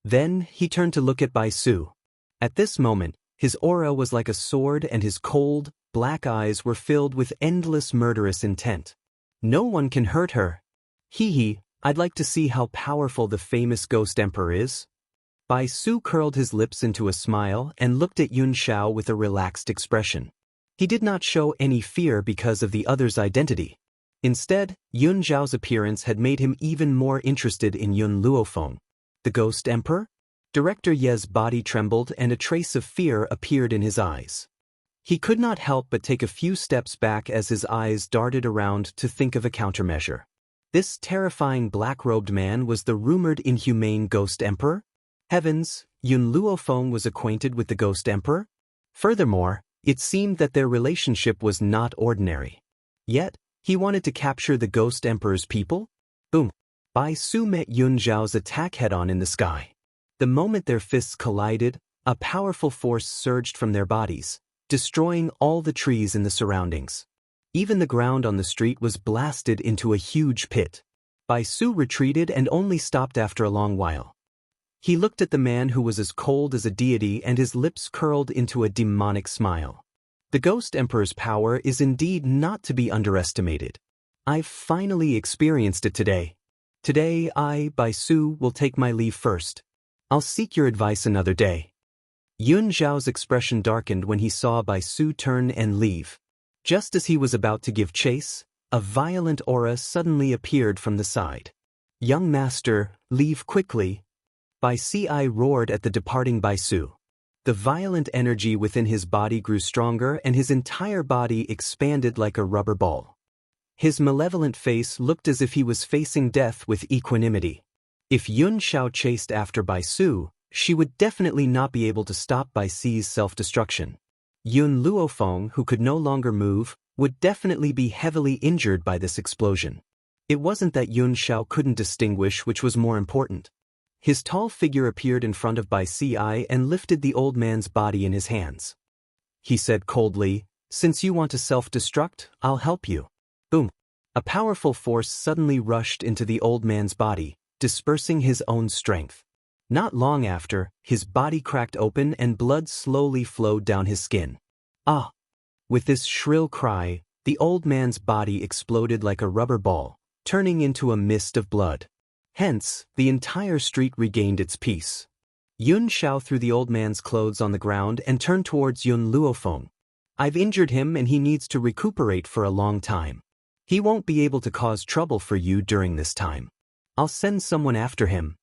Speaker 1: Then, he turned to look at Bai Su. At this moment, his aura was like a sword and his cold, black eyes were filled with endless murderous intent. No one can hurt her. Hee, I'd like to see how powerful the famous Ghost Emperor is. Bai Su curled his lips into a smile and looked at Yun Xiao with a relaxed expression. He did not show any fear because of the other's identity. Instead, Yun Xiao's appearance had made him even more interested in Yun Luofeng. The Ghost Emperor? Director Ye's body trembled and a trace of fear appeared in his eyes. He could not help but take a few steps back as his eyes darted around to think of a countermeasure. This terrifying black-robed man was the rumored inhumane Ghost Emperor? Heavens, Yun Luofeng was acquainted with the Ghost Emperor? Furthermore, it seemed that their relationship was not ordinary. Yet, he wanted to capture the Ghost Emperor's people? Boom! Bai Su met Yun Xiao's attack head-on in the sky. The moment their fists collided, a powerful force surged from their bodies, destroying all the trees in the surroundings. Even the ground on the street was blasted into a huge pit. Bai Su retreated and only stopped after a long while. He looked at the man who was as cold as a deity and his lips curled into a demonic smile. The Ghost Emperor's power is indeed not to be underestimated. I've finally experienced it today. Today I, Bai Su, will take my leave first. I'll seek your advice another day. Yun Xiao's expression darkened when he saw Bai Su turn and leave. Just as he was about to give chase, a violent aura suddenly appeared from the side. Young master, leave quickly. Bai Si roared at the departing Bai Su. The violent energy within his body grew stronger and his entire body expanded like a rubber ball. His malevolent face looked as if he was facing death with equanimity. If Yun Xiao chased after Bai Su, she would definitely not be able to stop Bai Si's self-destruction. Yun Luofeng, who could no longer move, would definitely be heavily injured by this explosion. It wasn't that Yun Xiao couldn't distinguish which was more important. His tall figure appeared in front of Bai Si and lifted the old man's body in his hands. He said coldly, "Since you want to self-destruct, I'll help you." Boom. A powerful force suddenly rushed into the old man's body, dispersing his own strength. Not long after, his body cracked open and blood slowly flowed down his skin. Ah! With this shrill cry, the old man's body exploded like a rubber ball, turning into a mist of blood. Hence, the entire street regained its peace. Yun Xiao threw the old man's clothes on the ground and turned towards Yun Luofeng. "I've injured him and he needs to recuperate for a long time. He won't be able to cause trouble for you during this time. I'll send someone after him."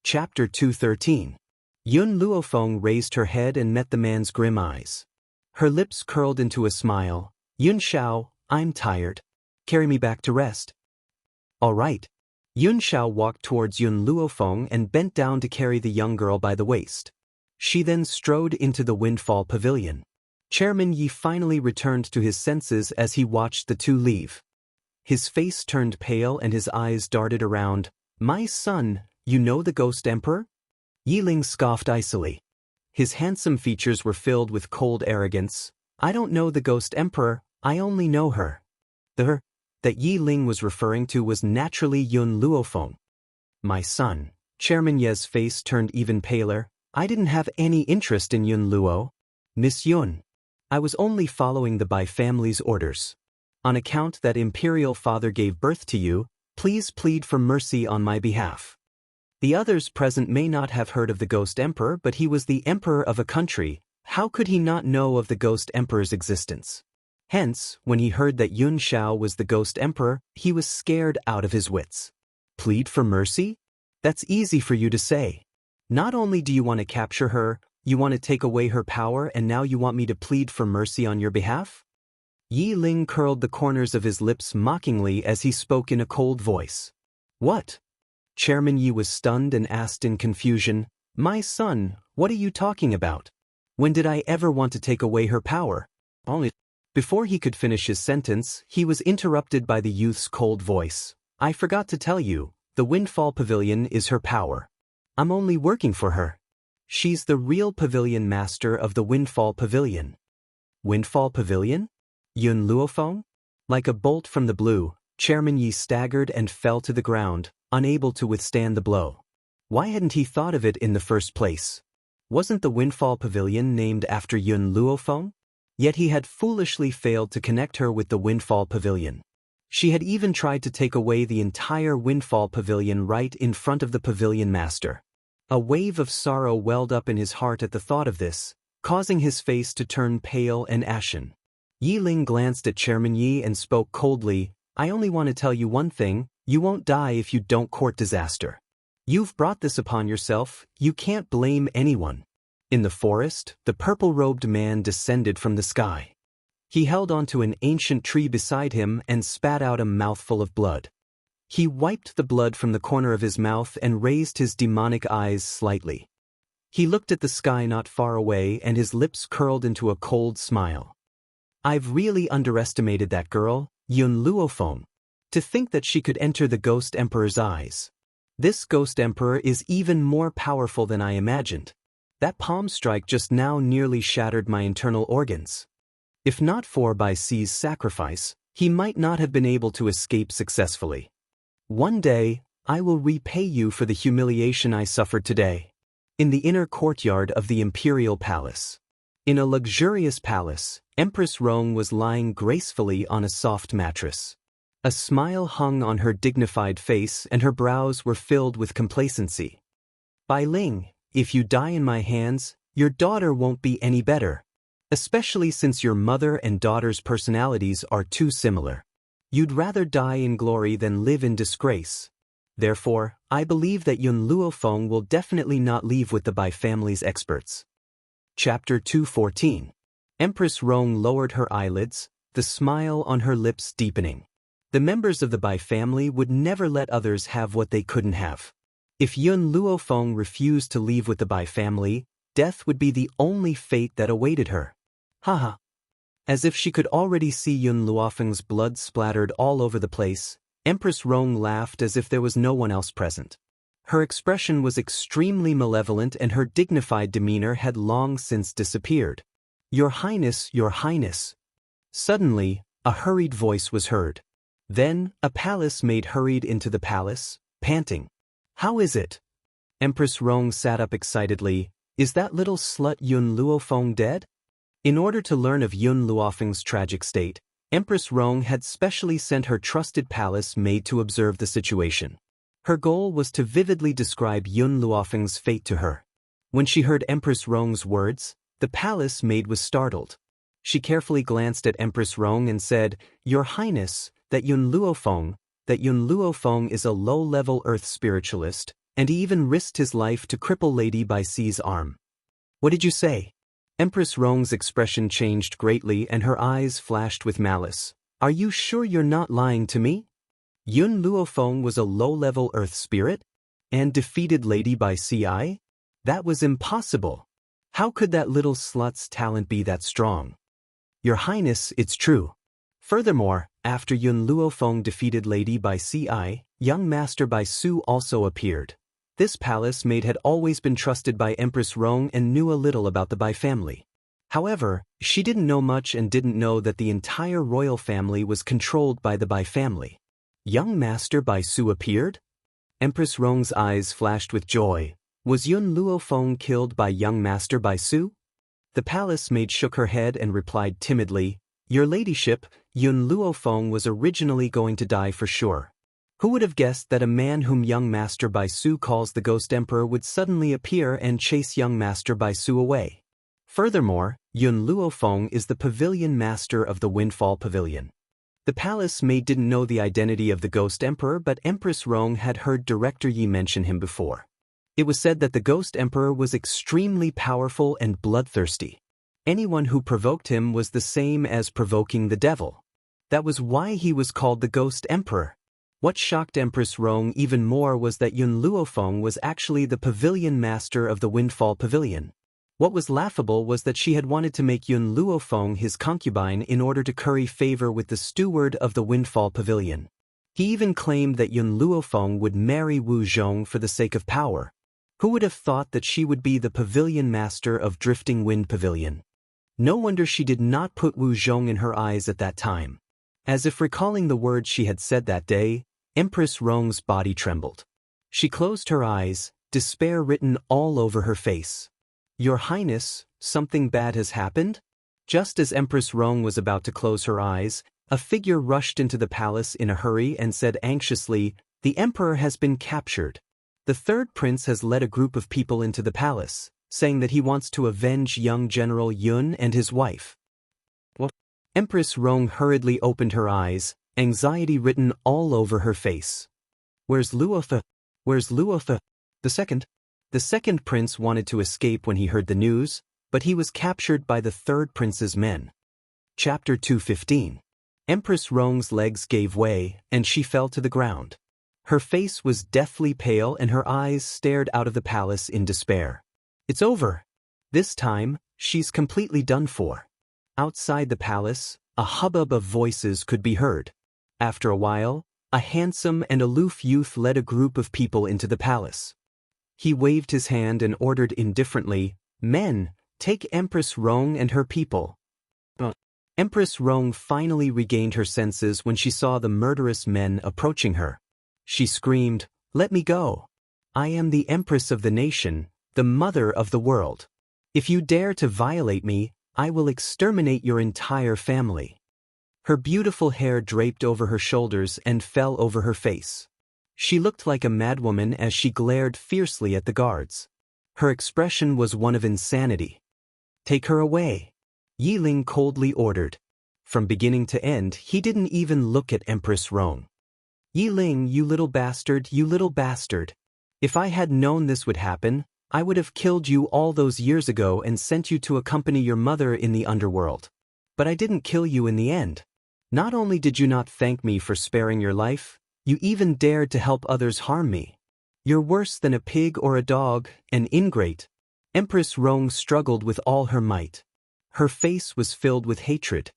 Speaker 1: Chapter 213. Yun Luofeng raised her head and met the man's grim eyes. Her lips curled into a smile. "Yun Xiao, I'm tired. Carry me back to rest." "All right." Yun Xiao walked towards Yun Luofeng and bent down to carry the young girl by the waist. She then strode into the Windfall Pavilion. Chairman Yi finally returned to his senses as he watched the two leave. His face turned pale and his eyes darted around. "My son, you know the Ghost Emperor?" Yi Ling scoffed icily. His handsome features were filled with cold arrogance. "I don't know the Ghost Emperor, I only know her." The her that Yi Ling was referring to was naturally Yun Luofeng. "My son." Chairman Ye's face turned even paler. "I didn't have any interest in Yun Luo. Miss Yun. I was only following the Bai family's orders. On account that imperial father gave birth to you, please plead for mercy on my behalf." The others present may not have heard of the Ghost Emperor, but he was the emperor of a country. How could he not know of the Ghost Emperor's existence? Hence, when he heard that Yun Xiao was the Ghost Emperor, he was scared out of his wits. "Plead for mercy? That's easy for you to say. Not only do you want to capture her, you want to take away her power, and now you want me to plead for mercy on your behalf?" Yi Ling curled the corners of his lips mockingly as he spoke in a cold voice. "What?" Chairman Yi was stunned and asked in confusion, "My son, what are you talking about? When did I ever want to take away her power?" Only. Before he could finish his sentence, he was interrupted by the youth's cold voice. "I forgot to tell you, the Windfall Pavilion is her power. I'm only working for her. She's the real pavilion master of the Windfall Pavilion." "Windfall Pavilion?" Yun Luofeng? Like a bolt from the blue, Chairman Yi staggered and fell to the ground, unable to withstand the blow. Why hadn't he thought of it in the first place? Wasn't the Windfall Pavilion named after Yun Luofeng? Yet he had foolishly failed to connect her with the Windfall Pavilion. She had even tried to take away the entire Windfall Pavilion right in front of the Pavilion Master. A wave of sorrow welled up in his heart at the thought of this, causing his face to turn pale and ashen. Yi Ling glanced at Chairman Yi and spoke coldly, "I only want to tell you one thing, you won't die if you don't court disaster. You've brought this upon yourself, you can't blame anyone." In the forest, the purple-robed man descended from the sky. He held onto an ancient tree beside him and spat out a mouthful of blood. He wiped the blood from the corner of his mouth and raised his demonic eyes slightly. He looked at the sky not far away and his lips curled into a cold smile. "I've really underestimated that girl, Yun Luofeng. To think that she could enter the Ghost Emperor's eyes. This Ghost Emperor is even more powerful than I imagined. That palm strike just now nearly shattered my internal organs. If not for Bai Si's sacrifice, he might not have been able to escape successfully. One day, I will repay you for the humiliation I suffered today." In the inner courtyard of the Imperial Palace. In a luxurious palace, Empress Rong was lying gracefully on a soft mattress. A smile hung on her dignified face and her brows were filled with complacency. "Bai Ling, if you die in my hands, your daughter won't be any better. Especially since your mother and daughter's personalities are too similar. You'd rather die in glory than live in disgrace. Therefore, I believe that Yun Luofeng will definitely not leave with the Bai family's experts." Chapter 214. Empress Rong lowered her eyelids, the smile on her lips deepening. The members of the Bai family would never let others have what they couldn't have. If Yun Luofeng refused to leave with the Bai family, death would be the only fate that awaited her. Haha. As if she could already see Yun Luofeng's blood splattered all over the place, Empress Rong laughed as if there was no one else present. Her expression was extremely malevolent and her dignified demeanor had long since disappeared. Your Highness, Your Highness. Suddenly, a hurried voice was heard. Then, a palace maid hurried into the palace, panting. How is it? Empress Rong sat up excitedly. Is that little slut Yun Luofeng dead? In order to learn of Yun Luofeng's tragic state, Empress Rong had specially sent her trusted palace maid to observe the situation. Her goal was to vividly describe Yun Luofeng's fate to her. When she heard Empress Rong's words, the palace maid was startled. She carefully glanced at Empress Rong and said, Your Highness, that Yun Luofeng is a low-level earth spiritualist, and he even risked his life to cripple Lady Bai Si's arm. What did you say? Empress Rong's expression changed greatly and her eyes flashed with malice. Are you sure you're not lying to me? Yun Luofeng was a low-level earth spirit? And defeated Lady Bai Si? That was impossible. How could that little slut's talent be that strong? Your Highness, it's true. Furthermore, after Yun Luofeng defeated Lady Bai Si, young Master Bai Su also appeared. This palace maid had always been trusted by Empress Rong and knew a little about the Bai family. However, she didn't know much and didn't know that the entire royal family was controlled by the Bai family. Young Master Bai Su appeared? Empress Rong's eyes flashed with joy. Was Yun Luofeng killed by young Master Bai Su? The palace maid shook her head and replied timidly, Your Ladyship, Yun Luofeng was originally going to die for sure. Who would have guessed that a man whom young Master Bai Su calls the Ghost Emperor would suddenly appear and chase young Master Bai Su away? Furthermore, Yun Luofeng is the pavilion master of the Windfall Pavilion. The palace maid didn't know the identity of the Ghost Emperor, but Empress Rong had heard Director Yi mention him before. It was said that the Ghost Emperor was extremely powerful and bloodthirsty. Anyone who provoked him was the same as provoking the devil. That was why he was called the Ghost Emperor. What shocked Empress Rong even more was that Yun Luofeng was actually the pavilion master of the Windfall Pavilion. What was laughable was that she had wanted to make Yun Luofeng his concubine in order to curry favor with the steward of the Windfall Pavilion. He even claimed that Yun Luofeng would marry Wu Zhong for the sake of power. Who would have thought that she would be the pavilion master of Drifting Wind Pavilion? No wonder she did not put Wu Zhong in her eyes at that time. As if recalling the words she had said that day, Empress Rong's body trembled. She closed her eyes, despair written all over her face. Your Highness, something bad has happened? Just as Empress Rong was about to close her eyes, a figure rushed into the palace in a hurry and said anxiously, The Emperor has been captured. The third prince has led a group of people into the palace, saying that he wants to avenge young General Yun and his wife. What? Empress Rong hurriedly opened her eyes, anxiety written all over her face. Where's Luofa? Where's Luofa? The second prince wanted to escape when he heard the news, but he was captured by the third prince's men. Chapter 215. Empress Rong's legs gave way, and she fell to the ground. Her face was deathly pale and her eyes stared out of the palace in despair. It's over. This time, she's completely done for. Outside the palace, a hubbub of voices could be heard. After a while, a handsome and aloof youth led a group of people into the palace. He waved his hand and ordered indifferently, Men, take Empress Rong and her people. Empress Rong finally regained her senses when she saw the murderous men approaching her. She screamed, Let me go. I am the Empress of the nation, the mother of the world. If you dare to violate me, I will exterminate your entire family. Her beautiful hair draped over her shoulders and fell over her face. She looked like a madwoman as she glared fiercely at the guards. Her expression was one of insanity. Take her away, Yi Ling coldly ordered. From beginning to end, he didn't even look at Empress Rong. Yi Ling, you little bastard, you little bastard. If I had known this would happen, I would have killed you all those years ago and sent you to accompany your mother in the underworld. But I didn't kill you in the end. Not only did you not thank me for sparing your life, you even dared to help others harm me. You're worse than a pig or a dog, an ingrate. Empress Rong struggled with all her might. Her face was filled with hatred.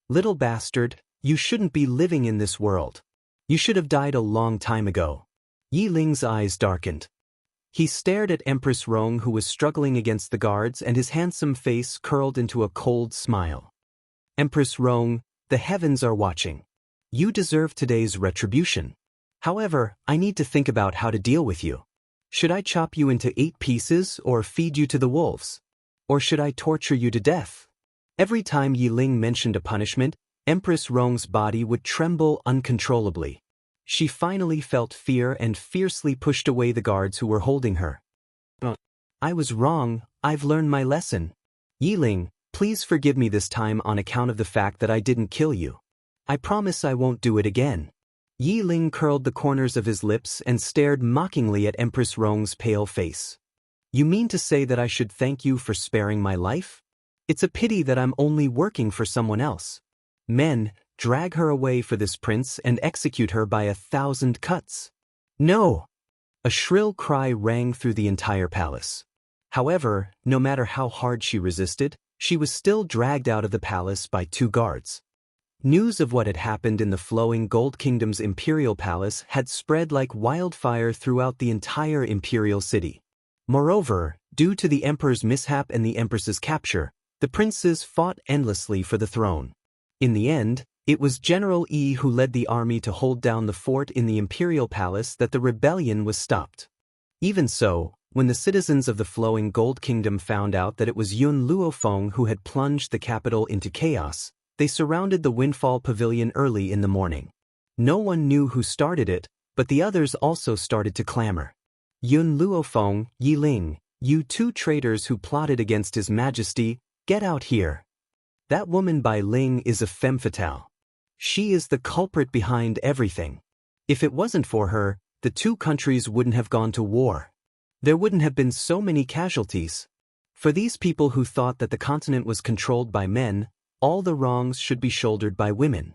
Speaker 1: Little bastard, you shouldn't be living in this world. You should have died a long time ago. Yi Ling's eyes darkened. He stared at Empress Rong, who was struggling against the guards, and his handsome face curled into a cold smile. Empress Rong, the heavens are watching. You deserve today's retribution. However, I need to think about how to deal with you. Should I chop you into 8 pieces or feed you to the wolves? Or should I torture you to death? Every time Yi Ling mentioned a punishment, Empress Rong's body would tremble uncontrollably. She finally felt fear and fiercely pushed away the guards who were holding her. I was wrong, I've learned my lesson. Yi Ling, please forgive me this time on account of the fact that I didn't kill you. I promise I won't do it again. Yi Ling curled the corners of his lips and stared mockingly at Empress Rong's pale face. You mean to say that I should thank you for sparing my life? It's a pity that I'm only working for someone else. Men, drag her away for this prince and execute her by 1,000 cuts. No! A shrill cry rang through the entire palace. However, no matter how hard she resisted, she was still dragged out of the palace by 2 guards. News of what had happened in the flowing Gold Kingdom's imperial palace had spread like wildfire throughout the entire imperial city. Moreover, due to the emperor's mishap and the empress's capture, the princes fought endlessly for the throne. In the end, it was General Yi who led the army to hold down the fort in the imperial palace that the rebellion was stopped. Even so, when the citizens of the flowing Gold Kingdom found out that it was Yun Luofeng who had plunged the capital into chaos, they surrounded the Windfall Pavilion early in the morning. No one knew who started it, but the others also started to clamor. Yun Luofeng, Yi Ling, you 2 traitors who plotted against His Majesty, get out here. That woman Bai Ling is a femme fatale. She is the culprit behind everything. If it wasn't for her, the 2 countries wouldn't have gone to war. There wouldn't have been so many casualties. For these people who thought that the continent was controlled by men, all the wrongs should be shouldered by women.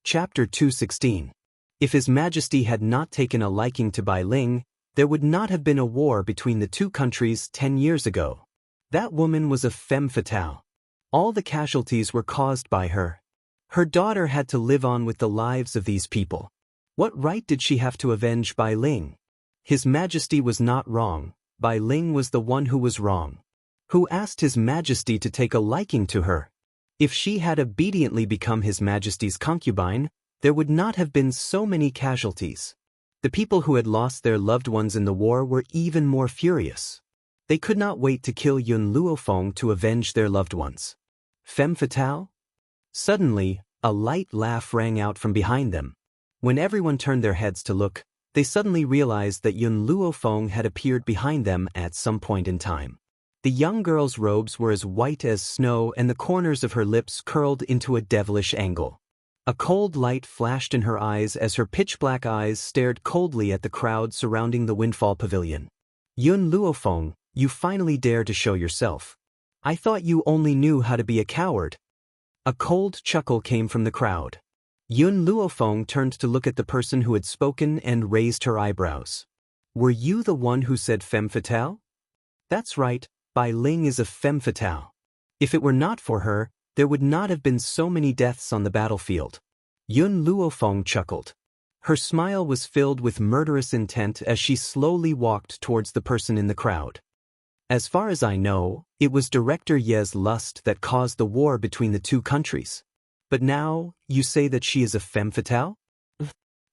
Speaker 1: Chapter 216. If His Majesty had not taken a liking to Bai Ling, there would not have been a war between the 2 countries 10 years ago. That woman was a femme fatale. All the casualties were caused by her. Her daughter had to live on with the lives of these people. What right did she have to avenge Bai Ling? His Majesty was not wrong, Bai Ling was the one who was wrong. Who asked His Majesty to take a liking to her? If she had obediently become His Majesty's concubine, there would not have been so many casualties. The people who had lost their loved ones in the war were even more furious. They could not wait to kill Yun Luofeng to avenge their loved ones. Femme fatale? Suddenly, a light laugh rang out from behind them. When everyone turned their heads to look, they suddenly realized that Yun Luofeng had appeared behind them at some point in time. The young girl's robes were as white as snow and the corners of her lips curled into a devilish angle. A cold light flashed in her eyes as her pitch-black eyes stared coldly at the crowd surrounding the Windfall Pavilion. Yun Luofeng, you finally dare to show yourself. I thought you only knew how to be a coward. A cold chuckle came from the crowd. Yun Luofeng turned to look at the person who had spoken and raised her eyebrows. Were you the one who said femme fatale? That's right, Bai Ling is a femme fatale. If it were not for her, there would not have been so many deaths on the battlefield. Yun Luofeng chuckled. Her smile was filled with murderous intent as she slowly walked towards the person in the crowd. As far as I know, it was Director Ye's lust that caused the war between the 2 countries. But now, you say that she is a femme fatale?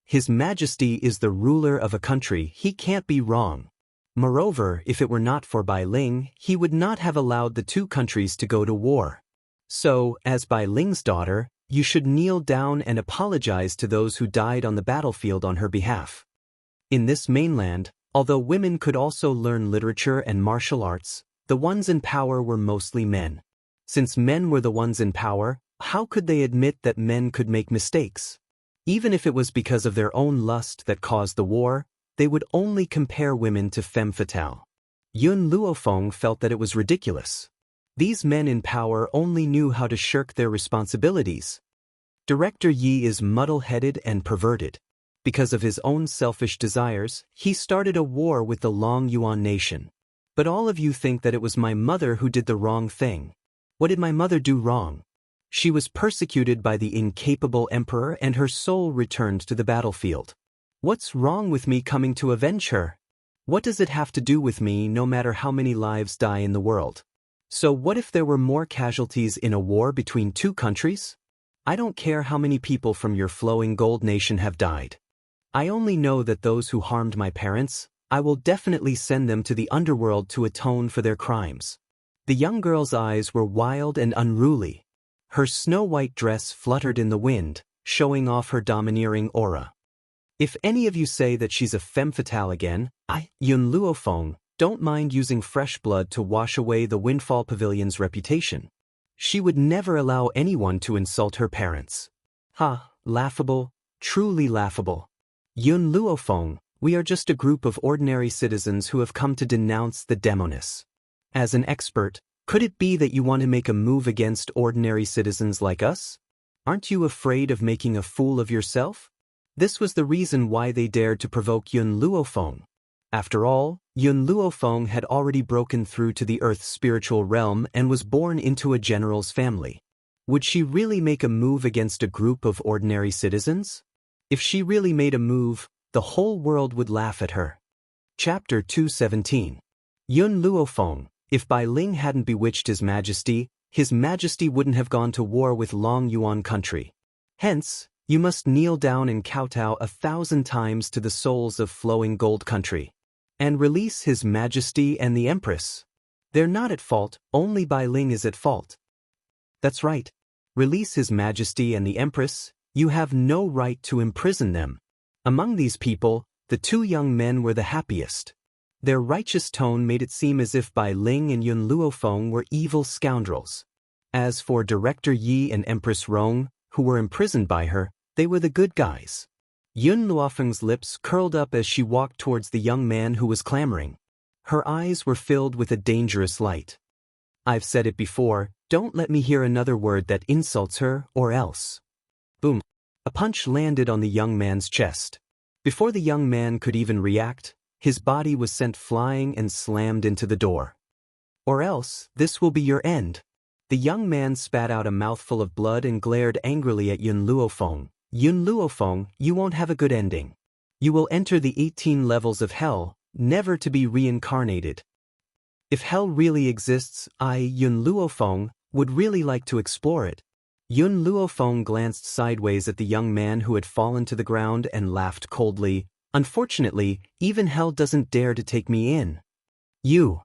Speaker 1: His Majesty is the ruler of a country, he can't be wrong. Moreover, if it were not for Bai Ling, he would not have allowed the 2 countries to go to war. So, as Bai Ling's daughter, you should kneel down and apologize to those who died on the battlefield on her behalf. In this mainland, although women could also learn literature and martial arts, the ones in power were mostly men. Since men were the ones in power, how could they admit that men could make mistakes? Even if it was because of their own lust that caused the war, they would only compare women to femme fatale. Yun Luofeng felt that it was ridiculous. These men in power only knew how to shirk their responsibilities. Director Yi is muddle-headed and perverted. Because of his own selfish desires, he started a war with the Long Yuan nation. But all of you think that it was my mother who did the wrong thing. What did my mother do wrong? She was persecuted by the incapable emperor and her soul returned to the battlefield. What's wrong with me coming to avenge her? What does it have to do with me no matter how many lives die in the world? So what if there were more casualties in a war between two countries? I don't care how many people from your flowing gold nation have died. I only know that those who harmed my parents, I will definitely send them to the underworld to atone for their crimes. The young girl's eyes were wild and unruly. Her snow-white dress fluttered in the wind, showing off her domineering aura. If any of you say that she's a femme fatale again, Yun Luofeng, don't mind using fresh blood to wash away the Windfall Pavilion's reputation. She would never allow anyone to insult her parents. Ha, laughable, truly laughable. Yun Luofeng, we are just a group of ordinary citizens who have come to denounce the demoness. As an expert, could it be that you want to make a move against ordinary citizens like us? Aren't you afraid of making a fool of yourself? This was the reason why they dared to provoke Yun Luofeng. After all, Yun Luofeng had already broken through to the Earth's spiritual realm and was born into a general's family. Would she really make a move against a group of ordinary citizens? If she really made a move, the whole world would laugh at her. Chapter 217. Yun Luofeng, if Bai Ling hadn't bewitched His Majesty wouldn't have gone to war with Long Yuan country. Hence, you must kneel down and kowtow 1,000 times to the souls of flowing gold country. And release His Majesty and the Empress. They're not at fault, only Bai Ling is at fault. That's right. Release His Majesty and the Empress, you have no right to imprison them. Among these people, the two young men were the happiest. Their righteous tone made it seem as if Bai Ling and Yun Luofeng were evil scoundrels. As for Director Yi and Empress Rong, who were imprisoned by her, they were the good guys. Yun Luofeng's lips curled up as she walked towards the young man who was clamoring. Her eyes were filled with a dangerous light. I've said it before, don't let me hear another word that insults her, or else. Boom. A punch landed on the young man's chest. Before the young man could even react, his body was sent flying and slammed into the door. Or else, this will be your end. The young man spat out a mouthful of blood and glared angrily at Yun Luofeng. Yun Luofeng, you won't have a good ending. You will enter the 18 levels of hell, never to be reincarnated. If hell really exists, Yun Luofeng, would really like to explore it. Yun Luofeng glanced sideways at the young man who had fallen to the ground and laughed coldly. Unfortunately, even hell doesn't dare to take me in. You.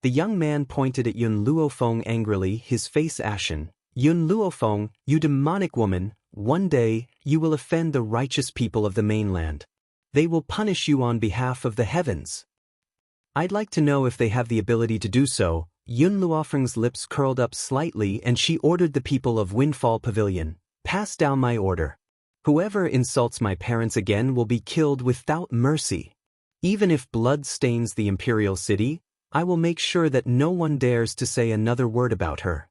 Speaker 1: The young man pointed at Yun Luofeng angrily, his face ashen. Yun Luofeng, you demonic woman, one day, you will offend the righteous people of the mainland. They will punish you on behalf of the heavens. I'd like to know if they have the ability to do so. Yun Luofeng's lips curled up slightly and she ordered the people of Windfall Pavilion, pass down my order. Whoever insults my parents again will be killed without mercy. Even if blood stains the imperial city, I will make sure that no one dares to say another word about her.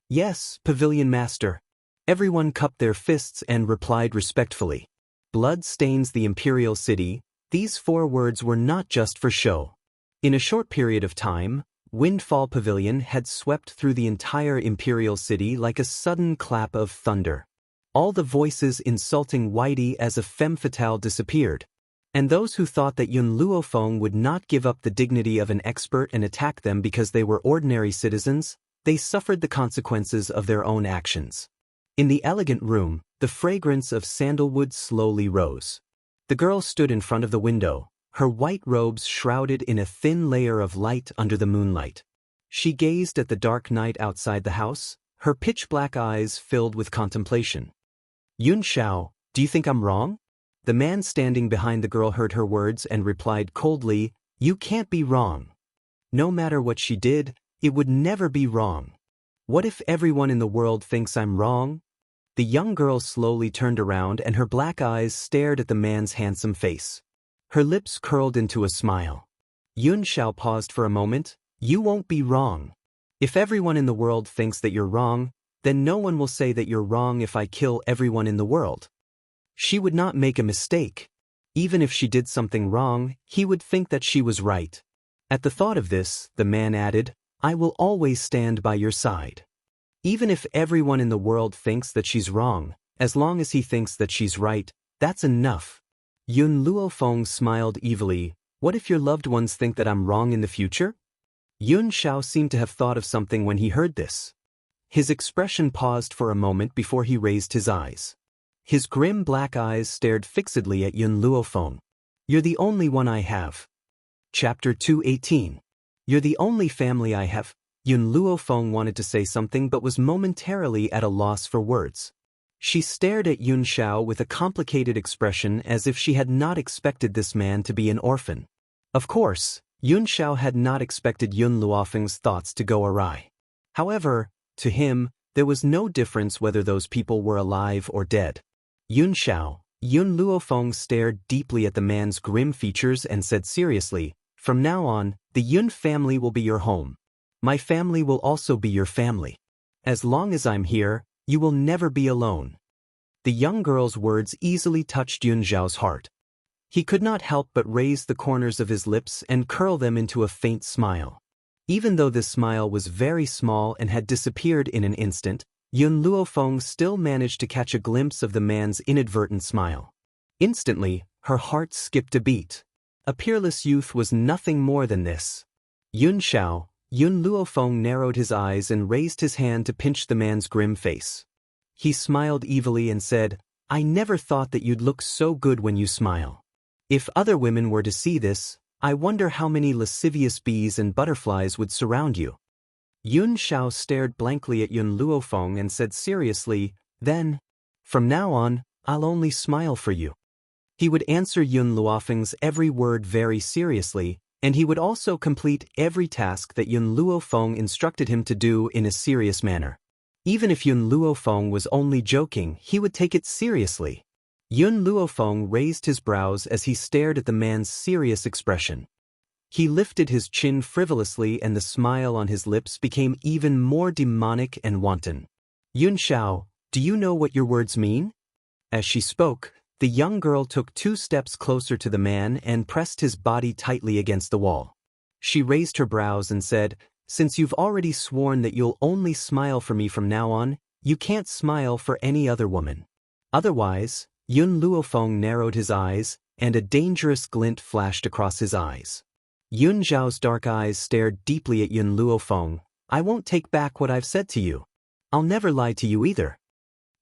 Speaker 1: Yes, Pavilion Master. Everyone cupped their fists and replied respectfully. Blood stains the imperial city. These 4 words were not just for show. In a short period of time, Windfall Pavilion had swept through the entire imperial city like a sudden clap of thunder. All the voices insulting Whitey as a femme fatale disappeared. And those who thought that Yun Luofeng would not give up the dignity of an expert and attack them because they were ordinary citizens, they suffered the consequences of their own actions. In the elegant room, the fragrance of sandalwood slowly rose. The girl stood in front of the window, her white robes shrouded in a thin layer of light under the moonlight. She gazed at the dark night outside the house, her pitch-black eyes filled with contemplation. Yun Xiao, do you think I'm wrong? The man standing behind the girl heard her words and replied coldly, you can't be wrong. No matter what she did, it would never be wrong. What if everyone in the world thinks I'm wrong? The young girl slowly turned around and her black eyes stared at the man's handsome face. Her lips curled into a smile. Yun Xiao paused for a moment. You won't be wrong. If everyone in the world thinks that you're wrong, then no one will say that you're wrong if I kill everyone in the world. She would not make a mistake. Even if she did something wrong, he would think that she was right. At the thought of this, the man added, I will always stand by your side. Even if everyone in the world thinks that she's wrong, as long as he thinks that she's right, that's enough. Yun Luofeng smiled evilly. What if your loved ones think that I'm wrong in the future? Yun Xiao seemed to have thought of something when he heard this. His expression paused for a moment before he raised his eyes. His grim black eyes stared fixedly at Yun Luofeng. You're the only one I have. Chapter 218. You're the only family I have. Yun Luofeng wanted to say something but was momentarily at a loss for words. She stared at Yun Xiao with a complicated expression as if she had not expected this man to be an orphan. Of course, Yun Xiao had not expected Yun Luofeng's thoughts to go awry. However, to him, there was no difference whether those people were alive or dead. Yun Luofeng stared deeply at the man's grim features and said seriously, From now on, the Yun family will be your home. My family will also be your family. As long as I'm here, you will never be alone. The young girl's words easily touched Yun Xiao's heart. He could not help but raise the corners of his lips and curl them into a faint smile. Even though this smile was very small and had disappeared in an instant, Yun Luofeng still managed to catch a glimpse of the man's inadvertent smile. Instantly, her heart skipped a beat. A peerless youth was nothing more than this. Yun Luofeng narrowed his eyes and raised his hand to pinch the man's grim face. He smiled evilly and said, I never thought that you'd look so good when you smile. If other women were to see this, I wonder how many lascivious bees and butterflies would surround you. Yun Xiao stared blankly at Yun Luofeng and said seriously, Then, from now on, I'll only smile for you. He would answer Yun Luofeng's every word very seriously, and he would also complete every task that Yun Luofeng instructed him to do in a serious manner. Even if Yun Luofeng was only joking, he would take it seriously. Yun Luofeng raised his brows as he stared at the man's serious expression. He lifted his chin frivolously and the smile on his lips became even more demonic and wanton. Yun Xiao, do you know what your words mean? As she spoke, the young girl took 2 steps closer to the man and pressed his body tightly against the wall. She raised her brows and said, Since you've already sworn that you'll only smile for me from now on, you can't smile for any other woman. Otherwise, Yun Luofeng narrowed his eyes, and a dangerous glint flashed across his eyes. Yun Xiao's dark eyes stared deeply at Yun Luofeng. I won't take back what I've said to you. I'll never lie to you either.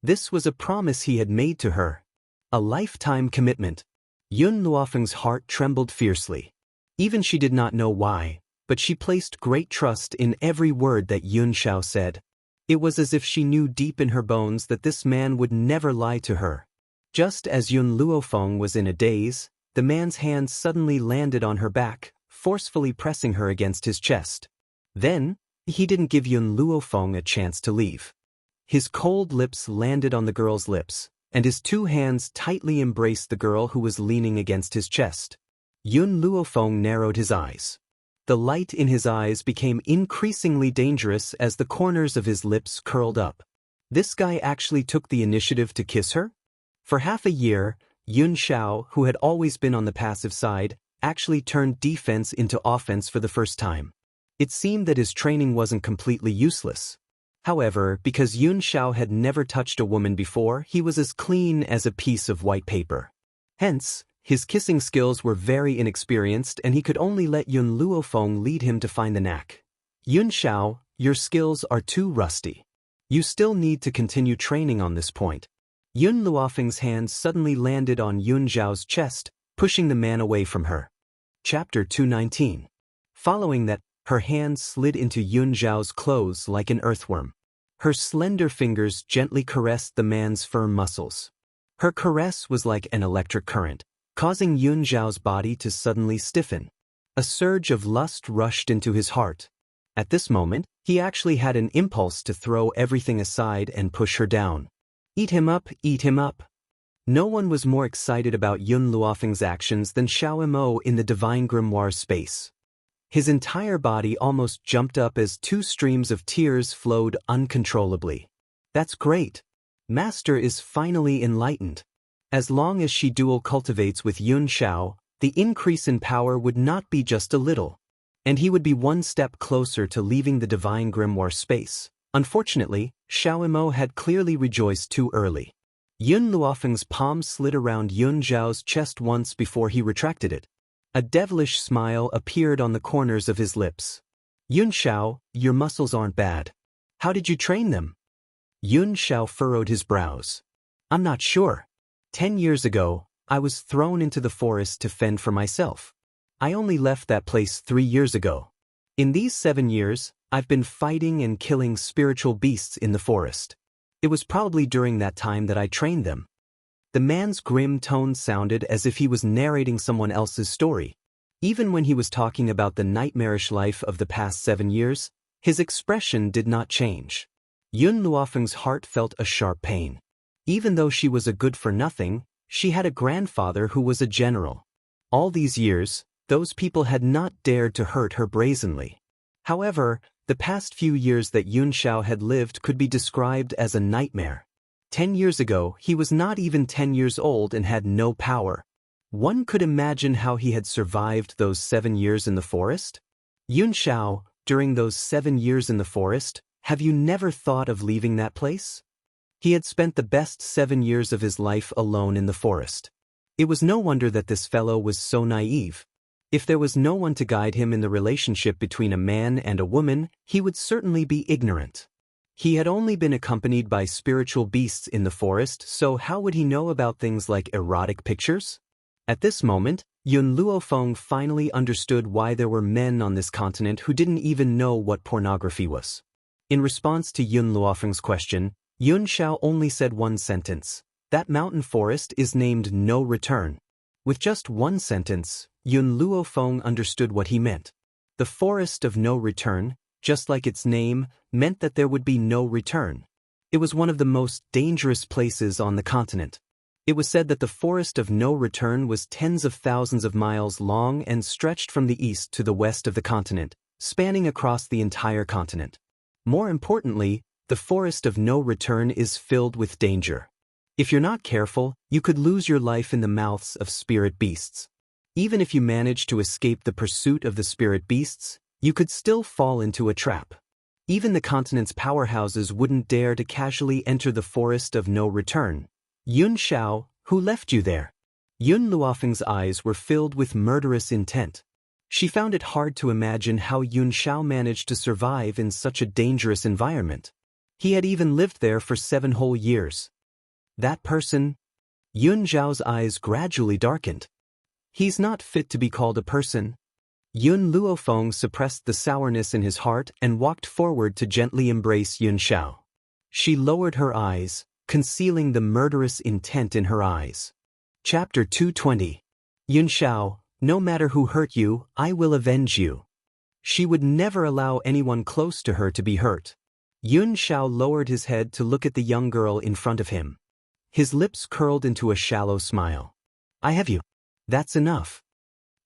Speaker 1: This was a promise he had made to her. A lifetime commitment. Yun Luofeng's heart trembled fiercely. Even she did not know why, but she placed great trust in every word that Yun Xiao said. It was as if she knew deep in her bones that this man would never lie to her. Just as Yun Luofeng was in a daze, the man's hand suddenly landed on her back, forcefully pressing her against his chest. Then, he didn't give Yun Luofeng a chance to leave. His cold lips landed on the girl's lips, and his 2 hands tightly embraced the girl who was leaning against his chest. Yun Luofeng narrowed his eyes. The light in his eyes became increasingly dangerous as the corners of his lips curled up. This guy actually took the initiative to kiss her? For half a year, Yun Xiao, who had always been on the passive side, actually turned defense into offense for the first time. It seemed that his training wasn't completely useless. However, because Yun Xiao had never touched a woman before, he was as clean as a piece of white paper. Hence, his kissing skills were very inexperienced and he could only let Yun Luofeng lead him to find the knack. Yun Xiao, your skills are too rusty. You still need to continue training on this point. Yun Luofeng's hand suddenly landed on Yun Xiao's chest, pushing the man away from her. Chapter 219. Following that, her hand slid into Yun Xiao's clothes like an earthworm. Her slender fingers gently caressed the man's firm muscles. Her caress was like an electric current, causing Yun Xiao's body to suddenly stiffen. A surge of lust rushed into his heart. At this moment, he actually had an impulse to throw everything aside and push her down. Eat him up, eat him up. No one was more excited about Yun Luofeng's actions than Xiao Mo in the Divine Grimoire space. His entire body almost jumped up as 2 streams of tears flowed uncontrollably. That's great. Master is finally enlightened. As long as she dual cultivates with Yun Shao, the increase in power would not be just a little. And he would be one step closer to leaving the divine grimoire space. Unfortunately, Xiao Imo had clearly rejoiced too early. Yun Luofeng's palm slid around Yun Zhao's chest once before he retracted it. A devilish smile appeared on the corners of his lips. Yun Shao, your muscles aren't bad. How did you train them? Yun Shao furrowed his brows. I'm not sure. 10 years ago, I was thrown into the forest to fend for myself. I only left that place 3 years ago. In these 7 years, I've been fighting and killing spiritual beasts in the forest. It was probably during that time that I trained them. The man's grim tone sounded as if he was narrating someone else's story. Even when he was talking about the nightmarish life of the past 7 years, his expression did not change. Yun Luofeng's heart felt a sharp pain. Even though she was a good-for-nothing, she had a grandfather who was a general. All these years, those people had not dared to hurt her brazenly. However, the past few years that Yun Shao had lived could be described as a nightmare. 10 years ago, he was not even 10 years old and had no power. One could imagine how he had survived those 7 years in the forest. Yun Shao, during those 7 years in the forest, have you never thought of leaving that place? He had spent the best 7 years of his life alone in the forest. It was no wonder that this fellow was so naive. If there was no one to guide him in the relationship between a man and a woman, he would certainly be ignorant. He had only been accompanied by spiritual beasts in the forest, so how would he know about things like erotic pictures? At this moment, Yun Luofeng finally understood why there were men on this continent who didn't even know what pornography was. In response to Yun Luofeng's question, Yun Shao only said one sentence. That mountain forest is named No Return. With just one sentence, Yun Luofeng understood what he meant. The Forest of No Return, just like its name, meant that there would be no return. It was one of the most dangerous places on the continent. It was said that the Forest of No Return was tens of thousands of miles long and stretched from the east to the west of the continent, spanning across the entire continent. More importantly, the Forest of No Return is filled with danger. If you're not careful, you could lose your life in the mouths of spirit beasts. Even if you manage to escape the pursuit of the spirit beasts, you could still fall into a trap. Even the continent's powerhouses wouldn't dare to casually enter the Forest of No Return. Yun Shao, who left you there? Yun Luofeng's eyes were filled with murderous intent. She found it hard to imagine how Yun Shao managed to survive in such a dangerous environment. He had even lived there for 7 whole years. That person? Yun Zhao's eyes gradually darkened. He's not fit to be called a person. Yun Luofeng suppressed the sourness in his heart and walked forward to gently embrace Yun Shao. She lowered her eyes, concealing the murderous intent in her eyes. Chapter 220. Yun Shao, no matter who hurt you, I will avenge you. She would never allow anyone close to her to be hurt. Yun Shao lowered his head to look at the young girl in front of him. His lips curled into a shallow smile. I have you. That's enough.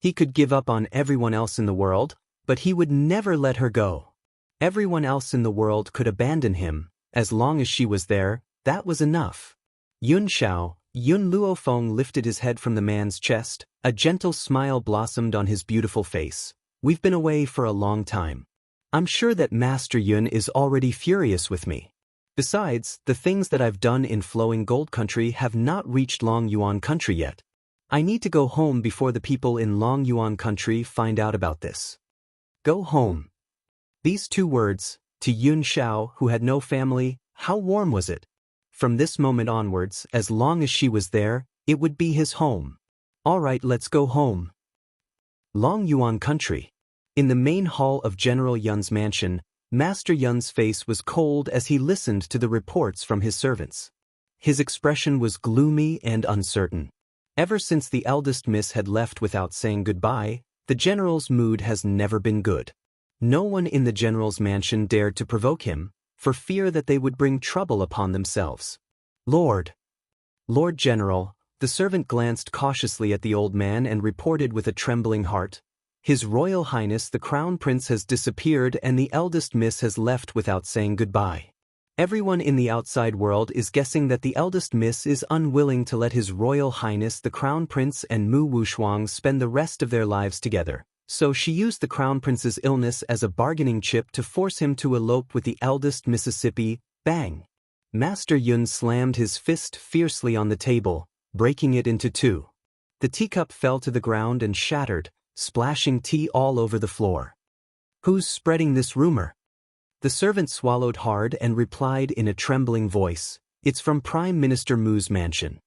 Speaker 1: He could give up on everyone else in the world, but he would never let her go. Everyone else in the world could abandon him. As long as she was there, that was enough. Yun Shao, Yun Luofeng lifted his head from the man's chest. A gentle smile blossomed on his beautiful face. We've been away for a long time. I'm sure that Master Yun is already furious with me. Besides, the things that I've done in Flowing Gold Country have not reached Long Yuan Country yet. I need to go home before the people in Long Yuan Country find out about this. Go home. These 2 words, to Yun Shao, who had no family, how warm was it? From this moment onwards, as long as she was there, it would be his home. All right, let's go home. Long Yuan Country. In the main hall of General Yun's mansion, Master Yun's face was cold as he listened to the reports from his servants. His expression was gloomy and uncertain. Ever since the eldest miss had left without saying goodbye, the general's mood has never been good. No one in the general's mansion dared to provoke him, for fear that they would bring trouble upon themselves. Lord General, the servant glanced cautiously at the old man and reported with a trembling heart, His Royal Highness the Crown Prince has disappeared and the eldest miss has left without saying goodbye. Everyone in the outside world is guessing that the eldest miss is unwilling to let His Royal Highness the Crown Prince and Mu Wushuang spend the rest of their lives together, so she used the Crown Prince's illness as a bargaining chip to force him to elope with the eldest Mississippi. Bang! Master Yun slammed his fist fiercely on the table, breaking it into two. The teacup fell to the ground and shattered, splashing tea all over the floor. Who's spreading this rumor? The servant swallowed hard and replied in a trembling voice, "It's from Prime Minister Mu's mansion."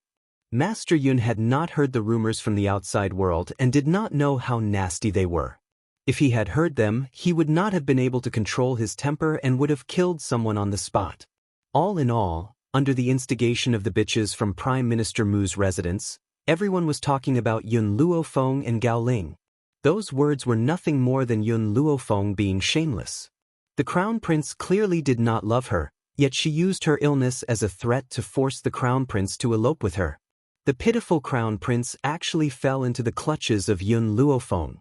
Speaker 1: Master Yun had not heard the rumors from the outside world and did not know how nasty they were. If he had heard them, he would not have been able to control his temper and would have killed someone on the spot. All in all, under the instigation of the bitches from Prime Minister Mu's residence, everyone was talking about Yun Luofeng and Gao Ling. Those words were nothing more than Yun Luofeng being shameless. The Crown Prince clearly did not love her, yet she used her illness as a threat to force the Crown Prince to elope with her. The pitiful Crown Prince actually fell into the clutches of Yun Luofeng.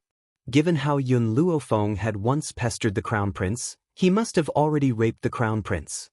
Speaker 1: Given how Yun Luofeng had once pestered the Crown Prince, he must have already raped the Crown Prince.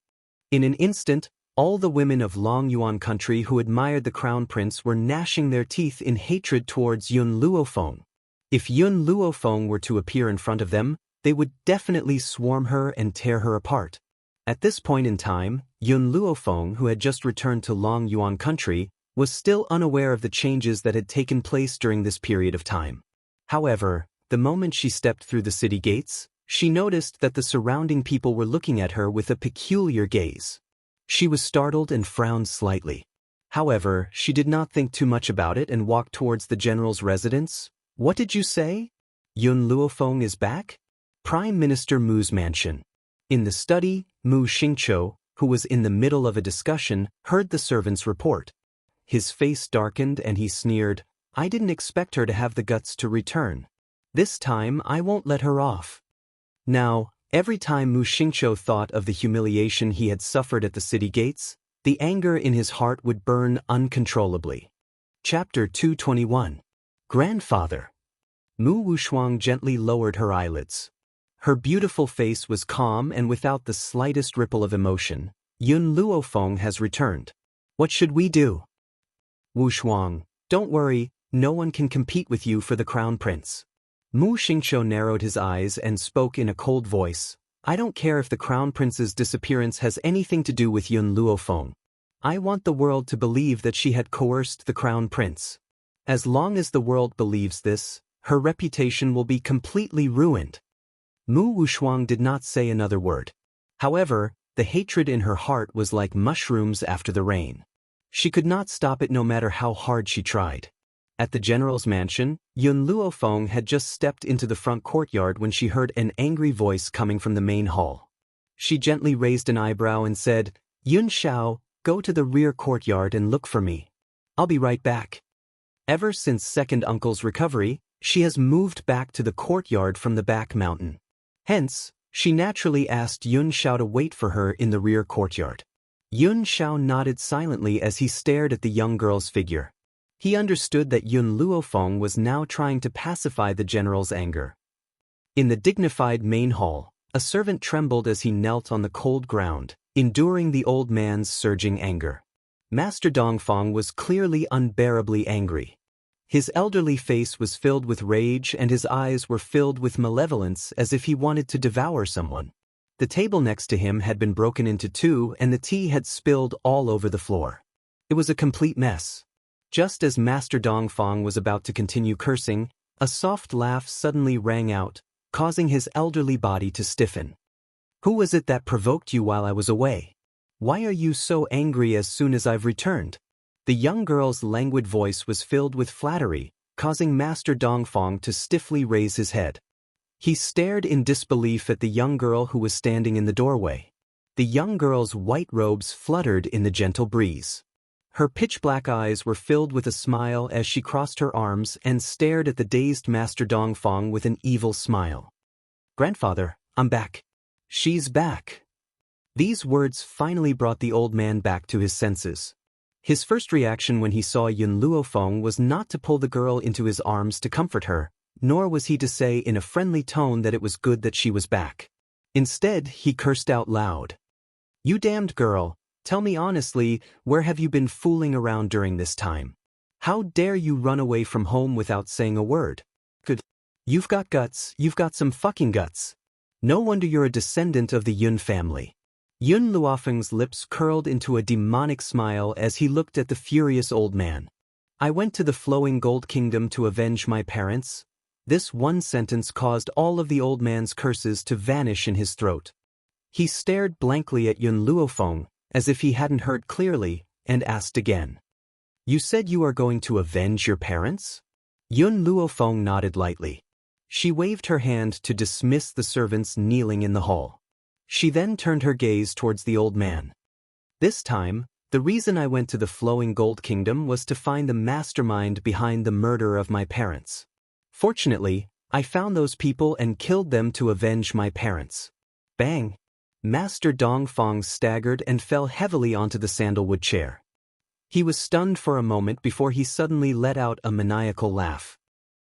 Speaker 1: In an instant, all the women of Long Yuan country who admired the Crown Prince were gnashing their teeth in hatred towards Yun Luofeng. If Yun Luofeng were to appear in front of them, they would definitely swarm her and tear her apart. At this point in time, Yun Luofeng, who had just returned to Long Yuan country, was still unaware of the changes that had taken place during this period of time. However, the moment she stepped through the city gates, she noticed that the surrounding people were looking at her with a peculiar gaze. She was startled and frowned slightly. However, she did not think too much about it and walked towards the general's residence. "What did you say? Yun Luofeng is back?" Prime Minister Mu's mansion. In the study, Mu Xingqiu, who was in the middle of a discussion, heard the servant's report. His face darkened and he sneered, "I didn't expect her to have the guts to return. This time I won't let her off." Now, every time Mu Xingqiu thought of the humiliation he had suffered at the city gates, the anger in his heart would burn uncontrollably. Chapter 221. Grandfather. Mu Wushuang gently lowered her eyelids. Her beautiful face was calm and without the slightest ripple of emotion. "Yun Luofeng has returned. What should we do?" "Wushuang, don't worry, no one can compete with you for the Crown Prince." Mu Xingqiu narrowed his eyes and spoke in a cold voice. "I don't care if the Crown Prince's disappearance has anything to do with Yun Luofeng. I want the world to believe that she had coerced the Crown Prince. As long as the world believes this, her reputation will be completely ruined." Mu Wushuang did not say another word. However, the hatred in her heart was like mushrooms after the rain. She could not stop it no matter how hard she tried. At the general's mansion, Yun Luofeng had just stepped into the front courtyard when she heard an angry voice coming from the main hall. She gently raised an eyebrow and said, "Yun Xiao, go to the rear courtyard and look for me. I'll be right back." Ever since second uncle's recovery, she has moved back to the courtyard from the back mountain. Hence, she naturally asked Yun Xiao to wait for her in the rear courtyard. Yun Xiao nodded silently as he stared at the young girl's figure. He understood that Yun Luofeng was now trying to pacify the general's anger. In the dignified main hall, a servant trembled as he knelt on the cold ground, enduring the old man's surging anger. Master Dongfang was clearly unbearably angry. His elderly face was filled with rage and his eyes were filled with malevolence as if he wanted to devour someone. The table next to him had been broken into two and the tea had spilled all over the floor. It was a complete mess. Just as Master Dongfang was about to continue cursing, a soft laugh suddenly rang out, causing his elderly body to stiffen. "Who was it that provoked you while I was away? Why are you so angry as soon as I've returned?" The young girl's languid voice was filled with flattery, causing Master Dongfang to stiffly raise his head. He stared in disbelief at the young girl who was standing in the doorway. The young girl's white robes fluttered in the gentle breeze. Her pitch-black eyes were filled with a smile as she crossed her arms and stared at the dazed Master Dongfang with an evil smile. "Grandfather, I'm back." "She's back." These words finally brought the old man back to his senses. His first reaction when he saw Yun Luofeng was not to pull the girl into his arms to comfort her, nor was he to say in a friendly tone that it was good that she was back. Instead, he cursed out loud. You damned girl, tell me honestly, where have you been fooling around during this time? How dare you run away from home without saying a word? Good. You've got guts, you've got some fucking guts. No wonder you're a descendant of the Yun family. Yun Luofeng's lips curled into a demonic smile as he looked at the furious old man. I went to the flowing gold kingdom to avenge my parents. This one sentence caused all of the old man's curses to vanish in his throat. He stared blankly at Yun Luofeng, as if he hadn't heard clearly, and asked again. You said you are going to avenge your parents? Yun Luofeng nodded lightly. She waved her hand to dismiss the servants kneeling in the hall. She then turned her gaze towards the old man. This time, the reason I went to the flowing gold kingdom was to find the mastermind behind the murder of my parents. Fortunately, I found those people and killed them to avenge my parents. Bang! Master Dongfang staggered and fell heavily onto the sandalwood chair. He was stunned for a moment before he suddenly let out a maniacal laugh.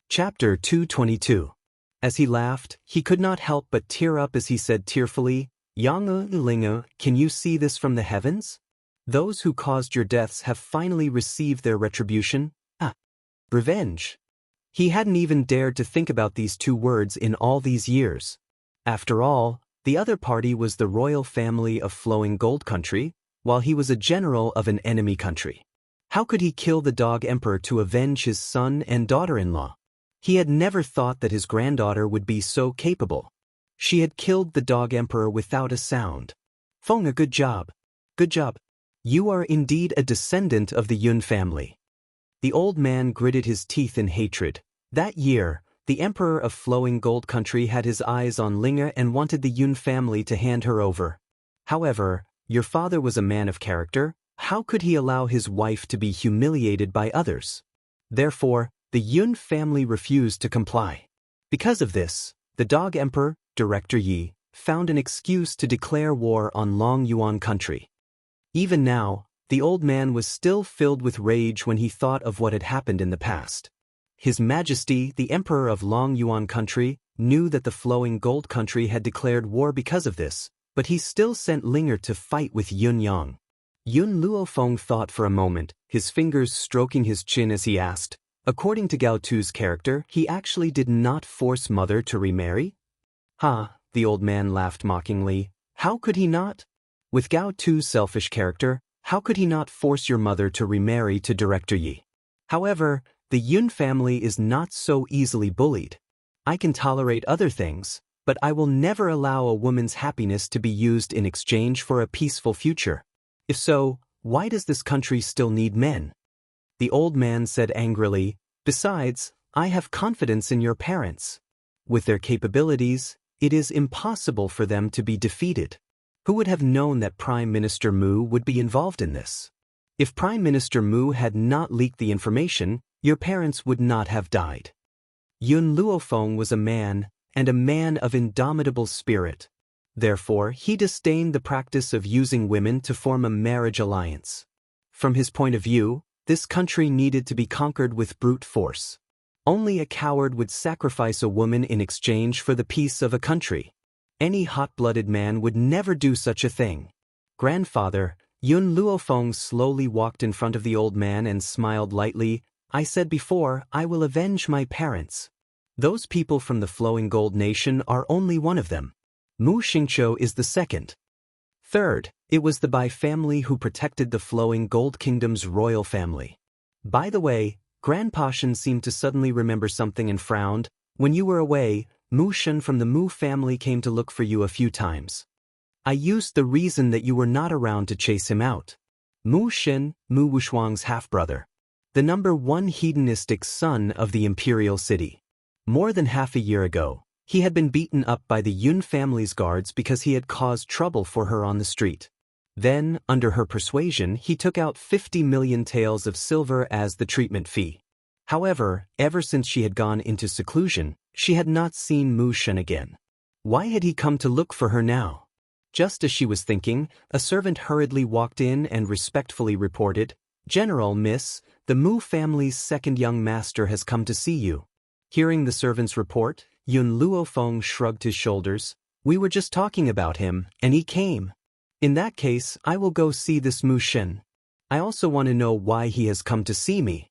Speaker 1: Chapter 222. As he laughed, he could not help but tear up as he said tearfully, Yang Linge, can you see this from the heavens? Those who caused your deaths have finally received their retribution. Revenge. He hadn't even dared to think about these two words in all these years. After all, the other party was the royal family of Flowing Gold Country, while he was a general of an enemy country. How could he kill the Dog Emperor to avenge his son and daughter-in-law? He had never thought that his granddaughter would be so capable. She had killed the Dog Emperor without a sound. Feng, a good job. Good job. You are indeed a descendant of the Yun family. The old man gritted his teeth in hatred. That year, the Emperor of Flowing Gold Country had his eyes on Linge and wanted the Yun family to hand her over. However, your father was a man of character. How could he allow his wife to be humiliated by others? Therefore, the Yun family refused to comply. Because of this, the Dog Emperor, Director Yi, found an excuse to declare war on Long Yuan country. Even now, the old man was still filled with rage when he thought of what had happened in the past. His Majesty, the Emperor of Long Yuan country, knew that the Flowing Gold country had declared war because of this, but he still sent Linger to fight with Yun Yang. Yun Luofeng thought for a moment, his fingers stroking his chin as he asked, according to Gao Tu's character, he actually did not force mother to remarry? The old man laughed mockingly. How could he not? With Gao Tu's selfish character, how could he not force your mother to remarry to Director Yi? However, the Yun family is not so easily bullied. I can tolerate other things, but I will never allow a woman's happiness to be used in exchange for a peaceful future. If so, why does this country still need men? The old man said angrily, besides, I have confidence in your parents. With their capabilities, it is impossible for them to be defeated. Who would have known that Prime Minister Mu would be involved in this? If Prime Minister Mu had not leaked the information, your parents would not have died. Yun Luofeng was a man, and a man of indomitable spirit. Therefore, he disdained the practice of using women to form a marriage alliance. From his point of view, this country needed to be conquered with brute force. Only a coward would sacrifice a woman in exchange for the peace of a country. Any hot-blooded man would never do such a thing. Grandfather, Yun Luofeng slowly walked in front of the old man and smiled lightly. I said before, I will avenge my parents. Those people from the Flowing Gold Nation are only one of them. Mu Xingqiu is the second. Third, it was the Bai family who protected the Flowing Gold Kingdom's royal family. By the way, Grandpa Shen seemed to suddenly remember something and frowned. When you were away, Mu Shen from the Mu family came to look for you a few times. I used the reason that you were not around to chase him out. Mu Shen, Mu Wushuang's half-brother. The #1 hedonistic son of the imperial city. More than half a year ago, he had been beaten up by the Yun family's guards because he had caused trouble for her on the street. Then, under her persuasion, he took out 50 million taels of silver as the treatment fee. However, ever since she had gone into seclusion, she had not seen Mu Shen again. Why had he come to look for her now? Just as she was thinking, a servant hurriedly walked in and respectfully reported, General, Miss, the Mu family's second young master has come to see you. Hearing the servant's report, Yun Luofeng shrugged his shoulders. We were just talking about him, and he came. In that case, I will go see this Mu Shin. I also want to know why he has come to see me.